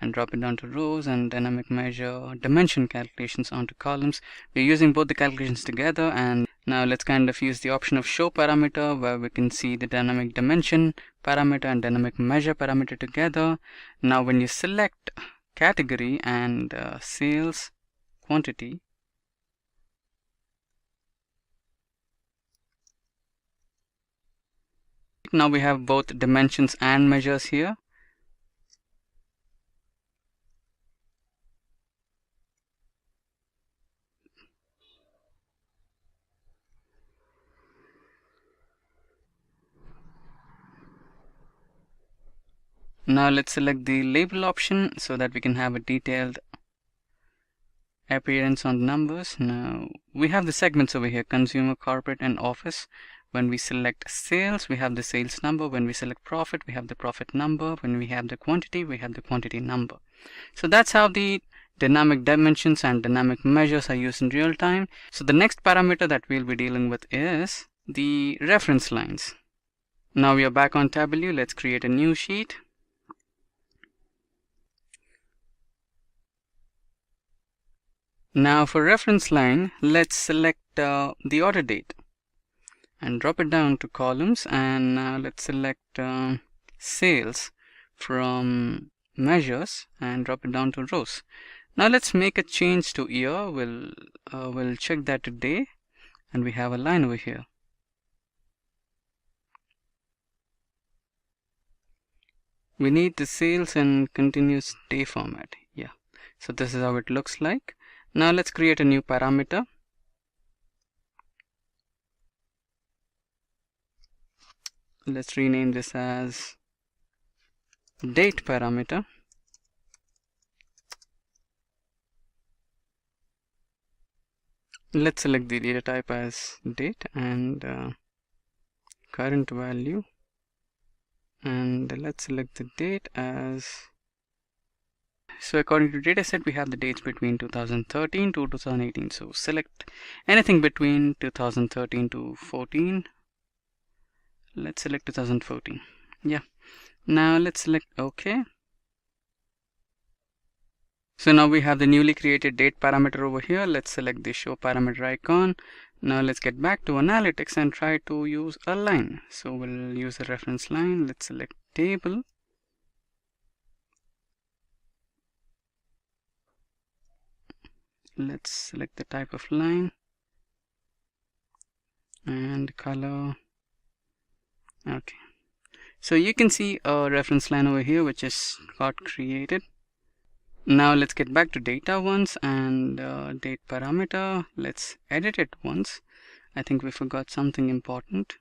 and drop it down to rows, and dynamic measure dimension calculations onto columns. We're using both the calculations together, and now let's kind of use the option of show parameter where we can see the dynamic dimension parameter and dynamic measure parameter together. Now when you select category and sales quantity, now we have both dimensions and measures here. Now let's select the label option so that we can have a detailed appearance on the numbers. Now we have the segments over here: consumer, corporate, and office. When we select sales, we have the sales number. When we select profit, we have the profit number. When we have the quantity, we have the quantity number. So that's how the dynamic dimensions and dynamic measures are used in real time. So the next parameter that we'll be dealing with is the reference lines. Now we are back on Tableau. Let's create a new sheet. Now for reference line, let's select the order date and drop it down to columns, and now let's select sales from measures and drop it down to rows. Now let's make a change to year. We'll check that to day, and we have a line over here. We need the sales in continuous day format. Yeah, so this is how it looks like. Now let's create a new parameter. Let's rename this as date parameter. Let's select the data type as date and current value, and let's select the date as, so according to dataset we have the dates between 2013 to 2018. So select anything between 2013 to 14. Let's select 2014. Yeah. Now let's select OK. So now we have the newly created date parameter over here. Let's select the show parameter icon. Now let's get back to analytics and try to use a line. So we'll use a reference line. Let's select table. Let's select the type of line and color. Okay, so you can see a reference line over here which is got created. Now let's get back to data once, and date parameter, let's edit it once. I think we forgot something important.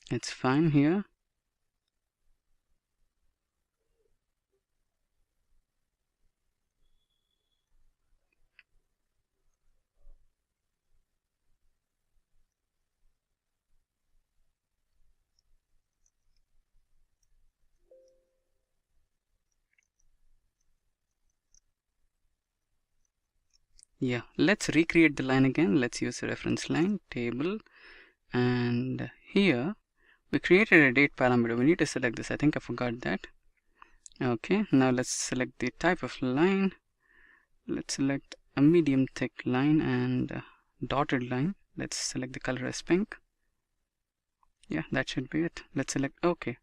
It's fine here. Yeah, let's recreate the line again. Let's use the reference line, table, and here we created a date parameter. We need to select this. I think I forgot that. Okay, now let's select the type of line. Let's select a medium thick line and a dotted line. Let's select the color as pink. Yeah, that should be it. Let's select OK.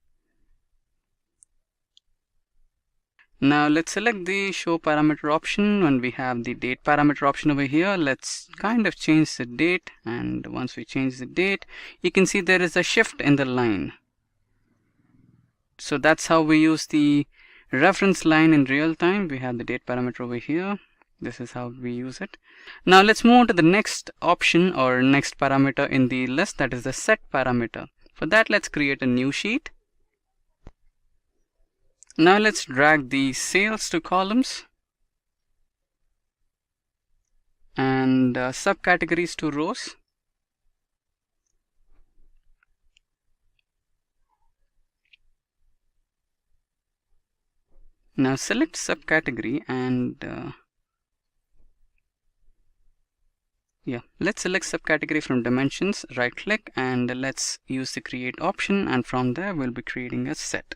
Now let's select the show parameter option. When we have the date parameter option over here, let's kind of change the date, and once we change the date, you can see there is a shift in the line. So that's how we use the reference line in real time. We have the date parameter over here. This is how we use it. Now let's move on to the next option or next parameter in the list, that is the set parameter. For that, let's create a new sheet. Now let's drag the sales to columns and subcategories to rows. Now select subcategory and let's select subcategory from dimensions, right click, and let's use the create option, and from there we'll be creating a set.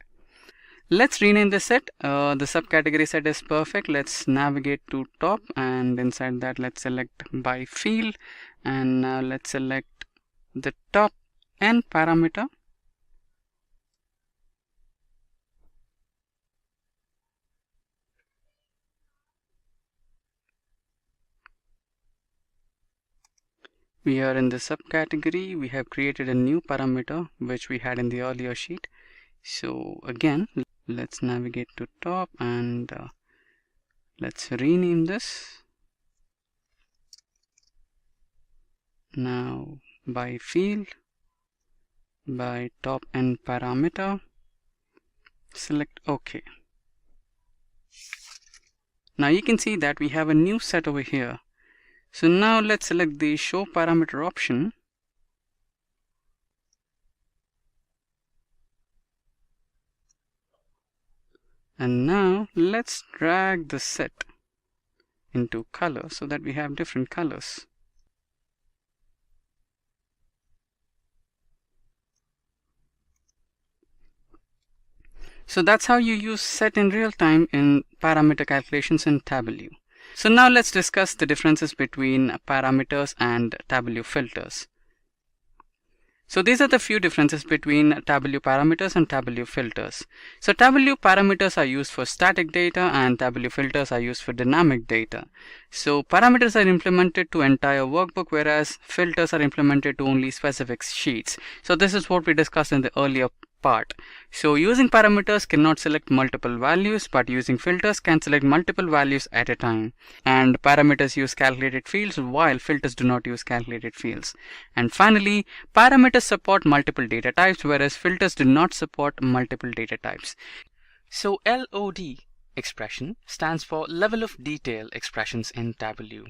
Let's rename the set. The subcategory set is perfect. Let's navigate to top, and inside that let's select by field, and now let's select the top n parameter. We are in the subcategory. We have created a new parameter which we had in the earlier sheet. So again, let's navigate to top and let's rename this. Now by field, by top n parameter, select OK. Now you can see that we have a new set over here. So now let's select the show parameter option. And now let's drag the set into color so that we have different colors. So that's how you use set in real time in parameter calculations in Tableau. So now let's discuss the differences between parameters and Tableau filters. So these are the few differences between Tableau parameters and Tableau filters. So Tableau parameters are used for static data and Tableau filters are used for dynamic data. So parameters are implemented to entire workbook, whereas filters are implemented to only specific sheets. So this is what we discussed in the earlier part. So using parameters cannot select multiple values, but using filters can select multiple values at a time. And parameters use calculated fields while filters do not use calculated fields. And finally, parameters support multiple data types, whereas filters do not support multiple data types. So LOD expression stands for level of detail expressions in Tableau.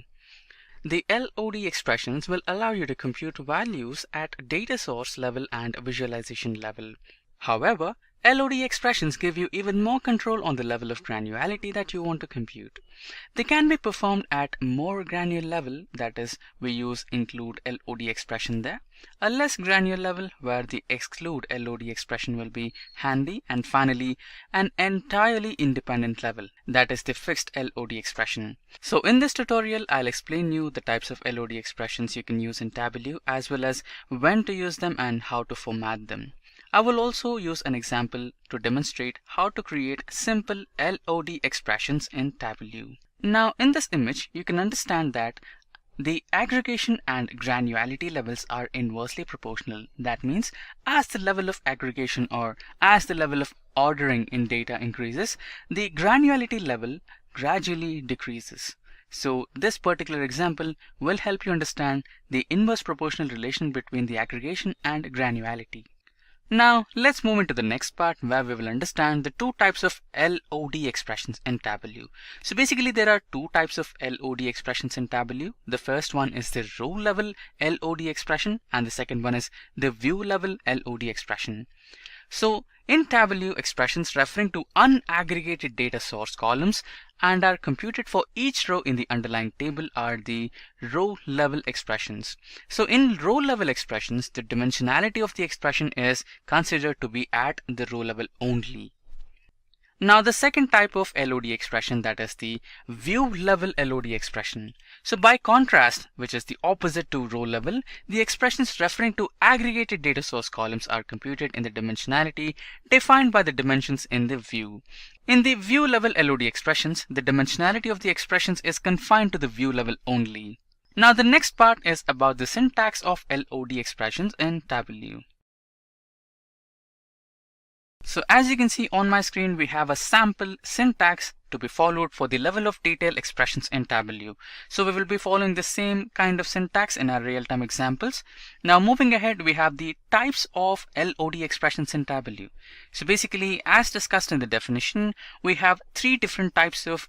The LOD expressions will allow you to compute values at data source level and visualization level. However, LOD expressions give you even more control on the level of granularity that you want to compute. They can be performed at more granular level, that is, we use include LOD expression there, a less granular level where the exclude LOD expression will be handy, and finally an entirely independent level, that is the fixed LOD expression. So in this tutorial, I'll explain you the types of LOD expressions you can use in Tableau, as well as when to use them and how to format them. I will also use an example to demonstrate how to create simple LOD expressions in Tableau. Now in this image, you can understand that the aggregation and granularity levels are inversely proportional. That means as the level of aggregation or as the level of ordering in data increases, the granularity level gradually decreases. So this particular example will help you understand the inverse proportional relation between the aggregation and granularity. Now let's move into the next part where we will understand the two types of LOD expressions in Tableau. So basically there are two types of LOD expressions in Tableau. The first one is the row level LOD expression and the second one is the view level LOD expression. So in Tableau, expressions referring to unaggregated data source columns and are computed for each row in the underlying table are the row level expressions. So in row level expressions, the dimensionality of the expression is considered to be at the row level only. Now the second type of LOD expression, that is the view level LOD expression. So by contrast, which is the opposite to row level, the expressions referring to aggregated data source columns are computed in the dimensionality defined by the dimensions in the view. In the view level LOD expressions, the dimensionality of the expressions is confined to the view level only. Now the next part is about the syntax of LOD expressions in Tableau. So as you can see on my screen, we have a sample syntax to be followed for the level of detail expressions in Tableau. So we will be following the same kind of syntax in our real-time examples. Now moving ahead, we have the types of LOD expressions in Tableau. So basically, as discussed in the definition, we have three different types of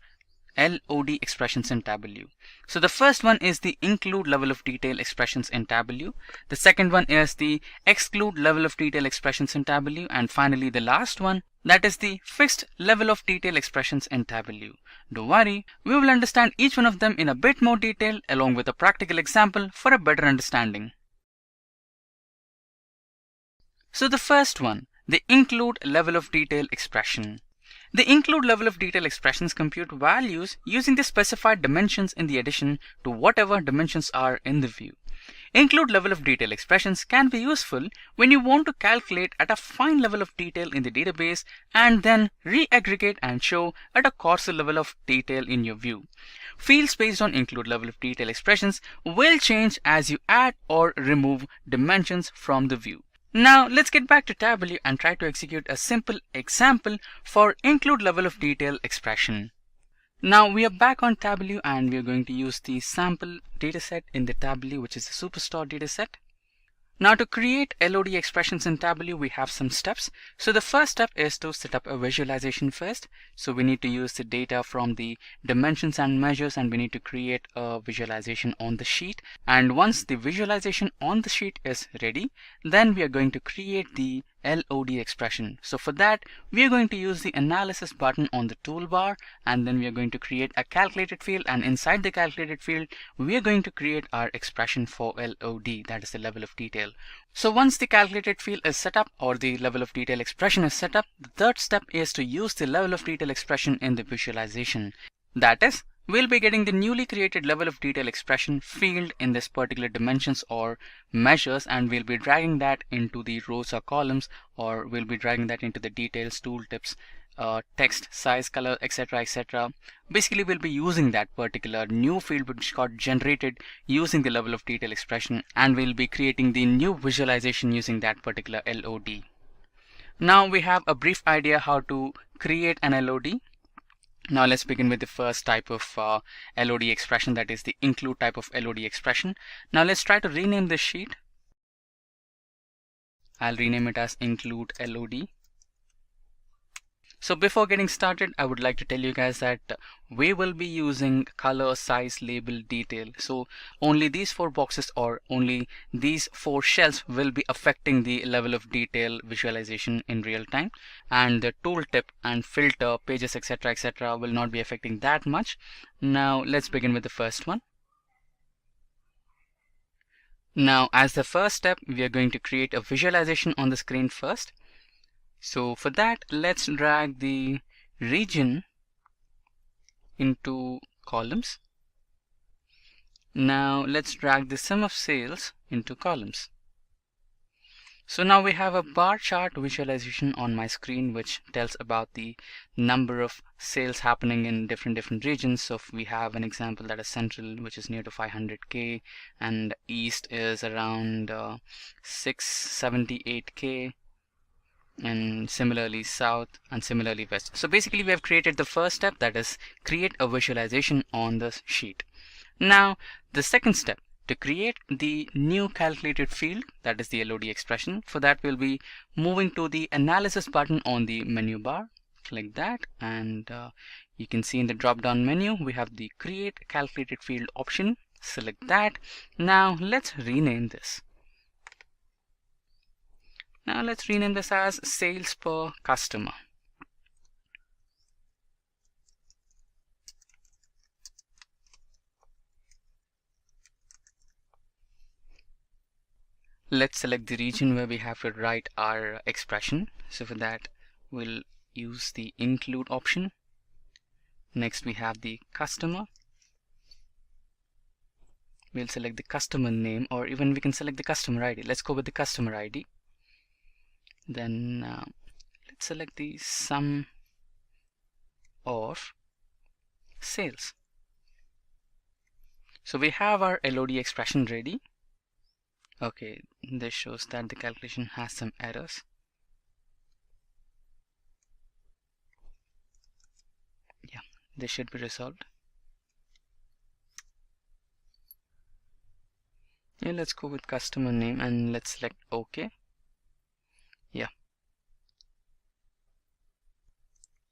LOD expressions in Tableau. So the first one is the include level of detail expressions in Tableau. The second one is the exclude level of detail expressions in Tableau. And finally, the last one, that is the fixed level of detail expressions in Tableau. Don't worry, we will understand each one of them in a bit more detail along with a practical example for a better understanding. So the first one, the include level of detail expression. The include level of detail expressions compute values using the specified dimensions in the addition to whatever dimensions are in the view. Include level of detail expressions can be useful when you want to calculate at a fine level of detail in the database and then re-aggregate and show at a coarser level of detail in your view. Fields based on include level of detail expressions will change as you add or remove dimensions from the view. Now let's get back to Tableau and try to execute a simple example for include level of detail expression. Now we are back on Tableau and we are going to use the sample dataset in the Tableau, which is the Superstore dataset. Now to create LOD expressions in Tableau, we have some steps. So the first step is to set up a visualization first. So we need to use the data from the dimensions and measures, and we need to create a visualization on the sheet. And once the visualization on the sheet is ready, then we are going to create the LOD expression. So for that, we are going to use the analysis button on the toolbar, and then we are going to create a calculated field, and inside the calculated field, we are going to create our expression for LOD, that is the level of detail. So once the calculated field is set up or the level of detail expression is set up, the third step is to use the level of detail expression in the visualization. That is, we'll be getting the newly created level of detail expression field in this particular dimensions or measures, and we'll be dragging that into the rows or columns, or we'll be dragging that into the details, tooltips, text, size, color, etc, etc. Basically, we'll be using that particular new field which got generated using the level of detail expression, and we'll be creating the new visualization using that particular LOD. Now we have a brief idea how to create an LOD. Now let's begin with the first type of LOD expression, that is the include type of LOD expression. Now let's try to rename this sheet. I'll rename it as include LOD. So before getting started, I would like to tell you guys that we will be using color, size, label, detail. So only these four boxes or only these four shells will be affecting the level of detail visualization in real time, and the tooltip and filter, pages, etc, etc will not be affecting that much. Now let's begin with the first one. Now as the first step, we are going to create a visualization on the screen first. So for that, let's drag the region into columns. Now let's drag the sum of sales into columns. So now we have a bar chart visualization on my screen which tells about the number of sales happening in different regions. So if we have an example that is central, which is near to 500k, and east is around 678k, and similarly south, and similarly west. So basically we have created the first step, that is create a visualization on the sheet. Now the second step, to create the new calculated field, that is the LOD expression. For that we'll be moving to the analysis button on the menu bar. Click that, and you can see in the drop down menu we have the create calculated field option. Select that. Now let's rename this. Now let's rename this as sales per customer. Let's select the region where we have to write our expression. So for that, we'll use the include option. Next, we have the customer. We'll select the customer name, or even we can select the customer ID. Let's go with the customer ID. Then let's select the sum of sales. So we have our LOD expression ready. Okay, this shows that the calculation has some errors. Yeah, this should be resolved. Yeah, let's go with customer name and let's select OK.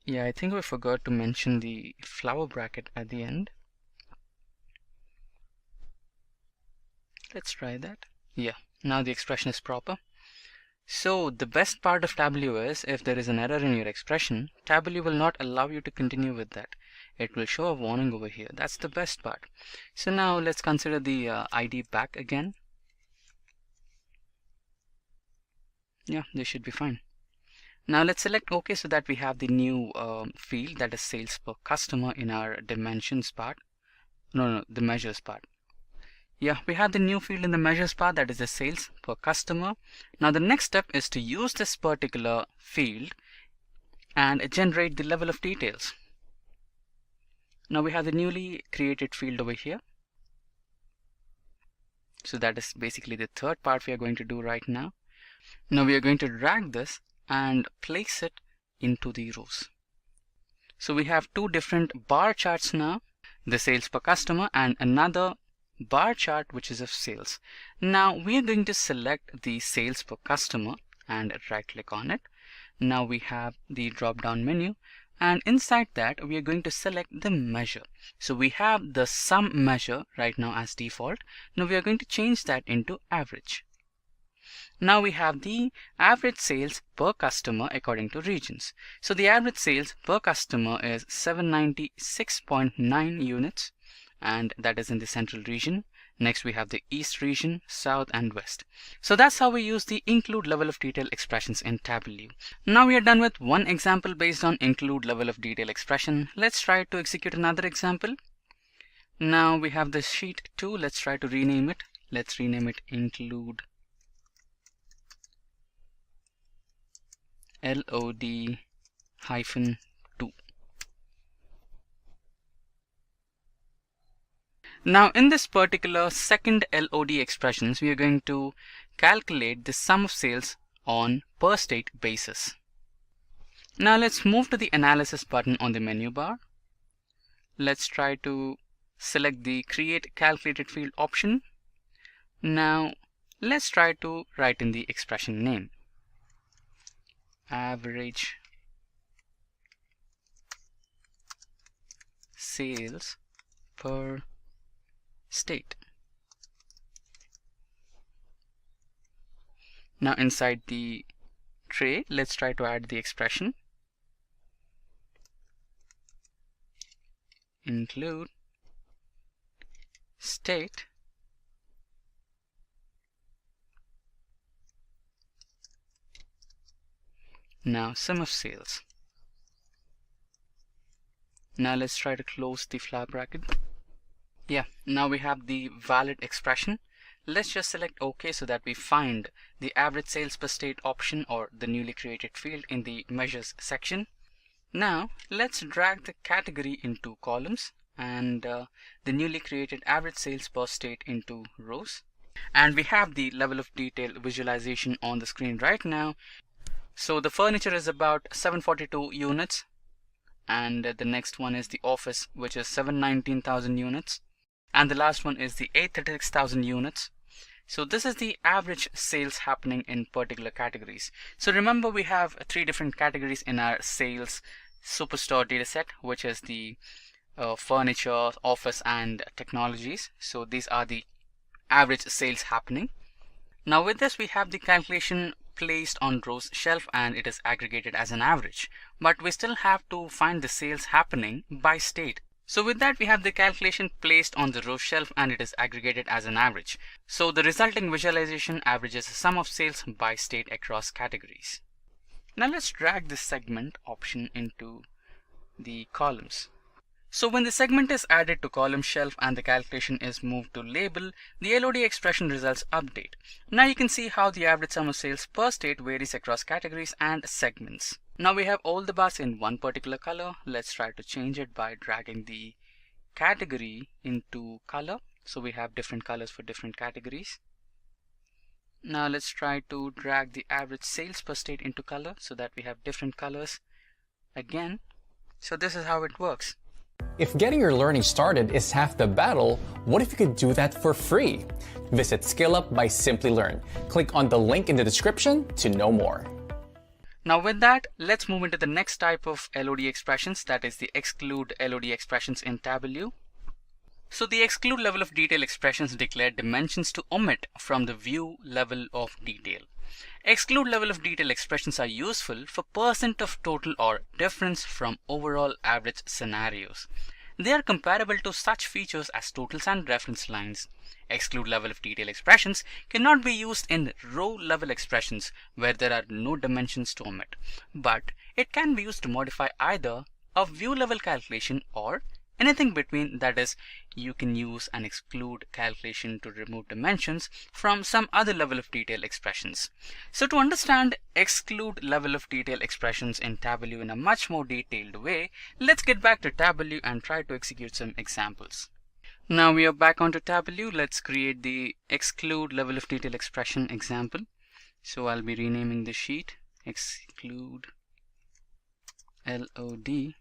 Yeah, I think we forgot to mention the flower bracket at the end. Let's try that. Yeah, now the expression is proper. So the best part of Tableau is if there is an error in your expression, Tableau will not allow you to continue with that. It will show a warning over here. That's the best part. So now let's consider the ID back again. Yeah, this should be fine. Now let's select OK so that we have the new field, that is sales per customer, in our dimensions part. No, the measures part. Yeah, we have the new field in the measures part, that is the sales per customer. Now the next step is to use this particular field and generate the level of details. Now we have the newly created field over here. So that is basically the third part we are going to do right now. Now we are going to drag this and place it into the rows. So we have two different bar charts now, the sales per customer and another bar chart which is of sales. Now we are going to select the sales per customer and right click on it. Now we have the drop down menu, and inside that we are going to select the measure. So we have the sum measure right now as default. Now we are going to change that into average. Now we have the average sales per customer according to regions. So the average sales per customer is 796.9 units, and that is in the central region. Next we have the east region, south and west. So that's how we use the include level of detail expressions in Tableau. Now we are done with one example based on include level of detail expression. Let's try to execute another example. Now we have the sheet 2. Let's try to rename it. Let's rename it include LOD-2. Now in this particular second LOD expressions, we are going to calculate the sum of sales on per state basis. Now let's move to the analysis button on the menu bar. Let's try to select the create calculated field option. Now let's try to write in the expression name. Average sales per state. Now inside the tray, let's try to add the expression include state now sum of sales. Now let's try to close the flower bracket. Yeah, now we have the valid expression. Let's just select OK so that we find the average sales per state option, or the newly created field, in the measures section. Now let's drag the category into columns and the newly created average sales per state into rows. And we have the level of detail visualization on the screen right now. So the furniture is about 742 units, and the next one is the office, which is 719,000 units, and the last one is the 836,000 units. So this is the average sales happening in particular categories. So remember, we have three different categories in our sales superstore dataset, which is the furniture, office and technologies. So these are the average sales happening. Now with this, we have the calculation placed on rows shelf and it is aggregated as an average, but we still have to find the sales happening by state. So with that, we have the calculation placed on the row shelf and it is aggregated as an average. So the resulting visualization averages the sum of sales by state across categories. Now let's drag this segment option into the columns. So when the segment is added to column shelf and the calculation is moved to label, the LOD expression results update. Now you can see how the average sum of sales per state varies across categories and segments. Now we have all the bars in one particular color. Let's try to change it by dragging the category into color. So we have different colors for different categories. Now let's try to drag the average sales per state into color so that we have different colors again. So this is how it works. If getting your learning started is half the battle, what if you could do that for free? Visit SkillUp by Simplilearn. Click on the link in the description to know more. Now with that, let's move into the next type of LOD expressions, that is the exclude LOD expressions in Tableau. So the exclude level of detail expressions declare dimensions to omit from the view level of detail. Exclude level of detail expressions are useful for percent of total or difference from overall average scenarios. They are comparable to such features as totals and reference lines. Exclude level of detail expressions cannot be used in row level expressions where there are no dimensions to omit, but it can be used to modify either a view level calculation or anything between, that is, you can use an exclude calculation to remove dimensions from some other level of detail expressions. So to understand exclude level of detail expressions in Tableau in a much more detailed way, let's get back to Tableau and try to execute some examples. Now we are back onto Tableau. Let's create the exclude level of detail expression example. So I'll be renaming the sheet exclude LOD.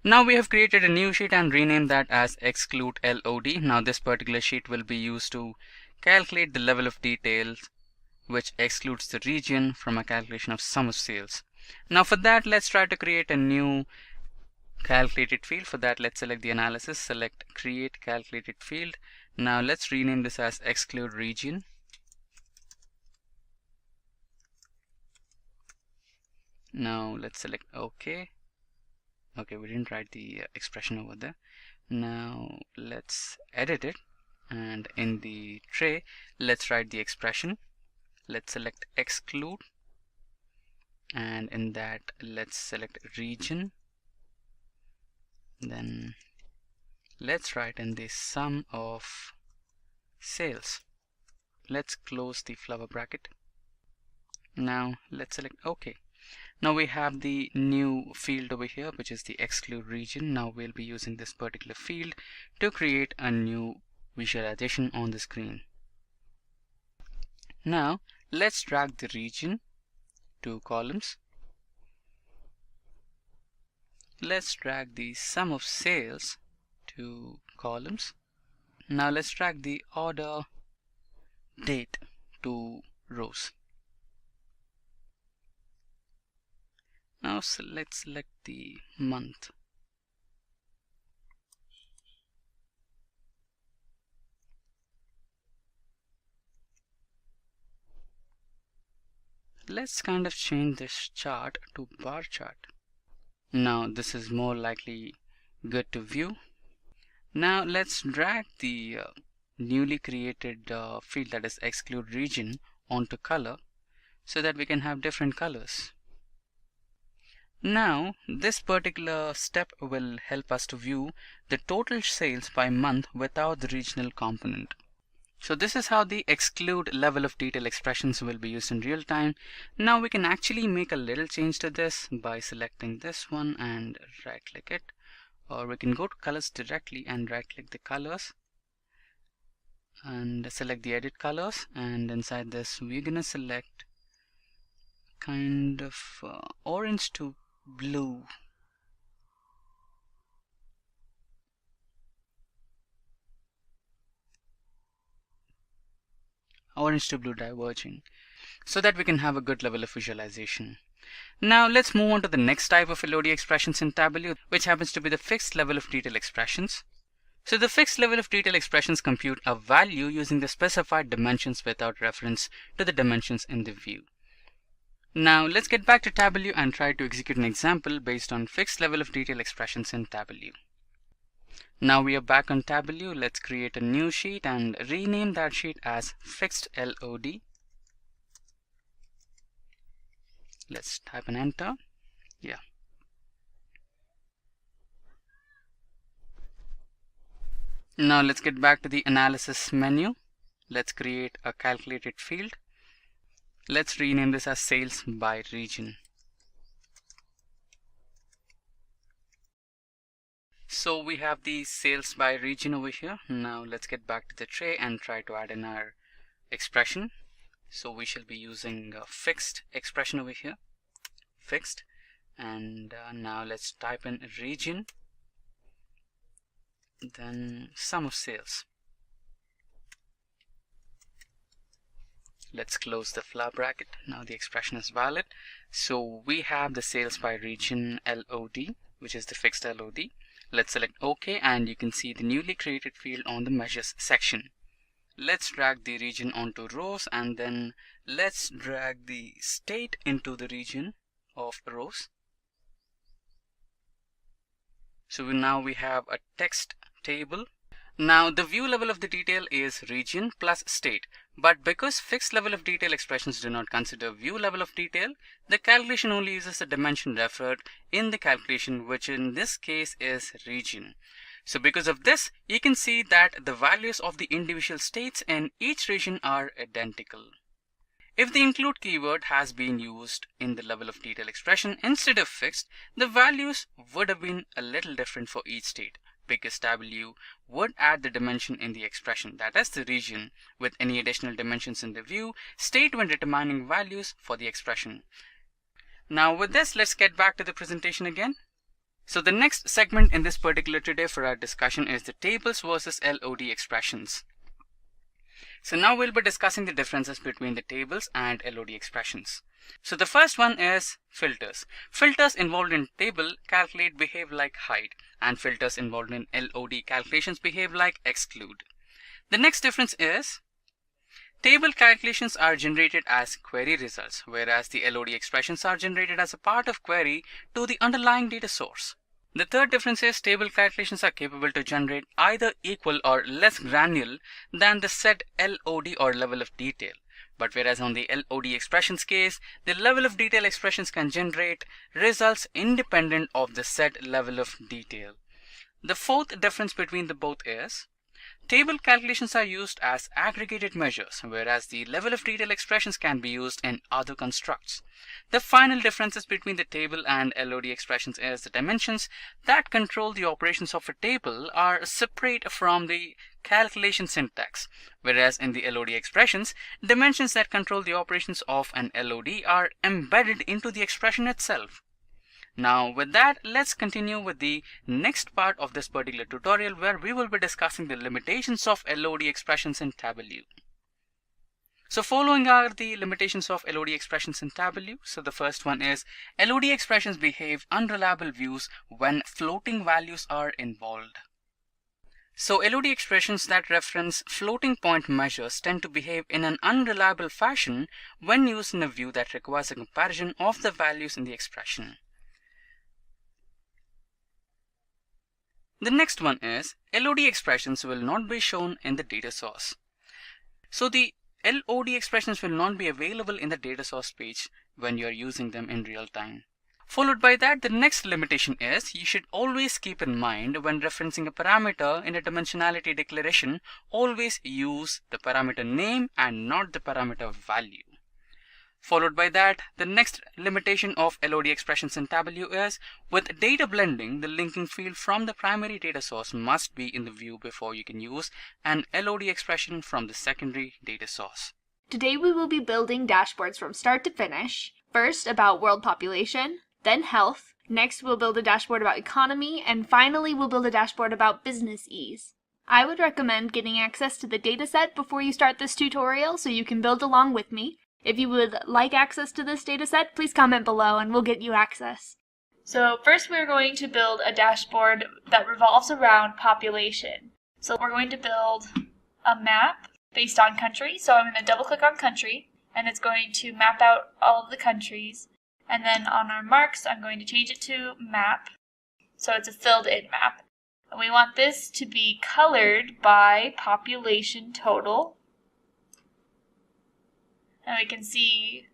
Now we have created a new sheet and renamed that as exclude LOD. Now this particular sheet will be used to calculate the level of details which excludes the region from a calculation of sum of sales. Now for that, let's try to create a new calculated field. For that, let's select the analysis, select create calculated field. Now let's rename this as exclude region. Now let's select OK. Okay, we didn't write the expression over there. Now let's edit it, and in the tray let's write the expression. Let's select exclude, and in that let's select region. Then let's write in the sum of sales. Let's close the flower bracket. Now let's select OK. Now we have the new field over here, which is the exclude region. Now we'll be using this particular field to create a new visualization on the screen. Now let's drag the region to columns. Let's drag the sum of sales to columns. Now let's drag the order date to rows. Now let's select the month. Let's kind of change this chart to bar chart. Now this is more likely good to view. Now let's drag the newly created field, that is exclude region, onto color so that we can have different colors. Now this particular step will help us to view the total sales by month without the regional component. So this is how the exclude level of detail expressions will be used in real time. Now we can actually make a little change to this by selecting this one and right click it, or we can go to colors directly and right click the colors and select the edit colors, and inside this we're gonna select kind of orange to blue. Orange to blue diverging, so that we can have a good level of visualization. Now let's move on to the next type of LOD expressions in Tableau, which happens to be the fixed level of detail expressions. So the fixed level of detail expressions compute a value using the specified dimensions without reference to the dimensions in the view. Now let's get back to Tableau and try to execute an example based on fixed level of detail expressions in Tableau. Now we are back on Tableau. Let's create a new sheet and rename that sheet as fixed LOD. Let's type an enter. Yeah. Now let's get back to the analysis menu. Let's create a calculated field. Let's rename this as sales by region. So we have the sales by region over here. Now let's get back to the tray and try to add in our expression. So we shall be using a fixed expression over here, fixed, and now let's type in region, then sum of sales. Let's close the flower bracket. Now the expression is valid. So we have the sales by region LOD, which is the fixed LOD. Let's select OK, and you can see the newly created field on the measures section. Let's drag the region onto rows, and then let's drag the state into the region of rows. So now we have a text table. Now the view level of the detail is region plus state, but because fixed level of detail expressions do not consider view level of detail, the calculation only uses the dimension referred in the calculation, which in this case is region. So because of this, you can see that the values of the individual states in each region are identical. If the include keyword has been used in the level of detail expression instead of fixed, the values would have been a little different for each state, because Tableau would add the dimension in the expression, that is the region, with any additional dimensions in the view state when determining values for the expression. Now with this, let's get back to the presentation again. So the next segment in this particular today for our discussion is the tables versus LOD expressions. So now we'll be discussing the differences between the tables and LOD expressions. So the first one is filters. Filters involved in table calculate behave like hide, and filters involved in LOD calculations behave like exclude. The next difference is table calculations are generated as query results, whereas the LOD expressions are generated as a part of query to the underlying data source. The third difference is table calculations are capable to generate either equal or less granular than the said LOD or level of detail. But whereas on the LOD expressions case, the level of detail expressions can generate results independent of the said level of detail. The fourth difference between the both is table calculations are used as aggregated measures, whereas the level of detail expressions can be used in other constructs. The final differences between the table and LOD expressions is the dimensions that control the operations of a table are separate from the calculation syntax, whereas in the LOD expressions, dimensions that control the operations of an LOD are embedded into the expression itself. Now with that, let's continue with the next part of this particular tutorial, where we will be discussing the limitations of LOD expressions in Tableau. So following are the limitations of LOD expressions in Tableau. So the first one is LOD expressions behave unreliable views when floating values are involved. So LOD expressions that reference floating point measures tend to behave in an unreliable fashion when used in a view that requires a comparison of the values in the expression. The next one is LOD expressions will not be shown in the data source. So the LOD expressions will not be available in the data source page when you are using them in real time. Followed by that, the next limitation is you should always keep in mind when referencing a parameter in a dimensionality declaration, always use the parameter name and not the parameter value. Followed by that, the next limitation of LOD expressions in Tableau is with data blending, the linking field from the primary data source must be in the view before you can use an LOD expression from the secondary data source. Today we will be building dashboards from start to finish. First about world population, then health. Next we'll build a dashboard about economy, and finally we'll build a dashboard about business ease. I would recommend getting access to the dataset before you start this tutorial so you can build along with me. If you would like access to this dataset, please comment below and we'll get you access. So first we're going to build a dashboard that revolves around population. So we're going to build a map based on country. So I'm going to double click on country, and it's going to map out all of the countries. And then on our marks, I'm going to change it to map. So it's a filled in map. And we want this to be colored by population total. And we can see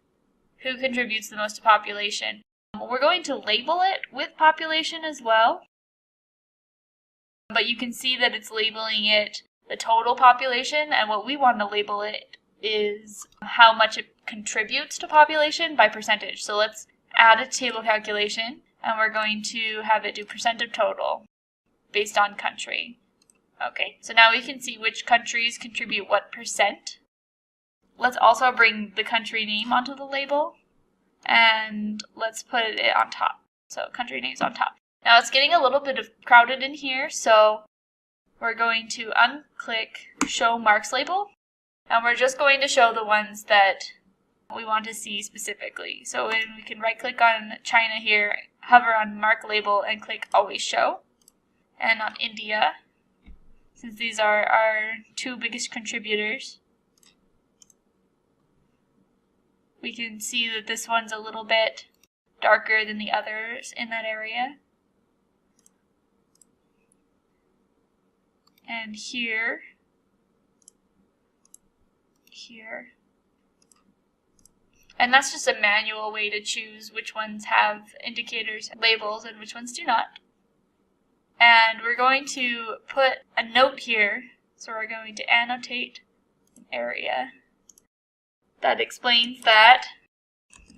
who contributes the most to population. We're going to label it with population as well. But you can see that it's labeling it the total population, and what we want to label it is how much it contributes to population by percentage. So let's add a table calculation, and we're going to have it do percent of total based on country. Okay, so now we can see which countries contribute what percent. Let's also bring the country name onto the label, and let's put it on top. So country name's on top. Now it's getting a little bit crowded in here, so we're going to unclick Show Marks Label, and we're just going to show the ones that we want to see specifically. So we can right click on China here, hover on Mark Label, and click Always Show. And on India, since these are our two biggest contributors, we can see that this one's a little bit darker than the others in that area. And here. And that's just a manual way to choose which ones have indicators, labels, and which ones do not. And we're going to put a note here. So we're going to annotate an area that explains that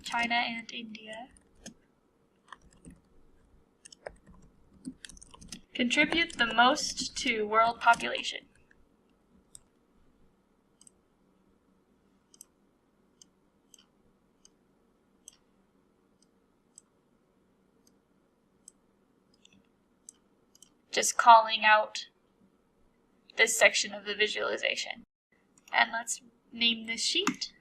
China and India contribute the most to world population. Just calling out this section of the visualization. And let's name this sheet.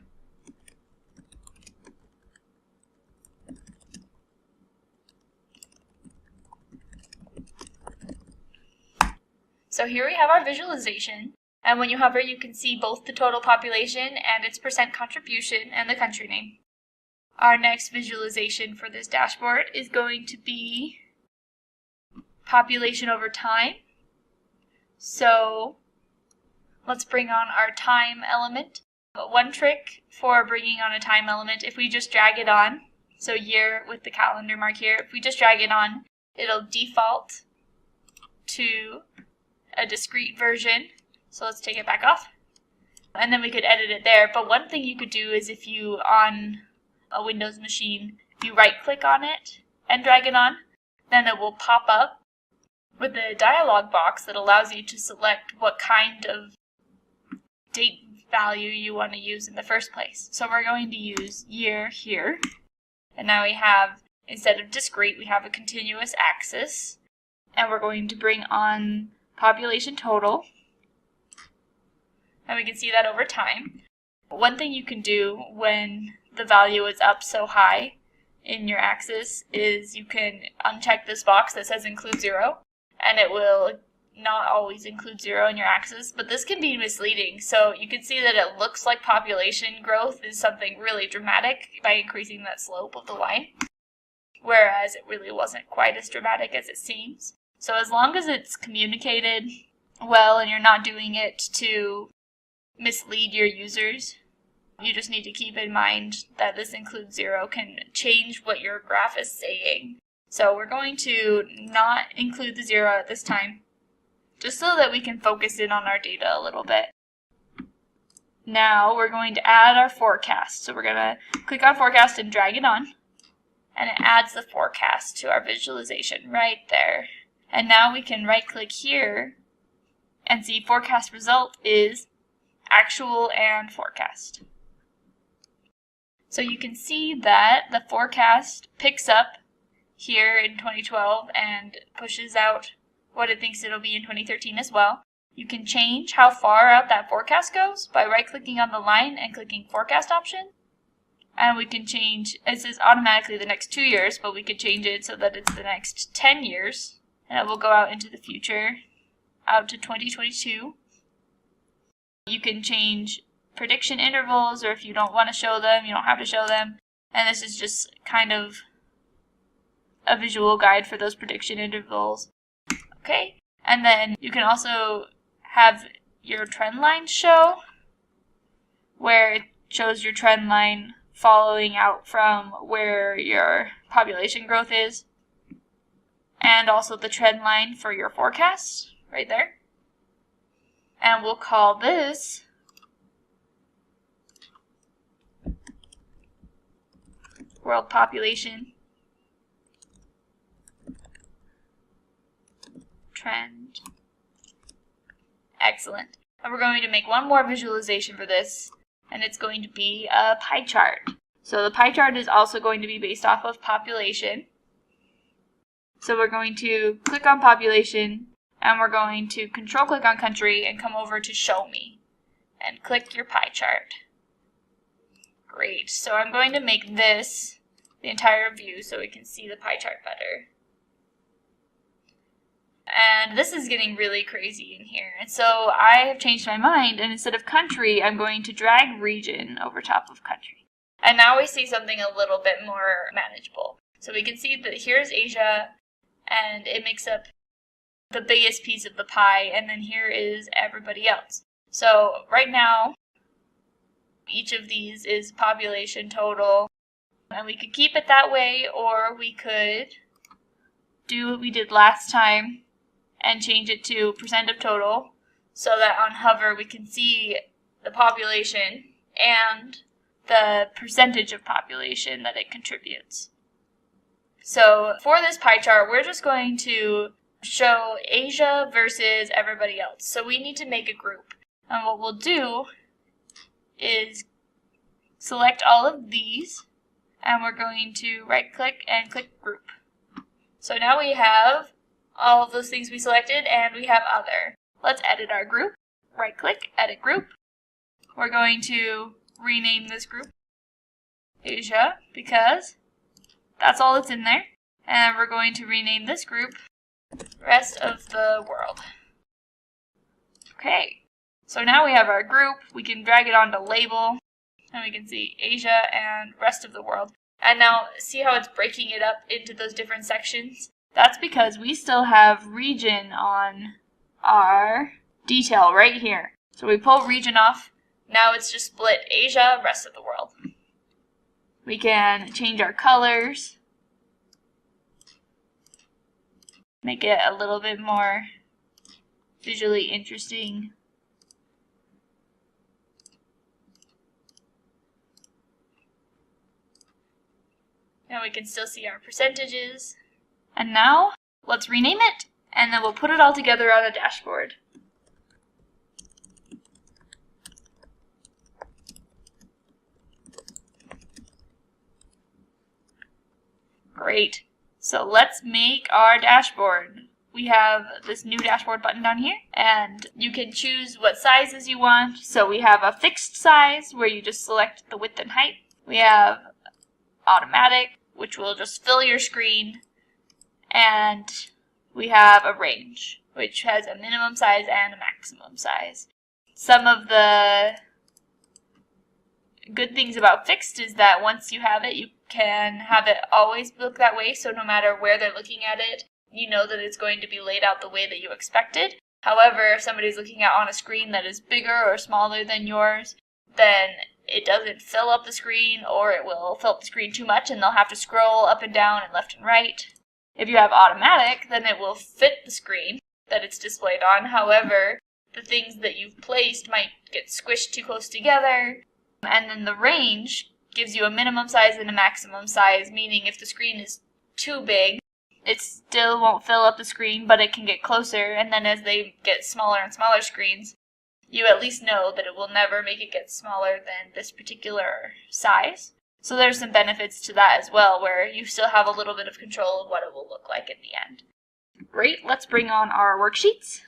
So here we have our visualization, and when you hover you can see both the total population and its percent contribution and the country name. Our next visualization for this dashboard is going to be population over time. So let's bring on our time element. But one trick for bringing on a time element, if we just drag it on, so year with the calendar mark here, if we just drag it on, it'll default to a discrete version. So let's take it back off. And then we could edit it there. But one thing you could do is if you, on a Windows machine, you right click on it and drag it on, then it will pop up with a dialog box that allows you to select what kind of date value you want to use in the first place. So we're going to use year here. And now we have, instead of discrete, we have a continuous axis. And we're going to bring on population total. And we can see that over time. One thing you can do when the value is up so high in your axis is you can uncheck this box that says include 0, and it will not always include 0 in your axis, but this can be misleading. So you can see that it looks like population growth is something really dramatic by increasing that slope of the line, whereas it really wasn't quite as dramatic as it seems. So as long as it's communicated well and you're not doing it to mislead your users, you just need to keep in mind that this include 0 can change what your graph is saying. So we're going to not include the 0 at this time, just so that we can focus in on our data a little bit. Now we're going to add our forecast. So we're going to click on forecast and drag it on, and it adds the forecast to our visualization right there. And now we can right click here and see forecast result is actual and forecast. So you can see that the forecast picks up here in 2012 and pushes out what it thinks it'll be in 2013 as well. You can change how far out that forecast goes by right-clicking on the line and clicking forecast option. And we can change, it says automatically the next 2 years, but we could change it so that it's the next 10 years. And it will go out into the future. out to 2022. You can change prediction intervals, or if you don't want to show them, you don't have to show them. And this is just kind of a visual guide for those prediction intervals. Okay, and then you can also have your trend line show, where it shows your trend line following out from where your population growth is, and also the trend line for your forecast right there. And we'll call this world population trend. Excellent. And we're going to make one more visualization for this, and it's going to be a pie chart. So the pie chart is also going to be based off of population. So we're going to click on population, and we're going to control click on country and come over to show me and click your pie chart. Great. So I'm going to make this the entire view so we can see the pie chart better. And this is getting really crazy in here. And so I have changed my mind, and instead of country, I'm going to drag region over top of country. And now we see something a little bit more manageable. So we can see that here's Asia, and it makes up the biggest piece of the pie, and then here is everybody else. So right now, each of these is population total, and we could keep it that way, or we could do what we did last time and change it to percent of total, so that on hover we can see the population and the percentage of population that it contributes. So for this pie chart, we're just going to show Asia versus everybody else. So we need to make a group. And what we'll do is select all of these, and we're going to right click and click group. So now we have all of those things we selected, and we have other. Let's edit our group. Right click, edit group. We're going to rename this group Asia, because that's all that's in there. And we're going to rename this group rest of the world. Okay, so now we have our group. We can drag it onto label, and we can see Asia and rest of the world. And now see how it's breaking it up into those different sections? That's because we still have region on our detail right here. So we pull region off. Now it's just split Asia, rest of the world. We can change our colors, make it a little bit more visually interesting. Now we can still see our percentages. And now, let's rename it, and then we'll put it all together on a dashboard. Great. So let's make our dashboard. We have this new dashboard button down here, and you can choose what sizes you want. So we have a fixed size, where you just select the width and height. We have automatic, which will just fill your screen. And we have a range, which has a minimum size and a maximum size. Some of the good things about fixed is that once you have it, you can have it always look that way, so no matter where they're looking at it, you know that it's going to be laid out the way that you expected. However, if somebody's looking at on a screen that is bigger or smaller than yours, then it doesn't fill up the screen, or it will fill up the screen too much and they'll have to scroll up and down and left and right. If you have automatic, then it will fit the screen that it's displayed on. However, the things that you've placed might get squished too close together. And then the range gives you a minimum size and a maximum size, meaning if the screen is too big, it still won't fill up the screen, but it can get closer. And then as they get smaller and smaller screens, you at least know that it will never make it get smaller than this particular size. So there's some benefits to that as well, where you still have a little bit of control of what it will look like in the end. Great, let's bring on our worksheets.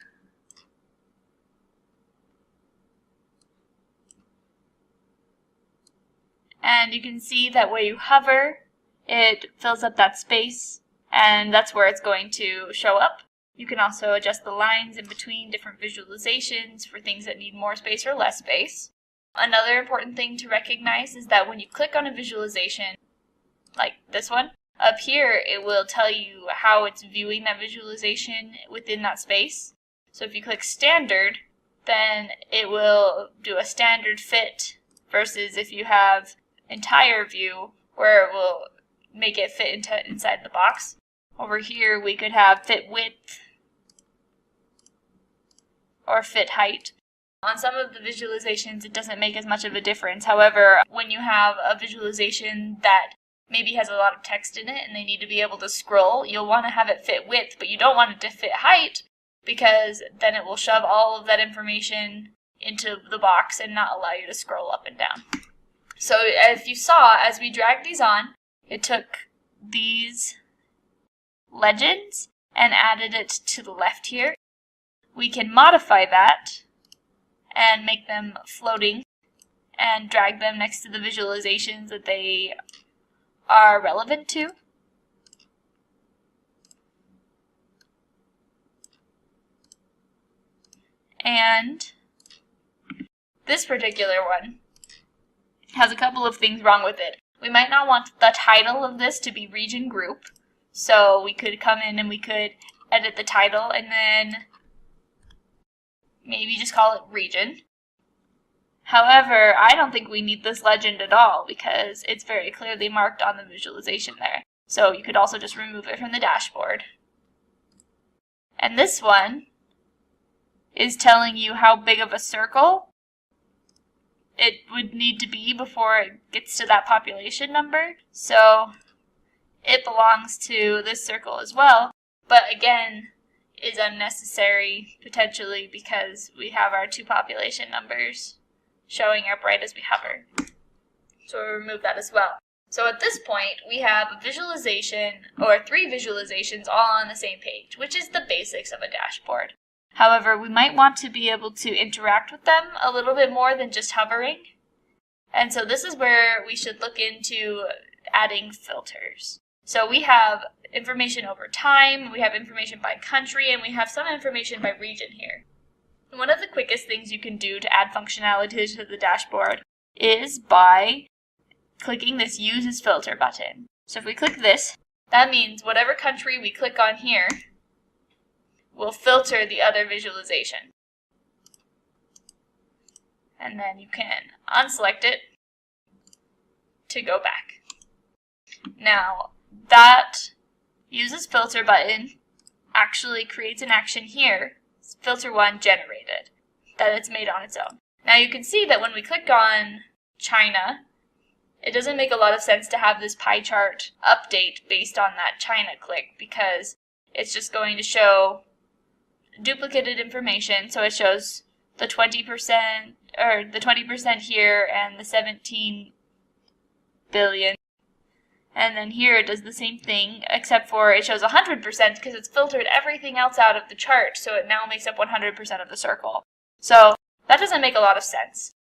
And you can see that where you hover, it fills up that space, and that's where it's going to show up. You can also adjust the lines in between different visualizations for things that need more space or less space. Another important thing to recognize is that when you click on a visualization, like this one, up here it will tell you how it's viewing that visualization within that space. So if you click Standard, then it will do a standard fit, versus if you have Entire View, where it will make it fit inside the box. Over here we could have Fit Width or Fit Height. On some of the visualizations it doesn't make as much of a difference. However, when you have a visualization that maybe has a lot of text in it and they need to be able to scroll, you'll want to have it fit width, but you don't want it to fit height, because then it will shove all of that information into the box and not allow you to scroll up and down. So if you saw, as we dragged these on, it took these legends and added it to the left here. We can modify that and make them floating and drag them next to the visualizations that they are relevant to. And this particular one has a couple of things wrong with it. We might not want the title of this to be region group, so we could come in and we could edit the title and then maybe just call it region. However, I don't think we need this legend at all because it's very clearly marked on the visualization there. So you could also just remove it from the dashboard. And this one is telling you how big of a circle it would need to be before it gets to that population number. So it belongs to this circle as well, but again is unnecessary potentially because we have our two population numbers showing up right as we hover. So we'll remove that as well. So at this point we have a visualization, or 3 visualizations all on the same page, which is the basics of a dashboard. However, we might want to be able to interact with them a little bit more than just hovering. And so this is where we should look into adding filters. So we have information over time, we have information by country, and we have some information by region here. One of the quickest things you can do to add functionality to the dashboard is by clicking this Use as Filter button. So if we click this, that means whatever country we click on here will filter the other visualization. And then you can unselect it to go back. Now, that Use as Filter button actually creates an action here, filter 1 generated, that it's made on its own. Now you can see that when we click on China, it doesn't make a lot of sense to have this pie chart update based on that China click, because it's just going to show duplicated information. So it shows the 20% or the 20% here and the 17 billion. And then here it does the same thing, except for it shows 100% because it's filtered everything else out of the chart, so it now makes up 100% of the circle. So that doesn't make a lot of sense.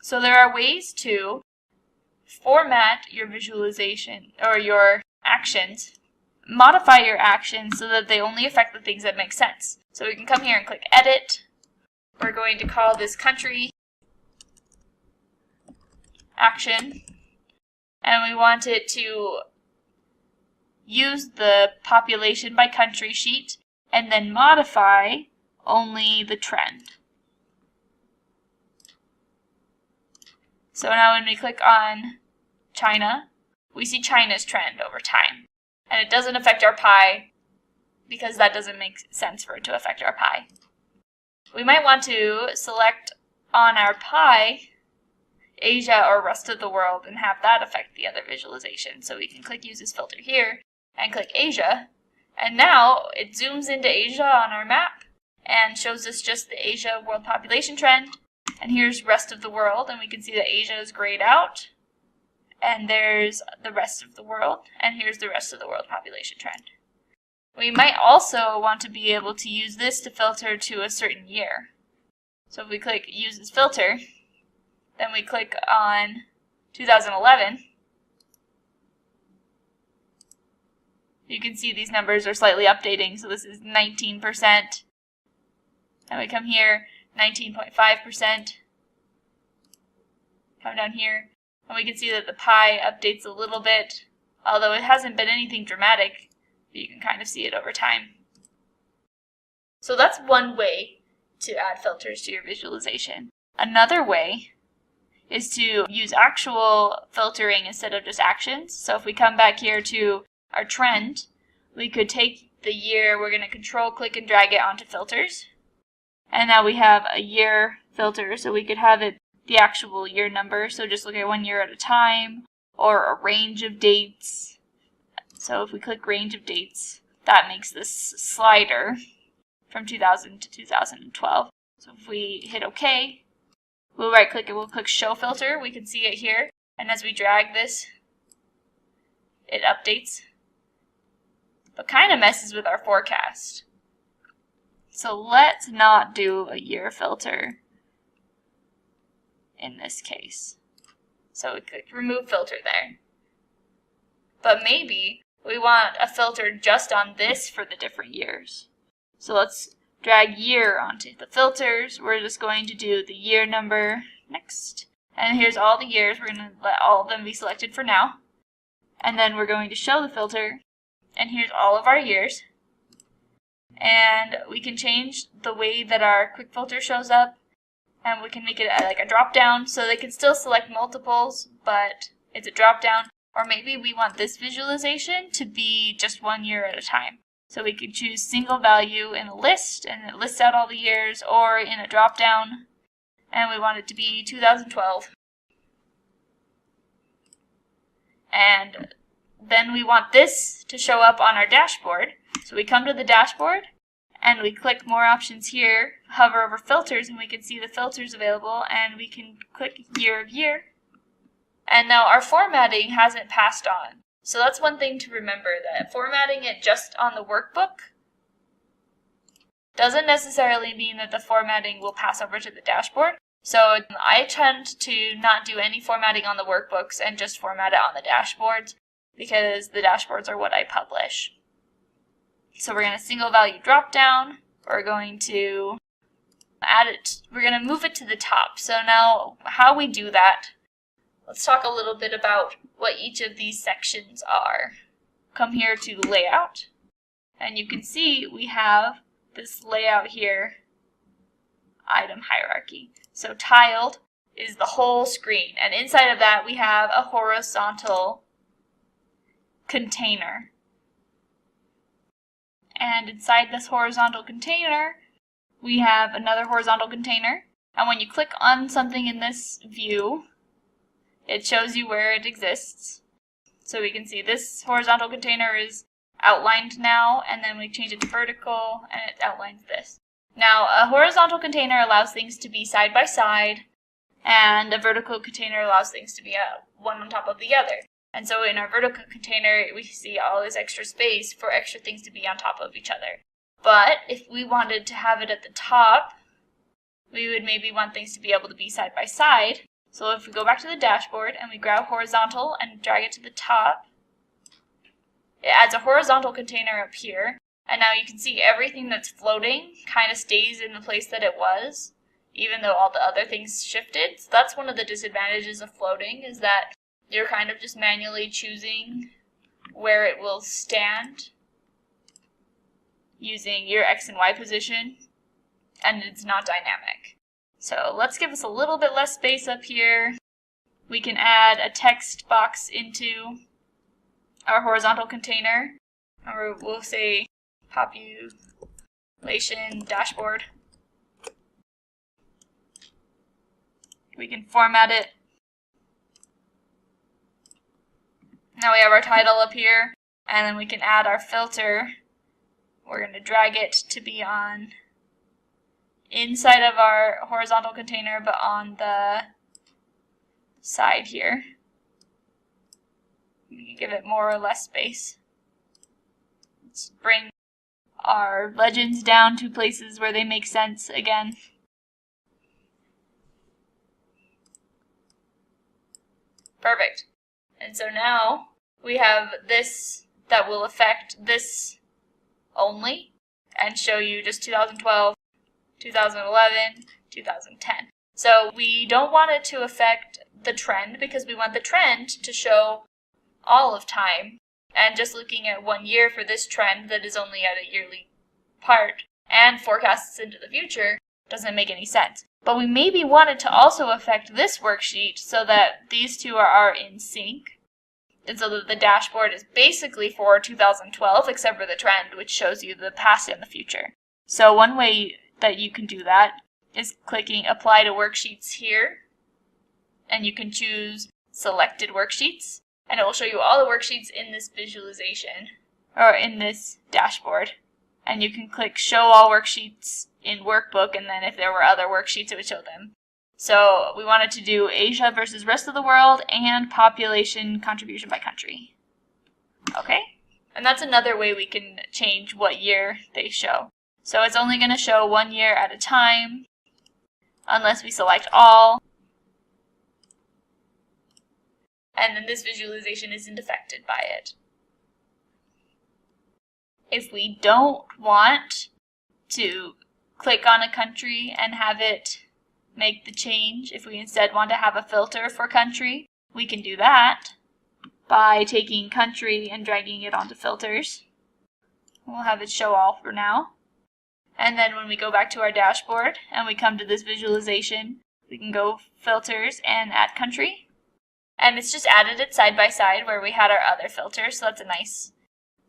So there are ways to format your visualization or your actions, modify your actions so that they only affect the things that make sense. So we can come here and click Edit. We're going to call this Country Action. And we want it to use the population by country sheet and then modify only the trend. So now when we click on China, we see China's trend over time. And it doesn't affect our pie because that doesn't make sense for it to affect our pie. We might want to select on our pie Asia or rest of the world and have that affect the other visualization. So we can click Use as Filter here and click Asia, and now it zooms into Asia on our map and shows us just the Asia world population trend, and here's rest of the world, and we can see that Asia is grayed out, and there's the rest of the world, and here's the rest of the world population trend. We might also want to be able to use this to filter to a certain year. So if we click Use as Filter, then we click on 2011, You can see these numbers are slightly updating. So this is 19%. And we come here, 19.5%. Come down here, and we can see that the pie updates a little bit, although it hasn't been anything dramatic. You can kind of see it over time. So that's one way to add filters to your visualization. Another way is to use actual filtering instead of just actions. So if we come back here to our trend, we could take the year, we're going to control click and drag it onto filters. And now we have a year filter, so we could have it the actual year number. So just look at 1 year at a time, or a range of dates. So if we click range of dates, that makes this slider from 2000 to 2012. So if we hit OK, we'll right click and we'll click show filter. We can see it here. And as we drag this, it updates, but kind of messes with our forecast. So let's not do a year filter in this case. So we click remove filter there. But maybe we want a filter just on this for the different years. So let's drag year onto the filters. We're just going to do the year number next. And here's all the years. We're going to let all of them be selected for now. And then we're going to show the filter. And here's all of our years. And we can change the way that our quick filter shows up. And we can make it like a drop down, so they can still select multiples, but it's a drop down. Or maybe we want this visualization to be just 1 year at a time. So we could choose single value in a list, and it lists out all the years, or in a drop down, and we want it to be 2012. And then we want this to show up on our dashboard. So we come to the dashboard, and we click more options here, hover over filters, and we can see the filters available, and we can click year of year. And now our formatting hasn't passed on. So that's one thing to remember, that formatting it just on the workbook doesn't necessarily mean that the formatting will pass over to the dashboard. So I tend to not do any formatting on the workbooks and just format it on the dashboards, because the dashboards are what I publish. So we're going to single value drop down. We're going to add it. We're going to move it to the top. So now how we do that, let's talk a little bit about what each of these sections are. Come here to layout, and you can see we have this layout here, item hierarchy. So tiled is the whole screen, and inside of that we have a horizontal container. And inside this horizontal container, we have another horizontal container. And when you click on something in this view, it shows you where it exists. So we can see this horizontal container is outlined now, and then we change it to vertical, and it outlines this. Now, a horizontal container allows things to be side by side, and a vertical container allows things to be one on top of the other. And so in our vertical container, we see all this extra space for extra things to be on top of each other. But if we wanted to have it at the top, we would maybe want things to be able to be side by side. So if we go back to the dashboard and we grab horizontal and drag it to the top, it adds a horizontal container up here. And now you can see everything that's floating kind of stays in the place that it was, even though all the other things shifted. So that's one of the disadvantages of floating, is that you're kind of just manually choosing where it will stand using your X and Y position, and it's not dynamic. So let's give us a little bit less space up here. We can add a text box into our horizontal container, or we'll say population dashboard. We can format it. Now we have our title up here, and then we can add our filter. We're going to drag it to be on inside of our horizontal container, but on the side here. We can give it more or less space. Let's bring our legends down to places where they make sense again. Perfect. And so now we have this that will affect this only and show you just 2012, 2011, 2010. So we don't want it to affect the trend because we want the trend to show all of time. And just looking at 1 year for this trend that is only at a yearly part and forecasts into the future doesn't make any sense. But we maybe want it to also affect this worksheet so that these two are in sync. And so that the dashboard is basically for 2012 except for the trend, which shows you the past and the future. So one way that you can do that is clicking Apply to Worksheets here. And you can choose Selected Worksheets. And it will show you all the worksheets in this visualization, or in this dashboard. And you can click Show All Worksheets in Workbook, and then if there were other worksheets, it would show them. So we wanted to do Asia versus rest of the world and population contribution by country. Okay? And that's another way we can change what year they show. So it's only going to show 1 year at a time, unless we select all. And then this visualization isn't affected by it. If we don't want to click on a country and have it make the change, if we instead want to have a filter for country, we can do that by taking country and dragging it onto filters. We'll have it show all for now. And then when we go back to our dashboard and we come to this visualization, we can go filters and add country. And it's just added it side by side where we had our other filters, so that's a nice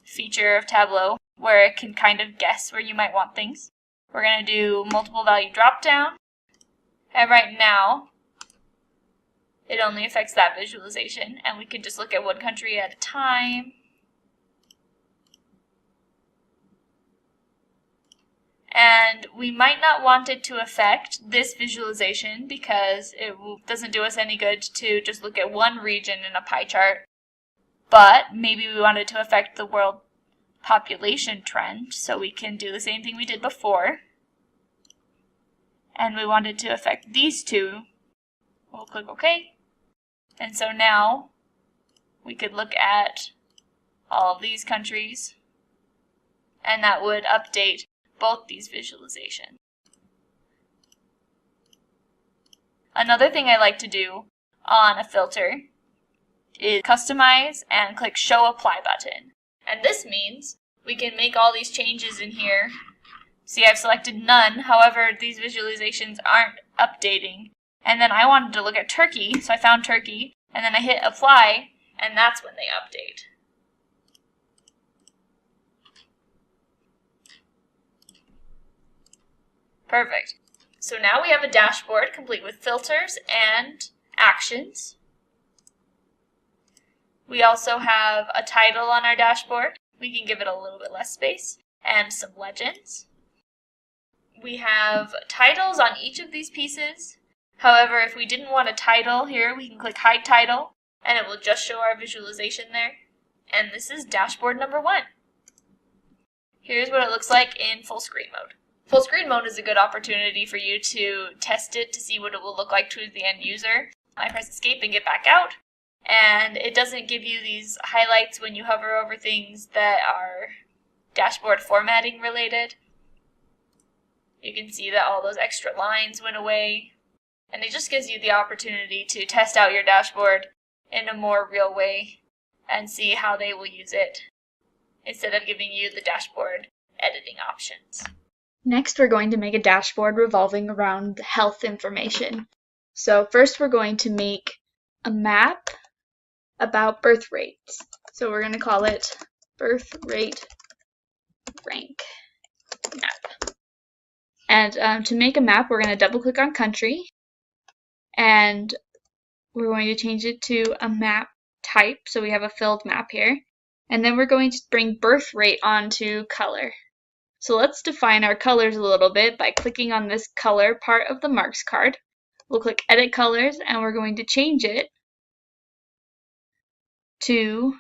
feature of Tableau where it can kind of guess where you might want things. We're going to do multiple value drop down, and right now it only affects that visualization, and we can just look at one country at a time. And we might not want it to affect this visualization because it doesn't do us any good to just look at one region in a pie chart. But maybe we want it to affect the world population trend, so we can do the same thing we did before. And we want it to affect these two. We'll click OK. And so now we could look at all of these countries, and that would update both these visualizations. Another thing I like to do on a filter is customize and click Show Apply button. And this means we can make all these changes in here. See, I've selected none, however, these visualizations aren't updating. And then I wanted to look at Turkey, so I found Turkey, and then I hit Apply, and that's when they update. Perfect. So now we have a dashboard complete with filters and actions. We also have a title on our dashboard. We can give it a little bit less space, and some legends. We have titles on each of these pieces. However, if we didn't want a title here, we can click Hide Title, and it will just show our visualization there. And this is dashboard number 1. Here's what it looks like in full screen mode. Full screen mode is a good opportunity for you to test it to see what it will look like to the end user. I press escape and get back out, and it doesn't give you these highlights when you hover over things that are dashboard formatting related. You can see that all those extra lines went away, and it just gives you the opportunity to test out your dashboard in a more real way and see how they will use it instead of giving you the dashboard editing options. Next, we're going to make a dashboard revolving around health information. So first we're going to make a map about birth rates. So we're going to call it birth rate rank map. And to make a map, we're going to double click on country, and we're going to change it to a map type, so we have a filled map here. And then we're going to bring birth rate onto color. So let's define our colors a little bit by clicking on this color part of the marks card. We'll click Edit Colors, and we're going to change it to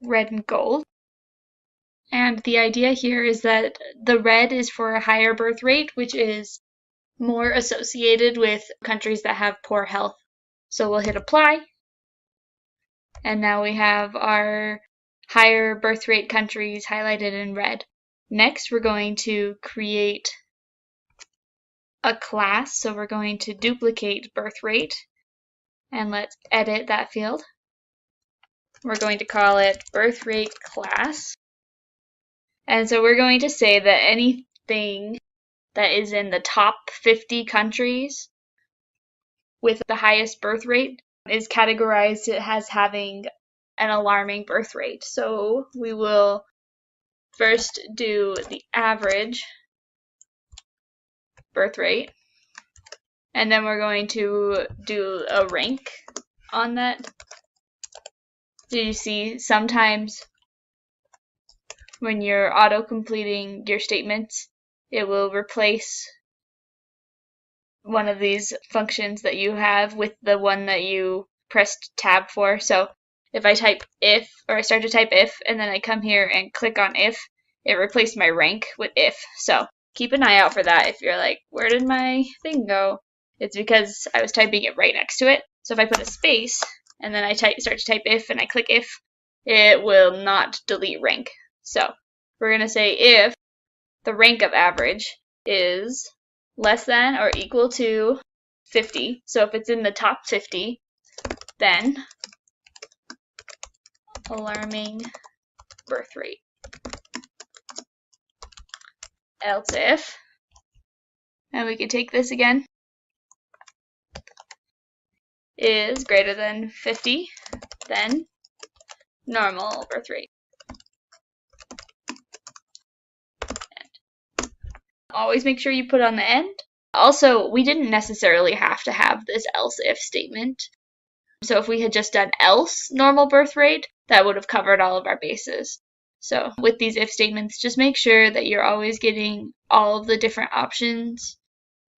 red and gold. And the idea here is that the red is for a higher birth rate, which is more associated with countries that have poor health. So we'll hit Apply, and now we have our higher birth rate countries highlighted in red. Next, we're going to create a class. So we're going to duplicate birth rate, and let's edit that field. We're going to call it birth rate class. And so we're going to say that anything that is in the top 50 countries with the highest birth rate is categorized as having an alarming birth rate. So we will first do the average birth rate, and then we're going to do a rank on that. So you see sometimes when you're auto-completing your statements, it will replace one of these functions that you have with the one that you pressed tab for. So if I type if, or I start to type if, and then I come here and click on if, it replaced my rank with if. So keep an eye out for that. If you're like, where did my thing go? It's because I was typing it right next to it. So if I put a space and then I start to type if and I click if, it will not delete rank. So we're going to say if the rank of average is less than or equal to 50. So if it's in the top 50, then alarming birth rate. Else if, and we can take this again, is greater than 50, then normal birth rate. And always make sure you put on the end. Also, we didn't necessarily have to have this else if statement. So if we had just done else normal birth rate, that would have covered all of our bases. So with these if statements, just make sure that you're always getting all of the different options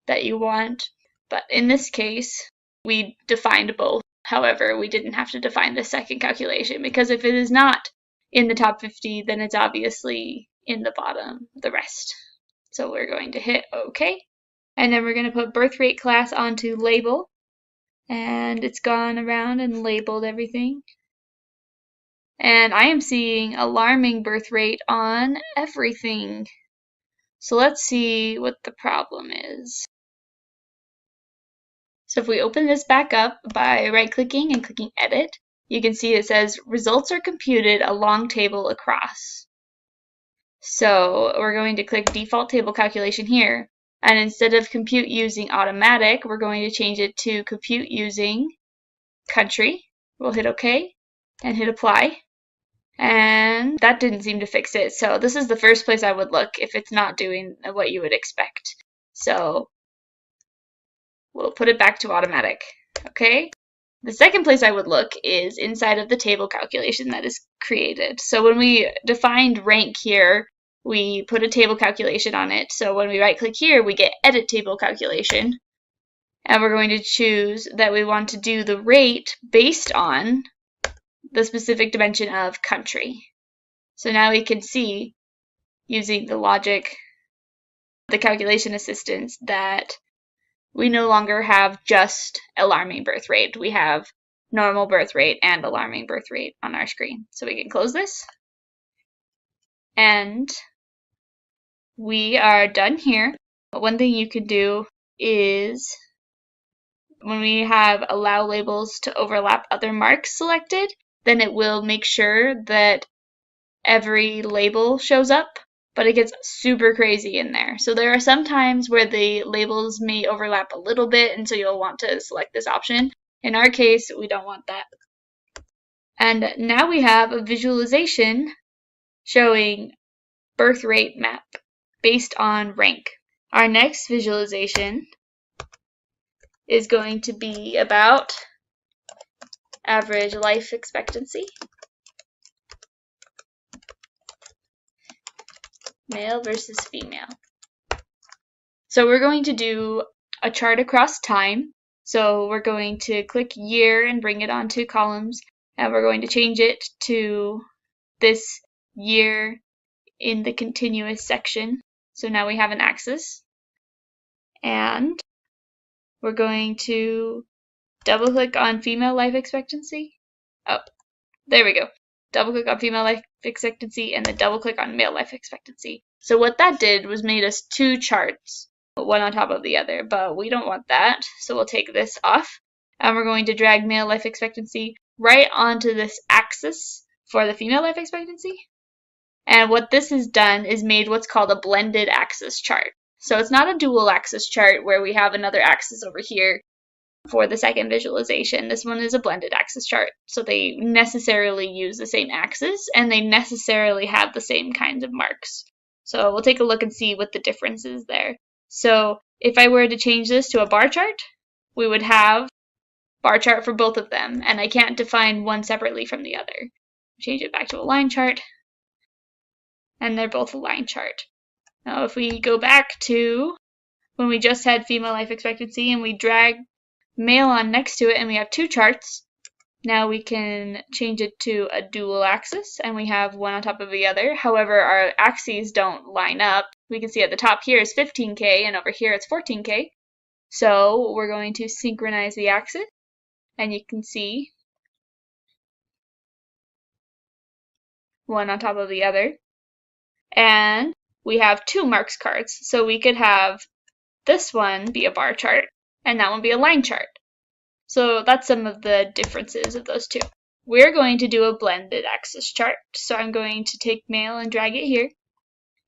that you want. But in this case, we defined both. However, we didn't have to define the second calculation, because if it is not in the top 50, then it's obviously in the bottom, the rest. So we're going to hit OK. And then we're going to put birth rate class onto label. And it's gone around and labeled everything. And I am seeing alarming birth rate on everything. So let's see what the problem is. So if we open this back up by right-clicking and clicking Edit, you can see it says results are computed along table across. So we're going to click Default Table Calculation here. And instead of compute using automatic, we're going to change it to compute using country. We'll hit OK and hit Apply. And that didn't seem to fix it. So this is the first place I would look if it's not doing what you would expect. So we'll put it back to automatic. Okay. The second place I would look is inside of the table calculation that is created. So when we defined rank here, we put a table calculation on it. So when we right click here, we get edit table calculation. And we're going to choose that we want to do the rate based on the specific dimension of country. So now we can see, using the logic, the calculation assistance, that we no longer have just alarming birth rate. We have normal birth rate and alarming birth rate on our screen. So we can close this. And we are done here. One thing you can do is, when we have allow labels to overlap other marks selected, then it will make sure that every label shows up, but it gets super crazy in there. So there are some times where the labels may overlap a little bit, and so you'll want to select this option. In our case, we don't want that. And now we have a visualization showing birth rate map based on rank. Our next visualization is going to be about average life expectancy, male versus female. So we're going to do a chart across time. So we're going to click year and bring it onto columns, and we're going to change it to this year in the continuous section. So now we have an axis, and we're going to double click on female life expectancy. Oh, there we go. double click on female life expectancy, and then double click on male life expectancy. So what that did was made us two charts, one on top of the other, but we don't want that. So we'll take this off, and we're going to drag male life expectancy right onto this axis for the female life expectancy. And what this has done is made what's called a blended axis chart. So it's not a dual axis chart where we have another axis over here for the second visualization. This one is a blended axis chart. So they necessarily use the same axis and they necessarily have the same kinds of marks. So we'll take a look and see what the difference is there. So if I were to change this to a bar chart, we would have bar chart for both of them, and I can't define one separately from the other. Change it back to a line chart, and they're both a line chart. Now if we go back to when we just had female life expectancy and we drag male on next to it and we have two charts, now we can change it to a dual axis and we have one on top of the other. However, our axes don't line up. We can see at the top here is 15K and over here it's 14K. So we're going to synchronize the axis, and you can see one on top of the other. And we have two marks cards, so we could have this one be a bar chart and that one be a line chart. So that's some of the differences of those two. We're going to do a blended axis chart. So I'm going to take male and drag it here,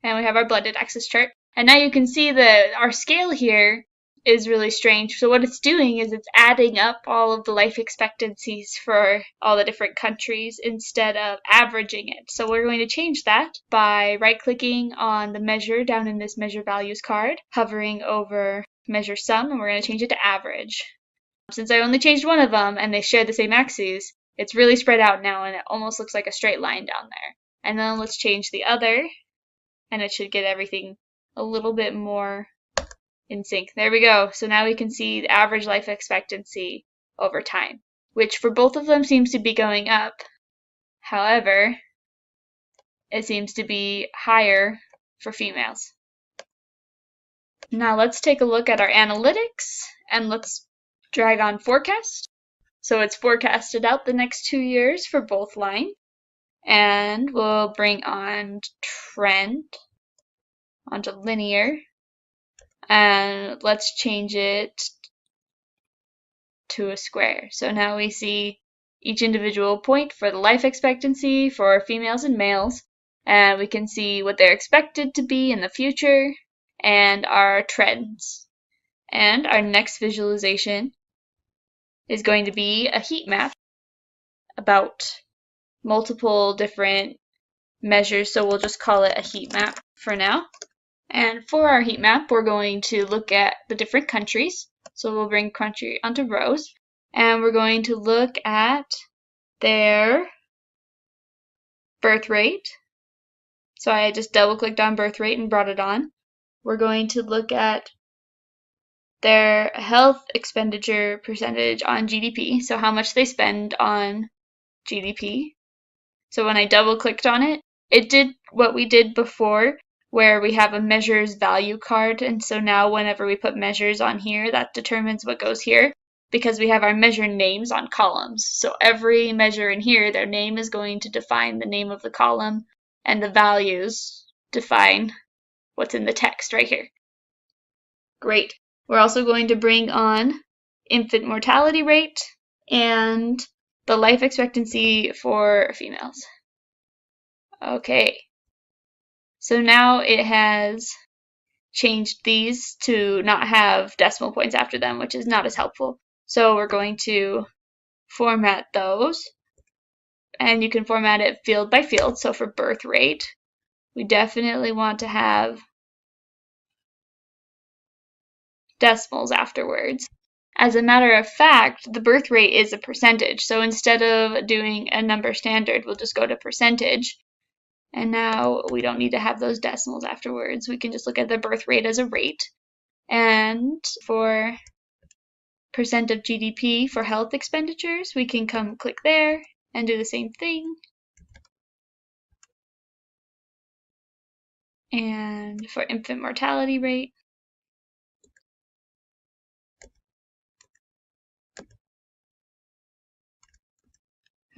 and we have our blended axis chart. And now you can see that our scale here is really strange. So what it's doing is it's adding up all of the life expectancies for all the different countries instead of averaging it. So we're going to change that by right-clicking on the measure down in this measure values card, hovering over measure sum, and we're going to change it to average. Since I only changed one of them and they share the same axes, it's really spread out now and it almost looks like a straight line down there. And then let's change the other, and it should get everything a little bit more in sync. There we go. So now we can see the average life expectancy over time, which for both of them seems to be going up. However, it seems to be higher for females. Now let's take a look at our analytics, and let's drag on forecast. So it's forecasted out the next 2 years for both lines. And we'll bring on trend onto linear. And let's change it to a square. So now we see each individual point for the life expectancy for females and males, and we can see what they're expected to be in the future and our trends. And our next visualization is going to be a heat map about multiple different measures, so we'll just call it a heat map for now. And for our heat map, we're going to look at the different countries. So we'll bring country onto rows, and we're going to look at their birth rate. So I just double clicked on birth rate and brought it on. We're going to look at their health expenditure percentage on GDP, so how much they spend on GDP. So when I double clicked on it, it did what we did before, where we have a measures value card, and so now whenever we put measures on here, that determines what goes here, because we have our measure names on columns. So every measure in here, their name is going to define the name of the column, and the values define what's in the text right here. Great. We're also going to bring on infant mortality rate and the life expectancy for females. Okay. So now it has changed these to not have decimal points after them, which is not as helpful. So we're going to format those, and you can format it field by field. So for birth rate, we definitely want to have decimals afterwards. As a matter of fact, the birth rate is a percentage. So instead of doing a number standard, we'll just go to percentage. And now we don't need to have those decimals afterwards. We can just look at the birth rate as a rate. And for percent of GDP for health expenditures, we can come click there and do the same thing. And for infant mortality rate,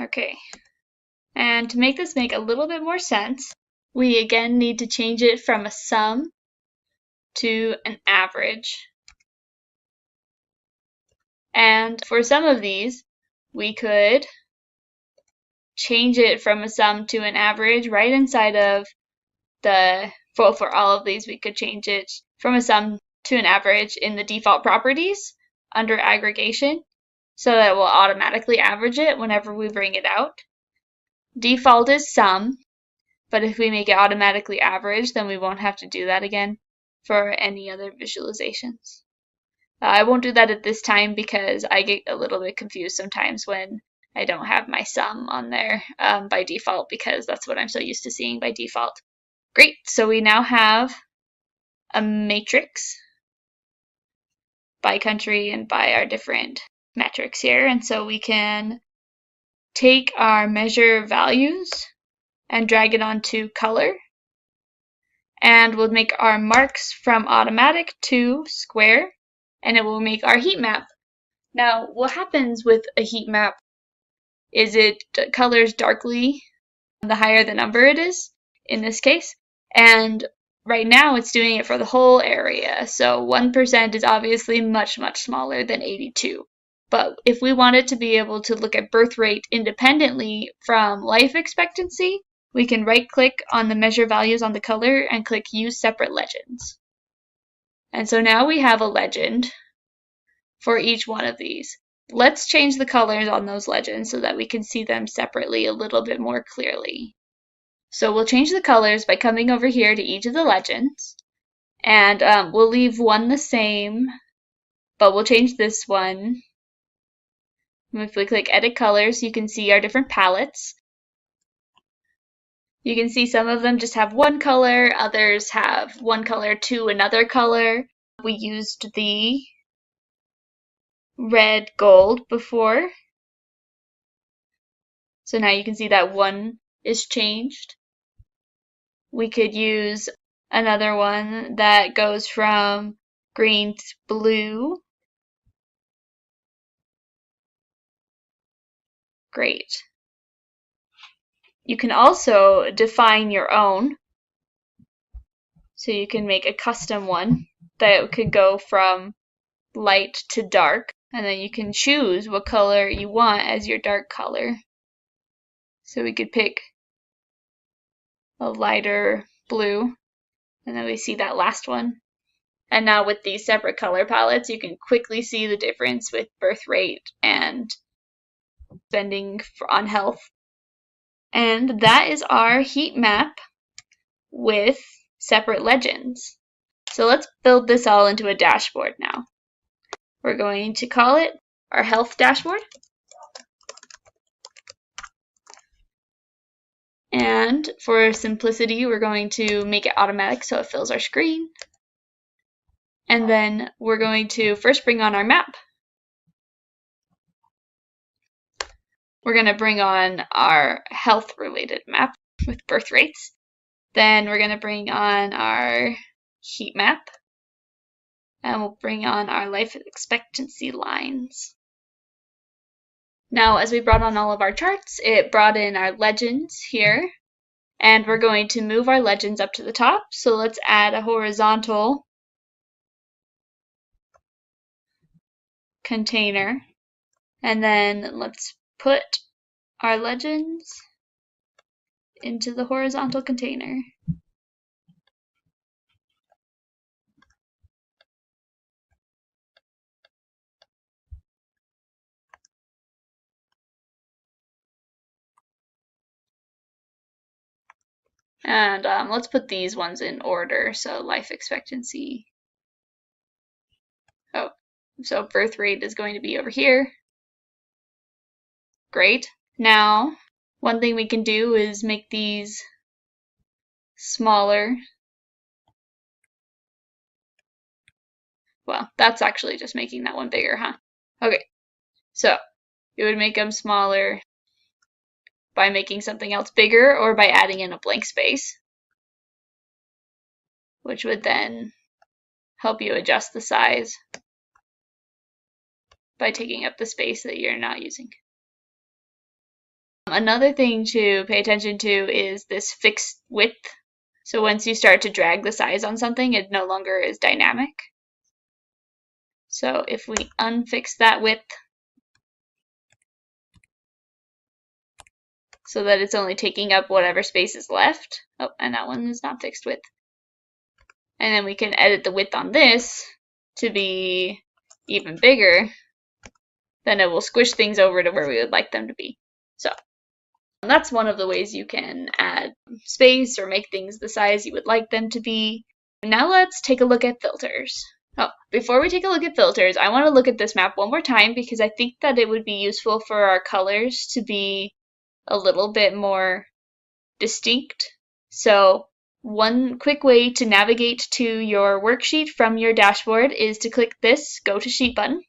okay. And to make this make a little bit more sense, we again need to change it from a sum to an average. And for some of these, we could change it from a sum to an average right inside of for all of these, we could change it from a sum to an average in the default properties under aggregation, so that it will automatically average it whenever we bring it out. Default is sum, but if we make it automatically average, then we won't have to do that again for any other visualizations. I won't do that at this time because I get a little bit confused sometimes when I don't have my sum on there by default, because that's what I'm so used to seeing by default. Great, so we now have a matrix by country and by our different metrics here, and so we can take our measure values and drag it onto color, and we'll make our marks from automatic to square, and it will make our heat map. Now, what happens with a heat map is it colors darkly the higher the number it is in this case, and right now it's doing it for the whole area, so 1% is obviously much, much smaller than 82. But if we wanted to be able to look at birth rate independently from life expectancy, we can right-click on the measure values on the color and click Use Separate Legends. And so now we have a legend for each one of these. Let's change the colors on those legends so that we can see them separately a little bit more clearly. So we'll change the colors by coming over here to each of the legends, and we'll leave one the same, but we'll change this one. If we click Edit Colors, you can see our different palettes. You can see some of them just have one color, others have one color to another color. We used the red gold before, so now you can see that one is changed. We could use another one that goes from green to blue. Great. You can also define your own. So you can make a custom one that could go from light to dark, and then you can choose what color you want as your dark color. So we could pick a lighter blue, and then we see that last one. And now with these separate color palettes, you can quickly see the difference with birth rate and spending on health. And that is our heat map with separate legends. So let's build this all into a dashboard now. We're going to call it our health dashboard. And for simplicity, we're going to make it automatic so it fills our screen. And then we're going to first bring on our map. We're going to bring on our health-related map with birth rates. Then we're going to bring on our heat map. And we'll bring on our life expectancy lines. Now, as we brought on all of our charts, it brought in our legends here. And we're going to move our legends up to the top. So let's add a horizontal container. And then let's put our legends into the horizontal container. And let's put these ones in order. So life expectancy. Oh, so birth rate is going to be over here. Great. Now, one thing we can do is make these smaller. Well, that's actually just making that one bigger, huh? Okay, so you would make them smaller by making something else bigger or by adding in a blank space, which would then help you adjust the size by taking up the space that you're not using. Another thing to pay attention to is this fixed width. So once you start to drag the size on something, it no longer is dynamic. So if we unfix that width so that it's only taking up whatever space is left. Oh, and that one is not fixed width. And then we can edit the width on this to be even bigger. Then it will squish things over to where we would like them to be. So that's one of the ways you can add space or make things the size you would like them to be. Now let's take a look at filters. Oh, before we take a look at filters, I want to look at this map one more time because I think that it would be useful for our colors to be a little bit more distinct. So one quick way to navigate to your worksheet from your dashboard is to click this Go to Sheet button.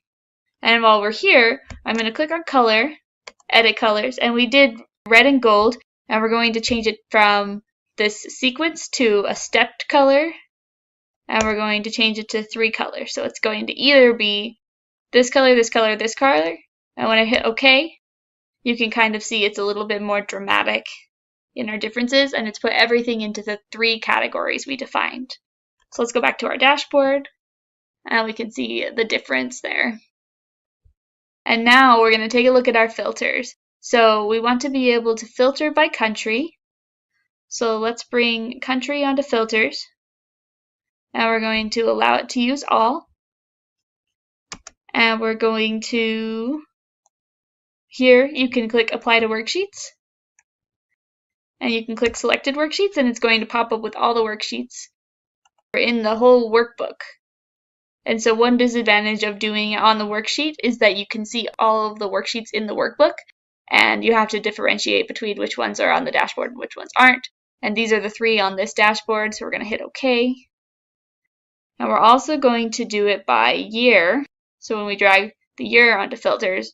And while we're here, I'm going to click on Color, Edit Colors, and we did red and gold, and we're going to change it from this sequence to a stepped color, and we're going to change it to 3 colors. So it's going to either be this color, this color, this color, and when I hit OK, you can kind of see it's a little bit more dramatic in our differences, and it's put everything into the 3 categories we defined. So let's go back to our dashboard, and we can see the difference there. And now we're going to take a look at our filters. So we want to be able to filter by country. So let's bring country onto filters. And we're going to allow it to use all. And we're going to, here you can click Apply to Worksheets. And you can click Selected Worksheets, and it's going to pop up with all the worksheets in the whole workbook. And so one disadvantage of doing it on the worksheet is that you can see all of the worksheets in the workbook, and you have to differentiate between which ones are on the dashboard and which ones aren't. And these are the 3 on this dashboard, so we're going to hit OK. And we're also going to do it by year. So when we drag the year onto filters,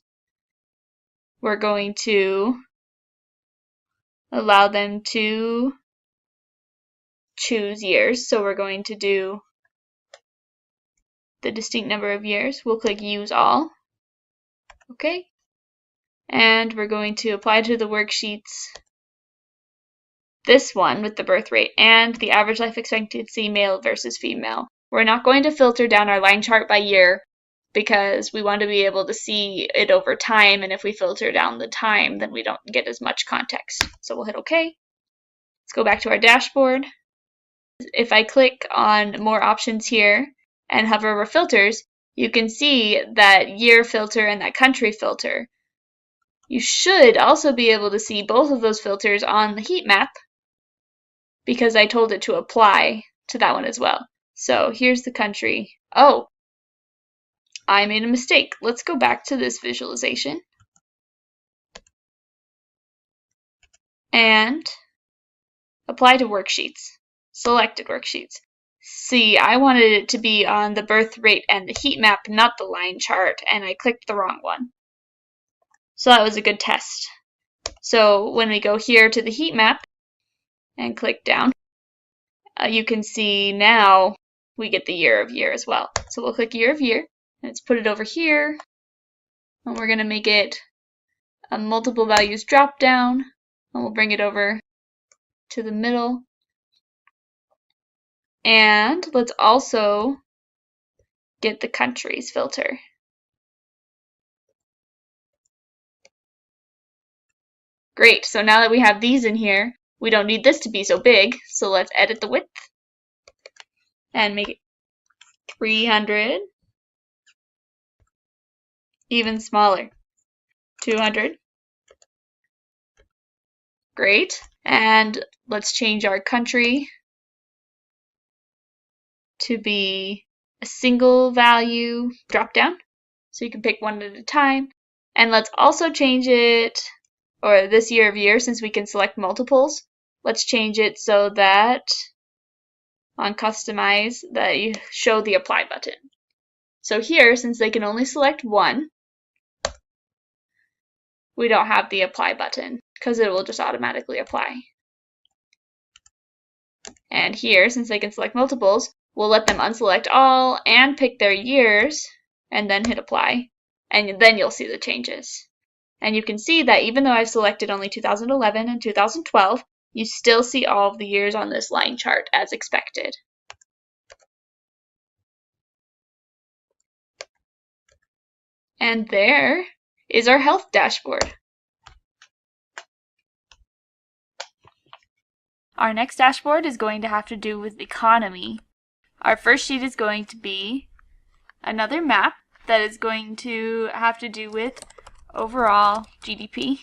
we're going to allow them to choose years. So we're going to do the distinct number of years. We'll click Use All. Okay. And we're going to apply to the worksheets this one with the birth rate and the average life expectancy male versus female. We're not going to filter down our line chart by year because we want to be able to see it over time, and if we filter down the time, then we don't get as much context. So we'll hit OK. Let's go back to our dashboard. If I click on more options here and hover over filters, you can see that year filter and that country filter. You should also be able to see both of those filters on the heat map because I told it to apply to that one as well. So here's the country. Oh, I made a mistake. Let's go back to this visualization and apply to worksheets, selected worksheets. See, I wanted it to be on the birth rate and the heat map, not the line chart, and I clicked the wrong one. So that was a good test. So when we go here to the heat map and click down, you can see now we get the year of year as well. So we'll click year of year, and let's put it over here, and we're going to make it a multiple values drop down, and we'll bring it over to the middle. And let's also get the countries filter. Great, so now that we have these in here, we don't need this to be so big, so let's edit the width and make it 300, even smaller, 200. Great, and let's change our country to be a single value drop down, so you can pick one at a time. And let's also change it, or this year of year, since we can select multiples, let's change it so that on customize that you show the apply button. So here, since they can only select one, we don't have the apply button because it will just automatically apply. And here, since they can select multiples, we'll let them unselect all and pick their years and then hit apply, and then you'll see the changes. And you can see that even though I selected only 2011 and 2012, you still see all of the years on this line chart as expected. And there is our health dashboard. Our next dashboard is going to have to do with economy. Our first sheet is going to be another map that is going to have to do with overall GDP.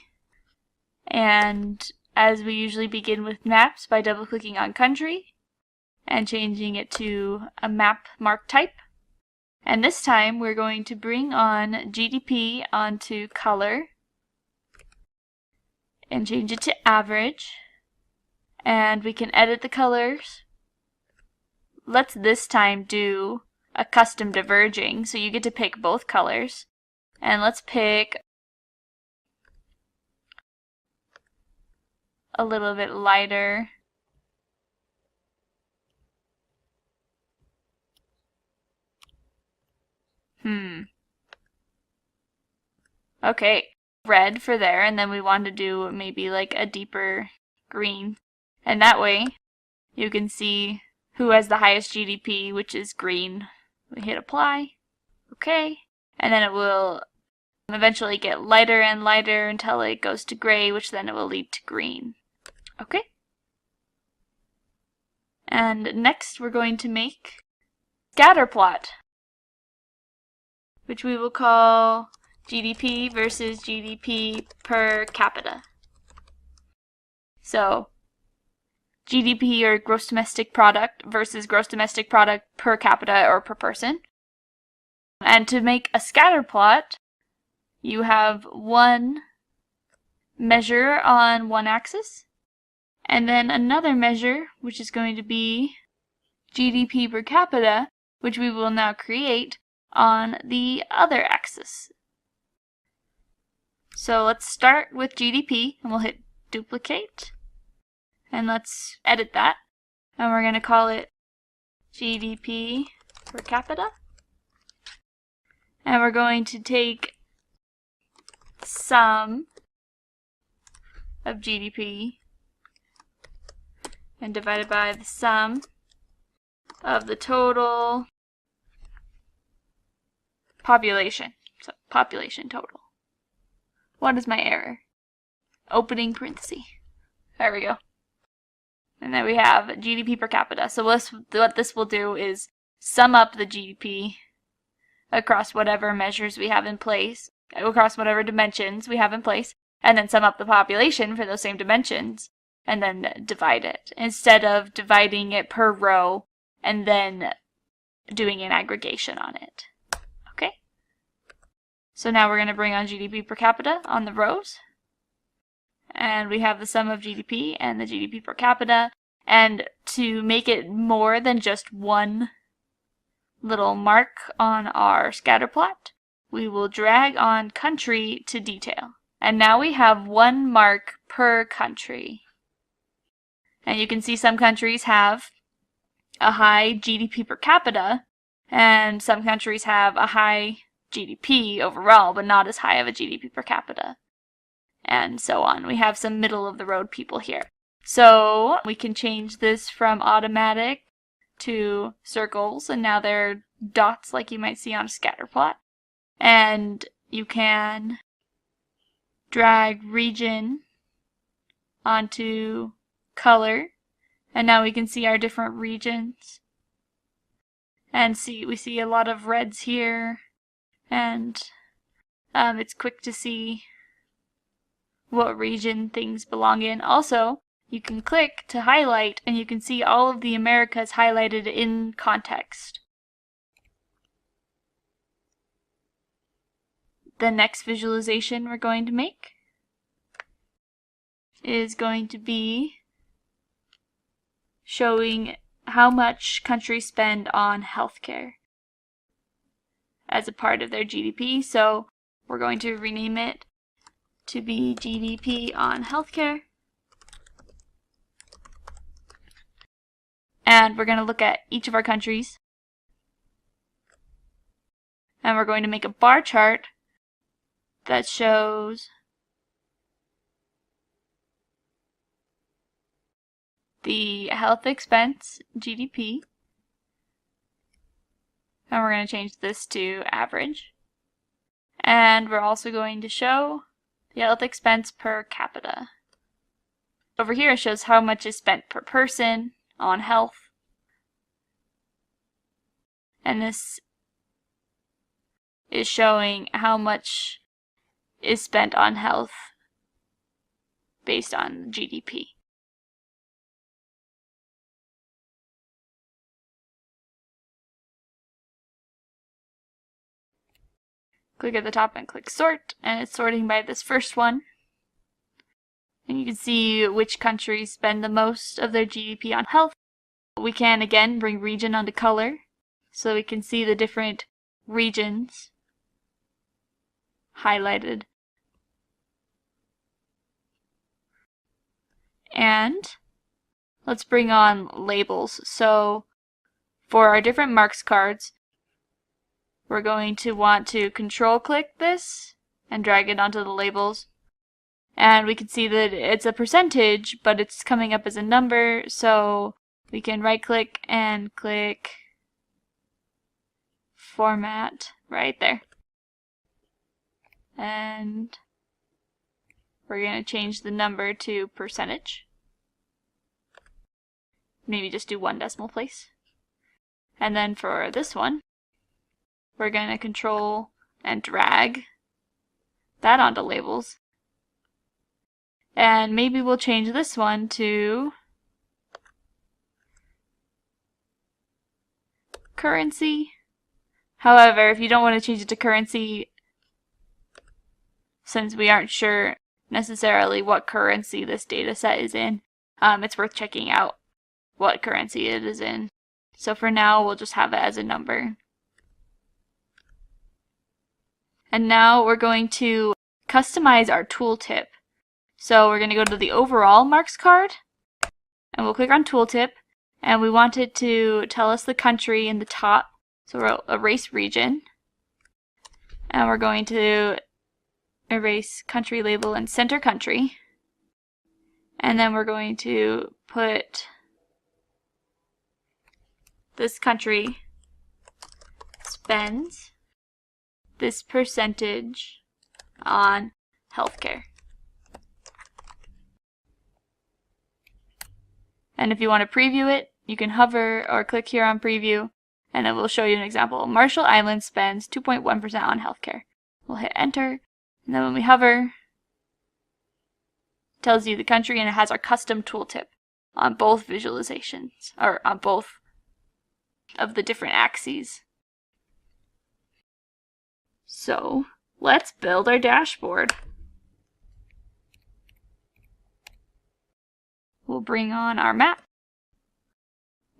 And as we usually begin with maps by double-clicking on country and changing it to a map mark type. And this time we're going to bring on GDP onto color and change it to average. And we can edit the colors. Let's this time do a custom diverging, so you get to pick both colors. And let's pick a little bit lighter. Okay, red for there, and then we want to do maybe like a deeper green. And that way, you can see who has the highest GDP, which is green. We hit apply, okay, and then it will eventually get lighter and lighter until it goes to gray, which then it will lead to green. Okay. And next we're going to make scatter plot, which we will call GDP versus GDP per capita. So GDP, or gross domestic product, versus gross domestic product per capita or per person. And to make a scatter plot, you have one measure on one axis, and then another measure, which is going to be GDP per capita, which we will now create on the other axis. So let's start with GDP, and we'll hit duplicate. And let's edit that. And we're going to call it GDP per capita. And we're going to take sum of GDP and divide it by the sum of the total population. So population total. What is my error? Opening parenthesis. There we go. And then we have GDP per capita. So what this will do is sum up the GDP across whatever measures we have in place, across whatever dimensions we have in place, and then sum up the population for those same dimensions, and then divide it, instead of dividing it per row and then doing an aggregation on it. Okay? So now we're going to bring on GDP per capita on the rows. And we have the sum of GDP and the GDP per capita. And to make it more than just one little mark on our scatter plot, we will drag on country to detail. And now we have one mark per country. And you can see some countries have a high GDP per capita, and some countries have a high GDP overall, but not as high of a GDP per capita. And so on. We have some middle of the road people here. So we can change this from automatic to circles, and now they're dots like you might see on a scatter plot. And you can drag region onto color, and now we can see our different regions. And we see a lot of reds here, and it's quick to see what region things belong in. Also, you can click to highlight, and you can see all of the Americas highlighted in context. The next visualization we're going to make is going to be showing how much countries spend on healthcare as a part of their GDP. So we're going to rename it to be GDP on healthcare. And we're going to look at each of our countries. And we're going to make a bar chart that shows the health expense GDP, and we're going to change this to average. And we're also going to show the health expense per capita. Over here it shows how much is spent per person on health. And this is showing how much is spent on health based on GDP. Click at the top and click sort, and it's sorting by this first one. And you can see which countries spend the most of their GDP on health. We can again bring region onto color, so we can see the different regions highlighted. And let's bring on labels. So for our different marks cards, we're going to want to control click this and drag it onto the labels. And we can see that it's a percentage, but it's coming up as a number, so we can right click and click format right there. And we're going to change the number to percentage. Maybe just do 1 decimal place. And then for this one, we're going to control and drag that onto labels. And maybe we'll change this one to currency. However, if you don't want to change it to currency, since we aren't sure necessarily what currency this data set is in, it's worth checking out what currency it is in. So for now, we'll just have it as a number. And now we're going to customize our tooltip. So we're going to go to the overall marks card, and we'll click on tooltip, and we want it to tell us the country in the top. So we'll erase region, and we're going to erase country label and center country. And then we're going to put this country spends this percentage on healthcare. And if you want to preview it, you can hover or click here on preview, and it will show you an example. Marshall Islands spends 2.1% on healthcare. We'll hit enter, and then when we hover, it tells you the country, and it has our custom tooltip on both visualizations, or on both of the different axes. So let's build our dashboard. We'll bring on our map.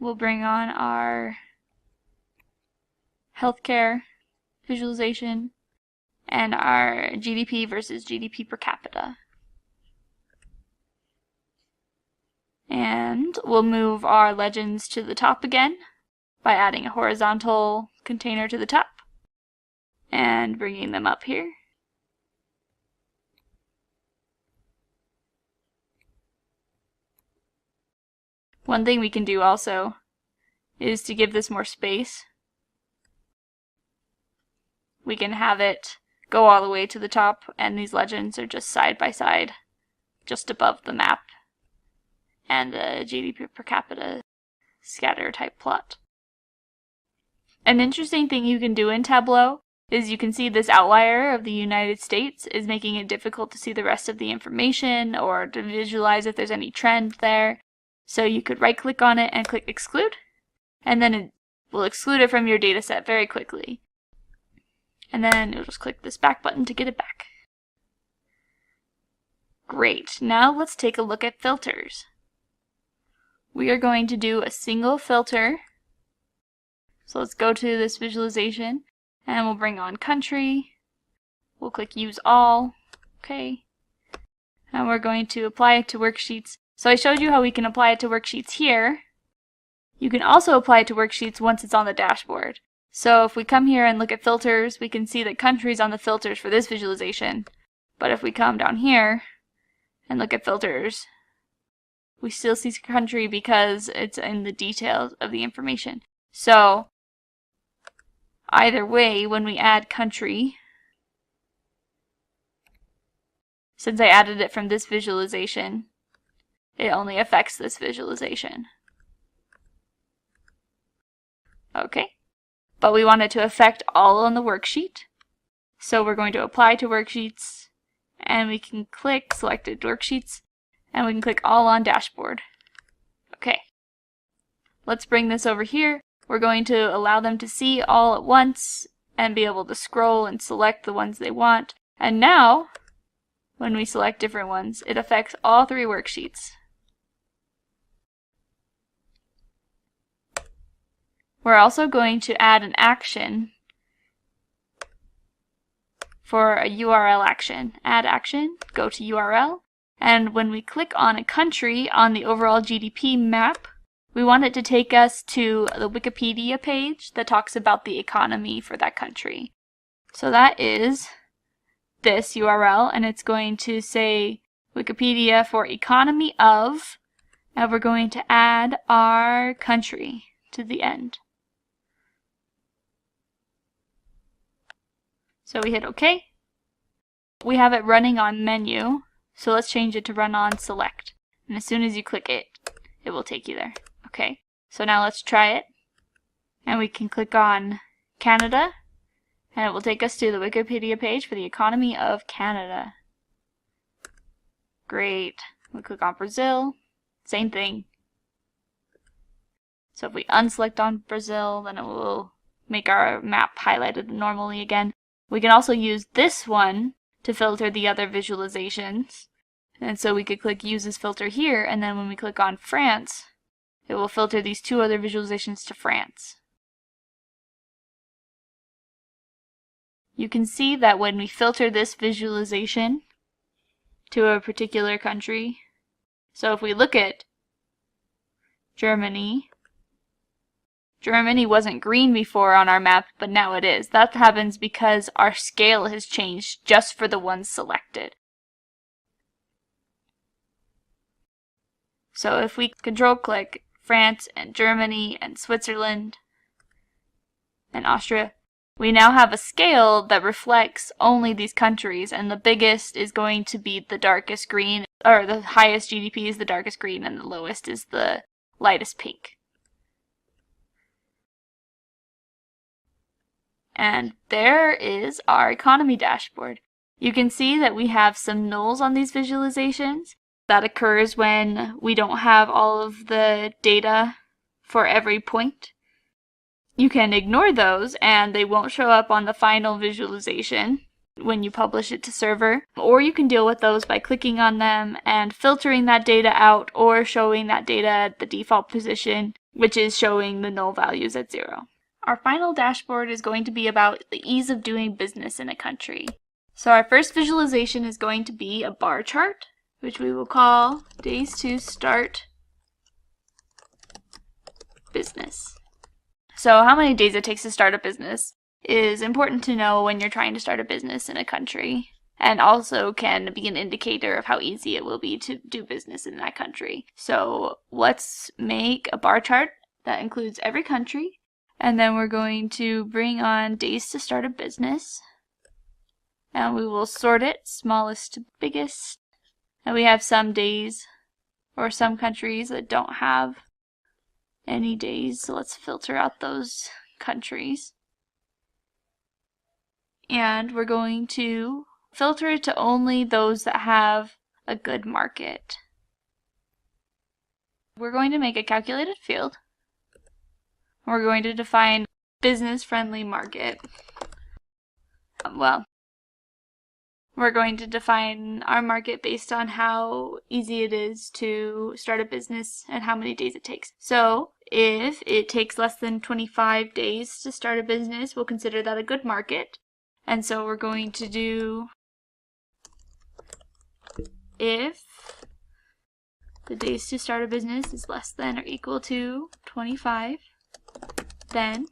We'll bring on our healthcare visualization and our GDP versus GDP per capita. And we'll move our legends to the top again by adding a horizontal container to the top and bringing them up here. One thing we can do also is to give this more space. We can have it go all the way to the top, and these legends are just side by side, just above the map and the GDP per capita scatter type plot. An interesting thing you can do in Tableau is you can see this outlier of the United States is making it difficult to see the rest of the information or to visualize if there's any trend there. So you could right click on it and click exclude, and then it will exclude it from your data set very quickly. And then you'll just click this back button to get it back. Great, now let's take a look at filters. We are going to do a single filter. So let's go to this visualization, and we'll bring on country. We'll click use all, okay. And we're going to apply it to worksheets. So I showed you how we can apply it to worksheets here. You can also apply it to worksheets once it's on the dashboard. So if we come here and look at filters, we can see that country is on the filters for this visualization. But if we come down here and look at filters, we still see country because it's in the details of the information. So either way, when we add country, since I added it from this visualization, it only affects this visualization. Okay, but we want it to affect all on the worksheet. So we're going to apply to worksheets, and we can click selected worksheets, and we can click all on dashboard. Okay, let's bring this over here. We're going to allow them to see all at once and be able to scroll and select the ones they want. And now, when we select different ones, it affects all 3 worksheets. We're also going to add an action for a URL action. Add action, go to URL, and when we click on a country on the overall GDP map, we want it to take us to the Wikipedia page that talks about the economy for that country. So that is this URL, and it's going to say Wikipedia for economy of, and we're going to add our country to the end. So we hit OK. We have it running on menu, so let's change it to run on select. And as soon as you click it, it will take you there. Okay, so now let's try it. And we can click on Canada, and it will take us to the Wikipedia page for the economy of Canada. Great. We click on Brazil, same thing. So if we unselect on Brazil, then it will make our map highlighted normally again. We can also use this one to filter the other visualizations. And so we could click use this filter here, and then when we click on France, it will filter these 2 other visualizations to France. You can see that when we filter this visualization to a particular country, so if we look at Germany, Germany wasn't green before on our map, but now it is. That happens because our scale has changed just for the ones selected. So if we control click France and Germany and Switzerland and Austria, we now have a scale that reflects only these countries, and the biggest is going to be the darkest green, or the highest GDP is the darkest green, and the lowest is the lightest pink. And there is our economy dashboard. You can see that we have some nulls on these visualizations. That occurs when we don't have all of the data for every point. You can ignore those and they won't show up on the final visualization when you publish it to server. Or you can deal with those by clicking on them and filtering that data out, or showing that data at the default position, which is showing the null values at 0. Our final dashboard is going to be about the ease of doing business in a country. So our first visualization is going to be a bar chart, which we will call days to start business. So how many days it takes to start a business is important to know when you're trying to start a business in a country, and also can be an indicator of how easy it will be to do business in that country. So let's make a bar chart that includes every country. And then we're going to bring on days to start a business. And we will sort it smallest to biggest. And we have some days or some countries that don't have any days. So let's filter out those countries. And we're going to filter it to only those that have a good market. We're going to make a calculated field. We're going to define business-friendly market. Well, we're going to define our market based on how easy it is to start a business and how many days it takes. So if it takes less than 25 days to start a business, we'll consider that a good market. And so we're going to do if the days to start a business is less than or equal to 25, then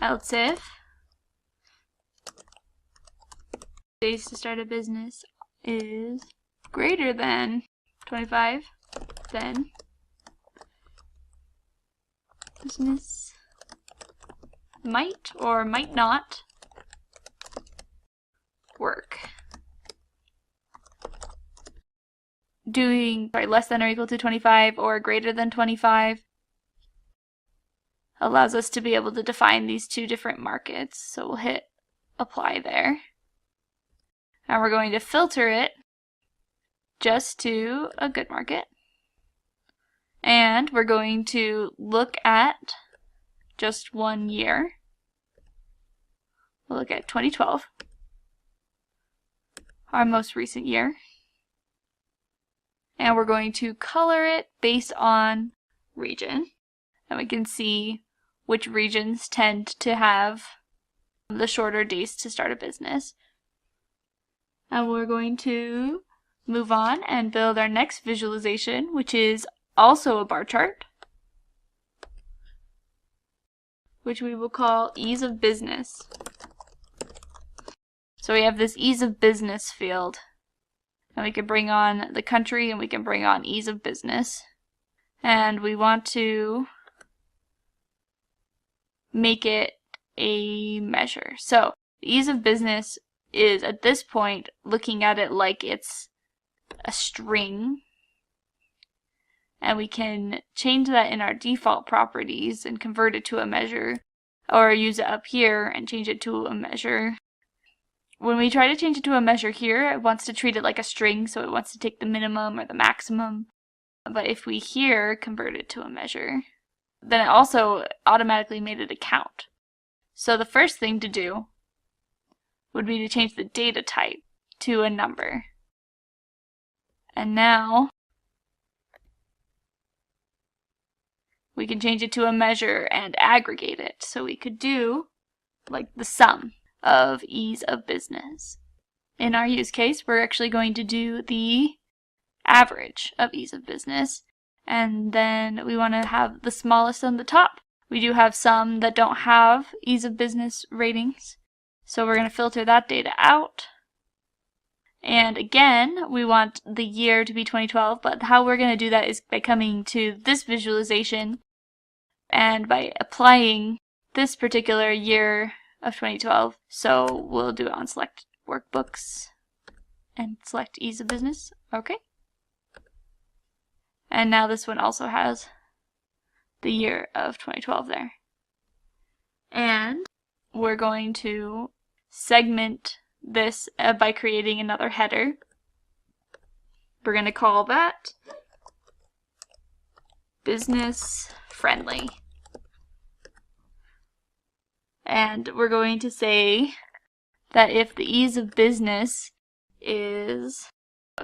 else if days to start a business is greater than 25, then business might or might not work. Doing less than or equal to 25 or greater than 25 allows us to be able to define these two different markets. So we'll hit apply there. And we're going to filter it just to a good market. And we're going to look at just 1 year. We'll look at 2012, our most recent year. And we're going to color it based on region. And we can see which regions tend to have the shorter days to start a business. And we're going to move on and build our next visualization, which is also a bar chart, which we will call ease of business. So we have this ease of business field. And we can bring on the country and we can bring on ease of business. And we want to make it a measure. So ease of business is at this point looking at it like it's a string. And we can change that in our default properties and convert it to a measure, or use it up here and change it to a measure. When we try to change it to a measure here, it wants to treat it like a string, so it wants to take the minimum or the maximum. But if we here convert it to a measure, then it also automatically made it a count. So the first thing to do would be to change the data type to a number. And now we can change it to a measure and aggregate it. So we could do like the sum of ease of business. In our use case, we're actually going to do the average of ease of business, and then we want to have the smallest on the top. We do have some that don't have ease of business ratings, so we're going to filter that data out. And again, we want the year to be 2012, but how we're going to do that is by coming to this visualization and by applying this particular year of 2012. So we'll do it on select workbooks and select ease of business. Okay. And now this one also has the year of 2012 there. And we're going to segment this by creating another header. We're going to call that business friendly. And we're going to say that if the ease of business is,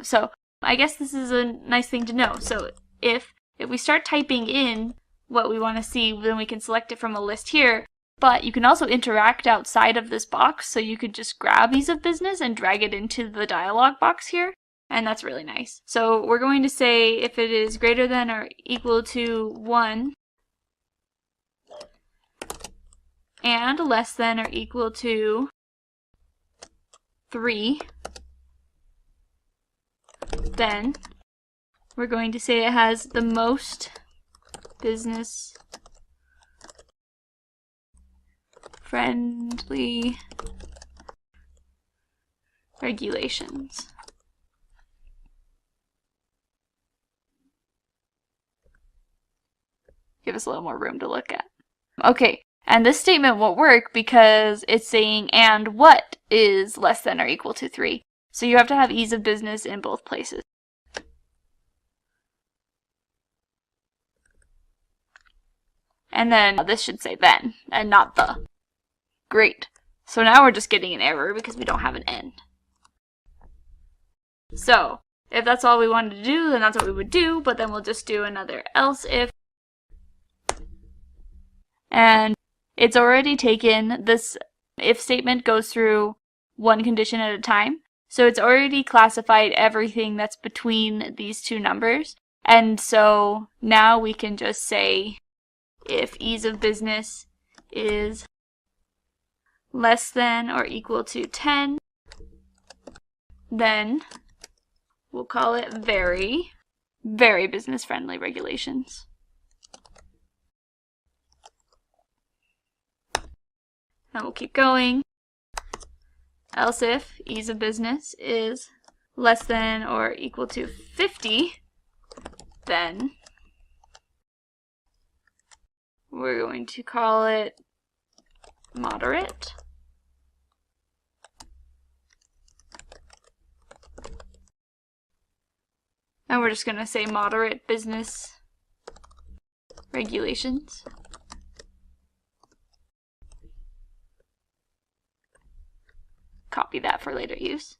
so I guess this is a nice thing to know. So if we start typing in what we want to see, then we can select it from a list here. But you can also interact outside of this box. So you could just grab ease of business and drag it into the dialog box here. And that's really nice. So we're going to say if it is greater than or equal to 1, and less than or equal to 3, then we're going to say it has the most business friendly regulations. Give us a little more room to look at. Okay. And this statement won't work because it's saying and what is less than or equal to 3. So you have to have ease of business in both places. And then this should say then and not the. Great. So now we're just getting an error because we don't have an end. So if that's all we wanted to do, then that's what we would do, but then we'll just do another else if. And it's already taken, this if statement goes through one condition at a time. So it's already classified everything that's between these two numbers. And so now we can just say if ease of business is less than or equal to 10, then we'll call it very, very business-friendly regulations. And we'll keep going. Else if ease of business is less than or equal to 50, then we're going to call it moderate. And we're just going to say moderate business regulations. Copy that for later use.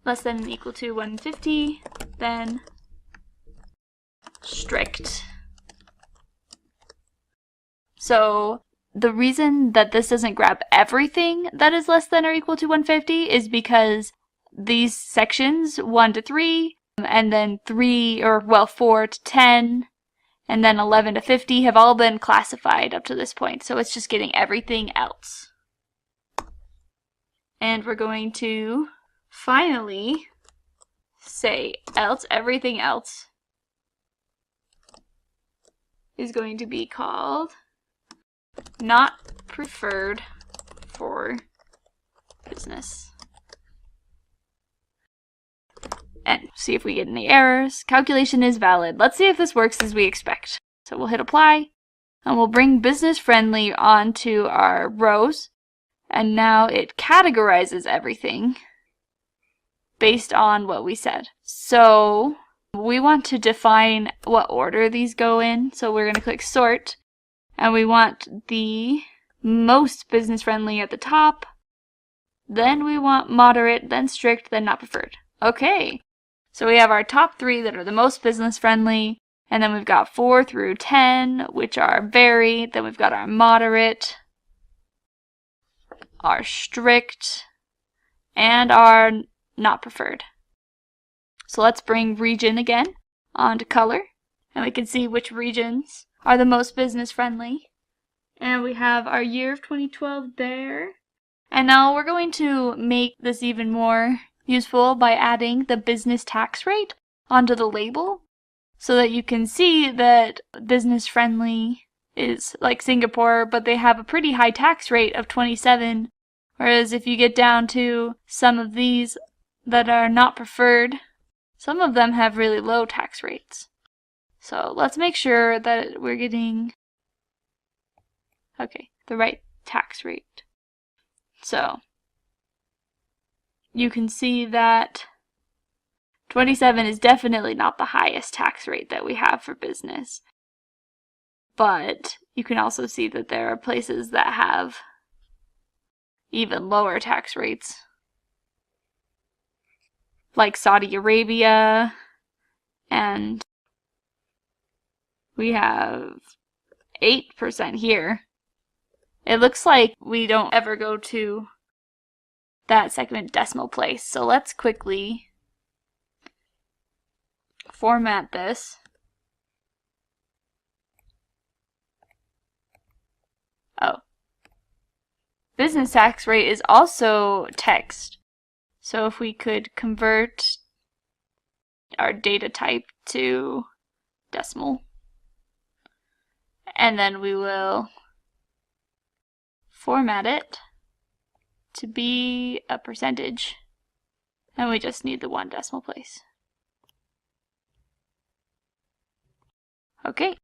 Less than or equal to 150, then strict. So the reason that this doesn't grab everything that is less than or equal to 150 is because these sections 1 to 3, and then 4 to 10, and then 11 to 50 have all been classified up to this point. So it's just getting everything else. And we're going to finally say else, everything else is going to be called not preferred for business. And see if we get any errors. Calculation is valid. Let's see if this works as we expect. So we'll hit apply, and we'll bring business friendly onto our rows, and now it categorizes everything based on what we said. So we want to define what order these go in. So we're going to click sort, and we want the most business friendly at the top, then we want moderate, then strict, then not preferred. Okay, so we have our top 3 that are the most business friendly, and then we've got 4 through 10, which are very, then we've got our moderate, our strict, and our not preferred. So let's bring region again onto color, and we can see which regions are the most business friendly. And we have our year of 2012 there. And now we're going to make this even more useful by adding the business tax rate onto the label, so that you can see that business friendly is like Singapore, but they have a pretty high tax rate of 27. Whereas if you get down to some of these that are not preferred, some of them have really low tax rates. So let's make sure that we're getting, the right tax rate. So you can see that 27 is definitely not the highest tax rate that we have for business. But you can also see that there are places that have even lower tax rates, like Saudi Arabia, and we have 8% here. It looks like we don't ever go to that second decimal place. So let's quickly format this. Oh. Business tax rate is also text. So if we could convert our data type to decimal, and then we will format it to be a percentage, and we just need the 1 decimal place. Okay,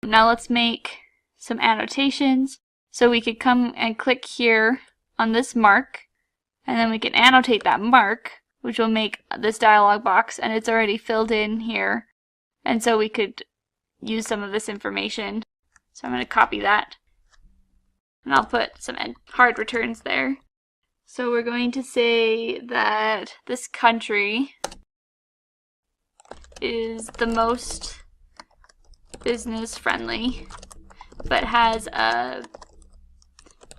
now let's make some annotations. So we could come and click here on this mark, and then we can annotate that mark, which will make this dialog box, and it's already filled in here. And so we could use some of this information. So I'm going to copy that, and I'll put some hard returns there. So we're going to say that this country is the most business friendly, but has a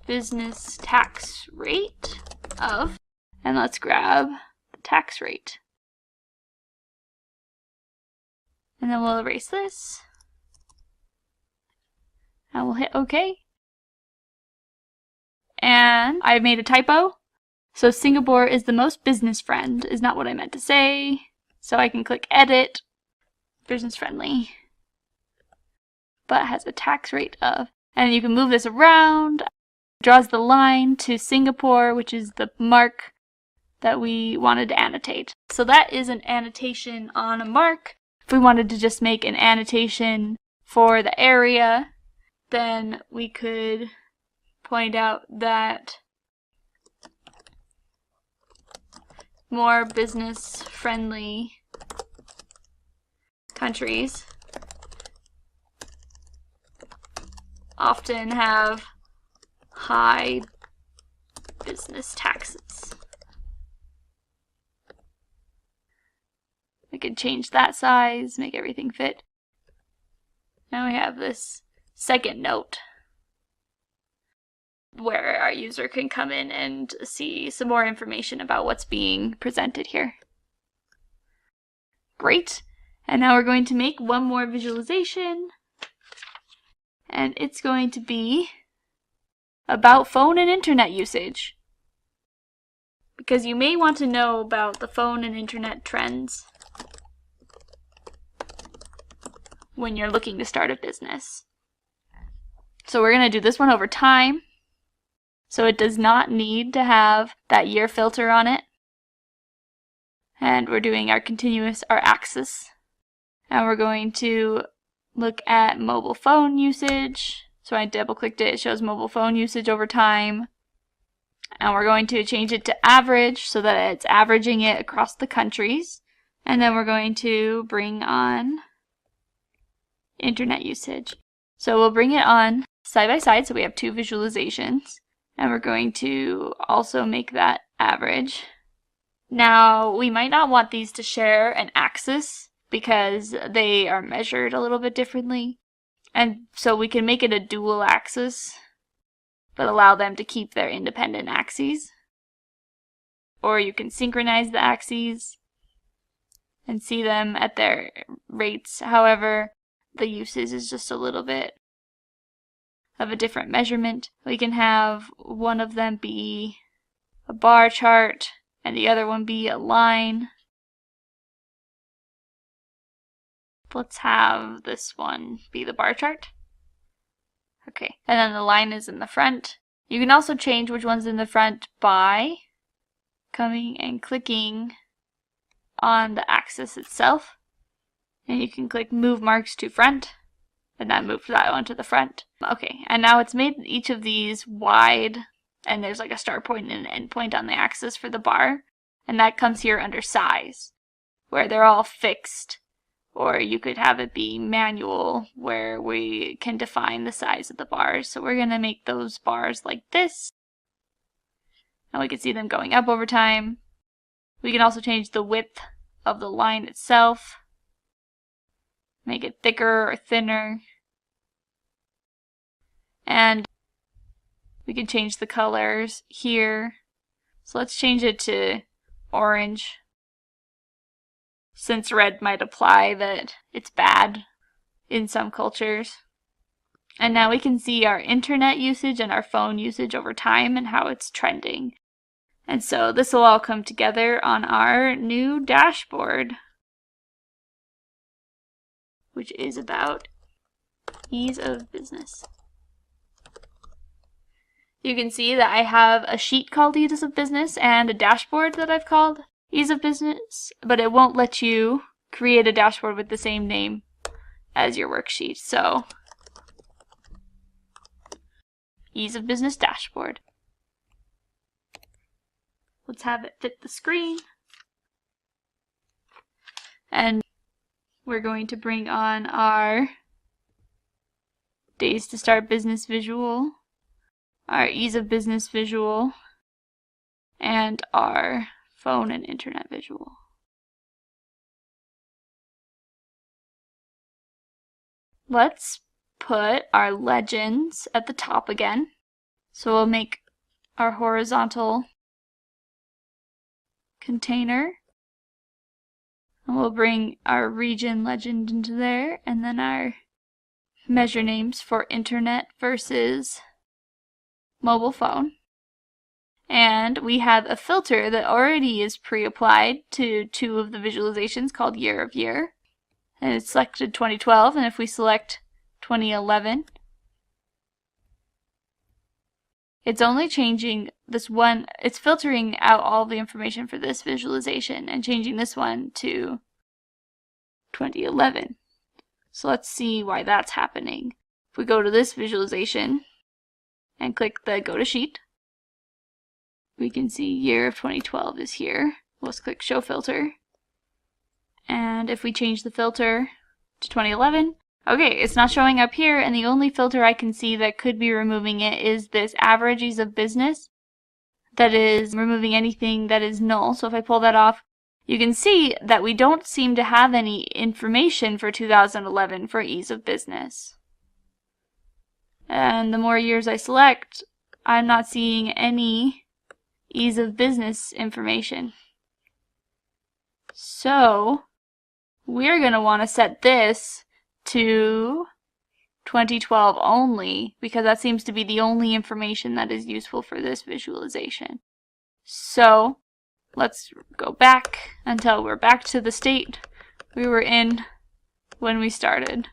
business tax rate of, and let's grab the tax rate. And then we'll erase this, and we'll hit OK. And I made a typo. So Singapore is the most business friend is not what I meant to say. So I can click edit, business friendly, but has a tax rate of, and you can move this around, draws the line to Singapore, which is the mark that we wanted to annotate. So that is an annotation on a mark. If we wanted to just make an annotation for the area, then we could point out that more business-friendly countries often have high business taxes. We could change that size, make everything fit. Now we have this second note where our user can come in and see some more information about what's being presented here. Great. And now we're going to make one more visualization. And it's going to be about phone and internet usage. Because you may want to know about the phone and internet trends when you're looking to start a business. So we're going to do this one over time. So it does not need to have that year filter on it. And we're doing our axis. And we're going to look at mobile phone usage. So I double clicked it, it shows mobile phone usage over time. And we're going to change it to average so that it's averaging it across the countries. And then we're going to bring on internet usage. So we'll bring it on side by side so we have two visualizations. And we're going to also make that average. Now, we might not want these to share an axis because they are measured a little bit differently. And so we can make it a dual axis, but allow them to keep their independent axes. Or you can synchronize the axes and see them at their rates. However, the usage is just a little bit of a different measurement. We can have one of them be a bar chart and the other one be a line. Let's have this one be the bar chart. Okay, and then the line is in the front. You can also change which one's in the front by coming and clicking on the axis itself. And you can click move marks to front. And that moves that one to the front. Okay, and now it's made each of these wide, and there's like a start point and an end point on the axis for the bar, and that comes here under size, where they're all fixed, or you could have it be manual, where we can define the size of the bars. So we're going to make those bars like this, and we can see them going up over time. We can also change the width of the line itself, make it thicker or thinner. And we can change the colors here. So let's change it to orange, since red might imply that it's bad in some cultures. And now we can see our internet usage and our phone usage over time and how it's trending. And so this will all come together on our new dashboard, which is about ease of business. You can see that I have a sheet called Ease of Business and a dashboard that I've called Ease of Business, but it won't let you create a dashboard with the same name as your worksheet. So, Ease of Business dashboard. Let's have it fit the screen. And we're going to bring on our Days to Start Business visual, our Ease of Business visual, and our phone and internet visual. Let's put our legends at the top again. So we'll make our horizontal container, and we'll bring our region legend into there, and then our measure names for internet versus mobile phone. And we have a filter that already is pre-applied to 2 of the visualizations called year of year. And it's selected 2012, and if we select 2011, it's only changing this one, it's filtering out all the information for this visualization and changing this one to 2011. So let's see why that's happening. If we go to this visualization and click the Go to Sheet, we can see year of 2012 is here. Let's click Show Filter. And if we change the filter to 2011, okay, it's not showing up here, and the only filter I can see that could be removing it is this Aggregations of Business. That is removing anything that is null. So if I pull that off, you can see that we don't seem to have any information for 2011 for ease of business. And the more years I select, I'm not seeing any ease of business information. So we're going to want to set this to 2012 only, because that seems to be the only information that is useful for this visualization. So let's go back until we're back to the state we were in when we started.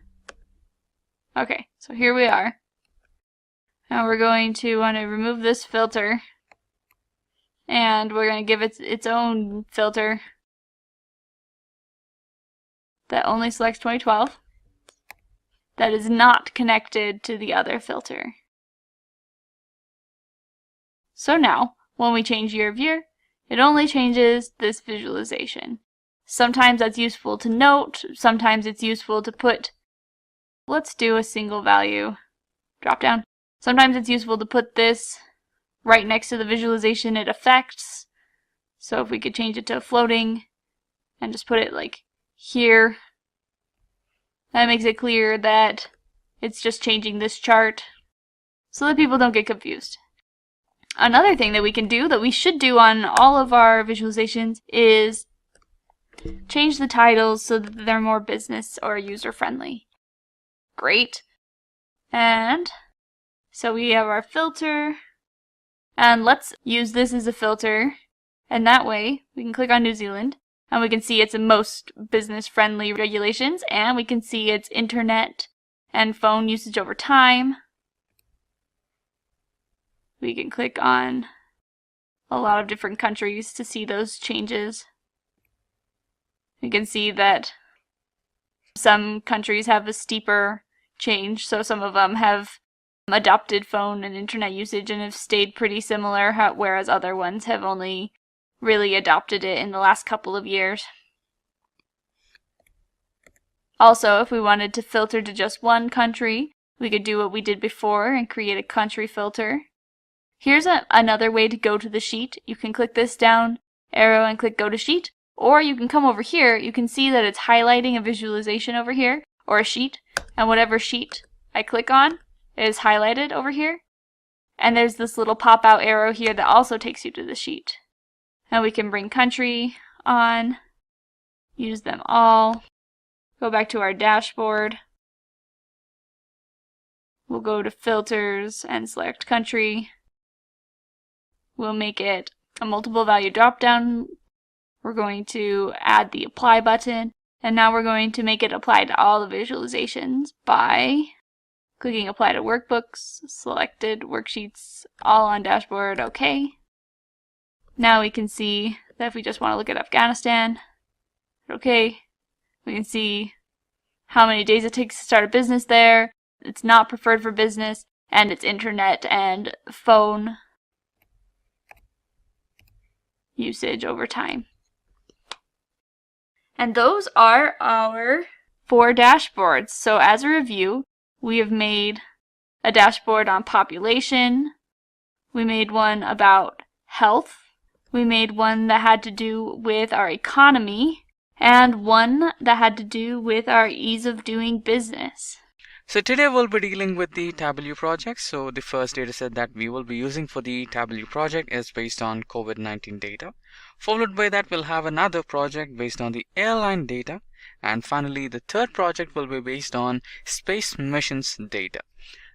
Okay, so here we are. Now we're going to want to remove this filter, and we're going to give it its own filter that only selects 2012. That is not connected to the other filter. So now, when we change year of year, it only changes this visualization. Sometimes that's useful to note, sometimes it's useful to put, let's do a single value drop down. Sometimes it's useful to put this right next to the visualization it affects. So if we could change it to floating and just put it like here, that makes it clear that it's just changing this chart so that people don't get confused. Another thing that we can do, that we should do on all of our visualizations, is change the titles so that they're more business or user friendly. Great. And so we have our filter, and let's use this as a filter, and that way we can click on New Zealand and we can see its most business friendly regulations, and we can see its internet and phone usage over time. We can click on a lot of different countries to see those changes. We can see that some countries have a steeper change, so some of them have adopted phone and internet usage and have stayed pretty similar, whereas other ones have only really adopted it in the last couple of years. Also, if we wanted to filter to just one country, we could do what we did before and create a country filter. Here's another way to go to the sheet. You can click this down arrow and click Go to Sheet, or you can come over here. You can see that it's highlighting a visualization over here, or a sheet, and whatever sheet I click on is highlighted over here. And there's this little pop-out arrow here that also takes you to the sheet. Now we can bring country on, use them all, go back to our dashboard. We'll go to filters and select country. We'll make it a multiple value drop-down. We're going to add the apply button, and now we're going to make it apply to all the visualizations by clicking apply to workbooks, selected worksheets, all on dashboard, OK. Now we can see that if we just want to look at Afghanistan, OK. We can see how many days it takes to start a business there. It's not preferred for business, and it's internet and phone usage over time. And those are our 4 dashboards. So as a review, we have made a dashboard on population. We made one about health. We made one that had to do with our economy, and one that had to do with our ease of doing business. So today we'll be dealing with the Tableau project. So the first dataset that we will be using for the Tableau project is based on COVID-19 data. Followed by that, we'll have another project based on the airline data. And finally, the third project will be based on space missions data.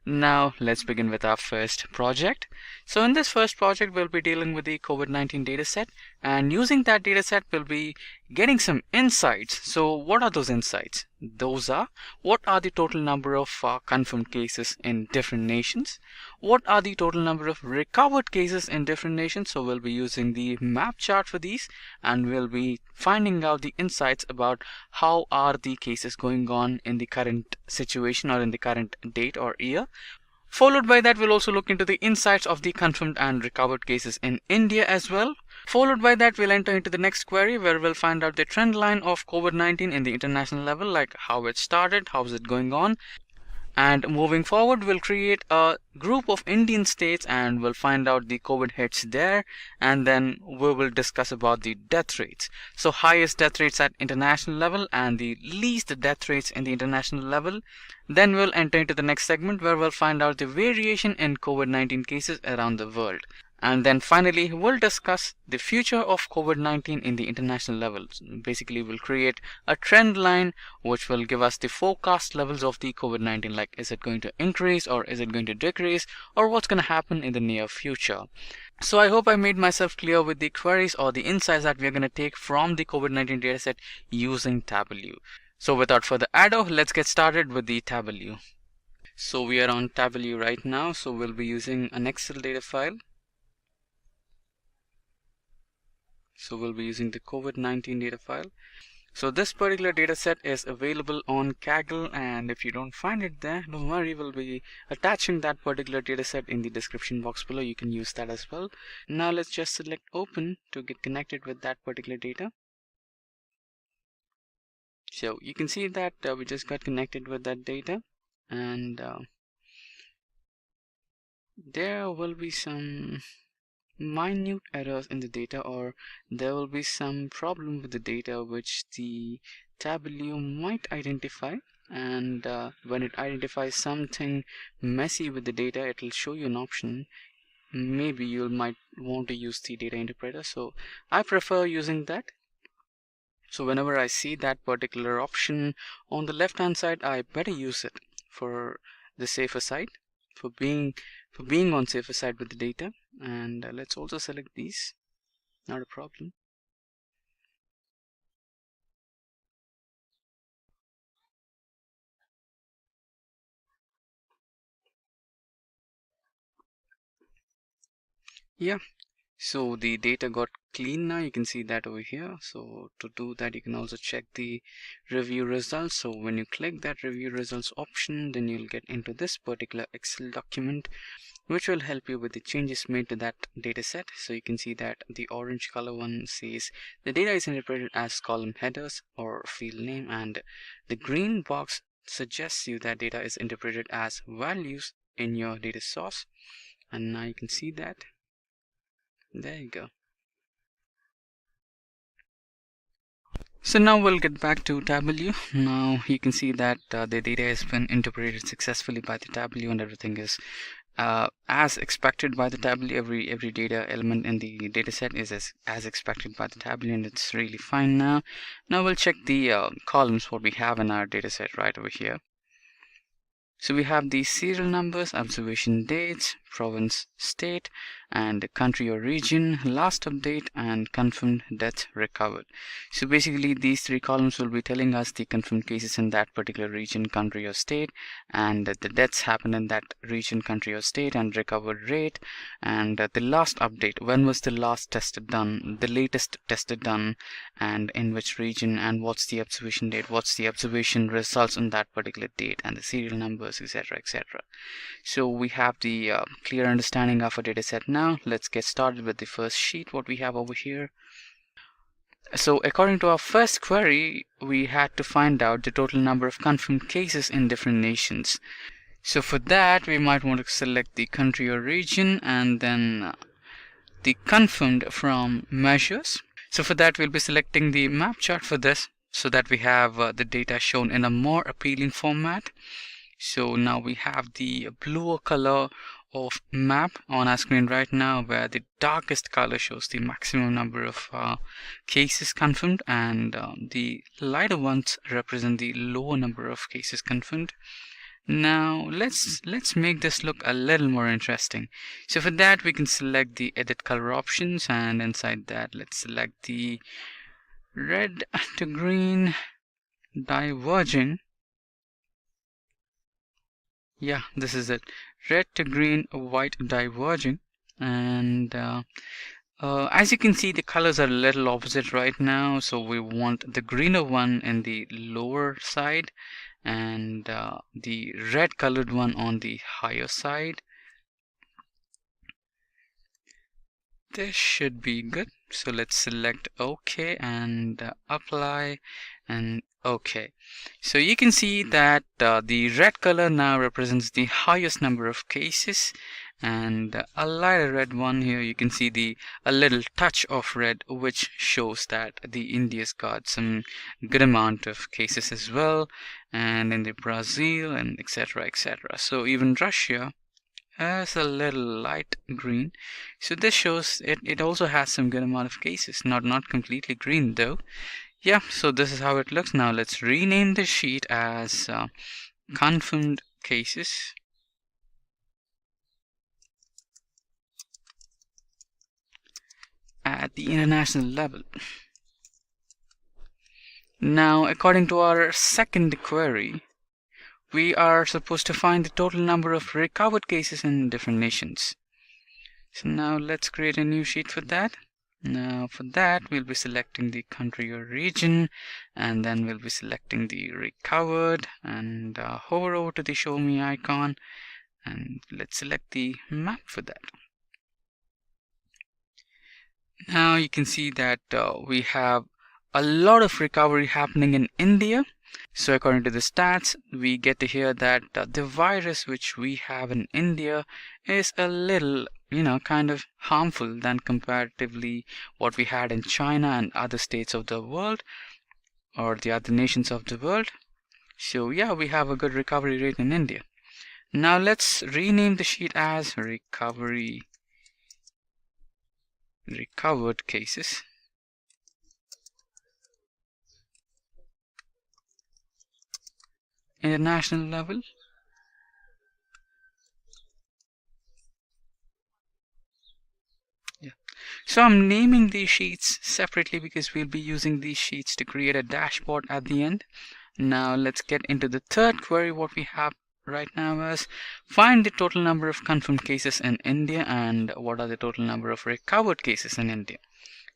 Now let's begin with our first project. So in this first project, we'll be dealing with the COVID-19 dataset, and using that dataset, we'll be getting some insights. So what are those insights? Those are, what are the total number of confirmed cases in different nations? What are the total number of recovered cases in different nations? So we'll be using the map chart for these, and we'll be finding out the insights about how are the cases going on in the current situation or in the current date or year. Followed by that, we'll also look into the insights of the confirmed and recovered cases in India as well. Followed by that, we'll enter into the next query where we'll find out the trend line of COVID-19 in the international level, like how it started, how is it going on. And moving forward, we'll create a group of Indian states and we'll find out the COVID hits there, and then we will discuss about the death rates. So highest death rates at international level and the least death rates in the international level. Then we'll enter into the next segment where we'll find out the variation in COVID-19 cases around the world. And then finally, we'll discuss the future of COVID-19 in the international level. Basically, we'll create a trend line which will give us the forecast levels of the COVID-19, like is it going to increase or is it going to decrease, or what's going to happen in the near future. So I hope I made myself clear with the queries or the insights that we're going to take from the COVID-19 dataset using Tableau. So without further ado, let's get started with the Tableau. So we are on Tableau right now, so we'll be using an Excel data file. So we'll be using the COVID-19 data file. So this particular data set is available on Kaggle, and if you don't find it there, don't worry, we'll be attaching that particular data set in the description box below. You can use that as well. Now let's just select open to get connected with that particular data. So you can see that we just got connected with that data, and there will be some minute errors in the data, or there will be some problem with the data which the Tableau might identify, and when it identifies something messy with the data, it will show you an option. Maybe you might want to use the data interpreter, so I prefer using that. So whenever I see that particular option on the left hand side, I better use it for the safer side, for being on safer side with the data. And let's also select these, not a problem. Yeah, so the data got clean now. You can see that over here. So to do that, you can also check the review results. So when you click that review results option, then you'll get into this particular Excel document, which will help you with the changes made to that data set. So you can see that the orange color one says the data is interpreted as column headers or field name, and the green box suggests you that data is interpreted as values in your data source. And now you can see that. There you go. So now we'll get back to Tableau. Now you can see that the data has been interpreted successfully by the Tableau, and everything is as expected by the Tableau. Every data element in the dataset is as expected by the Tableau, and it's really fine now. Now we'll check the columns what we have in our dataset right over here. So we have the serial numbers, observation dates, province, state, and country or region, last update, and confirmed death recovered. So basically these three columns will be telling us the confirmed cases in that particular region, country or state, and the deaths happened in that region, country or state, and recovered rate, and the last update, when was the last tested done, the latest tested done, and in which region, and what's the observation date, what's the observation results on that particular date, and the serial numbers, etc., etc. So we have the clear understanding of a data set now. Let's get started with the first sheet what we have over here. So according to our first query, we had to find out the total number of confirmed cases in different nations. So for that, we might want to select the country or region, and then the confirmed from measures. So for that, we'll be selecting the map chart for this, so that we have the data shown in a more appealing format. So now we have the bluer color of map on our screen right now, where the darkest color shows the maximum number of cases confirmed, and the lighter ones represent the lower number of cases confirmed. Now let's make this look a little more interesting. So for that we can select the edit color options, and inside that let's select the red to green diverging. Yeah, this is it. Red to green, white diverging. And as you can see, the colors are a little opposite right now. So we want the greener one in the lower side and the red colored one on the higher side. This should be good. So let's select OK and apply and OK. So you can see that the red color now represents the highest number of cases, and a lighter red one here, you can see a little touch of red, which shows that the India's got some good amount of cases as well, and in the Brazil and etc. etc. So even Russia has a little light green. So this shows it also has some good amount of cases, not completely green though. Yeah, so this is how it looks. Now let's rename the sheet as confirmed cases. At the international level. Now, according to our second query, we are supposed to find the total number of recovered cases in different nations. So now let's create a new sheet for that. Now for that we'll be selecting the country or region, and then we'll be selecting the recovered, and hover over to the show me icon, and let's select the map for that. Now you can see that we have a lot of recovery happening in India. So according to the stats, we get to hear that the virus which we have in India is a little, kind of harmful than comparatively what we had in China and other states of the world, or the other nations of the world. So yeah, we have a good recovery rate in India. Now let's rename the sheet as recovered cases. International level. Yeah. So I'm naming these sheets separately because we'll be using these sheets to create a dashboard at the end. Now let's get into the third query. What we have right now is find the total number of confirmed cases in India and what are the total number of recovered cases in India.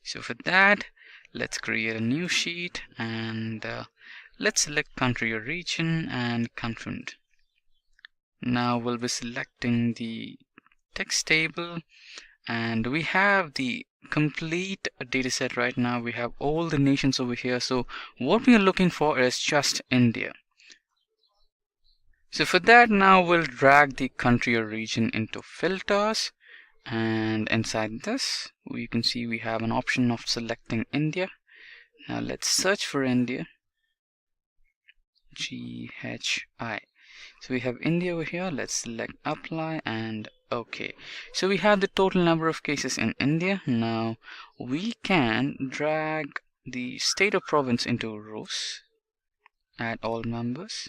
So for that, let's create a new sheet, and let's select country or region and confirmed. Now we'll be selecting the text table, and we have the complete data set right now. We have all the nations over here. So what we are looking for is just India. So for that, now we'll drag the country or region into filters, and inside this you can see we have an option of selecting India. Now let's search for India. GHI. So we have India over here. Let's select apply and OK. So we have the total number of cases in India. Now we can drag the state or province into rows, add all members.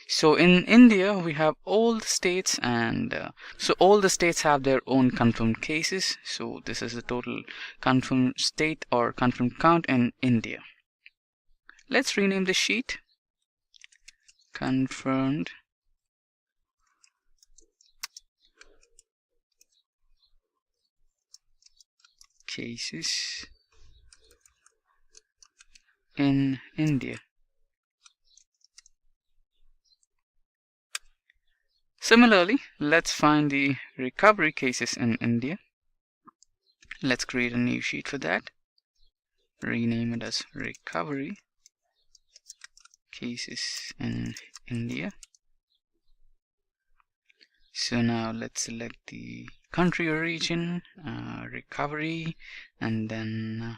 So in India we have all the states, and so all the states have their own confirmed cases. So this is the total confirmed state or confirmed count in India. Let's rename the sheet confirmed cases in India. Similarly, let's find the recovery cases in India. Let's create a new sheet for that. Rename it as recovery cases in India. So now let's select the country or region, recovery, and then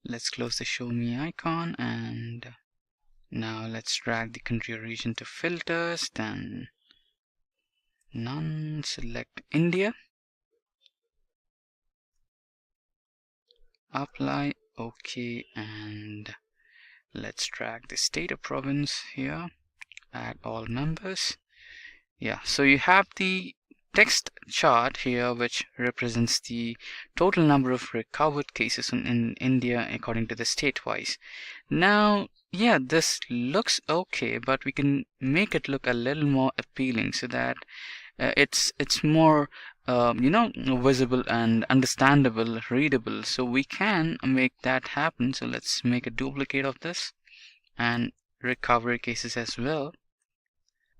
let's close the show me icon, and now let's drag the country or region to filters, then none, select India. apply, OK, and let's drag the state of province here, add all members. Yeah, so you have the text chart here which represents the total number of recovered cases in India according to the state-wise. Now, yeah, this looks okay, but we can make it look a little more appealing so that it's more visible and understandable, readable. So we can make that happen. So let's make a duplicate of this and recovery cases as well.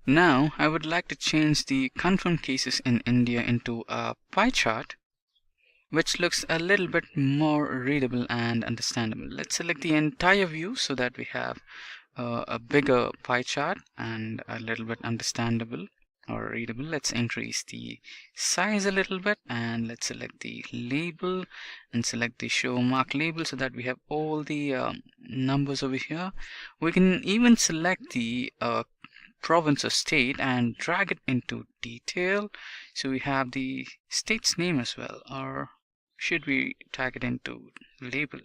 Now I would like to change the confirmed cases in India into a pie chart which looks a little bit more readable and understandable. Let's select the entire view so that we have a bigger pie chart and a little bit understandable or readable. Let's increase the size a little bit, and let's select the label and select the show mark label so that we have all the numbers over here. We can even select the province or state and drag it into detail, so we have the state's name as well, or should we tag it into label?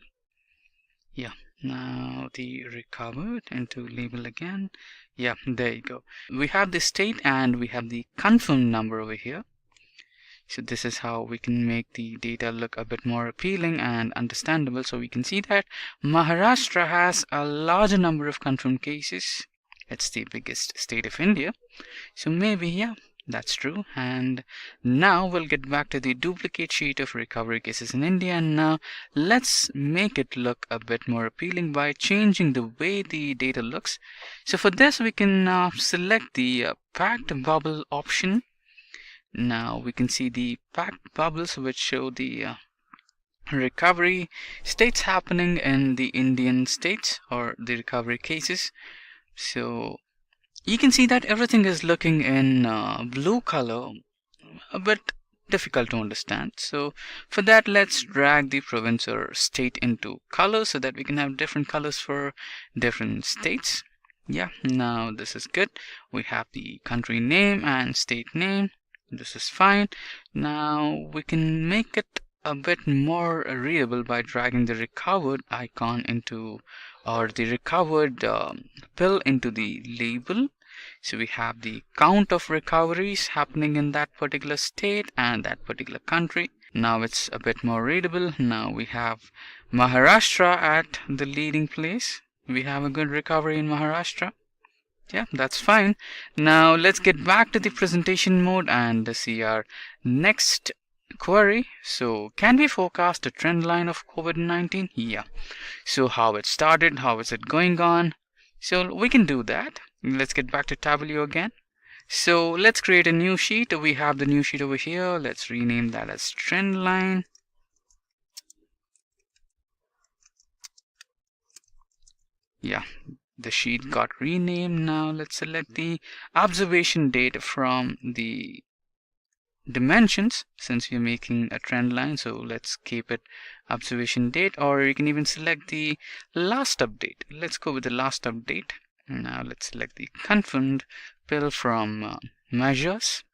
Yeah, now the recovered into label again. Yeah, there you go. We have the state and we have the confirmed number over here. So this is how we can make the data look a bit more appealing and understandable. So we can see that Maharashtra has a larger number of confirmed cases. It's the biggest state of India. So maybe, yeah, that's true. And now we'll get back to the duplicate sheet of recovery cases in India. And now let's make it look a bit more appealing by changing the way the data looks. So for this, we can select the packed bubble option. Now we can see the packed bubbles which show the recovery states happening in the Indian states or the recovery cases. So you can see that everything is looking in blue color, a bit difficult to understand. So for that, let's drag the province or state into color so that we can have different colors for different states. Yeah, now this is good. We have the country name and state name. This is fine. Now we can make it a bit more readable by dragging the recovered icon into, or the recovered pill into the label. So we have the count of recoveries happening in that particular state and that particular country. Now it's a bit more readable. Now we have Maharashtra at the leading place. We have a good recovery in Maharashtra. Yeah, that's fine. Now let's get back to the presentation mode and see our next query. So can we forecast a trend line of COVID-19? Yeah. So how it started, how is it going on? So we can do that. Let's get back to Tableau again. So let's create a new sheet. We have the new sheet over here. Let's rename that as trend line. Yeah, the sheet got renamed. Now let's select the observation date from the dimensions, since we're making a trend line. So let's keep it observation date, or you can even select the last update. Let's go with the last update. Now let's select the confirmed pill from measures.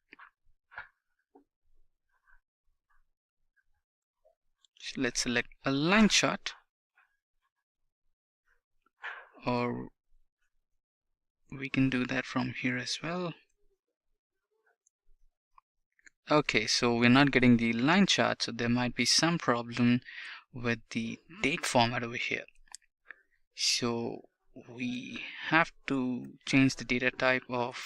So let's select a line chart, or we can do that from here as well. Okay, so we're not getting the line chart, so there might be some problem with the date format over here. So we have to change the data type of,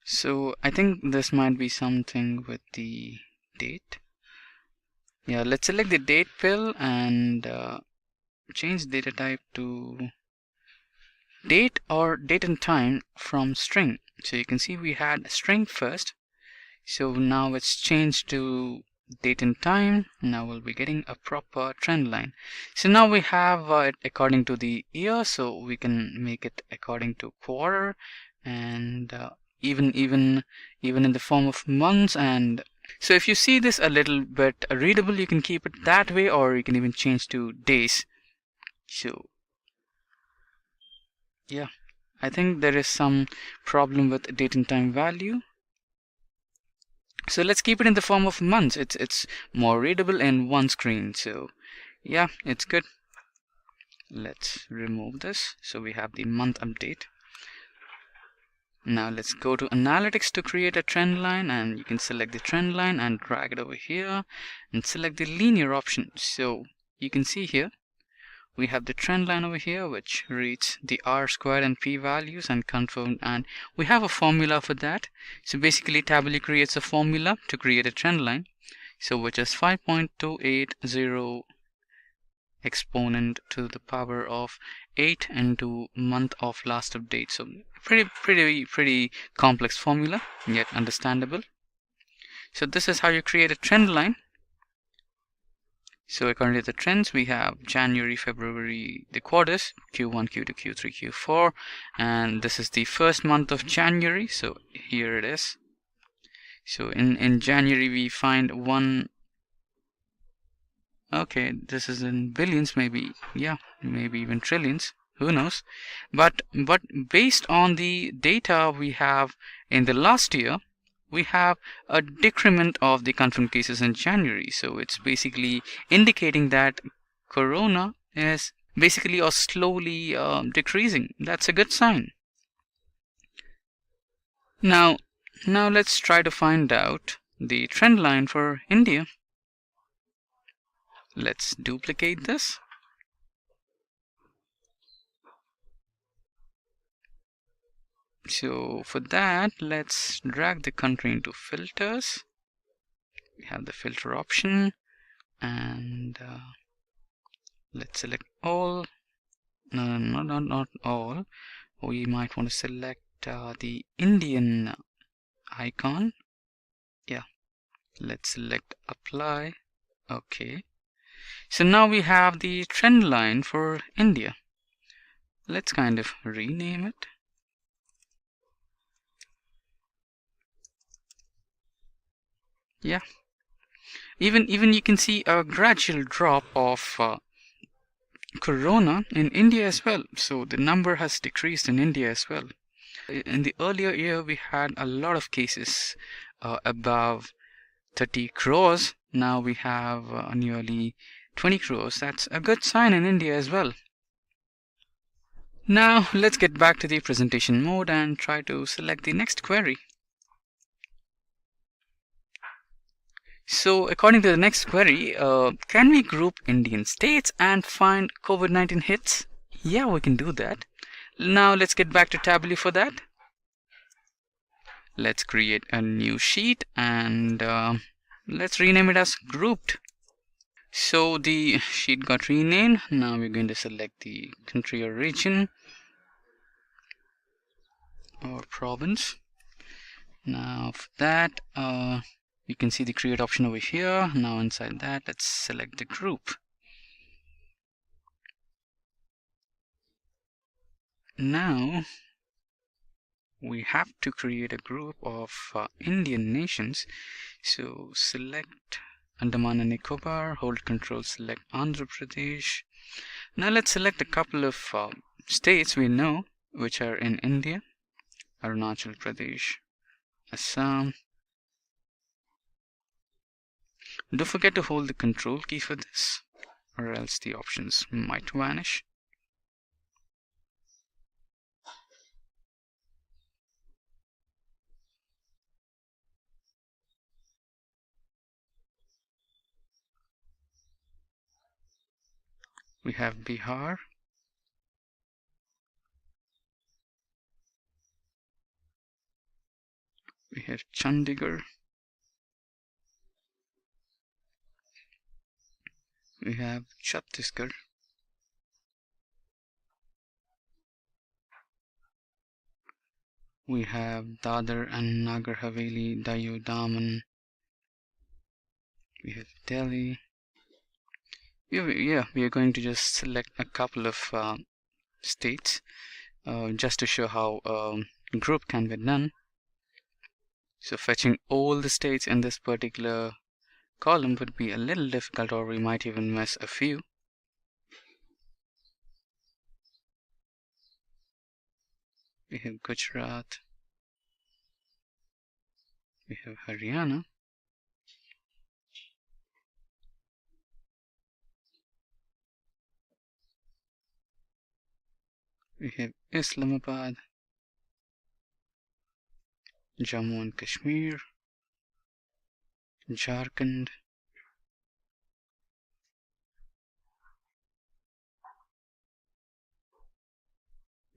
so I think this might be something with the date. Yeah, let's select the date pill and change data type to date or date and time from string. So you can see we had string first, so now it's changed to date and time. Now we'll be getting a proper trend line. So now we have it according to the year, so we can make it according to quarter, and even in the form of months. And so if you see this a little bit readable, you can keep it that way, or you can even change to days. So yeah, I think there is some problem with date and time value. So let's keep it in the form of months. It's more readable in one screen. So yeah, it's good. Let's remove this. So we have the month update. Now let's go to analytics to create a trend line, and you can select the trend line and drag it over here and select the linear option. So you can see here we have the trend line over here, which reads the R squared and P values and confirmed, and we have a formula for that. So basically Tableau creates a formula to create a trend line, so which is 5.280 exponent to the power of 8 into month of last update. So pretty complex formula, yet understandable. So this is how you create a trend line. So according to the trends, we have January, February, the quarters, Q1, Q2, Q3, Q4, and this is the first month of January. So here it is. So in January we find one. Okay, this is in billions, maybe, yeah, maybe even trillions, who knows. But based on the data we have in the last year, we have a decrement of the confirmed cases in January. So it's basically indicating that corona is basically or slowly decreasing. That's a good sign. Now let's try to find out the trend line for India. Let's duplicate this. So for that, let's drag the country into filters. We have the filter option, and let's select all. No, not all. We might want to select the Indian icon. Yeah, let's select apply. Okay. So now we have the trend line for India. Let's kind of rename it. Yeah. Even you can see a gradual drop of corona in India as well. So the number has decreased in India as well. In the earlier year, we had a lot of cases above 30 crores. Now we have nearly 20 crores. That's a good sign in India as well. Now let's get back to the presentation mode and try to select the next query. So according to the next query, can we group Indian states and find COVID-19 hits? Yeah, we can do that. Now let's get back to Tableau for that. Let's create a new sheet and let's rename it as grouped. So the sheet got renamed. Now we're going to select the country or region or province. Now for that, you can see the create option over here. Now inside that, let's select the group. Now we have to create a group of Indian nations. So select Andaman and Nicobar, hold control, select Andhra Pradesh. Now let's select a couple of states we know which are in India. Arunachal Pradesh, Assam. Don't forget to hold the control key for this, or else the options might vanish. We have Bihar, we have Chandigarh, we have Chhattisgarh, we have Dadar and Nagar Haveli, Dayu, Daman, we have Delhi. Yeah, we are going to just select a couple of states just to show how group can be done. So fetching all the states in this particular column would be a little difficult, or we might even miss a few. We have Gujarat, we have Haryana, We have Islamabad, Jammu and Kashmir, Jharkhand,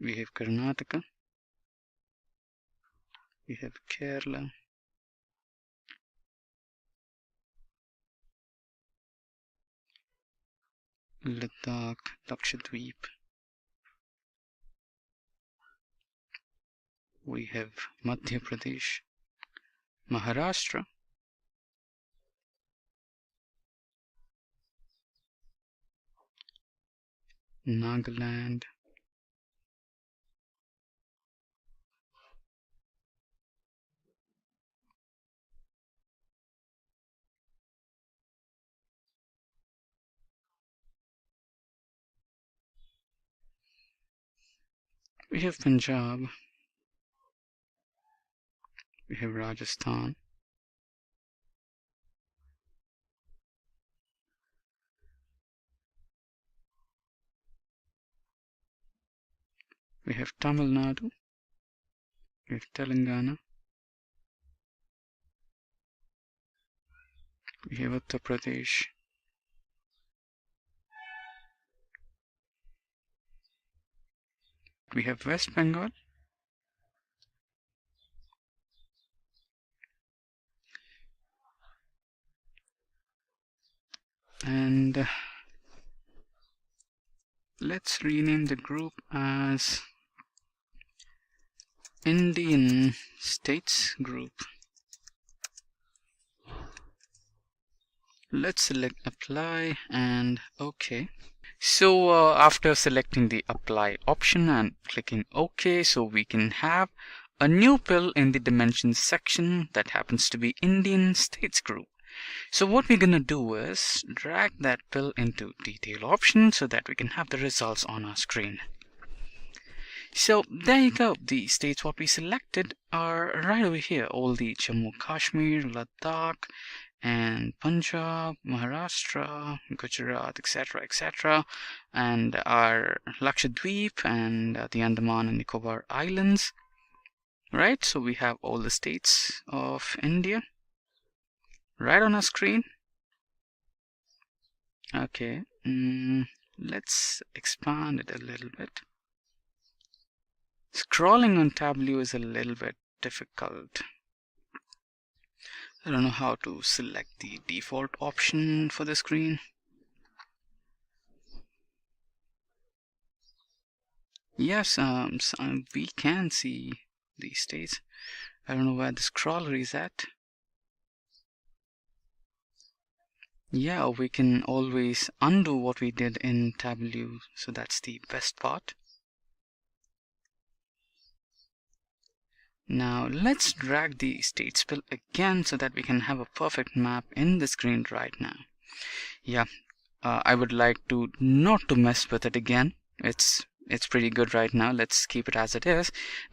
we have Karnataka, we have Kerala, Ladakh, Lakshadweep, we have Madhya Pradesh, Maharashtra, Nagaland, we have Punjab, we have Rajasthan, we have Tamil Nadu, we have Telangana, we have Uttar Pradesh, we have West Bengal, and let's rename the group as Indian States Group. Let's select apply and OK. So after selecting the apply option and clicking OK, so we can have a new pill in the dimensions section that happens to be Indian States Group. So what we're gonna do is drag that pill into detail option so that we can have the results on our screen. So there you go, the states what we selected are right over here, all the Jammu Kashmir, Ladakh, and Punjab, Maharashtra, Gujarat, etc., and our Lakshadweep and the Andaman and Nicobar Islands. Right, so we have all the states of India right on our screen. Okay, let's expand it a little bit. Scrolling on Tableau is a little bit difficult. I don't know how to select the default option for the screen. Yes, we can see these states. I don't know where the scroller is at. Yeah, we can always undo what we did in Tableau, so that's the best part. Now let's drag the states pill again so that we can have a perfect map in the screen right now. Yeah, I would like to not to mess with it again. It's pretty good right now. Let's keep it as it is.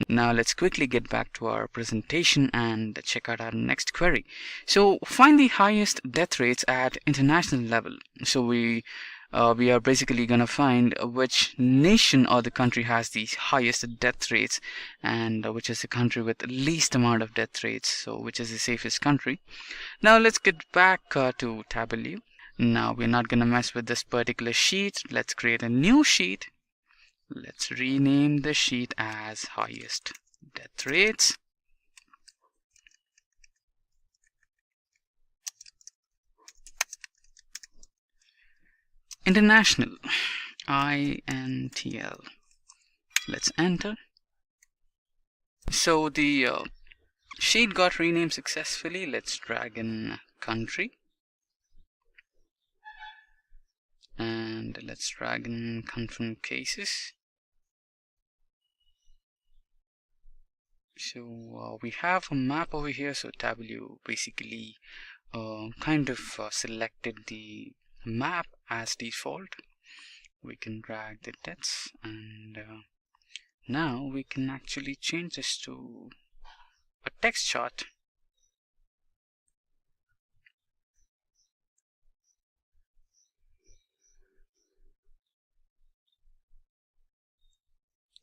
Now let's quickly get back to our presentation and check out our next query. So find the highest death rates at international level. So we are basically going to find which nation or the country has the highest death rates, and which is the country with the least amount of death rates, so which is the safest country. Now let's get back to Tableau. Now we're not going to mess with this particular sheet. Let's create a new sheet. Let's rename the sheet as highest death rates. International, INTL. Let's enter. So the sheet got renamed successfully. Let's drag in country. And let's drag in confirmed cases. So we have a map over here. So Tableau basically kind of selected the map as default. We can drag the deaths, and now we can actually change this to a text chart.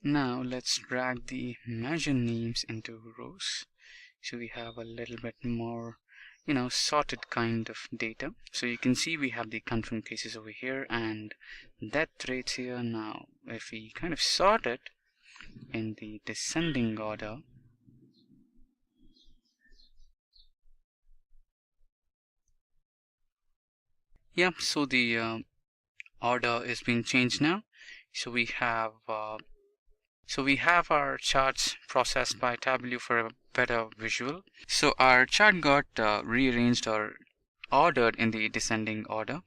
Now let's drag the measure names into rows. So we have a little bit more, sorted kind of data. So you can see we have the confirmed cases over here and death rates here. Now if we kind of sort it in the descending order, yeah, so the order is being changed now. So we have our charts processed by Tableau for a better visual. So our chart got rearranged or ordered in the descending order.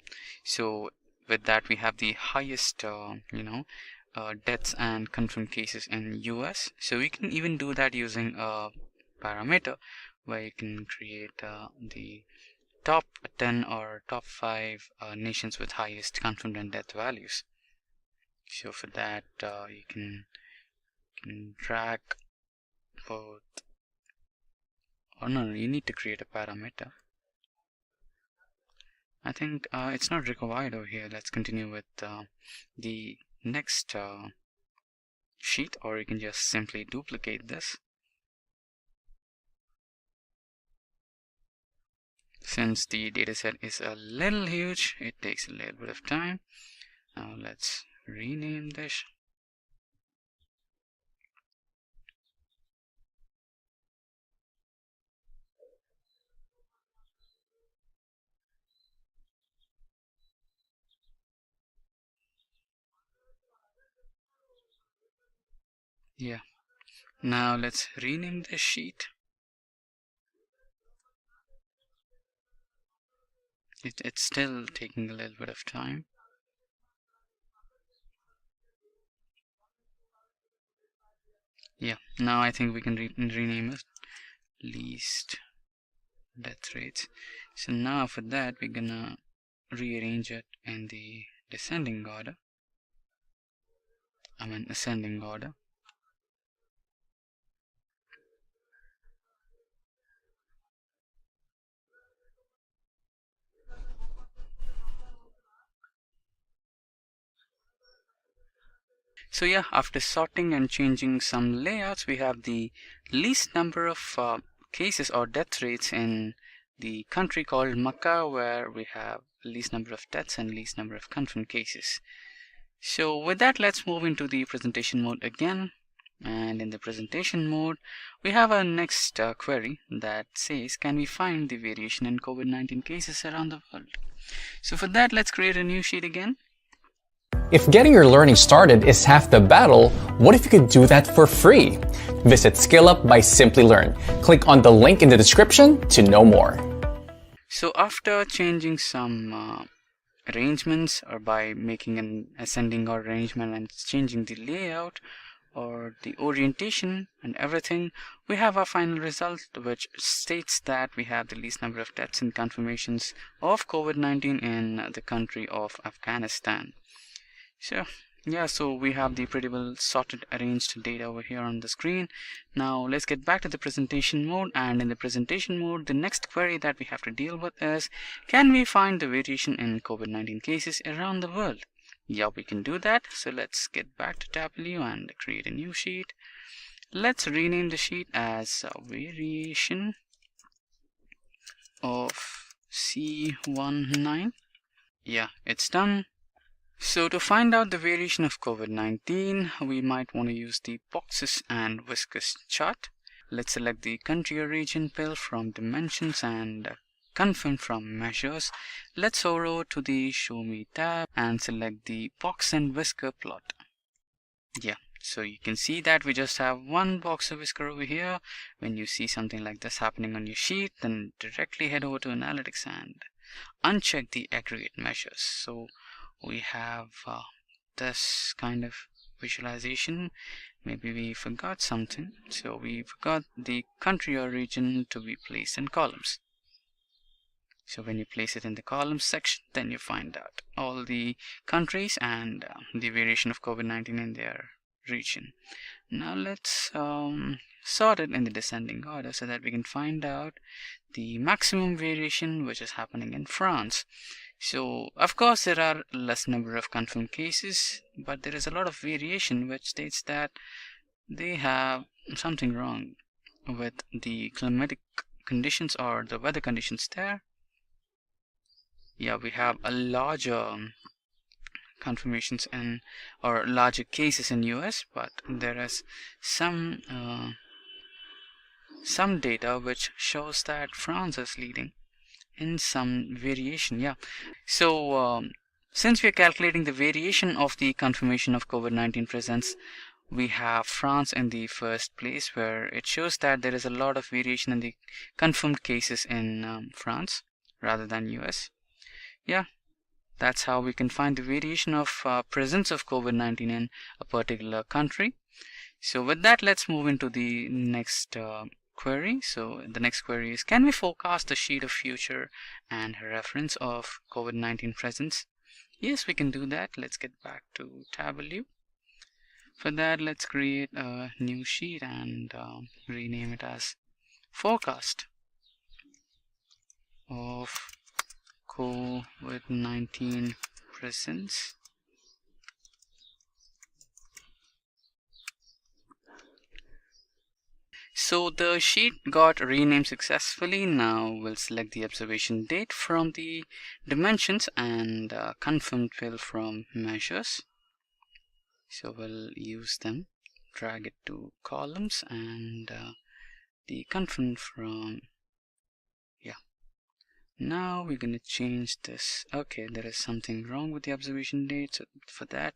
So with that we have the highest deaths and confirmed cases in US. So we can even do that using a parameter where you can create the top 10 or top 5 nations with highest confirmed and death values. So for that you can drag both, or no, you need to create a parameter. I think it's not required over here. Let's continue with the next sheet, or you can just simply duplicate this. Since the dataset is a little huge, it takes a little bit of time. Now let's rename this. Yeah. Now let's rename this sheet. It's still taking a little bit of time. Yeah, now I think we can rename it least death rates. So now for that we're gonna rearrange it in the ascending order. So yeah, after sorting and changing some layouts, we have the least number of cases or death rates in the country called Makkah, where we have least number of deaths and least number of confirmed cases. So with that, let's move into the presentation mode again. And in the presentation mode, we have our next query that says, can we find the variation in COVID-19 cases around the world? So for that, let's create a new sheet again. If getting your learning started is half the battle, what if you could do that for free? Visit SkillUp by Simplilearn. Click on the link in the description to know more. So after changing some arrangements, or by making an ascending order arrangement and changing the layout or the orientation and everything, we have our final result, which states that we have the least number of deaths and confirmations of COVID-19 in the country of Afghanistan. So yeah, so we have the pretty well sorted, arranged data over here on the screen. Now let's get back to the presentation mode, and in the presentation mode, the next query that we have to deal with is, can we find the variation in COVID-19 cases around the world? Yeah, we can do that. So let's get back to Tableau and create a new sheet. Let's rename the sheet as variation of C19. Yeah, it's done. So to find out the variation of COVID-19, we might want to use the boxes and whiskers chart. Let's select the country or region pill from dimensions and confirm from measures. Let's hover to the show me tab and select the box and whisker plot. Yeah, so you can see that we just have one box or whisker over here. When you see something like this happening on your sheet, then directly head over to analytics and uncheck the aggregate measures. So we have this kind of visualization. Maybe we forgot something, so we forgot the country or region to be placed in columns. So when you place it in the columns section, then you find out all the countries and the variation of COVID-19 in their region. Now let's sort it in the descending order so that we can find out the maximum variation which is happening in France. So of course there are less number of confirmed cases, but there is a lot of variation which states that they have something wrong with the climatic conditions or the weather conditions there. Yeah, we have a larger confirmations in or larger cases in US, but there is some data which shows that France is leading in some variation. Yeah, so since we are calculating the variation of the confirmation of COVID-19 presence, we have France in the first place, where it shows that there is a lot of variation in the confirmed cases in France rather than US. Yeah, that's how we can find the variation of presence of COVID-19 in a particular country. So with that, let's move into the next query. So the next query is, can we forecast the sheet of future and reference of COVID-19 presence? Yes, we can do that. Let's get back to Tableau. For that, let's create a new sheet and rename it as forecast of COVID-19 presence. So the sheet got renamed successfully. Now we'll select the observation date from the dimensions and confirmed fill from measures. So we'll use them, drag it to columns, and the confirmed from, yeah. Now we're going to change this. Okay, there is something wrong with the observation date. So for that,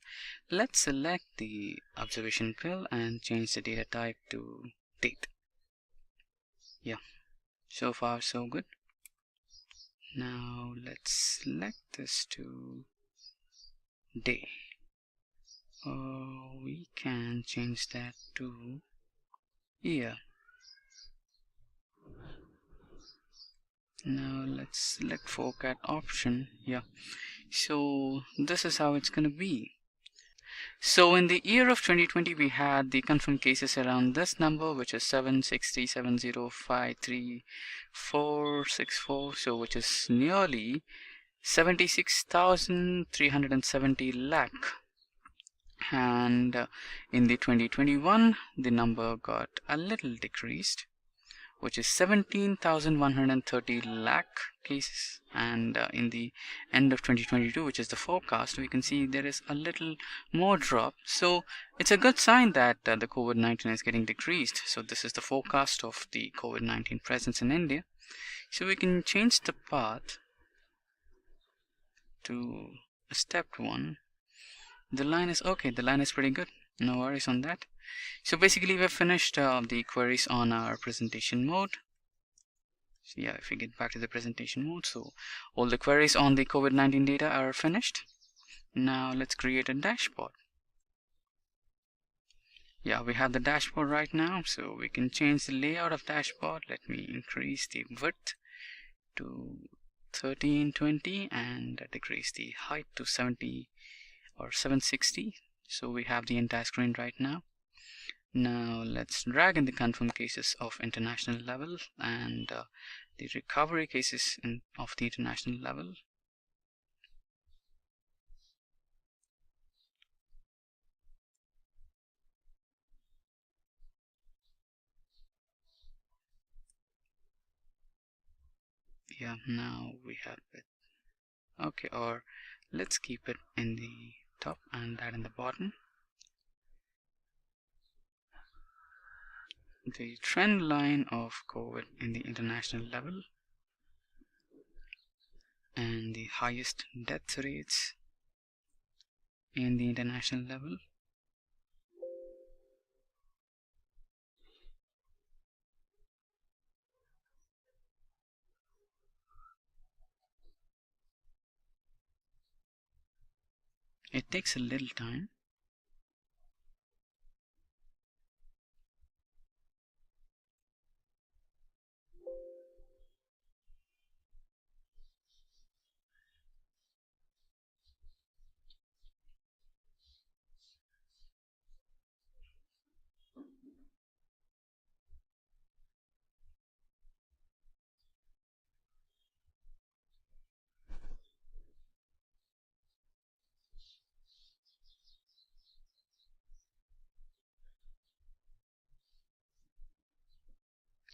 let's select the observation fill and change the data type to date. Yeah, so far so good. Now let's select this to day. We can change that to year. Now let's select forecast option. Yeah, so this is how it's gonna be. So in the year of 2020, we had the confirmed cases around this number, which is 760,705,3464, so which is nearly 76,370 lakh. And in the 2021, the number got a little decreased, which is 17,130 lakh cases. And in the end of 2022, which is the forecast, we can see there is a little more drop. So it's a good sign that the COVID-19 is getting decreased. So this is the forecast of the COVID-19 presence in India. So we can change the path to step 1. The line is okay. The line is pretty good. No worries on that. So basically we've finished the queries on our presentation mode. So yeah, if we get back to the presentation mode, so all the queries on the COVID-19 data are finished. Now let's create a dashboard. Yeah, we have the dashboard right now, so we can change the layout of dashboard. Let me increase the width to 1320 and decrease the height to 70 or 760. So we have the entire screen right now. Now let's drag in the confirmed cases of international level and the recovery cases of the international level. Yeah, now we have it. Okay, or let's keep it in the top and that in the bottom. The trend line of COVID in the international level and the highest death rates in the international level. It takes a little time.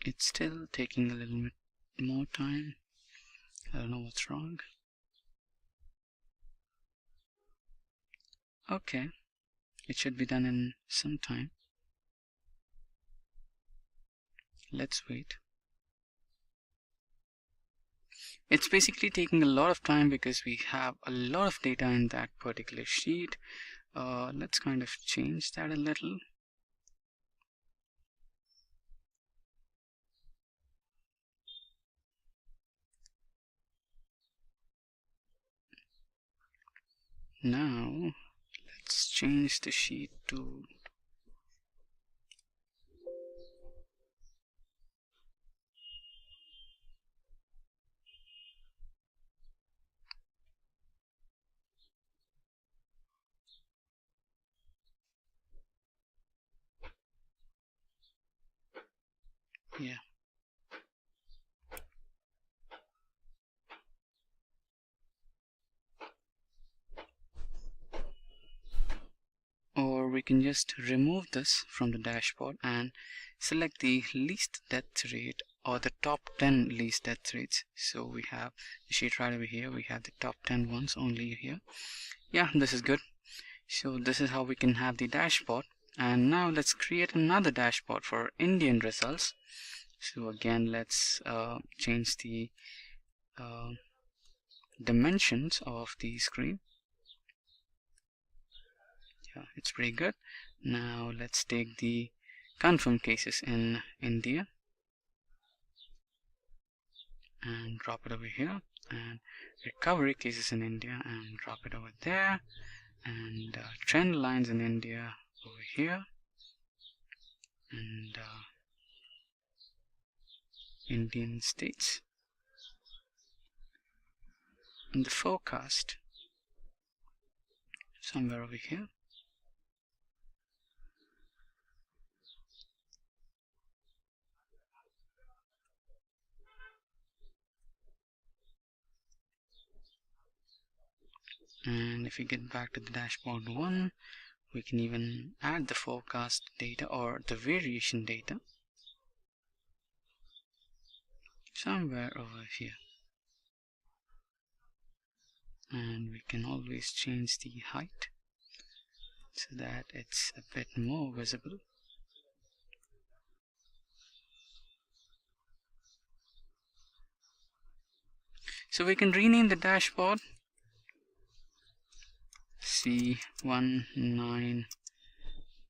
It's still taking a little bit more time. I don't know what's wrong. Okay, it should be done in some time. Let's wait. It's basically taking a lot of time because we have a lot of data in that particular sheet. Let's kind of change that a little. Now let's change the sheet to yeah. Or we can just remove this from the dashboard and select the least death rate or the top 10 least death rates. So we have the sheet right over here. We have the top 10 ones only here. Yeah, this is good. So this is how we can have the dashboard. And now let's create another dashboard for Indian results. So again, let's change the dimensions of the screen. Yeah, it's pretty good. Now let's take the confirmed cases in India and drop it over here, and recovery cases in India and drop it over there, and trend lines in India over here, and Indian states, and the forecast somewhere over here. And if we get back to the dashboard 1, we can even add the forecast data or the variation data somewhere over here. And we can always change the height so that it's a bit more visible. So we can rename the dashboard C19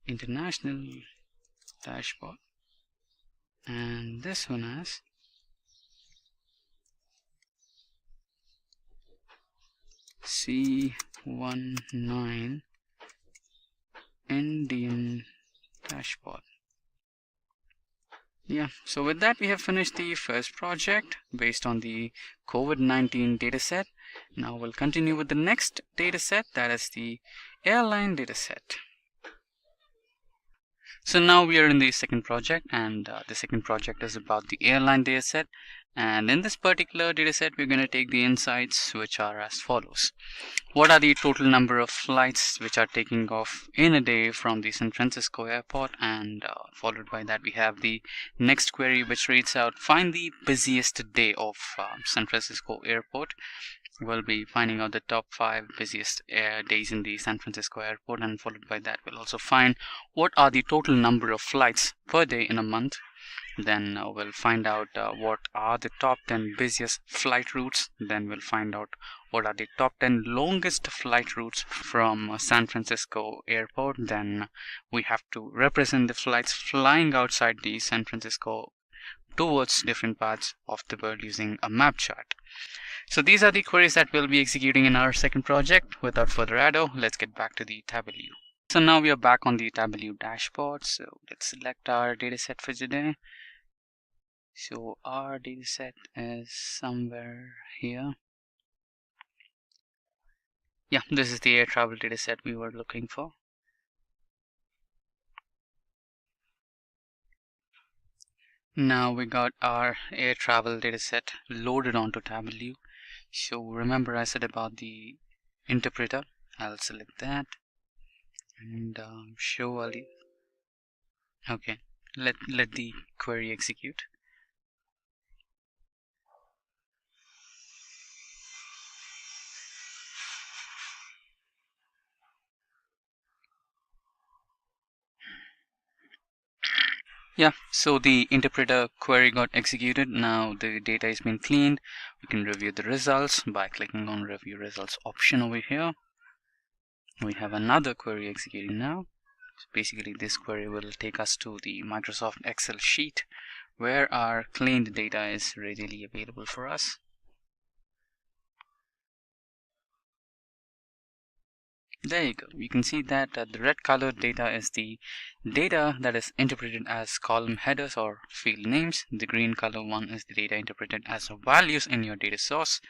International Dashboard, and this one as C19 Indian Dashboard. Yeah, so with that we have finished the first project based on the COVID-19 dataset. Now we'll continue with the next dataset, that is the airline dataset. So now we are in the second project, and the second project is about the airline dataset. And in this particular dataset, we're going to take the insights, which are as follows. What are the total number of flights which are taking off in a day from the San Francisco airport? And followed by that, we have the next query, which reads out, find the busiest day of San Francisco airport. We'll be finding out the top 5 busiest days in the San Francisco airport, and followed by that we'll also find what are the total number of flights per day in a month. Then we'll find out what are the top 10 busiest flight routes. Then we'll find out what are the top 10 longest flight routes from San Francisco airport. Then we have to represent the flights flying outside the San Francisco towards different parts of the world using a map chart. So these are the queries that we'll be executing in our second project. Without further ado, let's get back to the Tableau. So now we are back on the Tableau dashboard. So let's select our dataset for today. So our dataset is somewhere here. Yeah, this is the air travel dataset we were looking for. Now we got our air travel dataset loaded onto Tableau. So remember I said about the interpreter. I'll select that and show all the. Okay, let the query execute. Yeah, so the interpreter query got executed. Now the data has been cleaned. We can review the results by clicking on review results option over here. We have another query executing now. So basically this query will take us to the Microsoft Excel sheet where our cleaned data is readily available for us. There you go. You can see that the red colored data is the data that is interpreted as column headers or field names. The green color one is the data interpreted as values in your data source.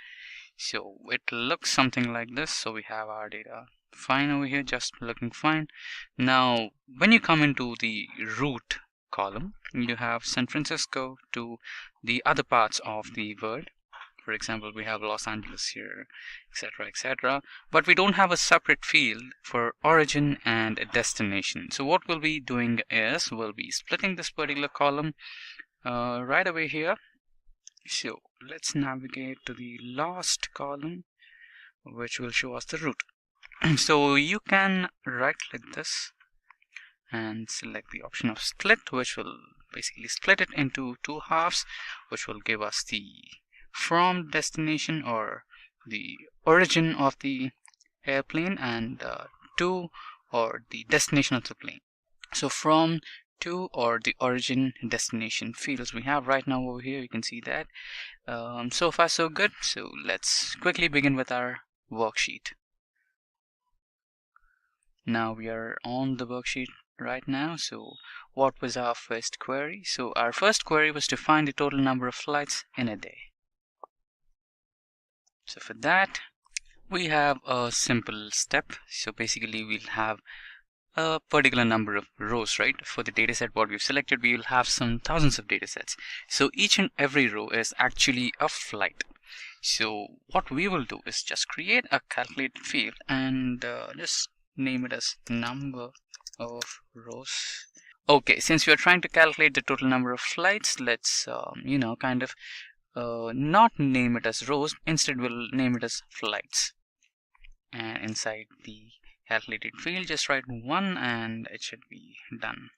So it looks something like this. So we have our data fine over here, just looking fine. Now when you come into the root column, you have San Francisco to the other parts of the world. For example, we have Los Angeles here, etc., etc. But we don't have a separate field for origin and destination. So what we'll be doing is we'll be splitting this particular column right away here. So let's navigate to the last column, which will show us the root. So you can right click this and select the option of split, which will basically split it into two halves, which will give us the from destination or the origin of the airplane and to or the destination of the plane. So from, to, or the origin, destination fields we have right now over here. You can see that. So far so good. So let's quickly begin with our worksheet. Now we are on the worksheet right now. So what was our first query? So our first query was to find the total number of flights in a day. So for that, we have a simple step. So basically we'll have a particular number of rows, right? For the dataset what we've selected, we will have some thousands of datasets. So each and every row is actually a flight. So what we will do is just create a calculated field and just name it as number of rows. Okay, since we are trying to calculate the total number of flights, let's kind of not name it as rows. Instead we'll name it as flights, and inside the calculated field just write 1 and it should be done.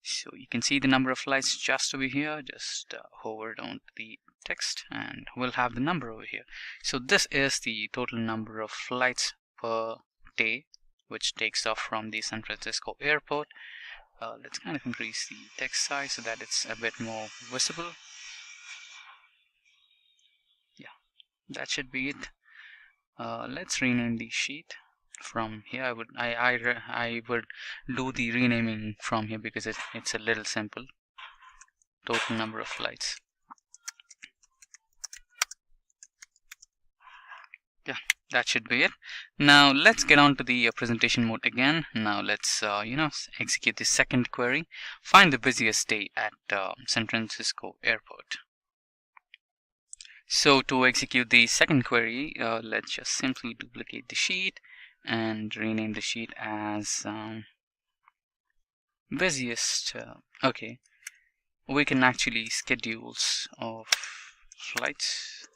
So you can see the number of flights just over here. Just hover down the text and we'll have the number over here. So this is the total number of flights per day which takes off from the San Francisco airport. Let's kind of increase the text size so that it's a bit more visible. Yeah, that should be it. Let's rename the sheet. From here I would do the renaming from here because it's a little simple. Total number of flights. Yeah, that should be it. Now let's get on to the presentation mode again. Now let's execute the second query. Find the busiest day at San Francisco airport. So to execute the second query, let's just simply duplicate the sheet and rename the sheet as busiest. Okay, we can actually schedules of flights,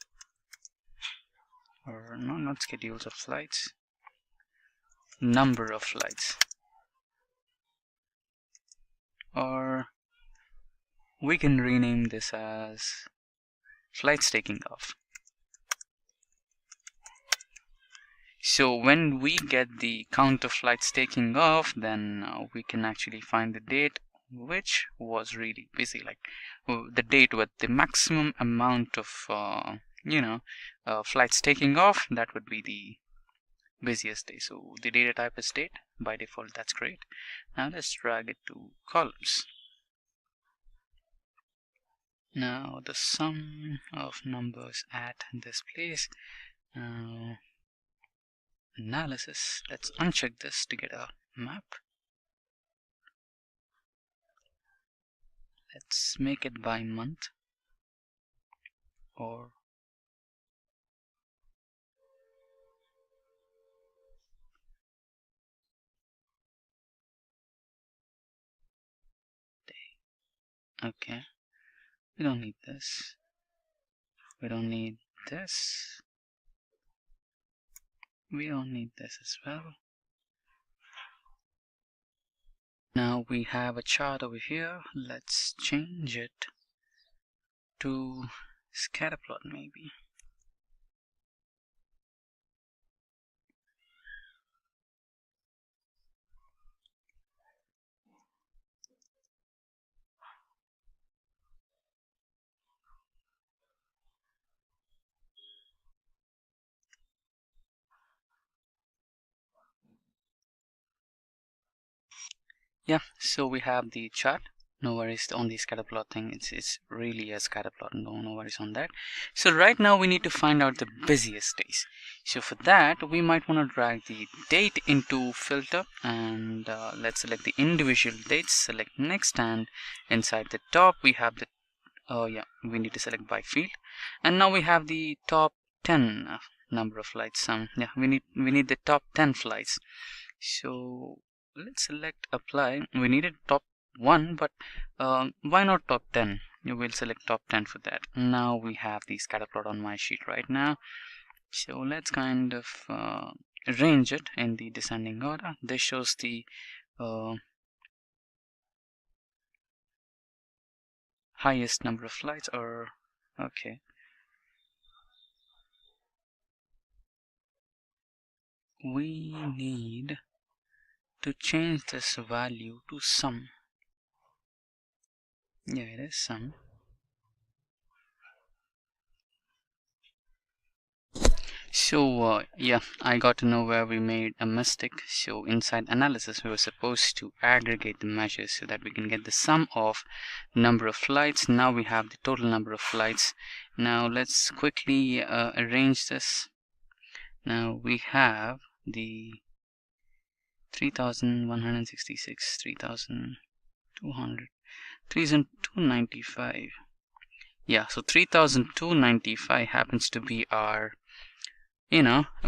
or no, not schedules of flights, number of flights, or we can rename this as flights taking off. So when we get the count of flights taking off, then we can actually find the date which was really busy, like the date with the maximum amount of flights taking off. That would be the busiest day. So the data type is date by default. That's great. Now let's drag it to columns. Now the sum of numbers at this place. Analysis. Let's uncheck this to get a map. Let's make it by month or day. Okay, we don't need this. We don't need this. We don't need this as well. Now we have a chart over here. Let's change it to scatterplot maybe. Yeah, so we have the chart. No worries on the scatterplot thing. It's really a scatterplot. No worries on that. So right now we need to find out the busiest days. So for that we might want to drag the date into filter, and let's select the individual dates. Select next, and inside the top we have the we need to select by field, and now we have the top 10 number of flights. We need the top 10 flights. So let's select apply. We needed top 1, but why not top 10? You will select top 10 for that. Now we have the scatter plot on my sheet right now. So let's kind of arrange it in the descending order. This shows the highest number of flights, or okay. We need to change this value to sum. Yeah, it is sum. So yeah, I got to know where we made a mistake. So inside analysis we were supposed to aggregate the measures so that we can get the sum of number of flights. Now we have the total number of flights. Now let's quickly arrange this. Now we have the 3166, 3200, 3295. Yeah, so 3295 happens to be our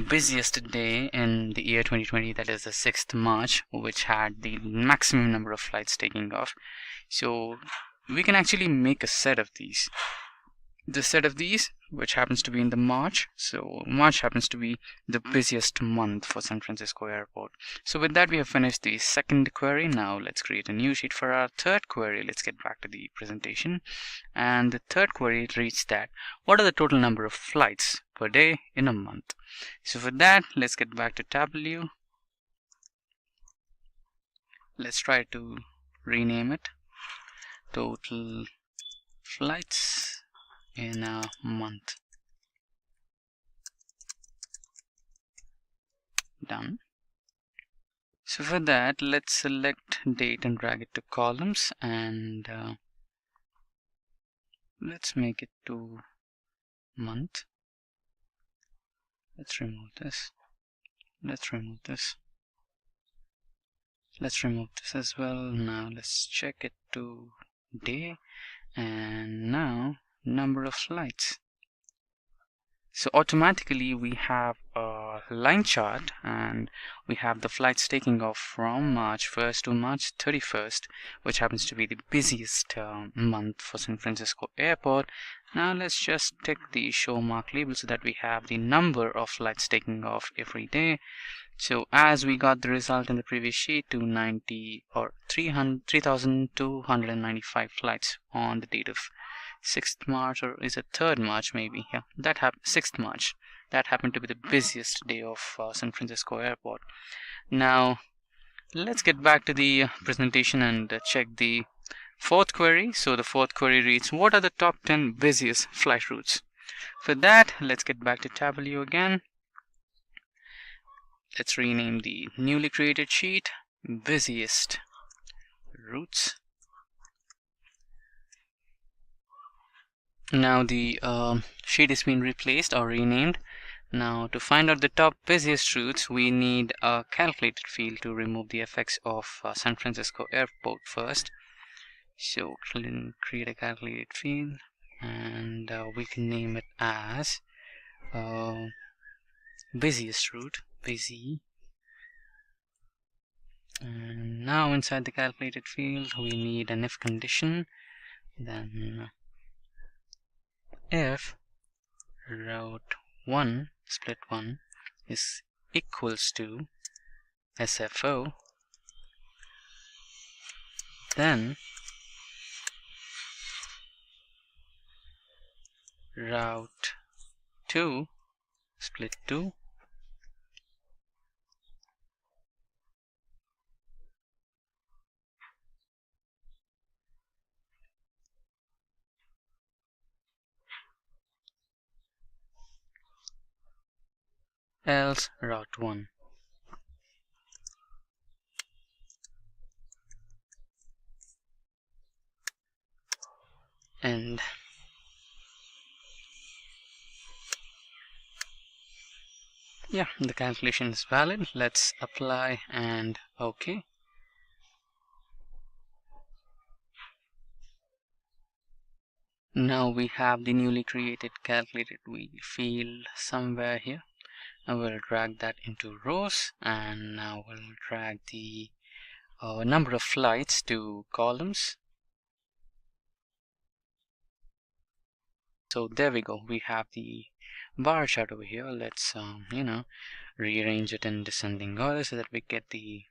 busiest day in the year 2020, that is the 6th March, which had the maximum number of flights taking off. So we can actually make a set of these. The set of these, which happens to be in the March. So March happens to be the busiest month for San Francisco Airport. So with that we have finished the second query. Now let's create a new sheet for our third query. Let's get back to the presentation. And the third query reads that what are the total number of flights per day in a month? So for that, let's get back to Tableau. Let's try to rename it total flights in a month. Done. So for that, let's select date and drag it to columns, and let's make it to month. Let's remove this. Let's remove this. Let's remove this as well. Now let's check it to day, and now number of flights. So automatically we have a line chart, and we have the flights taking off from March 1st to March 31st, which happens to be the busiest month for San Francisco Airport. Now let's just tick the show mark label so that we have the number of flights taking off every day. So as we got the result in the previous sheet, 3,295 flights on the date of 6th March, or is it 3rd March maybe? Yeah, that happened 6th March. That happened to be the busiest day of San Francisco Airport. Now let's get back to the presentation and check the fourth query. So the fourth query reads, what are the top 10 busiest flight routes? For that, let's get back to Tableau again. Let's rename the newly created sheet busiest routes. Now the sheet has been replaced or renamed. Now to find out the top busiest routes, we need a calculated field to remove the effects of San Francisco Airport first. So create a calculated field, and we can name it as busiest route, busy. And now inside the calculated field we need an if condition. Then if route 1 split 1 is equals to SFO, then route 2 split 2, else route 1. And yeah, the calculation is valid. Let's apply and OK. Now we have the newly created calculated field somewhere here. I will drag that into rows, and now we'll drag the number of flights to columns. So there we go. We have the bar chart over here. Let's rearrange it in descending order so that we get the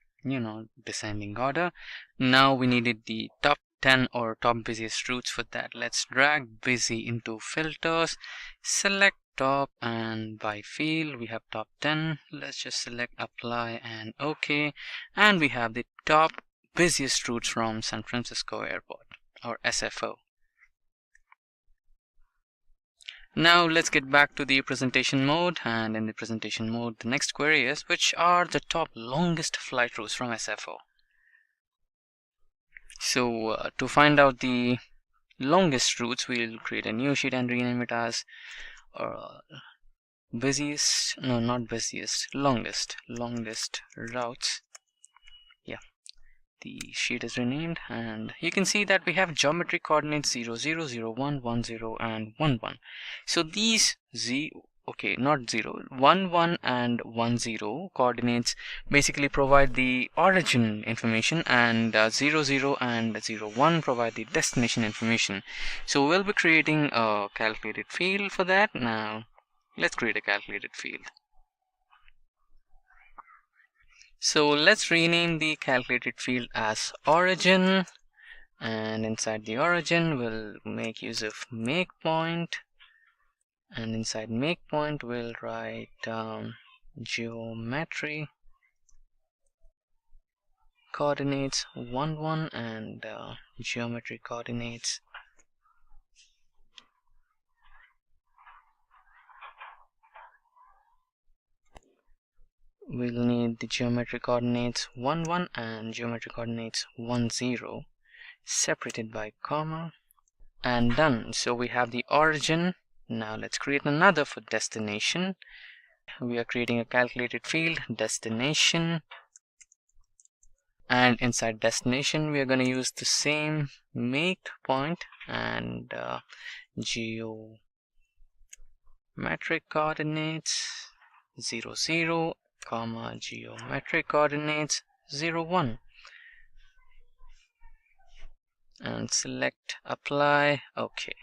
descending order. Now we needed the top 10 or top busiest routes. For that, let's drag busy into filters, select top, and by field we have top 10. Let's just select apply and OK, and we have the top busiest routes from San Francisco Airport, or SFO. Now let's get back to the presentation mode, and in the presentation mode the next query is which are the top longest flight routes from SFO. So to find out the longest routes, we'll create a new sheet and rename it as longest routes. Yeah, the sheet is renamed, and you can see that we have geometry coordinates 0, 0, 0, 1, 1, 0 and 1, 1. So these 1, 1 and 1, 0 coordinates basically provide the origin information, and 0, 0 and 0, 1 provide the destination information. So we'll be creating a calculated field for that. Now let's create a calculated field. So let's rename the calculated field as origin, and inside the origin we'll make use of make point, and inside make point we'll write geometry coordinates 1, 1 and geometry coordinates we'll need the geometry coordinates 1, 1 and geometry coordinates 1, 0 separated by comma, and done. So we have the origin. Now let's create another for destination. We are creating a calculated field destination, and inside destination we are going to use the same make point and geometric coordinates 0, 0 comma geometric coordinates 0, 1, and select apply. OK.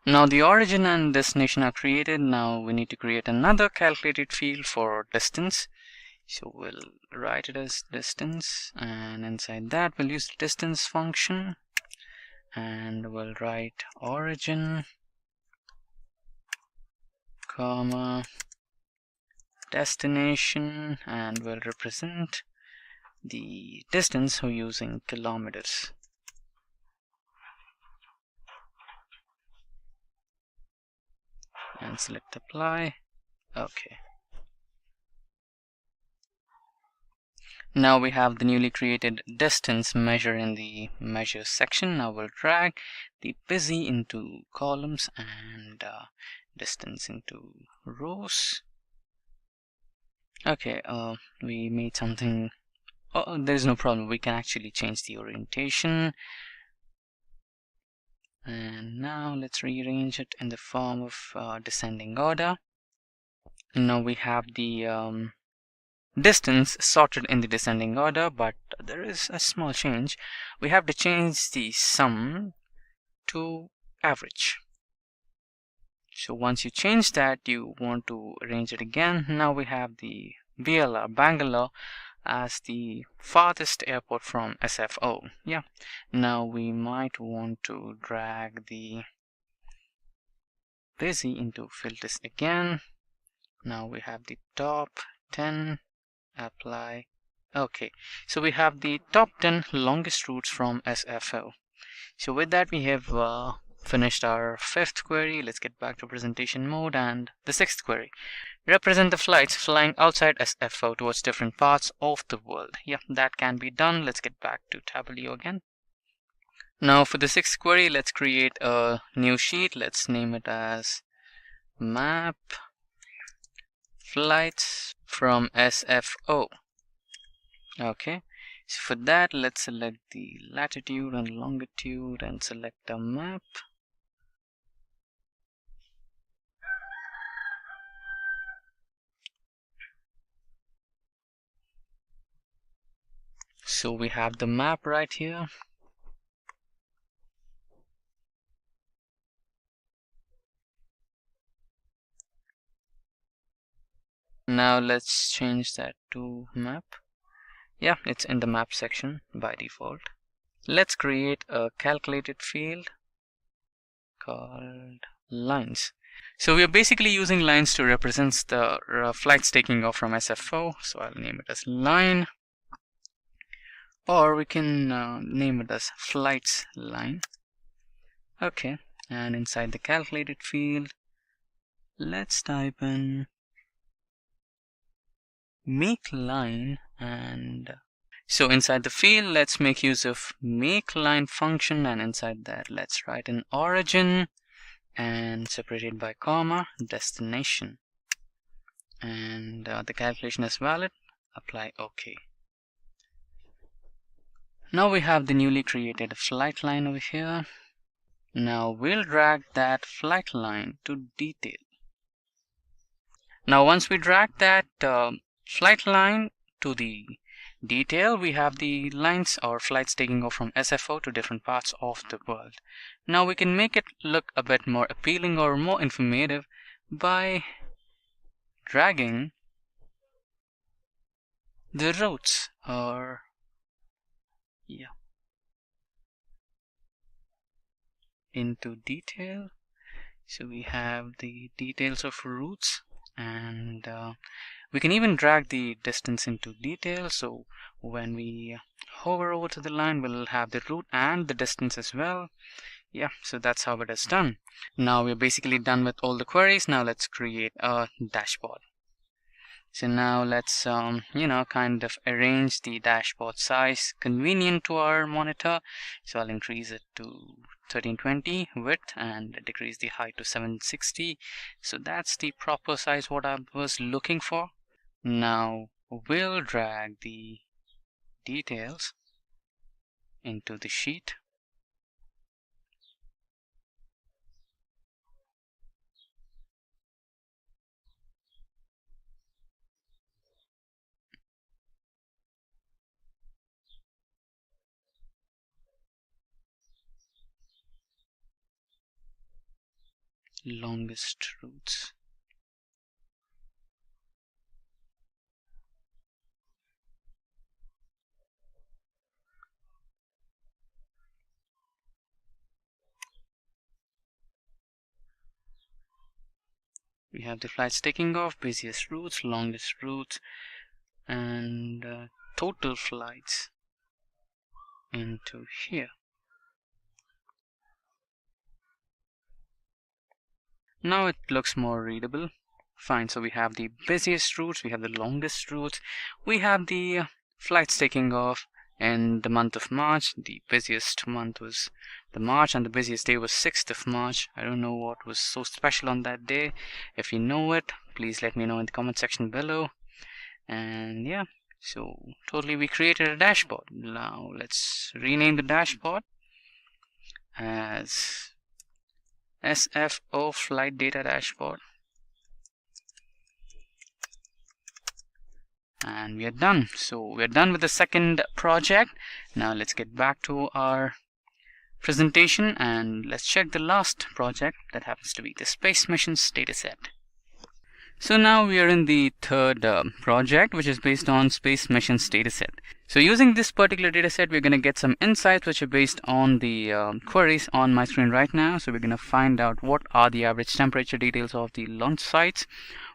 Now the origin and destination are created. Now we need to create another calculated field for distance. So we'll write it as distance, and inside that we'll use the distance function, and we'll write origin comma destination, and we'll represent the distance using kilometers. And select apply. OK. Now we have the newly created distance measure in the measure section. Now we'll drag the busy into columns and distance into rows. Okay, we made something. Oh, there's no problem. We can actually change the orientation. And now let's rearrange it in the form of descending order. Now we have the distance sorted in the descending order, but there is a small change. We have to change the sum to average. So once you change that, you want to arrange it again. Now we have the BLR, Bangalore as the farthest airport from SFO. Yeah. Now we might want to drag the busy into filters again. Now we have the top 10, apply. Okay, so we have the top 10 longest routes from SFO. So with that, we have finished our 5th query. Let's get back to presentation mode and the 6th query. Represent the flights flying outside SFO towards different parts of the world. Yeah, that can be done. Let's get back to Tableau again. Now for the 6th query, let's create a new sheet. Let's name it as map flights from SFO. Okay, so for that, let's select the latitude and longitude and select a map. So we have the map right here. Now let's change that to map. Yeah, it's in the map section by default. Let's create a calculated field called lines. So we are basically using lines to represent the flights taking off from SFO. So I'll name it as line, or we can name it as flights line. Okay, and inside the calculated field, let's type in make line, and so inside the field, let's make use of make line function, and inside that let's write an origin and separated by comma destination, and the calculation is valid. Apply OK. Now we have the newly created flight line over here. Now we'll drag that flight line to detail. Now once we drag that flight line to the detail, we have the lines or flights taking off from SFO to different parts of the world. Now we can make it look a bit more appealing or more informative by dragging the routes, or into detail. So we have the details of routes, and we can even drag the distance into detail. So when we hover over to the line, we'll have the route and the distance as well. Yeah, so that's how it is done. Now we're basically done with all the queries. Now let's create a dashboard. So now let's kind of arrange the dashboard size convenient to our monitor. So I'll increase it to 1320 width and decrease the height to 760. So that's the proper size what I was looking for. Now we'll drag the details into the sheet. Longest routes. We have the flights taking off, busiest routes, longest routes, and total flights into here. Now it looks more readable. Fine, so we have the busiest routes, we have the longest routes, we have the flights taking off in the month of March. The busiest month was the March, and the busiest day was 6th of March. I don't know what was so special on that day. If you know it, please let me know in the comment section below. And yeah, so totally we created a dashboard. Now let's rename the dashboard as SFO Flight Data Dashboard. And we are done. So we are done with the second project. Now let's get back to our presentation and let's check the last project, that happens to be the space missions dataset. So now we are in the third project, which is based on space missions dataset. So using this particular dataset, we're going to get some insights which are based on the queries on my screen right now. So we're going to find out what are the average temperature details of the launch sites,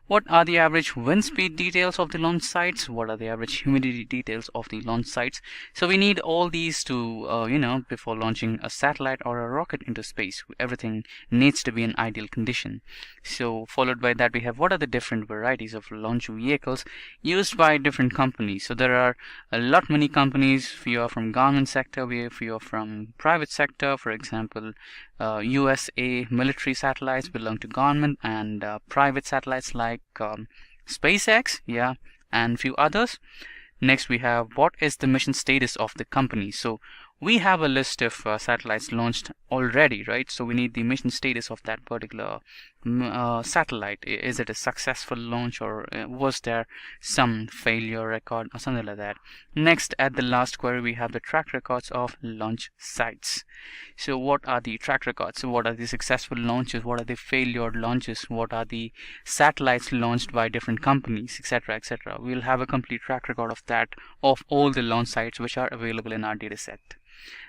what are the average wind speed details of the launch sites, what are the average humidity details of the launch sites. So we need all these to, before launching a satellite or a rocket into space. Everything needs to be in ideal condition. So followed by that, we have what are the different varieties of launch vehicles used by different companies. So there are a lot many companies. Few are from government sector, few are from private sector. For example, USA military satellites belong to government, and private satellites like SpaceX, and few others. Next, we have what is the mission status of the company. So we have a list of satellites launched already, right? So we need the mission status of that particular satellite. Is it a successful launch, or was there some failure record or something like that? Next, at the last query, we have the track records of launch sites. So what are the track records? So what are the successful launches? What are the failure launches? What are the satellites launched by different companies, etc., etc. We'll have a complete track record of that, of all the launch sites which are available in our data set.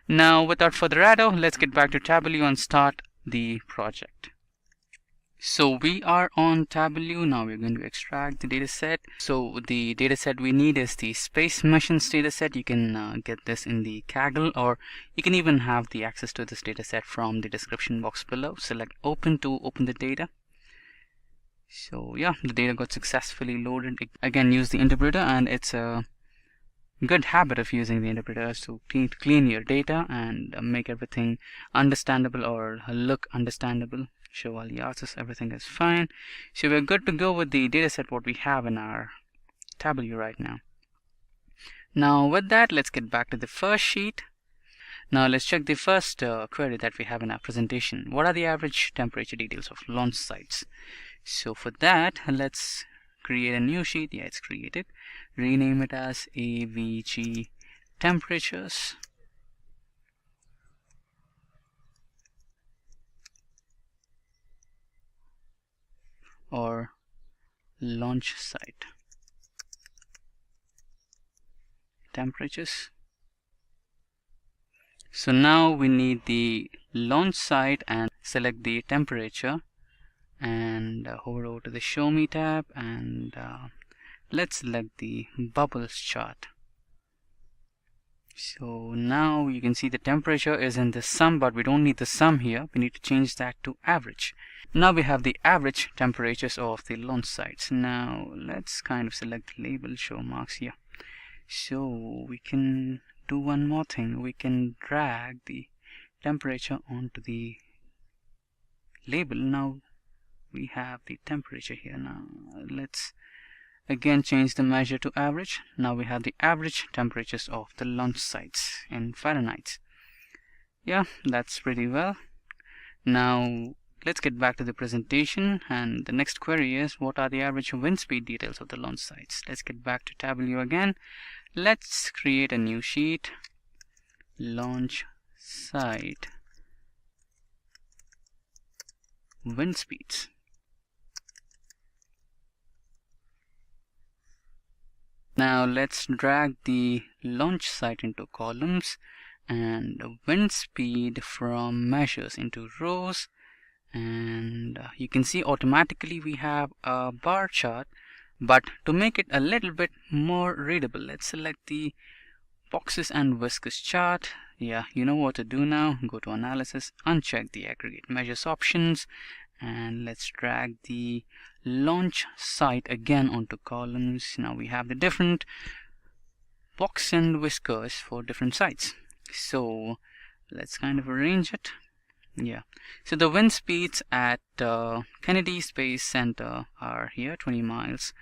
Now, without further ado, let's get back to Tableau and start the project. So we are on Tableau. Now we're going to extract the data set. So the data set we need is the space missions data set. You can get this in the Kaggle, or you can even have the access to this data set from the description box below. Select open to open the data. So yeah, the data got successfully loaded. Again, use the interpreter, and it's a good habit of using the interpreter to clean your data and make everything understandable or look understandable. Show all the answers, everything is fine. So we're good to go with the dataset what we have in our Tableau right now. Now with that, let's get back to the first sheet. Now let's check the first query that we have in our presentation. What are the average temperature details of launch sites? So for that, let's create a new sheet. Yeah, it's created. Rename it as AVG temperatures. Or launch site temperatures. So now we need the launch site and select the temperature, and hover over to the show me tab, and let's select the bubbles chart. So now you can see the temperature is in the sum, but we don't need the sum here. We need to change that to average. Now we have the average temperatures of the launch sites. Now let's kind of select the label show marks here. So we can do one more thing. We can drag the temperature onto the label. Now we have the temperature here. Now let's again change the measure to average. Now we have the average temperatures of the launch sites in Fahrenheit. Yeah, that's pretty well. Now let's get back to the presentation, and the next query is what are the average wind speed details of the launch sites. Let's get back to Tableau again. Let's create a new sheet. Launch site wind speeds. Now let's drag the launch site into columns and wind speed from measures into rows, and you can see automatically we have a bar chart. But to make it a little bit more readable, let's select the boxes and whiskers chart. Yeah, you know what to do now. Go to analysis, uncheck the aggregate measures options, and let's drag the launch site again onto columns. Now we have the different box and whiskers for different sites. So let's kind of arrange it. Yeah, so the wind speeds at Kennedy Space Center are here, 20 miles,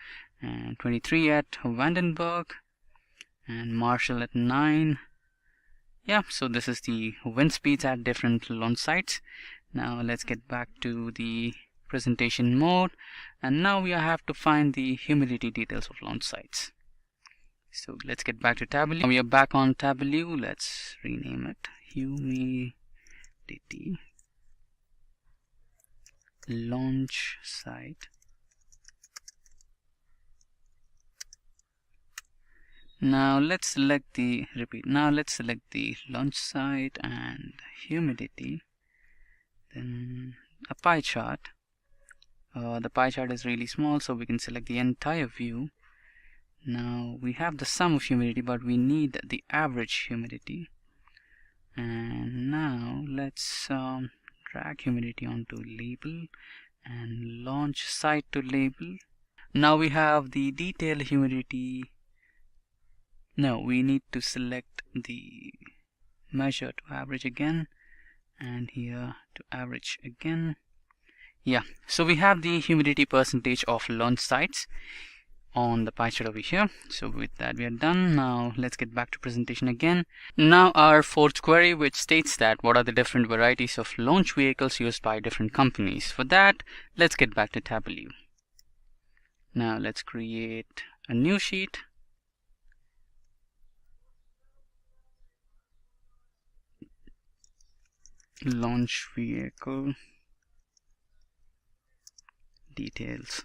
and 23 at Vandenberg, and Marshall at 9. Yeah, so this is the wind speeds at different launch sites. Now let's get back to the presentation mode, and now we have to find the humidity details of launch sites. So let's get back to Tableau. Now we are back on Tableau. Let's rename it humidity launch site Now let's select the launch site and humidity, then a pie chart. The pie chart is really small, so we can select the entire view. Now we have the sum of humidity, but we need the average humidity. And now let's drag humidity onto label and launch site to label. Now we have the detailed humidity. No, we need to select the measure to average again, and here to average again. Yeah, so we have the humidity percentage of launch sites on the pie chart over here. So with that we are done. Now let's get back to presentation again. Now our fourth query, which states that what are the different varieties of launch vehicles used by different companies. For that, let's get back to Tableau. Now let's create a new sheet. Launch vehicle details.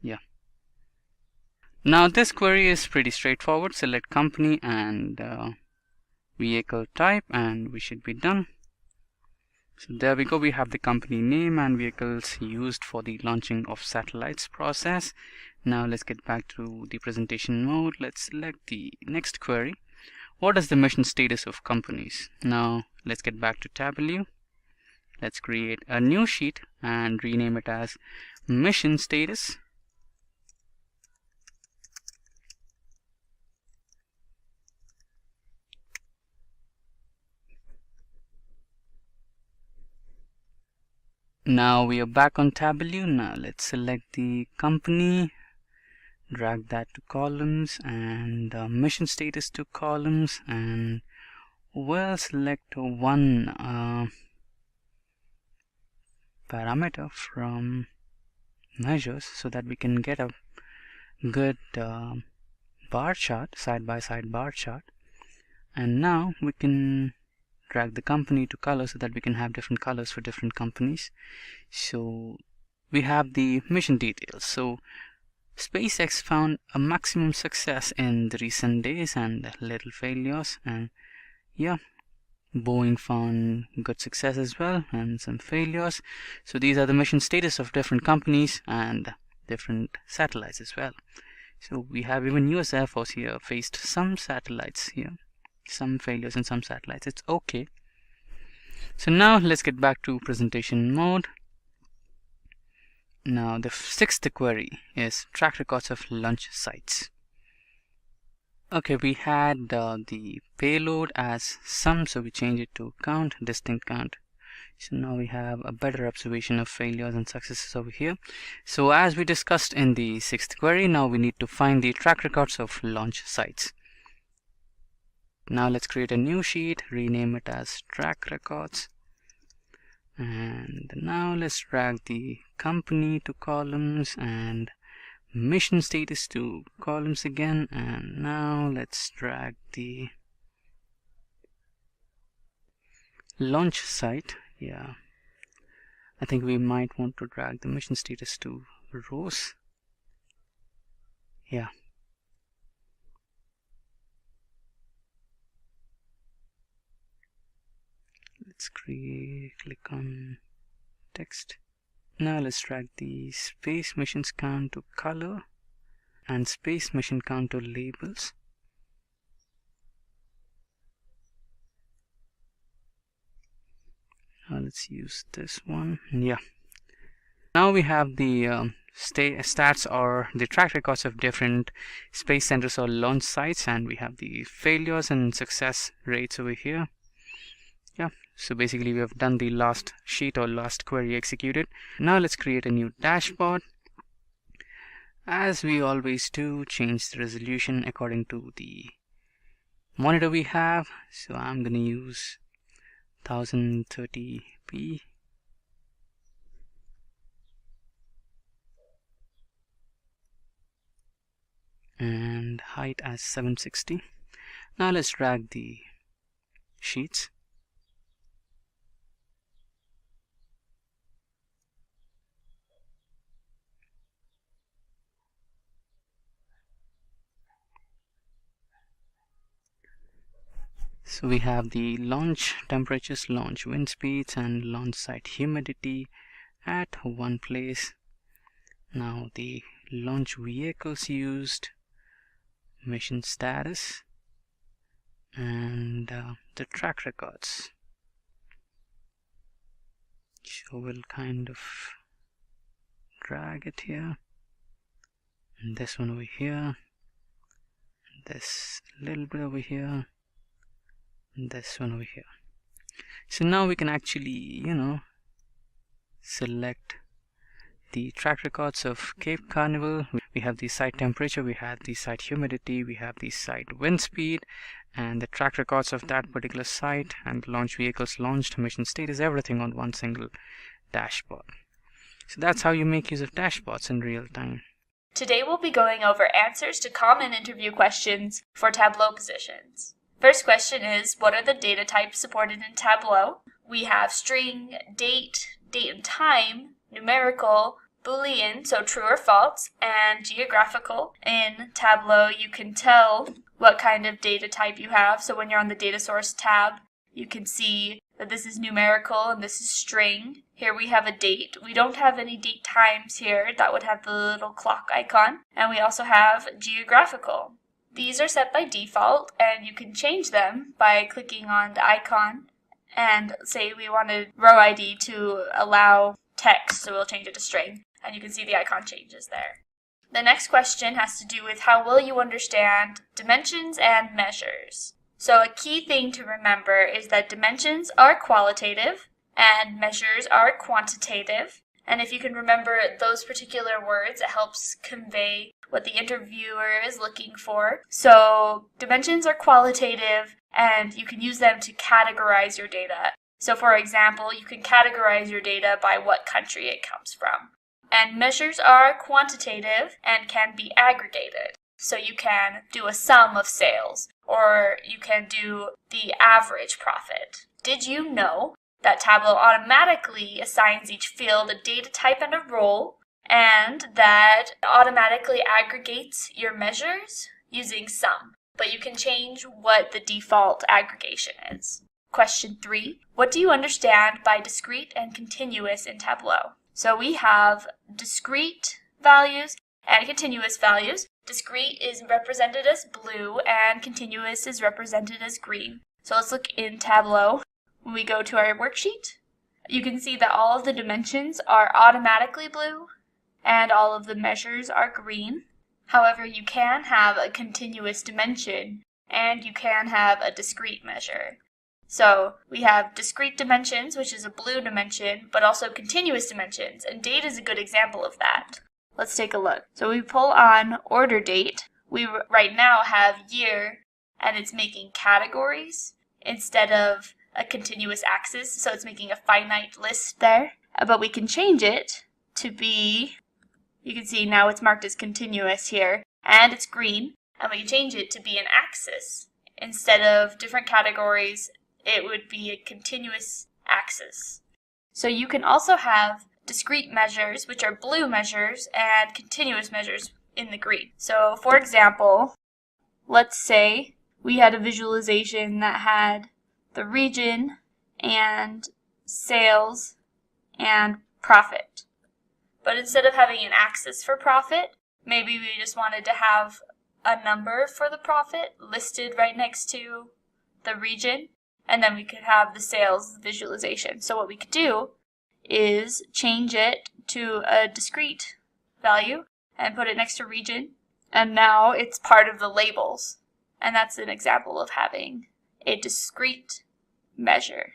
Yeah. Now this query is pretty straightforward. Select company and vehicle type, and we should be done. So there we go. We have the company name and vehicles used for the launching of satellites process. Now let's get back to the presentation mode. Let's select the next query. What is the mission status of companies? Now let's get back to Tableau. Let's create a new sheet and rename it as mission status. Now we are back on Tableau. Now let's select the company, drag that to columns, and mission status to columns, and we'll select one parameter from measures so that we can get a good bar chart, side-by-side bar chart. And now we can drag the company to color so that we can have different colors for different companies. So we have the mission details. So SpaceX found a maximum success in the recent days and little failures, and yeah, Boeing found good success as well and some failures. So these are the mission status of different companies and different satellites as well. So we have even US Air Force here faced some satellites here, some failures in some satellites. It's okay. So now let's get back to presentation mode. Now the sixth query is track records of launch sites. Okay, we had the payload as sum, so we change it to count, distinct count. So now we have a better observation of failures and successes over here. So as we discussed in the sixth query, now we need to find the track records of launch sites. Now let's create a new sheet, rename it as track records. And now let's drag the company to columns and mission status to columns again. And now let's drag the launch site. Yeah, I think we might want to drag the mission status to rows. Yeah. Let's click on text. Now let's drag the space missions count to color and space mission count to labels. Now let's use this one. Yeah. Now we have the stats or the track records of different space centers or launch sites, and we have the failures and success rates over here. Yeah, so basically we have done the last sheet or last query executed. Now let's create a new dashboard. As we always do, change the resolution according to the monitor we have. So I'm going to use 1030p. And height as 760. Now let's drag the sheets. So we have the launch temperatures, launch wind speeds, and launch site humidity at one place. Now the launch vehicles used, mission status, and the track records. So we'll kind of drag it here, and this one over here, this little bit over here, and this one over here. So now we can actually, select the track records of Cape Carnival. We have the site temperature, we have the site humidity, we have the site wind speed, and the track records of that particular site, and launch vehicles launched, mission status, everything on one single dashboard. So that's how you make use of dashboards in real time. Today we'll be going over answers to common interview questions for Tableau positions. First question is, what are the data types supported in Tableau? We have string, date and time, numerical, Boolean, so true or false, and geographical. In Tableau, you can tell what kind of data type you have. So when you're on the data source tab, you can see that this is numerical and this is string. Here we have a date. We don't have any date times here. That would have the little clock icon. And we also have geographical. These are set by default, and you can change them by clicking on the icon. And say we wanted row ID to allow text, so we'll change it to string. And you can see the icon changes there. The next question has to do with how well you understand dimensions and measures. So a key thing to remember is that dimensions are qualitative and measures are quantitative. And if you can remember those particular words, it helps convey what the interviewer is looking for. So dimensions are qualitative, and you can use them to categorize your data. So for example, you can categorize your data by what country it comes from. And measures are quantitative and can be aggregated. So you can do a sum of sales, or you can do the average profit. Did you know that Tableau automatically assigns each field a data type and a role, and that automatically aggregates your measures using sum? But you can change what the default aggregation is. Question 3. What do you understand by discrete and continuous in Tableau? So we have discrete values and continuous values. Discrete is represented as blue and continuous is represented as green. So let's look in Tableau. When we go to our worksheet, you can see that all of the dimensions are automatically blue and all of the measures are green. However, you can have a continuous dimension and you can have a discrete measure. So we have discrete dimensions, which is a blue dimension, but also continuous dimensions, and date is a good example of that. Let's take a look. So we pull on order date. We right now have year, and it's making categories instead of a continuous axis, so it's making a finite list there. But we can change it to be, you can see now it's marked as continuous here, and it's green, and we can change it to be an axis. Instead of different categories, it would be a continuous axis. So you can also have discrete measures, which are blue measures, and continuous measures in the green. So for example, let's say we had a visualization that had the region and sales and profit. But instead of having an axis for profit, maybe we just wanted to have a number for the profit listed right next to the region, and then we could have the sales visualization. So what we could do is change it to a discrete value and put it next to region, and now it's part of the labels. And that's an example of having a discrete measure.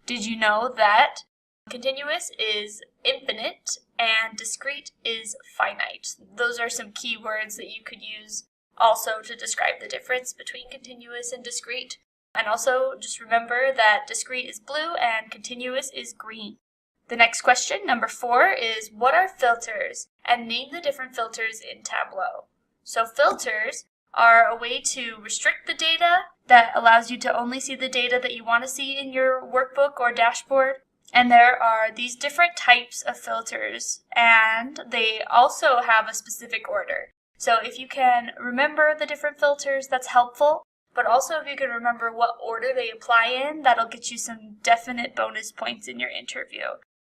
Did you know that continuous is infinite and discrete is finite? Those are some key words that you could use also to describe the difference between continuous and discrete. And also just remember that discrete is blue and continuous is green. The next question, number 4, is what are filters? And name the different filters in Tableau. So filters are a way to restrict the data that allows you to only see the data that you want to see in your workbook or dashboard. And there are these different types of filters, and they also have a specific order. So if you can remember the different filters, that's helpful. but also if you can remember what order they apply in, that'll get you some definite bonus points in your interview.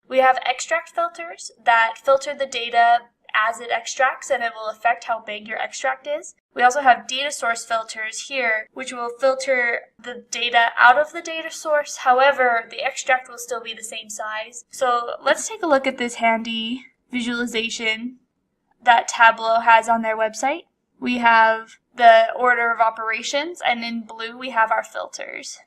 We have extract filters that filter the data as it extracts, and it will affect how big your extract is. We also have data source filters here, which will filter the data out of the data source. However, the extract will still be the same size. So let's take a look at this handy visualization that Tableau has on their website. We have the order of operations, and in blue we have our filters.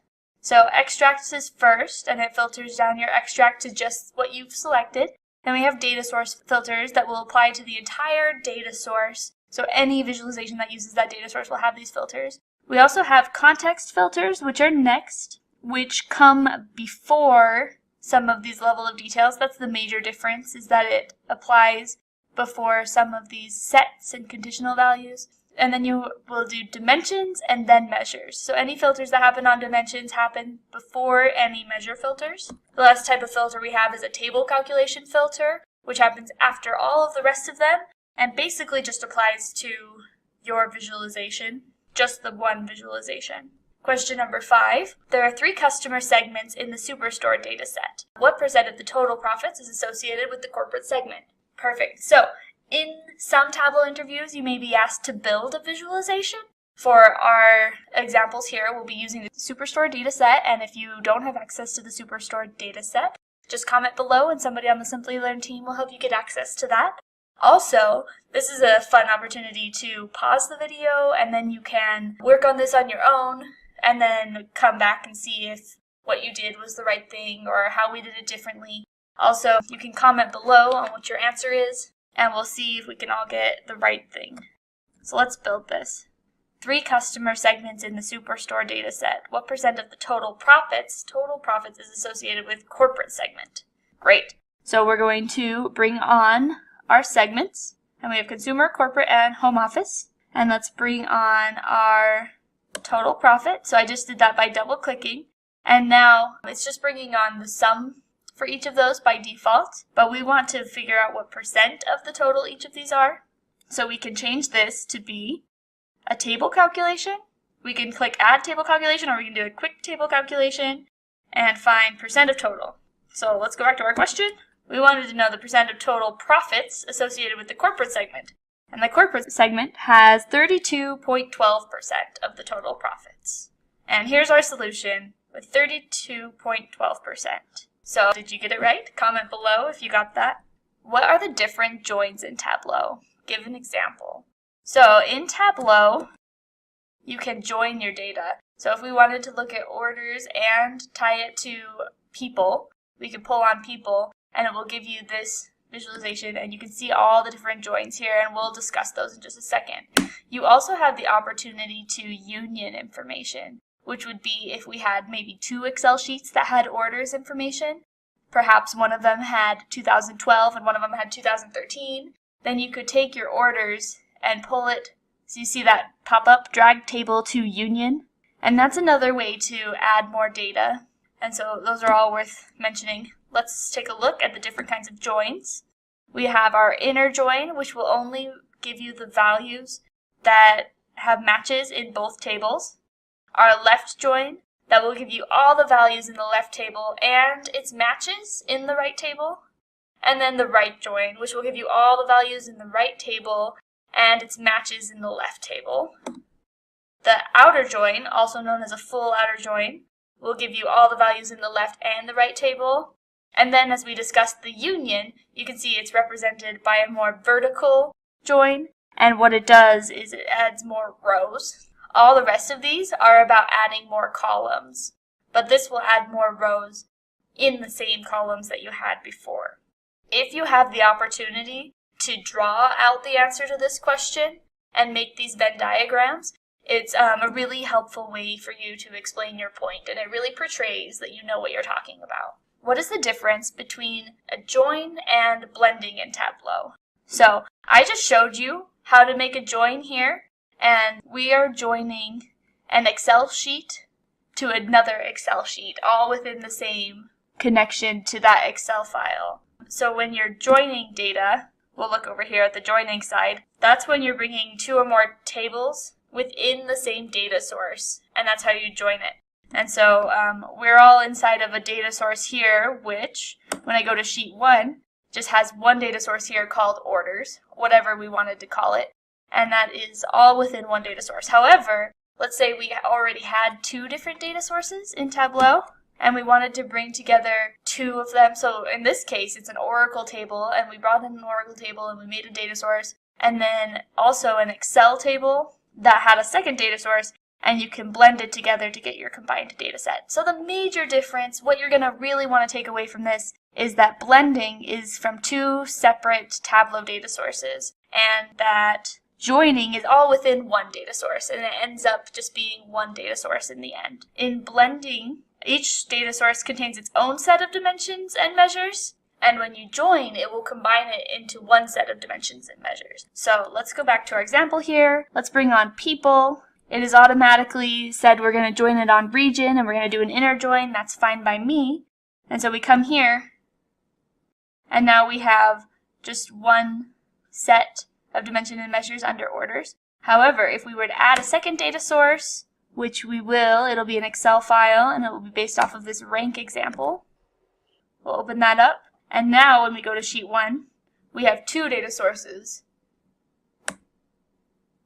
So extracts is first, and it filters down your extract to just what you've selected. Then we have data source filters that will apply to the entire data source. So any visualization that uses that data source will have these filters. We also have context filters, which are next, which come before some of these level of details. That's the major difference, is that it applies before some of these sets and conditional values. And then you will do dimensions and then measures. So any filters that happen on dimensions happen before any measure filters. The last type of filter we have is a table calculation filter, which happens after all of the rest of them, and basically just applies to your visualization, just the one visualization. Question number 5. There are 3 customer segments in the Superstore dataset. What % of the total profits is associated with the corporate segment? Perfect. So, in some Tableau interviews, you may be asked to build a visualization. For our examples here, we'll be using the Superstore dataset, and if you don't have access to the Superstore dataset, just comment below and somebody on the Simplilearn team will help you get access to that. Also, this is a fun opportunity to pause the video, and then you can work on this on your own, and then come back and see if what you did was the right thing or how we did it differently. Also, you can comment below on what your answer is, and we'll see if we can all get the right thing. So let's build this. 3 customer segments in the Superstore dataset. What % of the total profits is associated with corporate segment? Great. So we're going to bring on our segments, and we have consumer, corporate, and home office. And let's bring on our total profit. So I just did that by double clicking. And now it's just bringing on the sum for each of those by default, but we want to figure out what % of the total each of these are. So we can change this to be a table calculation. We can click add table calculation, or we can do a quick table calculation and find % of total. So let's go back to our question. We wanted to know the % of total profits associated with the corporate segment. And the corporate segment has 32.12% of the total profits. And here's our solution with 32.12%. So, did you get it right? Comment below if you got that. What are the different joins in Tableau? Give an example. So, in Tableau, you can join your data. So, if we wanted to look at orders and tie it to people, we can pull on people, and it will give you this visualization, and you can see all the different joins here, and we'll discuss those in just a second. You also have the opportunity to union information, which would be if we had maybe 2 Excel sheets that had orders information. Perhaps one of them had 2012 and one of them had 2013. Then you could take your orders and pull it. So you see that pop up, drag table to union. And that's another way to add more data. And so those are all worth mentioning. Let's take a look at the different kinds of joins. We have our inner join, which will only give you the values that have matches in both tables. Our left join, that will give you all the values in the left table and its matches in the right table. And then the right join, which will give you all the values in the right table and its matches in the left table. The outer join, also known as a full outer join, will give you all the values in the left and the right table. And then as we discussed the union, you can see it's represented by a more vertical join. And what it does is it adds more rows. All the rest of these are about adding more columns, but this will add more rows in the same columns that you had before. If you have the opportunity to draw out the answer to this question and make these Venn diagrams, it's a really helpful way for you to explain your point, and it really portrays that you know what you're talking about. What is the difference between a join and blending in Tableau? So I just showed you how to make a join here. And we are joining an Excel sheet to another Excel sheet, all within the same connection to that Excel file. So when you're joining data, we'll look over here at the joining side, that's when you're bringing 2 or more tables within the same data source, and that's how you join it. And so we're all inside of a data source here, which, when I go to sheet 1, just has one data source here called orders, whatever we wanted to call it, and that is all within one data source. However, let's say we already had 2 different data sources in Tableau, and we wanted to bring together 2 of them. So in this case, it's an Oracle table, and we brought in an Oracle table and we made a data source, and then also an Excel table that had a second data source, and you can blend it together to get your combined data set. So the major difference, what you're going to really want to take away from this, is that blending is from 2 separate Tableau data sources, and that joining is all within one data source, and it ends up just being one data source in the end. In blending, each data source contains its own set of dimensions and measures, and when you join, it will combine it into one set of dimensions and measures. So let's go back to our example here. Let's bring on people. It is automatically said we're going to join it on region, and we're going to do an inner join. That's fine by me. And so we come here, and now we have just one set of dimension and measures under orders. However, if we were to add a second data source, which we will, it'll be an Excel file, and it will be based off of this rank example. We'll open that up, and now when we go to sheet 1, we have 2 data sources.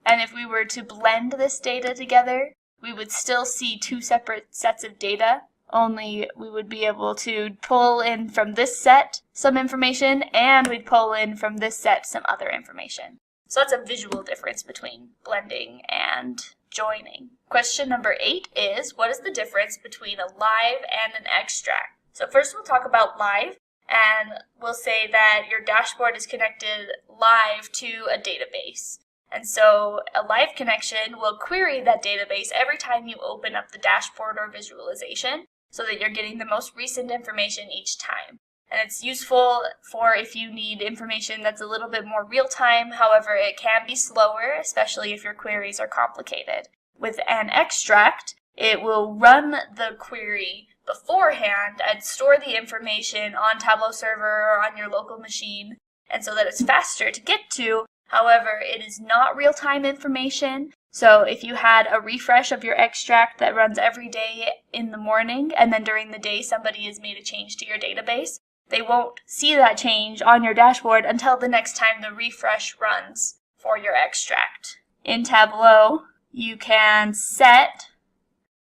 And if we were to blend this data together, we would still see 2 separate sets of data, only we would be able to pull in from this set some information, and we'd pull in from this set some other information. So that's a visual difference between blending and joining. Question number 8 is, what is the difference between a live and an extract? So first we'll talk about live, and we'll say that your dashboard is connected live to a database. And so a live connection will query that database every time you open up the dashboard or visualization, so that you're getting the most recent information each time. And it's useful for if you need information that's a little bit more real-time. However, it can be slower, especially if your queries are complicated. With an extract, it will run the query beforehand and store the information on Tableau server or on your local machine, and so that it's faster to get to. However, it is not real-time information. So if you had a refresh of your extract that runs every day in the morning, and then during the day somebody has made a change to your database, they won't see that change on your dashboard until the next time the refresh runs for your extract. In Tableau, you can set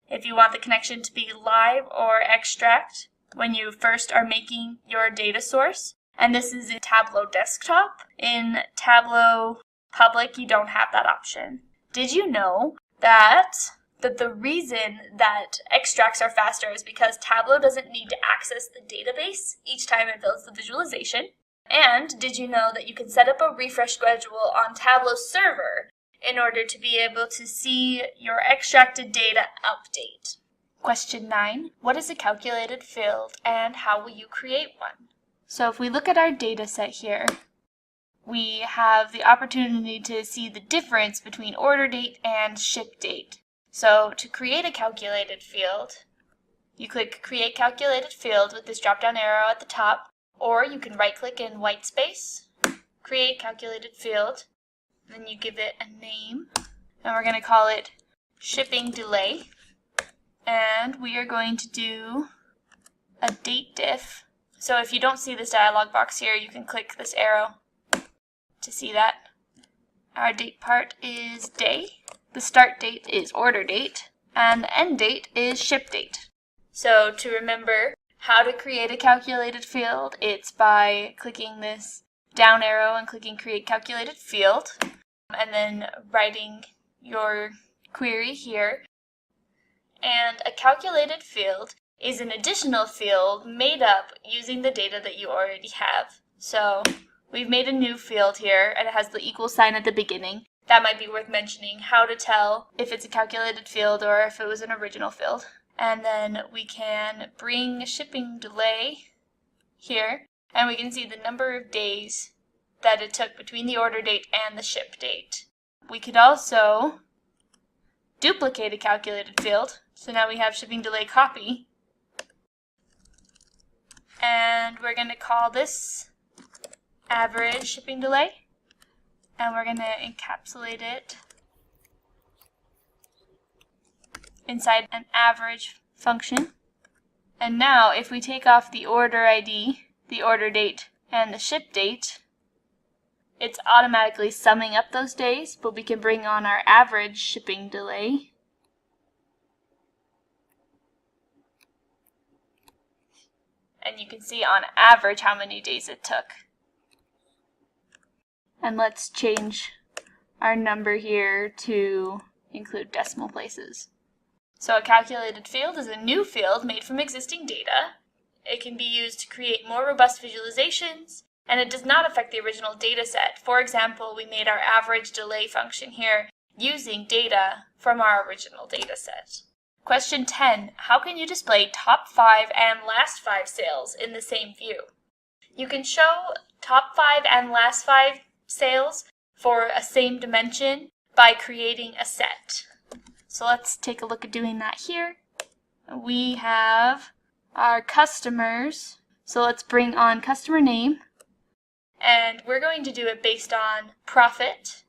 if you want the connection to be live or extract when you first are making your data source. And this is in Tableau Desktop. In Tableau Public, you don't have that option. Did you know that the reason that extracts are faster is because Tableau doesn't need to access the database each time it builds the visualization? And did you know that you can set up a refresh schedule on Tableau server in order to be able to see your extracted data update? Question 9. What is a calculated field, and how will you create one? So if we look at our data set here, we have the opportunity to see the difference between order date and ship date. So to create a calculated field, you click Create Calculated Field with this drop-down arrow at the top, or you can right-click in white space, Create Calculated Field, then you give it a name, and we're going to call it Shipping Delay, and we are going to do a date diff. So if you don't see this dialog box here, you can click this arrow to see that. Our date part is day, the start date is order date, and the end date is ship date. So to remember how to create a calculated field, it's by clicking this down arrow and clicking Create Calculated Field, and then writing your query here. And a calculated field is an additional field made up using the data that you already have. So we've made a new field here, and it has the equal sign at the beginning. That might be worth mentioning, how to tell if it's a calculated field or if it was an original field. And then we can bring shipping delay here, and we can see the number of days that it took between the order date and the ship date. We could also duplicate a calculated field. So now we have shipping delay copy. And we're going to call this average shipping delay. And we're going to encapsulate it inside an average function. And now if we take off the order ID, the order date, and the ship date, it's automatically summing up those days, but we can bring on our average shipping delay. And you can see on average how many days it took. And let's change our number here to include decimal places. So a calculated field is a new field made from existing data. It can be used to create more robust visualizations, and it does not affect the original data set. For example, we made our average delay function here using data from our original data set. Question 10. How can you display top 5 and last 5 sales in the same view? You can show top 5 and last 5 sales for a same dimension by creating a set. So let's take a look at doing that here. We have our customers. So let's bring on customer name. And we're going to do it based on profit.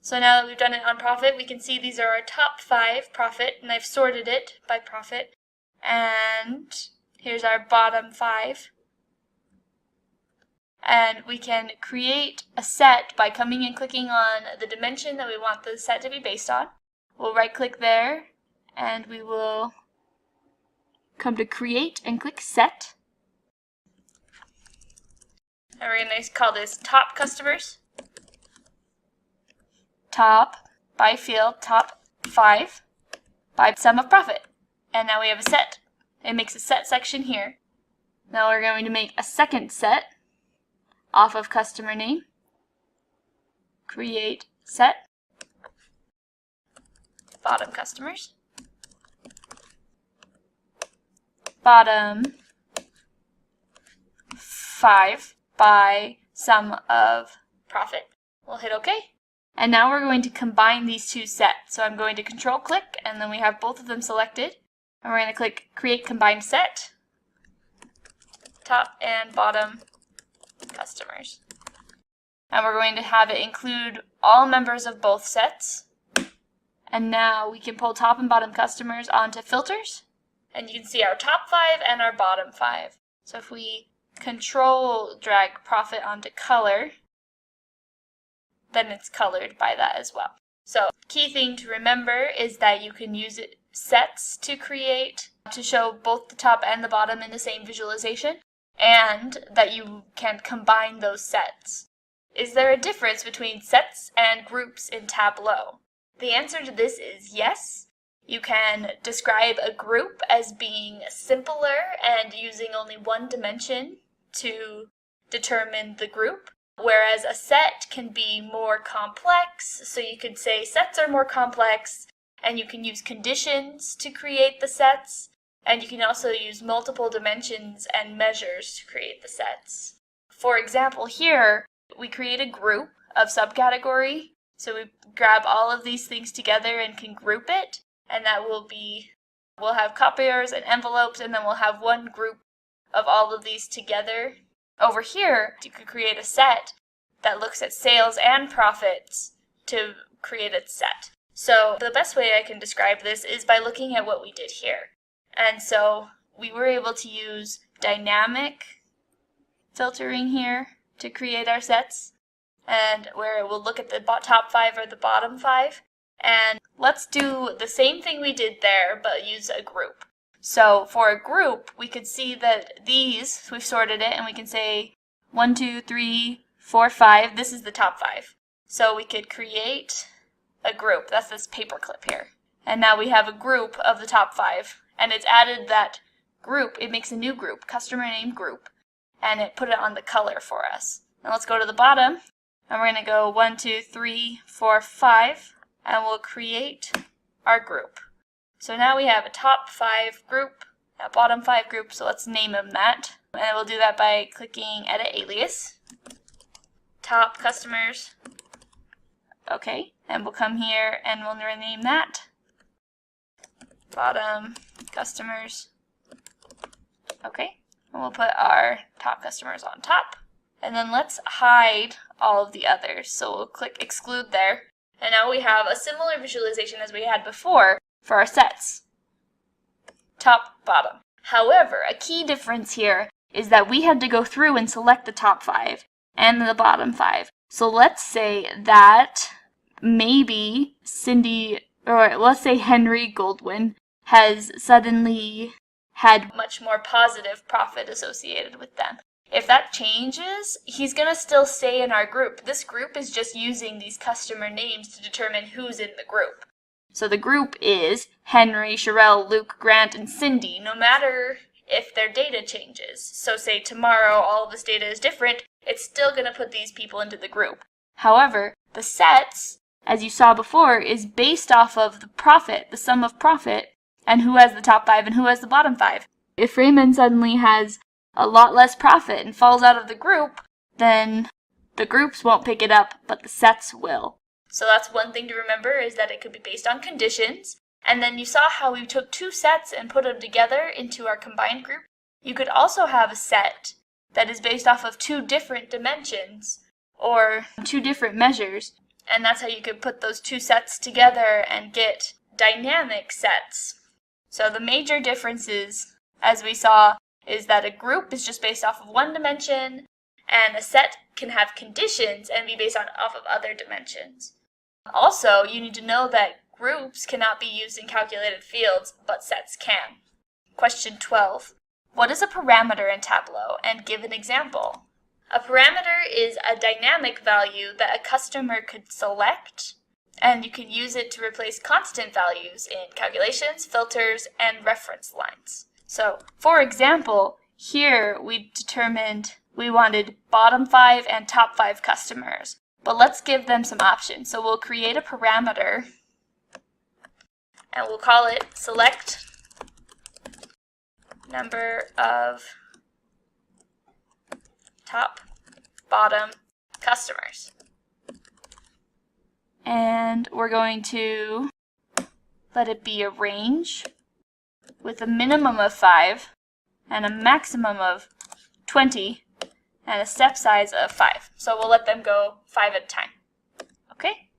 So now that we've done it on profit, we can see these are our top 5 profit, and I've sorted it by profit. And here's our bottom 5. And we can create a set by coming and clicking on the dimension that we want the set to be based on. We'll right click there, and we will come to create and click set. And we're going to call this top customers. Top by field, top 5 by sum of profit. And now we have a set. It makes a set section here. Now we're going to make a second set off of customer name. Create set. Bottom customers. Bottom 5 by sum of profit. We'll hit OK. And now we're going to combine these two sets. So I'm going to control click, and then we have both of them selected. And we're going to click create combined set. Top and bottom customers. And we're going to have it include all members of both sets. And now we can pull top and bottom customers onto filters. And you can see our top 5 and our bottom 5. So if we control drag profit onto color, then it's colored by that as well. So key thing to remember is that you can use sets to show both the top and the bottom in the same visualization, and that you can combine those sets. Is there a difference between sets and groups in Tableau? The answer to this is yes. You can describe a group as being simpler and using only one dimension to determine the group, whereas a set can be more complex. So you could say sets are more complex, and you can use conditions to create the sets, and you can also use multiple dimensions and measures to create the sets. For example, here we create a group of subcategory. So we grab all of these things together and can group it, and that we'll have copiers and envelopes, and then we'll have one group of all of these together. Over here, you could create a set that looks at sales and profits to create a set. So the best way I can describe this is by looking at what we did here. And so we were able to use dynamic filtering here to create our sets, and where it will look at the top 5 or the bottom 5. And let's do the same thing we did there, but use a group. So for a group, we could see that these, we've sorted it, and we can say 1, 2, 3, 4, 5. This is the top 5. So we could create a group. That's this paperclip here. And now we have a group of the top 5. And it's added that group. It makes a new group, customer name group. And it put it on the color for us. Now let's go to the bottom. And we're going to go 1, 2, 3, 4, 5. And we'll create our group. So now we have a top 5 group, a bottom 5 group, so let's name them that. And we'll do that by clicking Edit Alias. Top customers. Okay, and we'll come here and we'll rename that. Bottom customers. Okay, and we'll put our top customers on top. And then let's hide all of the others. So we'll click Exclude there. And now we have a similar visualization as we had before for our sets. Top, bottom. However, a key difference here is that we had to go through and select the top 5 and the bottom 5. So let's say that maybe let's say Henry Goldwyn has suddenly had much more positive profit associated with them. If that changes, he's going to still stay in our group. This group is just using these customer names to determine who's in the group. So the group is Henry, Sherelle, Luke, Grant, and Cindy, no matter if their data changes. So say tomorrow all of this data is different, it's still going to put these people into the group. However, the sets, as you saw before, is based off of the profit, the sum of profit, and who has the top 5 and who has the bottom 5. If Raymond suddenly has a lot less profit and falls out of the group, then the groups won't pick it up, but the sets will. So that's one thing to remember, is that it could be based on conditions. And then you saw how we took 2 sets and put them together into our combined group. You could also have a set that is based off of 2 different dimensions or 2 different measures. And that's how you could put those 2 sets together and get dynamic sets. So the major differences, as we saw, is that a group is just based off of 1 dimension, and a set can have conditions and be based off of other dimensions. Also, you need to know that groups cannot be used in calculated fields, but sets can. Question 12. What is a parameter in Tableau, and give an example? A parameter is a dynamic value that a customer could select, and you can use it to replace constant values in calculations, filters, and reference lines. So, for example, here we determined we wanted bottom 5 and top 5 customers, but let's give them some options. So we'll create a parameter, and we'll call it select number of top, bottom customers. And we're going to let it be a range with a minimum of 5 and a maximum of 20 and a step size of 5. So we'll let them go 5 at a time. Okay?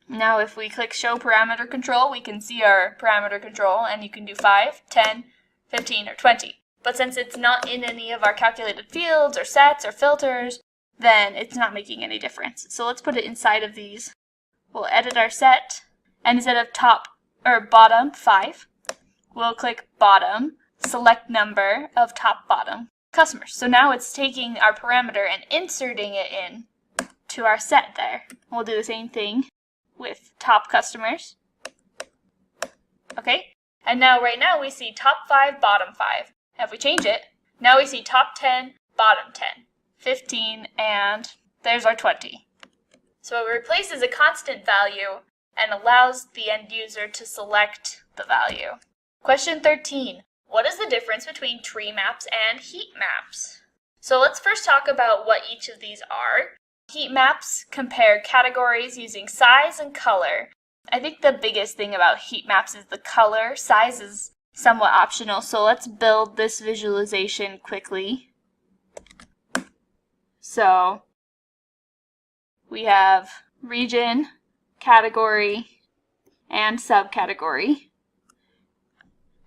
Now if we click show parameter control, we can see our parameter control, and you can do 5, 10, 15, or 20. But since it's not in any of our calculated fields or sets or filters, then it's not making any difference. So let's put it inside of these. We'll edit our set, and instead of top or bottom 5, we'll click bottom, select number of top bottom customers. So now it's taking our parameter and inserting it in to our set there. We'll do the same thing with top customers. Okay, and now right now we see top 5, bottom 5. And if we change it, now we see top 10, bottom 10, 15, and there's our 20. So it replaces a constant value and allows the end user to select the value. Question 13. What is the difference between tree maps and heat maps? So let's first talk about what each of these are. Heat maps compare categories using size and color. I think the biggest thing about heat maps is the color. Size is somewhat optional, so let's build this visualization quickly. So we have region, category, and subcategory.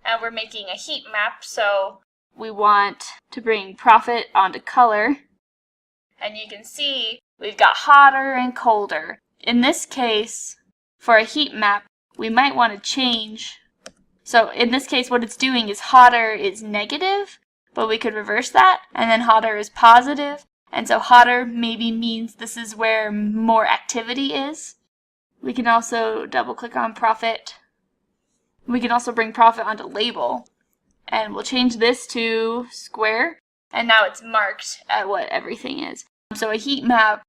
And we're making a heat map, so we want to bring profit onto color. And you can see we've got hotter and colder. In this case, for a heat map, we might want to change. So in this case, what it's doing is hotter is negative, but we could reverse that, and then hotter is positive. And so hotter maybe means this is where more activity is. We can also double click on profit. We can also bring profit onto label, and we'll change this to square, and now it's marked at what everything is. So a heat map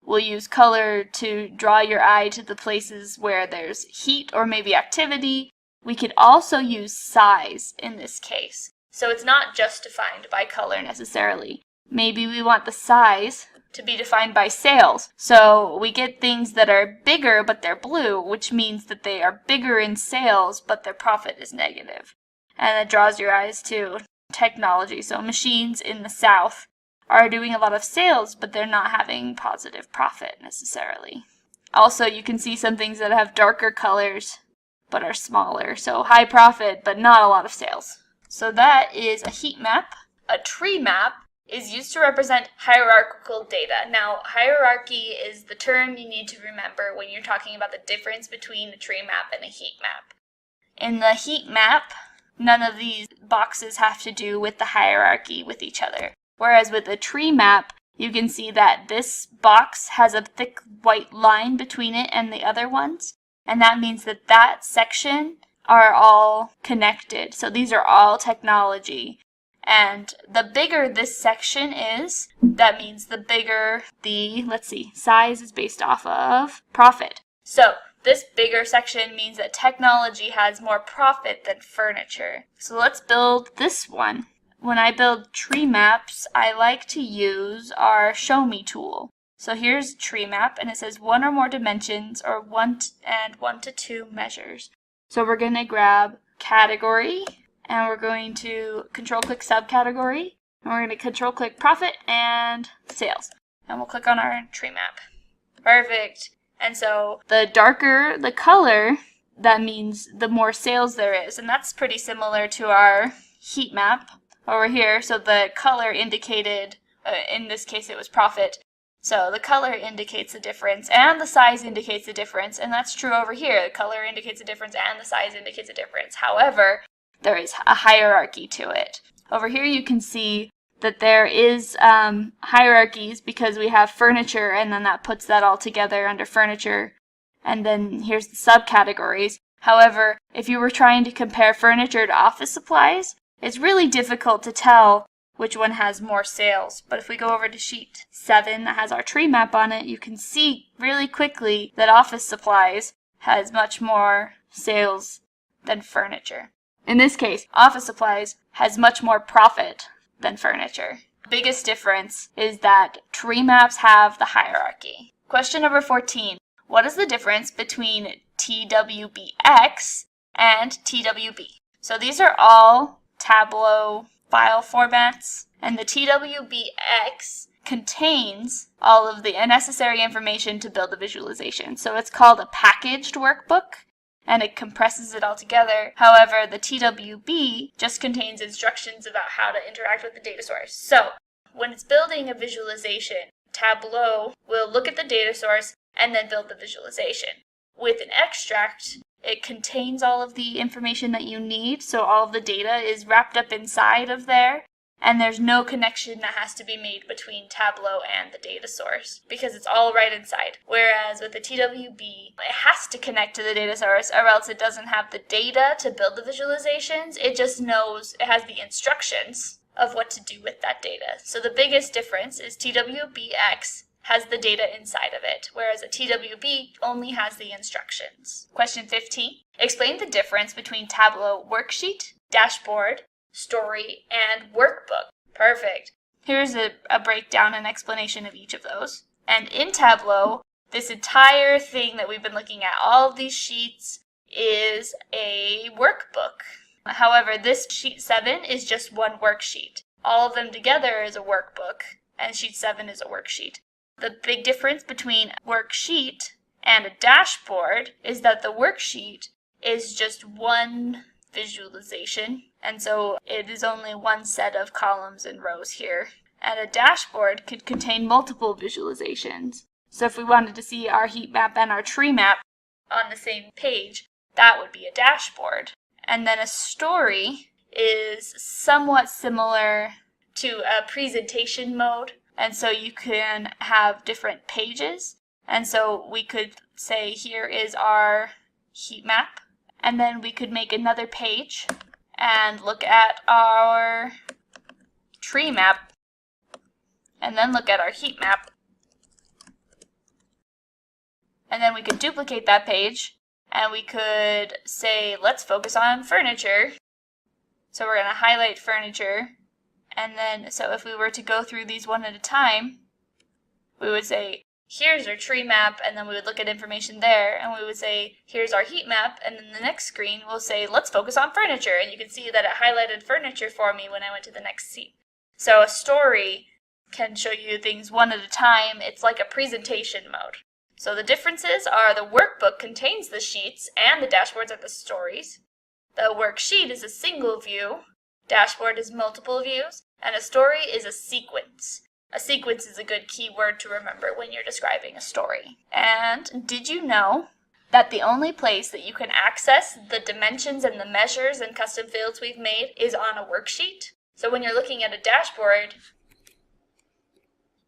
will use color to draw your eye to the places where there's heat or maybe activity. We could also use size in this case. So it's not just defined by color necessarily. Maybe we want the size to be defined by sales. So we get things that are bigger but they're blue, which means that they are bigger in sales but their profit is negative. And it draws your eyes to technology. So machines in the South are doing a lot of sales, but they're not having positive profit necessarily. Also, you can see some things that have darker colors but are smaller. So high profit, but not a lot of sales. So that is a heat map. A tree map is used to represent hierarchical data. Now, hierarchy is the term you need to remember when you're talking about the difference between a tree map and a heat map. In the heat map, none of these boxes have to do with the hierarchy with each other. Whereas with a tree map, you can see that this box has a thick white line between it and the other ones. And that means that that section are all connected. So these are all technology. And the bigger this section is, that means the bigger the, size is based off of profit. So this bigger section means that technology has more profit than furniture. So let's build this one. When I build tree maps, I like to use our Show Me tool. So here's a tree map, and it says 1 or more dimensions or 1 to 2 measures. So we're going to grab category, and we're going to control-click subcategory, and we're going to control-click profit and sales. And we'll click on our tree map. Perfect. And so the darker the color, that means the more sales there is. And that's pretty similar to our heat map over here. So the color indicated, in this case it was profit. So the color indicates the difference and the size indicates the difference. And that's true over here. The color indicates a difference and the size indicates a difference. However, there is a hierarchy to it. Over here you can see that there is hierarchies because we have furniture, and then that puts that all together under furniture. And then here's the subcategories. However, if you were trying to compare furniture to office supplies, it's really difficult to tell which one has more sales. But if we go over to sheet 7 that has our tree map on it, you can see really quickly that office supplies has much more sales than furniture. In this case, office supplies has much more profit than furniture. The biggest difference is that tree maps have the hierarchy. Question number 14. What is the difference between TWBX and TWB? So these are all Tableau file formats, and the TWBX contains all of the necessary information to build a visualization. So it's called a packaged workbook, and it compresses it all together. However, the TWB just contains instructions about how to interact with the data source. So when it's building a visualization, Tableau will look at the data source and then build the visualization. With an extract, it contains all of the information that you need, so all of the data is wrapped up inside of there, and there's no connection that has to be made between Tableau and the data source, because it's all right inside. Whereas with the TWB, it has to connect to the data source, or else it doesn't have the data to build the visualizations. It just knows, it has the instructions of what to do with that data. So the biggest difference is TWBX has the data inside of it, whereas a TWB only has the instructions. Question 15. Explain the difference between Tableau Worksheet, Dashboard, Story, and Workbook. Perfect. Here's a breakdown and explanation of each of those. And in Tableau, this entire thing that we've been looking at, all of these sheets, is a workbook. However, this sheet 7 is just one worksheet. All of them together is a workbook, and sheet 7 is a worksheet. The big difference between a worksheet and a dashboard is that the worksheet is just one visualization, and so it is only one set of columns and rows here. And a dashboard could contain multiple visualizations. So if we wanted to see our heat map and our tree map on the same page, that would be a dashboard. And then a story is somewhat similar to a presentation mode. And so you can have different pages. And so we could say, here is our heat map. And then we could make another page and look at our tree map. And then look at our heat map. And then we could duplicate that page. And we could say, let's focus on furniture. So we're going to highlight furniture. And then, so if we were to go through these one at a time, we would say, here's our tree map, and then we would look at information there, and we would say, here's our heat map, and then the next screen we'll say, let's focus on furniture. And you can see that it highlighted furniture for me when I went to the next sheet. So a story can show you things one at a time. It's like a presentation mode. So the differences are the workbook contains the sheets and the dashboards are the stories. The worksheet is a single view, dashboard is multiple views, and a story is a sequence. A sequence is a good keyword to remember when you're describing a story. And did you know that the only place that you can access the dimensions and the measures and custom fields we've made is on a worksheet? So when you're looking at a dashboard,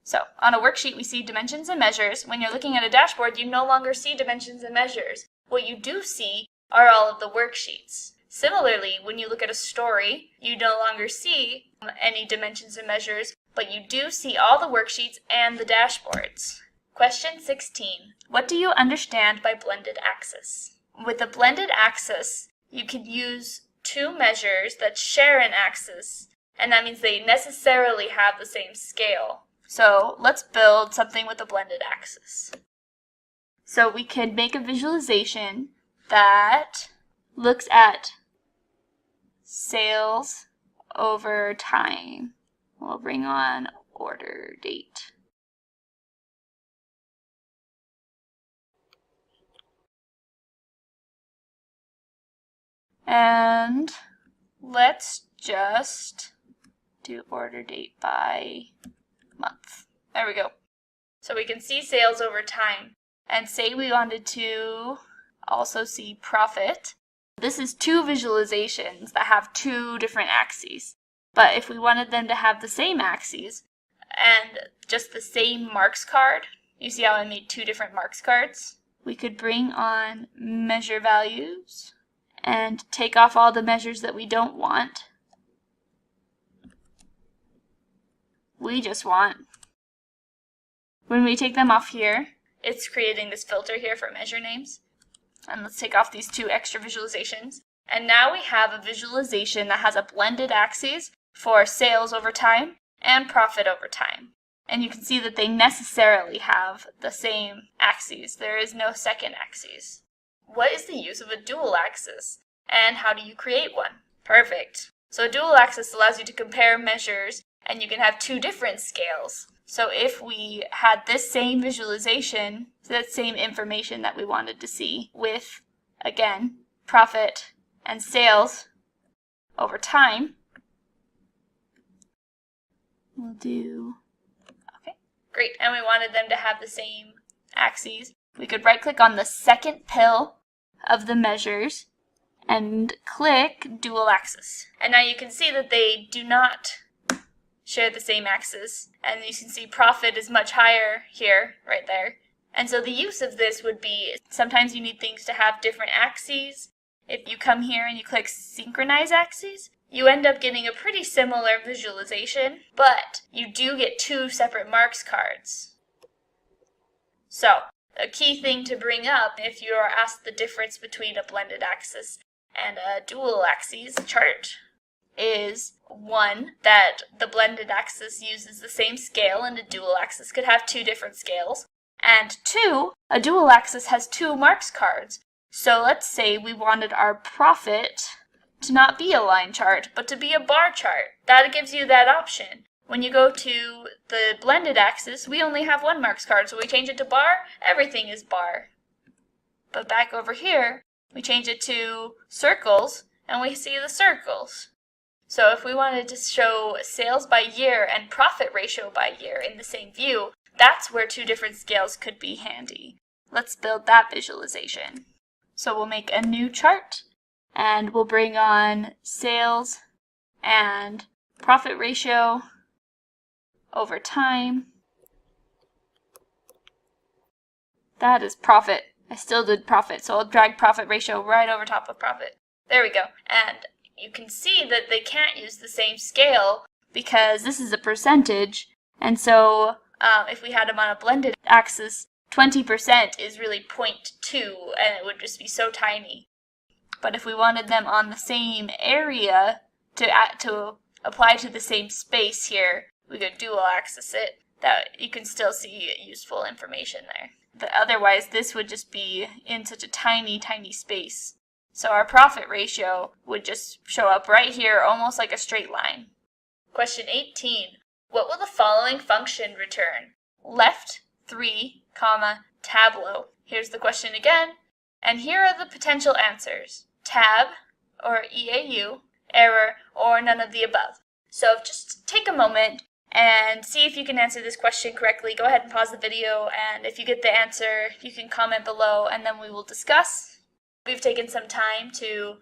so on a worksheet we see dimensions and measures. When you're looking at a dashboard, you no longer see dimensions and measures. What you do see are all of the worksheets. Similarly, when you look at a story, you no longer see any dimensions and measures, but you do see all the worksheets and the dashboards. Question 16. What do you understand by blended axis? With a blended axis, you can use two measures that share an axis, and that means they necessarily have the same scale. So let's build something with a blended axis. So we could make a visualization that looks at sales over time. We'll bring on order date. And let's just do order date by month. There we go. So we can see sales over time. And say we wanted to also see profit. This is two visualizations that have two different axes. But if we wanted them to have the same axes and just the same marks card, you see how I made two different marks cards? We could bring on measure values and take off all the measures that we don't want. We just want. When we take them off here, it's creating this filter here for measure names. And let's take off these two extra visualizations. And now we have a visualization that has a blended axis for sales over time and profit over time. And you can see that they necessarily have the same axes. There is no second axis. What is the use of a dual axis? And how do you create one? Perfect. So a dual axis allows you to compare measures and you can have two different scales. So if we had this same visualization, that same information that we wanted to see with, again, profit and sales over time, we'll do, okay, great. And we wanted them to have the same axes. We could right click on the second pill of the measures and click dual axis. And now you can see that they do not share the same axis, and you can see profit is much higher here, right there. And so the use of this would be, sometimes you need things to have different axes. If you come here and you click synchronize axes, you end up getting a pretty similar visualization, but you do get two separate marks cards. So a key thing to bring up if you are asked the difference between a blended axis and a dual axis chart is, one, that the blended axis uses the same scale and a dual axis could have two different scales. And two, a dual axis has two marks cards. So let's say we wanted our profit to not be a line chart, but to be a bar chart. That gives you that option. When you go to the blended axis, we only have one marks card, so we change it to bar, everything is bar. But back over here, we change it to circles, and we see the circles. So if we wanted to show sales by year and profit ratio by year in the same view, that's where two different scales could be handy. Let's build that visualization. So we'll make a new chart, and we'll bring on sales and profit ratio over time. That is profit. I still did profit, so I'll drag profit ratio right over top of profit. There we go. And you can see that they can't use the same scale because this is a percentage. And so if we had them on a blended axis, 20% is really 0.2, and it would just be so tiny. But if we wanted them on the same area to apply to the same space here, we could dual axis it. That you can still see useful information there. But otherwise, this would just be in such a tiny, tiny space. So our profit ratio would just show up right here, almost like a straight line. Question 18. What will the following function return? Left 3, Tableau. Here's the question again, and here are the potential answers. Tab, or EAU, error, or none of the above. So just take a moment and see if you can answer this question correctly. Go ahead and pause the video, and if you get the answer, you can comment below, and then we will discuss. We've taken some time to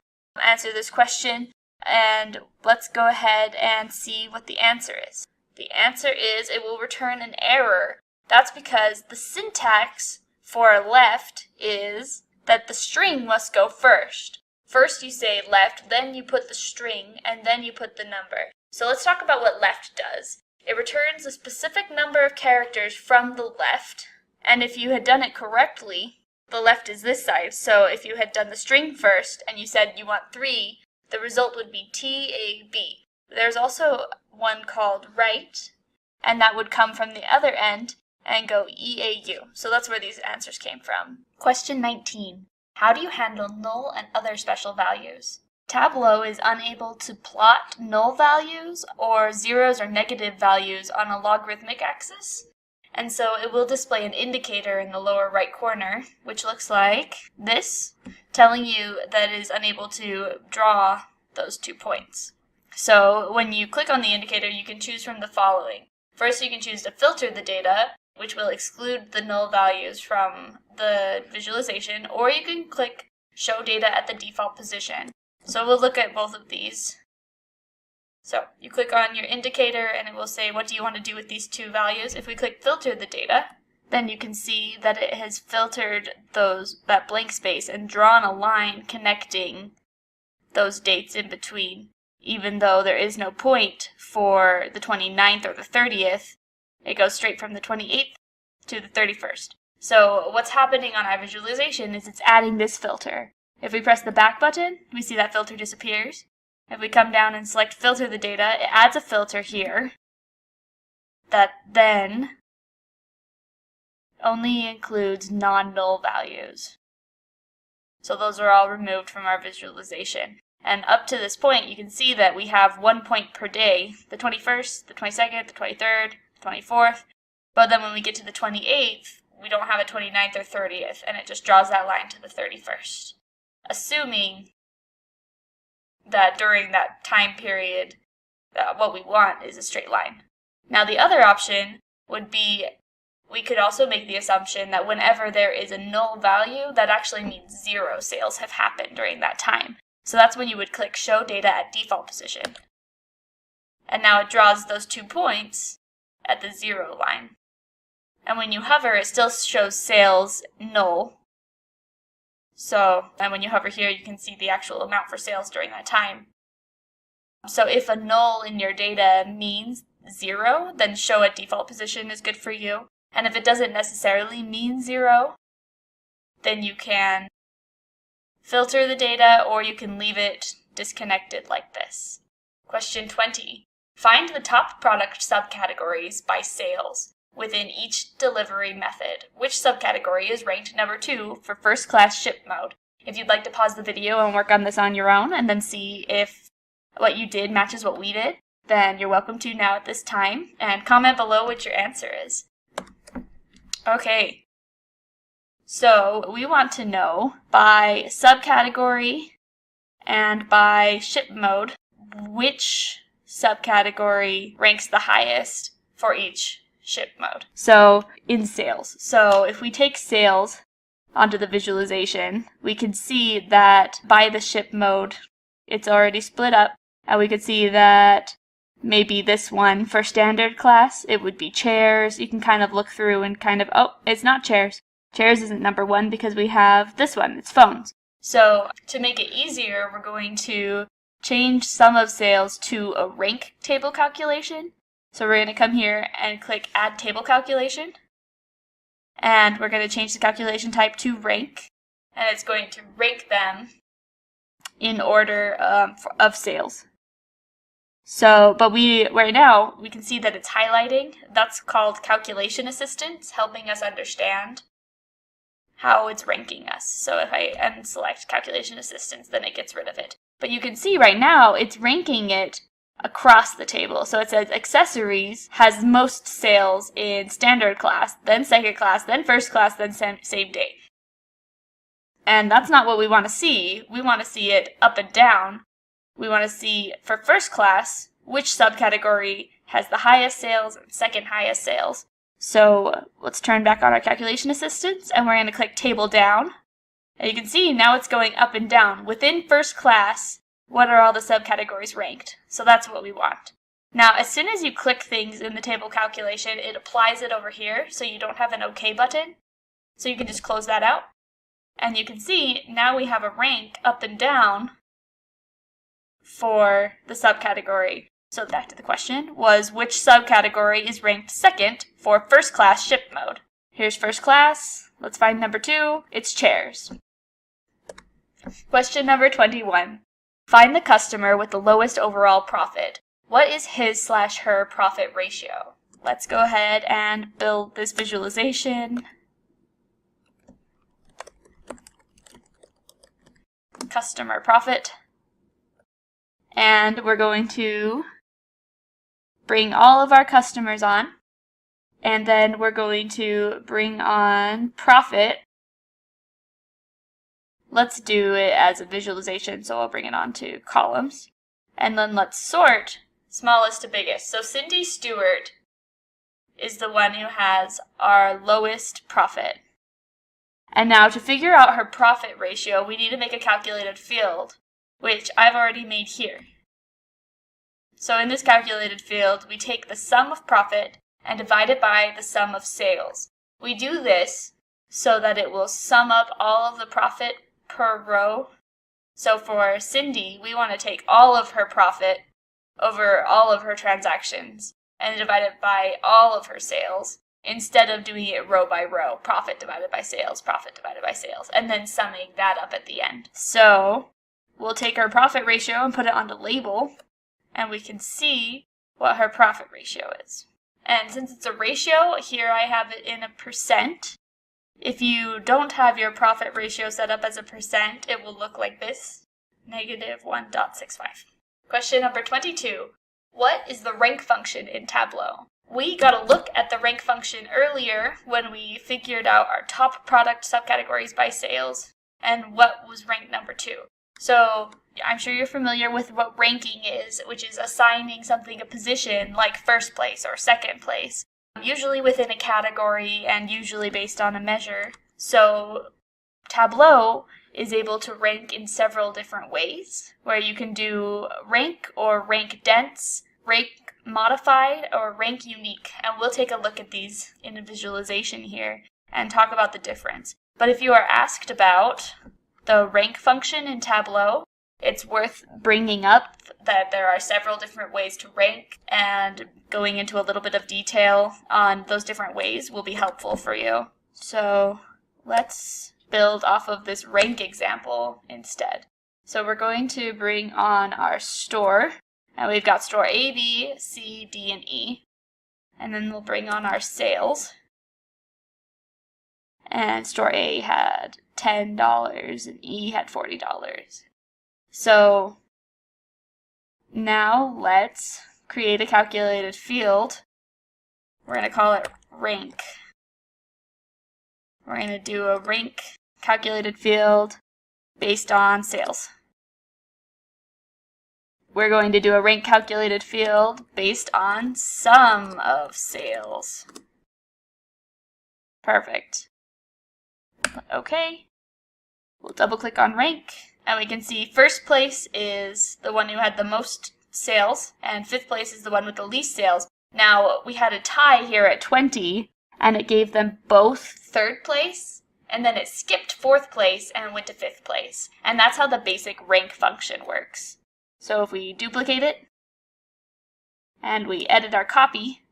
answer this question, and let's go ahead and see what the answer is. The answer is it will return an error. That's because the syntax for left is that the string must go first. First you say left, then you put the string, and then you put the number. So let's talk about what left does. It returns a specific number of characters from the left, and if you had done it correctly, the left is this side. So if you had done the string first and you said you want 3, the result would be TAB. There's also one called right, and that would come from the other end and go EAU. So that's where these answers came from. Question 19. How do you handle null and other special values? Tableau is unable to plot null values or zeros or negative values on a logarithmic axis, and so it will display an indicator in the lower right corner, which looks like this, telling you that it is unable to draw those 2 points. So when you click on the indicator, you can choose from the following. First, you can choose to filter the data, which will exclude the null values from the visualization, or you can click Show Data at the Default Position. So we'll look at both of these. So you click on your indicator and it will say, what do you want to do with these 2 values? If we click Filter the Data, then you can see that it has filtered that blank space and drawn a line connecting those dates in between. Even though there is no point for the 29th or the 30th, it goes straight from the 28th to the 31st. So what's happening on our visualization is it's adding this filter. If we press the back button, we see that filter disappears. If we come down and select Filter the Data, it adds a filter here that then only includes non-null values. So those are all removed from our visualization. And up to this point, you can see that we have 1 point per day, the 21st, the 22nd, the 23rd, the 24th. But then when we get to the 28th, we don't have a 29th or 30th, and it just draws that line to the 31st. Assuming that during that time period, what we want is a straight line. Now the other option would be, we could also make the assumption that whenever there is a null value, that actually means 0 sales have happened during that time. So that's when you would click Show Data at Default Position. And now it draws those 2 points at the 0 line. And when you hover, it still shows sales null. So, and when you hover here, you can see the actual amount for sales during that time. So if a null in your data means 0, then Show at Default Position is good for you. And if it doesn't necessarily mean 0, then you can filter the data, or you can leave it disconnected like this. Question 20. Find the top product subcategories by sales within each delivery method. Which subcategory is ranked number 2 for first class ship mode? If you'd like to pause the video and work on this on your own and then see if what you did matches what we did, then you're welcome to now at this time, and comment below what your answer is. Okay. So we want to know by subcategory and by ship mode which subcategory ranks the highest for each ship mode. So in sales. So if we take sales onto the visualization, we can see that by the ship mode, it's already split up, and we could see that maybe this one for standard class, it would be chairs. You can kind of look through and kind of, oh, it's not chairs. Chairs isn't number 1 because we have this one, it's phones. So to make it easier, we're going to change sum of sales to a rank table calculation. So we're going to come here and click Add Table Calculation. And we're going to change the calculation type to rank. And it's going to rank them in order of sales. So, but right now, we can see that it's highlighting. That's called Calculation Assistance, helping us understand how it's ranking us. So if I unselect Calculation Assistance, then it gets rid of it. But you can see right now, it's ranking it across the table. So it says accessories has most sales in standard class, then second class, then first class, then same day. And that's not what we want to see. We want to see it up and down. We want to see for first class which subcategory has the highest sales and second highest sales. So let's turn back on our calculation assistants and we're going to click table down. And you can see now it's going up and down. Within first class, what are all the subcategories ranked? So that's what we want. Now, as soon as you click things in the table calculation, it applies it over here, so you don't have an OK button. So you can just close that out. And you can see now we have a rank up and down for the subcategory. So back to the question was which subcategory is ranked second for first class ship mode? Here's first class. Let's find number 2. It's chairs. Question number 21. Find the customer with the lowest overall profit. What is his/her profit ratio? Let's go ahead and build this visualization. Customer profit. And we're going to bring all of our customers on. And then we're going to bring on profit. Let's do it as a visualization, so I'll bring it onto columns. And then let's sort smallest to biggest. So Cindy Stewart is the one who has our lowest profit. And now to figure out her profit ratio, we need to make a calculated field, which I've already made here. So in this calculated field, we take the sum of profit and divide it by the sum of sales. We do this so that it will sum up all of the profit per row. So for Cindy, we want to take all of her profit over all of her transactions and divide it by all of her sales instead of doing it row by row, profit divided by sales, and then summing that up at the end. So we'll take our profit ratio and put it on the label, and we can see what her profit ratio is. And since it's a ratio, here I have it in a percent. If you don't have your profit ratio set up as a percent, it will look like this, -1.65. Question number 22. What is the rank function in Tableau? We got a look at the rank function earlier when we figured out our top product subcategories by sales and what was ranked number 2. So I'm sure you're familiar with what ranking is, which is assigning something a position like first place or second place, usually within a category and usually based on a measure. So Tableau is able to rank in several different ways, where you can do rank or rank dense, rank modified, or rank unique. And we'll take a look at these in a visualization here and talk about the difference. But if you are asked about the rank function in Tableau, it's worth bringing up that there are several different ways to rank, and going into a little bit of detail on those different ways will be helpful for you. So let's build off of this rank example instead. So we're going to bring on our store, and we've got store A, B, C, D, and E. And then we'll bring on our sales. And store A had $10 and E had $40. So now let's create a calculated field. We're going to call it rank. We're going to do a rank calculated field based on sales. We're going to do a rank calculated field based on sum of sales. Perfect. Okay. We'll double click on rank, and we can see first place is the one who had the most sales, and fifth place is the one with the least sales. Now, we had a tie here at 20, and it gave them both third place, and then it skipped fourth place and went to fifth place. And that's how the basic rank function works. So if we duplicate it, and we edit our copy,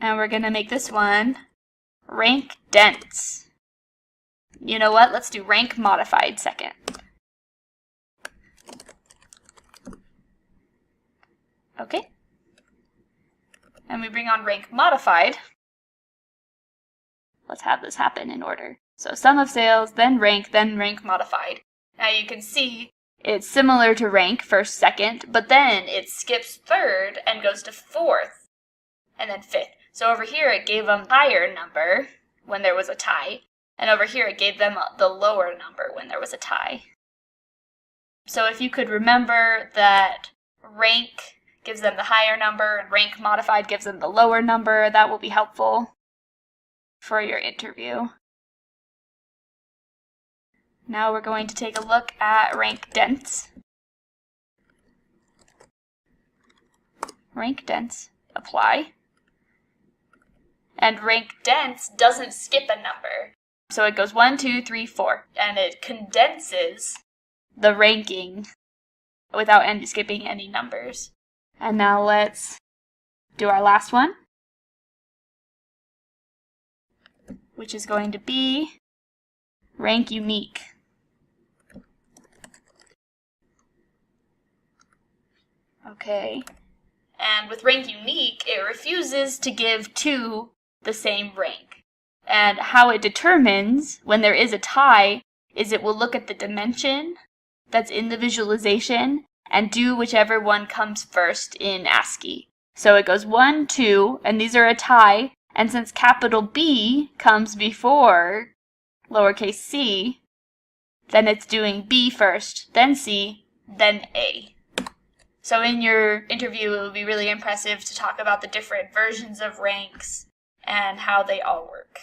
and we're going to make this one rank dense. You know what? Let's do rank modified second. Okay. And we bring on rank modified. Let's have this happen in order. So sum of sales, then rank modified. Now you can see it's similar to rank, first, second, but then it skips third and goes to fourth, and then fifth. So over here it gave them higher number when there was a tie, and over here it gave them the lower number when there was a tie. So if you could remember that rank gives them the higher number and rank modified gives them the lower number, that will be helpful for your interview. Now we're going to take a look at rank dense. Rank dense, apply. And rank dense doesn't skip a number. So it goes 1, 2, 3, 4, and it condenses the ranking without skipping any numbers. And now let's do our last one, which is going to be rank unique. Okay, and with rank unique, it refuses to give two the same rank. And how it determines when there is a tie is it will look at the dimension that's in the visualization and do whichever one comes first in ASCII. So it goes 1, 2, and these are a tie, and since capital B comes before lowercase c, then it's doing B first, then C, then A. So in your interview, it would be really impressive to talk about the different versions of ranks and how they all work.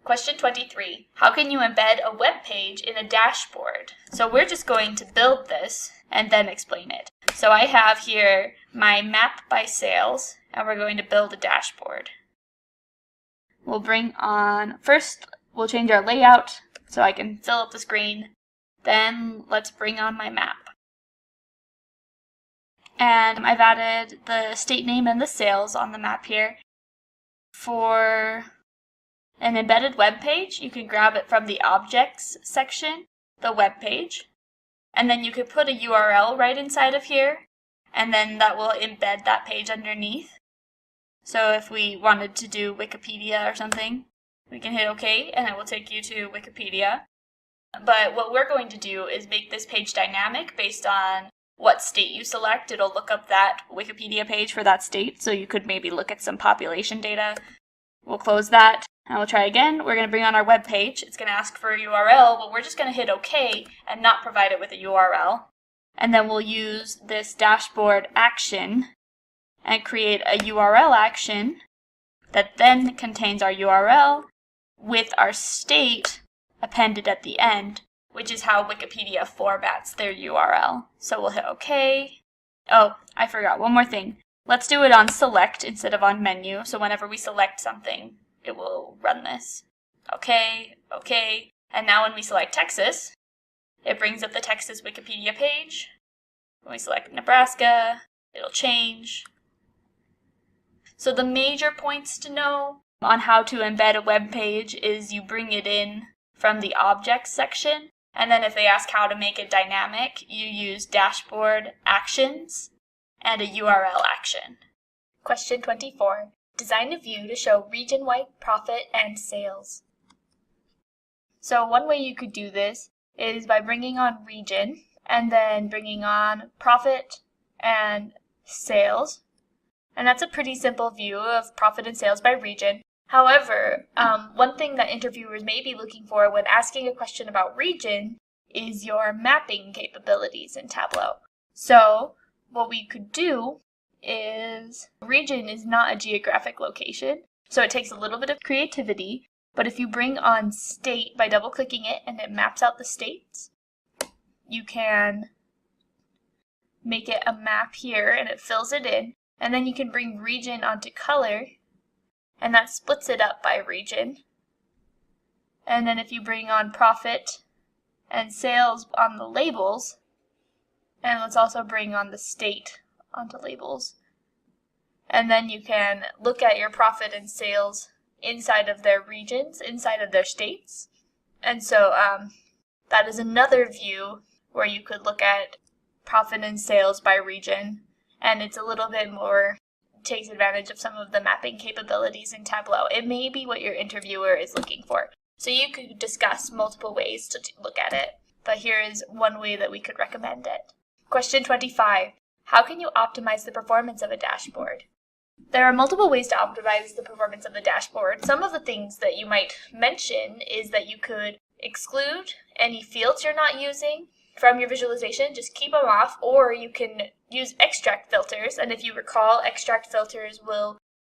Question 23. How can you embed a web page in a dashboard? So we're just going to build this and then explain it. So I have here my map by sales, and we're going to build a dashboard. We'll bring on, first we'll change our layout so I can fill up the screen. Then let's bring on my map. And I've added the state name and the sales on the map here. For an embedded web page, you can grab it from the Objects section, the web page, and then you could put a URL right inside of here, and then that will embed that page underneath. So if we wanted to do Wikipedia or something, we can hit OK, and it will take you to Wikipedia. But what we're going to do is make this page dynamic based on what state you select. It'll look up that Wikipedia page for that state, so you could maybe look at some population data. We'll close that, and we'll try again. We're going to bring on our web page. It's going to ask for a URL, but we're just going to hit OK and not provide it with a URL. And then we'll use this dashboard action and create a URL action that then contains our URL with our state appended at the end, which is how Wikipedia formats their URL. So we'll hit OK. Oh, I forgot one more thing. Let's do it on select instead of on menu, so whenever we select something, it will run this. OK, OK, and now when we select Texas, it brings up the Texas Wikipedia page. When we select Nebraska, it'll change. So the major points to know on how to embed a web page is you bring it in from the Objects section, and then if they ask how to make it dynamic, you use Dashboard Actions and a URL action. Question 24. Design a view to show region-wide profit and sales. So one way you could do this is by bringing on region and then bringing on profit and sales. And that's a pretty simple view of profit and sales by region. However, one thing that interviewers may be looking for when asking a question about region is your mapping capabilities in Tableau. So what we could do is, region is not a geographic location, so it takes a little bit of creativity, but if you bring on state by double-clicking it and it maps out the states, you can make it a map here and it fills it in, and then you can bring region onto color, and that splits it up by region. And then if you bring on profit and sales on the labels, and let's also bring on the state onto labels. And then you can look at your profit and sales inside of their regions, inside of their states. And so that is another view where you could look at profit and sales by region. And it's a little bit more, takes advantage of some of the mapping capabilities in Tableau. It may be what your interviewer is looking for. So you could discuss multiple ways to look at it. but here is one way that we could recommend it. Question 25. How can you optimize the performance of a dashboard? There are multiple ways to optimize the performance of the dashboard. Some of the things that you might mention is that you could exclude any fields you're not using from your visualization, just keep them off, or you can use extract filters, and if you recall, extract filters will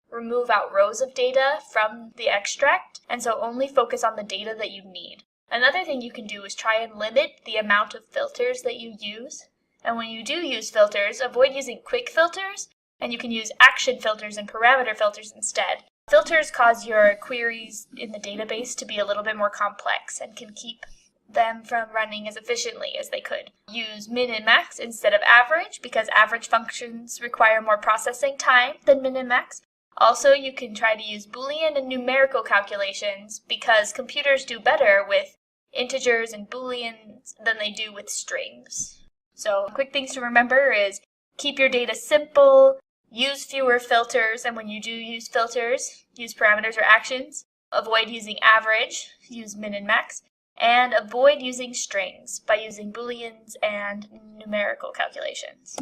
remove out rows of data from the extract, and so only focus on the data that you need. Another thing you can do is try and limit the amount of filters that you use, and when you do use filters, avoid using quick filters, and you can use action filters and parameter filters instead. Filters cause your queries in the database to be a little bit more complex and can keep them from running as efficiently as they could. Use min and max instead of average because average functions require more processing time than min and max. Also, you can try to use Boolean and numerical calculations because computers do better with integers and Booleans than they do with strings. So quick things to remember is keep your data simple, use fewer filters, and when you do use filters, use parameters or actions. Avoid using average, use min and max, and avoid using strings by using Booleans and numerical calculations.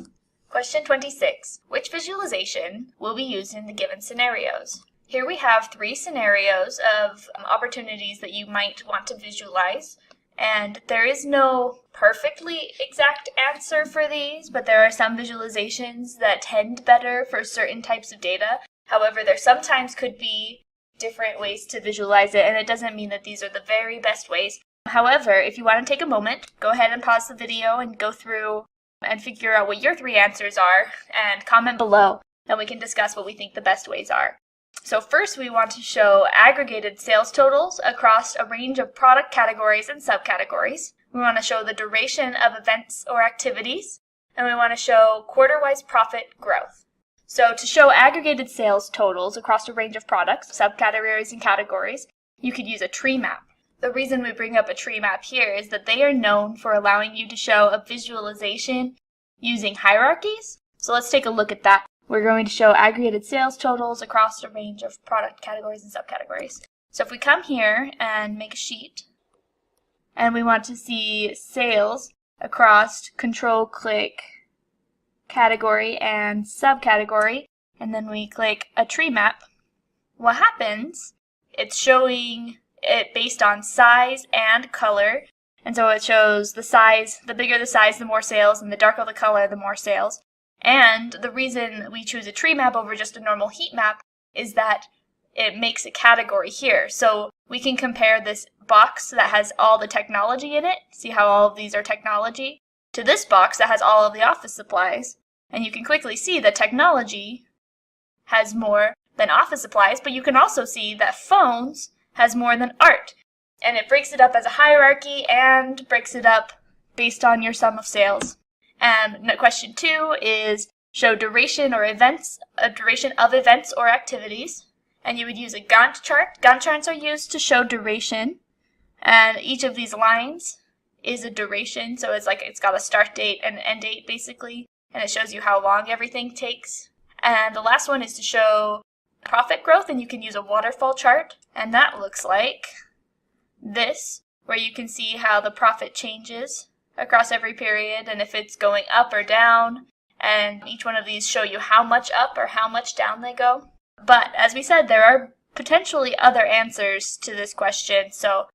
Question 26. Which visualization will be used in the given scenarios? Here we have 3 scenarios of opportunities that you might want to visualize, and there is no perfectly exact answer for these, but there are some visualizations that tend better for certain types of data. However, there sometimes could be different ways to visualize it, and it doesn't mean that these are the very best ways. However, if you want to take a moment, go ahead and pause the video and go through and figure out what your 3 answers are and comment below, and we can discuss what we think the best ways are. So first we want to show aggregated sales totals across a range of product categories and subcategories. We want to show the duration of events or activities, and we want to show quarter-wise profit growth. So to show aggregated sales totals across a range of products, subcategories, and categories, you could use a tree map. The reason we bring up a tree map here is that they are known for allowing you to show a visualization using hierarchies. So let's take a look at that. We're going to show aggregated sales totals across a range of product categories and subcategories. So if we come here and make a sheet, and we want to see sales across control-click category and subcategory, and then we click a tree map, what happens, it's showing it based on size and color, and so it shows the size, the bigger the size, the more sales, and the darker the color, the more sales. And the reason we choose a tree map over just a normal heat map is that it makes a category here. So we can compare this box that has all the technology in it, see how all of these are technology, to this box that has all of the office supplies. And you can quickly see that technology has more than office supplies, but you can also see that phones has more than art. And it breaks it up as a hierarchy and breaks it up based on your sum of sales. And question 2 is show duration or events, a duration of events or activities. And you would use a Gantt chart. Gantt charts are used to show duration. And each of these lines is a duration. So it's got a start date and an end date basically. And it shows you how long everything takes. And the last one is to show profit growth, and you can use a waterfall chart. And that looks like this, where you can see how the profit changes across every period and if it's going up or down. And each one of these show you how much up or how much down they go. But as we said, there are potentially other answers to this question. So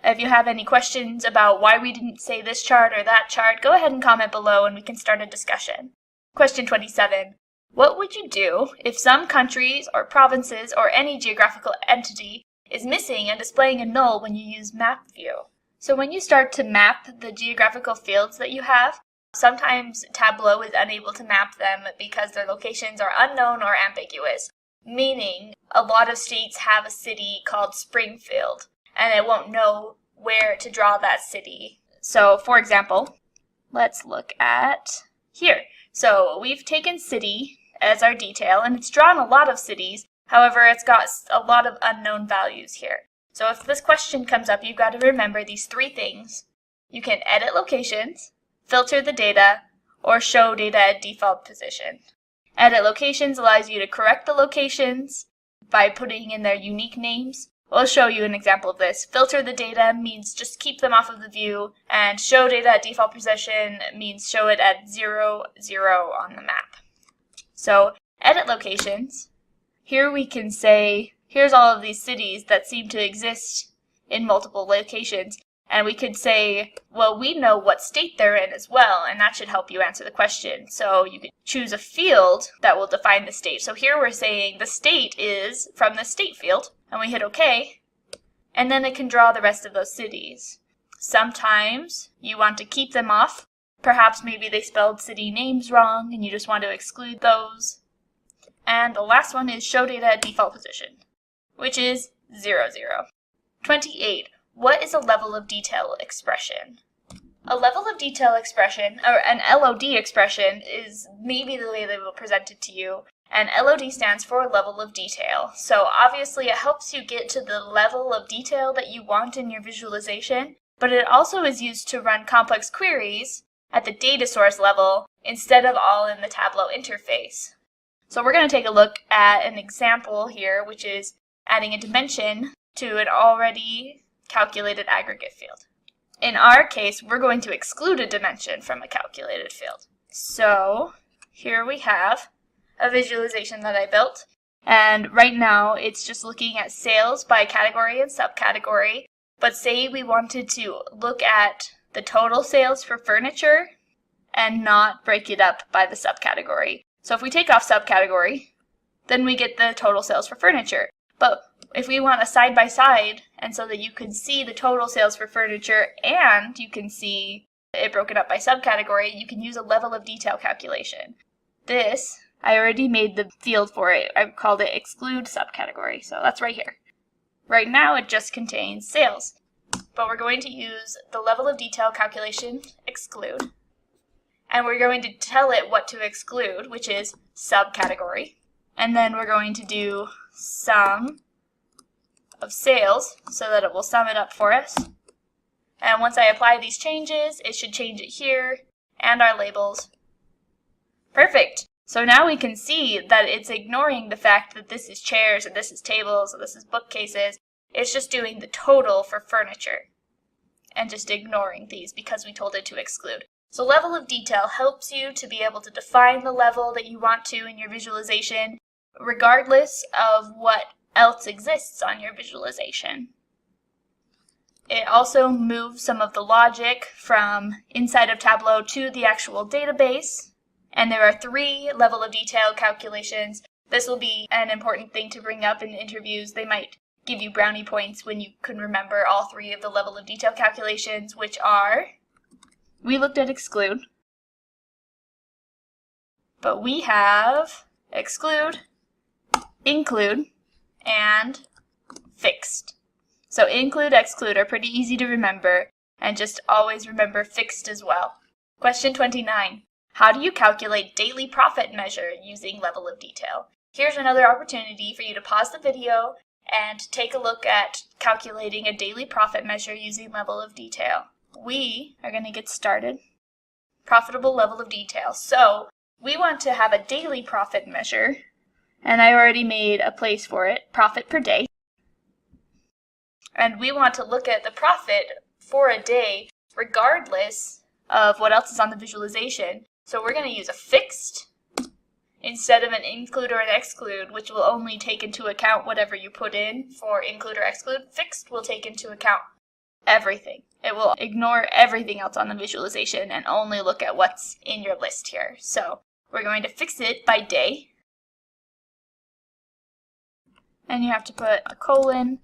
if you have any questions about why we didn't say this chart or that chart, go ahead and comment below and we can start a discussion. Question 27. What would you do if some countries or provinces or any geographical entity is missing and displaying a null when you use map view? So when you start to map the geographical fields that you have, sometimes Tableau is unable to map them because their locations are unknown or ambiguous, meaning a lot of states have a city called Springfield, and it won't know where to draw that city. So for example, let's look at here. So we've taken city as our detail, and it's drawn a lot of cities. However, it's got a lot of unknown values here. So if this question comes up, you've got to remember these 3 things. You can edit locations, filter the data, or show data at default position. Edit locations allows you to correct the locations by putting in their unique names, I'll show you an example of this. Filter the data means just keep them off of the view, and show data at default position means show it at 0, 0 on the map. So edit locations. Here we can say, here's all of these cities that seem to exist in multiple locations. And we could say, well, we know what state they're in as well, and that should help you answer the question. So you could choose a field that will define the state. So here we're saying the state is from the state field, and we hit OK, and then it can draw the rest of those cities. Sometimes you want to keep them off. Perhaps maybe they spelled city names wrong, and you just want to exclude those. And the last one is show data at default position, which is 0, 0. 28. What is a level of detail expression? A level of detail expression, or an LOD expression, is maybe the way they will present it to you. And LOD stands for level of detail. So obviously it helps you get to the level of detail that you want in your visualization, but it also is used to run complex queries at the data source level instead of all in the Tableau interface. So we're going to take a look at an example here, which is adding a dimension to an already calculated aggregate field. In our case, we're going to exclude a dimension from a calculated field. So here we have a visualization that I built, and right now it's just looking at sales by category and subcategory. But say we wanted to look at the total sales for furniture and not break it up by the subcategory. So if we take off subcategory, then we get the total sales for furniture. But if we want a side by side, and so that you can see the total sales for furniture and you can see it broken up by subcategory, you can use a level of detail calculation. This, I already made the field for it. I've called it exclude subcategory, so that's right here. Right now it just contains sales, but we're going to use the level of detail calculation exclude, and we're going to tell it what to exclude, which is subcategory, and then we're going to do sum of sales so that it will sum it up for us. And once I apply these changes, it should change it here and our labels. Perfect. So now we can see that it's ignoring the fact that this is chairs and this is tables and this is bookcases. It's just doing the total for furniture and just ignoring these because we told it to exclude. So level of detail helps you to be able to define the level that you want to in your visualization, regardless of what else exists on your visualization. It also moves some of the logic from inside of Tableau to the actual database. And there are 3 level of detail calculations. This will be an important thing to bring up in interviews. They might give you brownie points when you can remember all 3 of the level of detail calculations, which are, we looked at exclude, but we have exclude, include, and fixed. So include, exclude are pretty easy to remember, and just always remember fixed as well. Question 29. How do you calculate daily profit measure using level of detail? Here's another opportunity for you to pause the video and take a look at calculating a daily profit measure using level of detail. We are going to get started. Profitable level of detail. So we want to have a daily profit measure, and I already made a place for it, profit per day. And we want to look at the profit for a day regardless of what else is on the visualization. So we're going to use a fixed instead of an include or an exclude, which will only take into account whatever you put in for include or exclude. Fixed will take into account everything. It will ignore everything else on the visualization and only look at what's in your list here. So we're going to fix it by day. And you have to put a colon.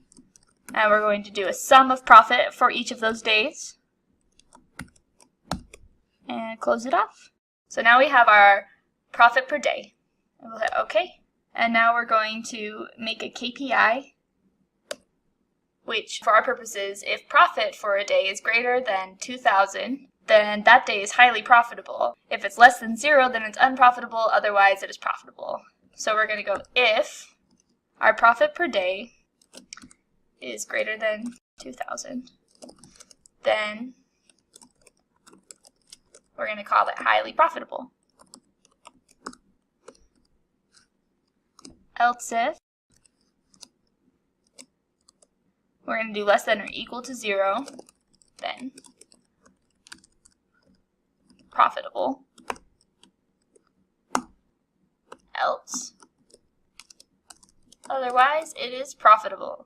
And we're going to do a sum of profit for each of those days. And close it off. So now we have our profit per day. And we'll hit OK. And now we're going to make a KPI, which for our purposes, if profit for a day is greater than 2,000, then that day is highly profitable. If it's less than 0, then it's unprofitable. Otherwise, it is profitable. So we're going to go if our profit per day is greater than 2,000, then we're going to call it highly profitable. Else if we're going to do less than or equal to 0, then profitable, else otherwise it is profitable.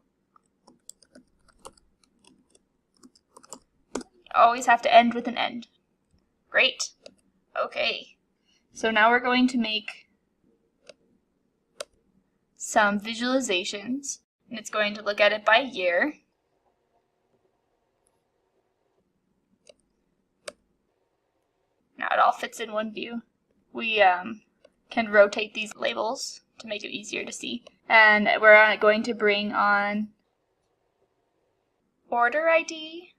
Always have to end with an end. Great. Okay. So now we're going to make some visualizations, and it's going to look at it by year. Now it all fits in one view. We can rotate these labels to make it easier to see. And we're going to bring on order ID.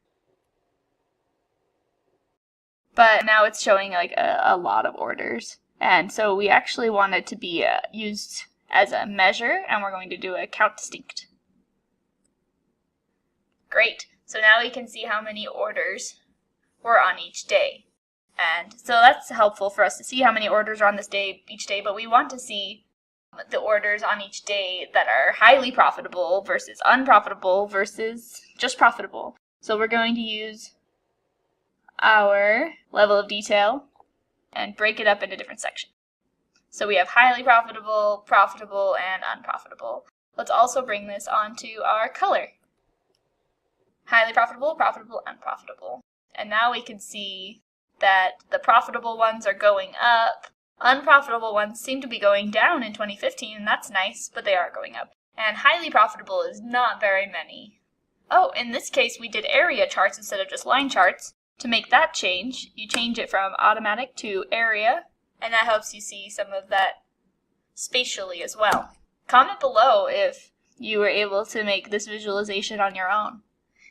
But now it's showing like a lot of orders. And so we actually want it to be used as a measure, and we're going to do a count distinct. Great. So now we can see how many orders were on each day. And so that's helpful for us to see how many orders are on this day each day, but we want to see the orders on each day that are highly profitable versus unprofitable versus just profitable. So we're going to use our level of detail and break it up into different sections. So we have highly profitable, profitable, and unprofitable. Let's also bring this onto our color. Highly profitable, profitable, unprofitable. And now we can see that the profitable ones are going up. Unprofitable ones seem to be going down in 2015, and that's nice, but they are going up. And highly profitable is not very many. Oh, in this case we did area charts instead of just line charts. To make that change, you change it from automatic to area, and that helps you see some of that spatially as well. Comment below if you were able to make this visualization on your own.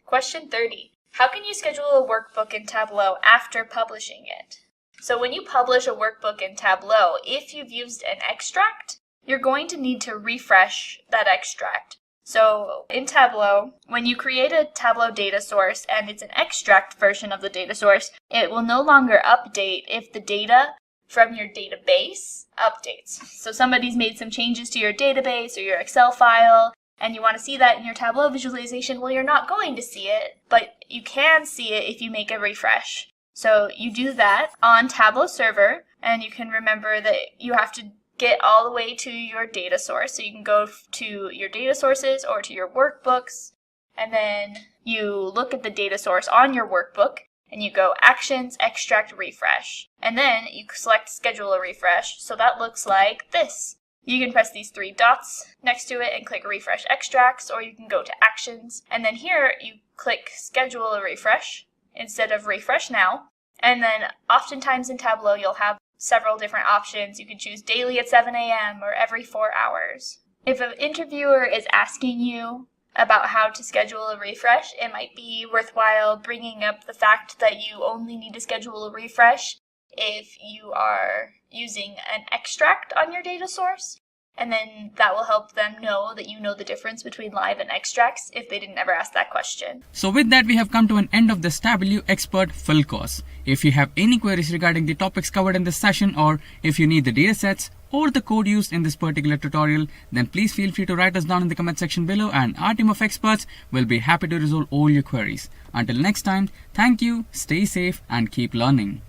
Question 30. How can you schedule a workbook in Tableau after publishing it? So when you publish a workbook in Tableau, if you've used an extract, you're going to need to refresh that extract. So in Tableau, when you create a Tableau data source and it's an extract version of the data source, it will no longer update if the data from your database updates. So somebody's made some changes to your database or your Excel file, and you want to see that in your Tableau visualization. Well, you're not going to see it, but you can see it if you make a refresh. So you do that on Tableau server, and you can remember that you have to get all the way to your data source. So you can go to your data sources or to your workbooks, and then you look at the data source on your workbook, and you go Actions, Extract, Refresh. And then you select Schedule a Refresh. So that looks like this. You can press these three dots next to it and click Refresh Extracts, or you can go to Actions, and then here you click Schedule a Refresh instead of Refresh Now. And then oftentimes in Tableau you'll have several different options. You can choose daily at 7 a.m. or every 4 hours. If an interviewer is asking you about how to schedule a refresh, it might be worthwhile bringing up the fact that you only need to schedule a refresh if you are using an extract on your data source, and then that will help them know that you know the difference between live and extracts if they didn't ever ask that question. So with that, we have come to an end of this Tableau Expert Full Course. If you have any queries regarding the topics covered in this session, or if you need the datasets or the code used in this particular tutorial, then please feel free to write us down in the comment section below, and our team of experts will be happy to resolve all your queries. Until next time, thank you, stay safe, and keep learning.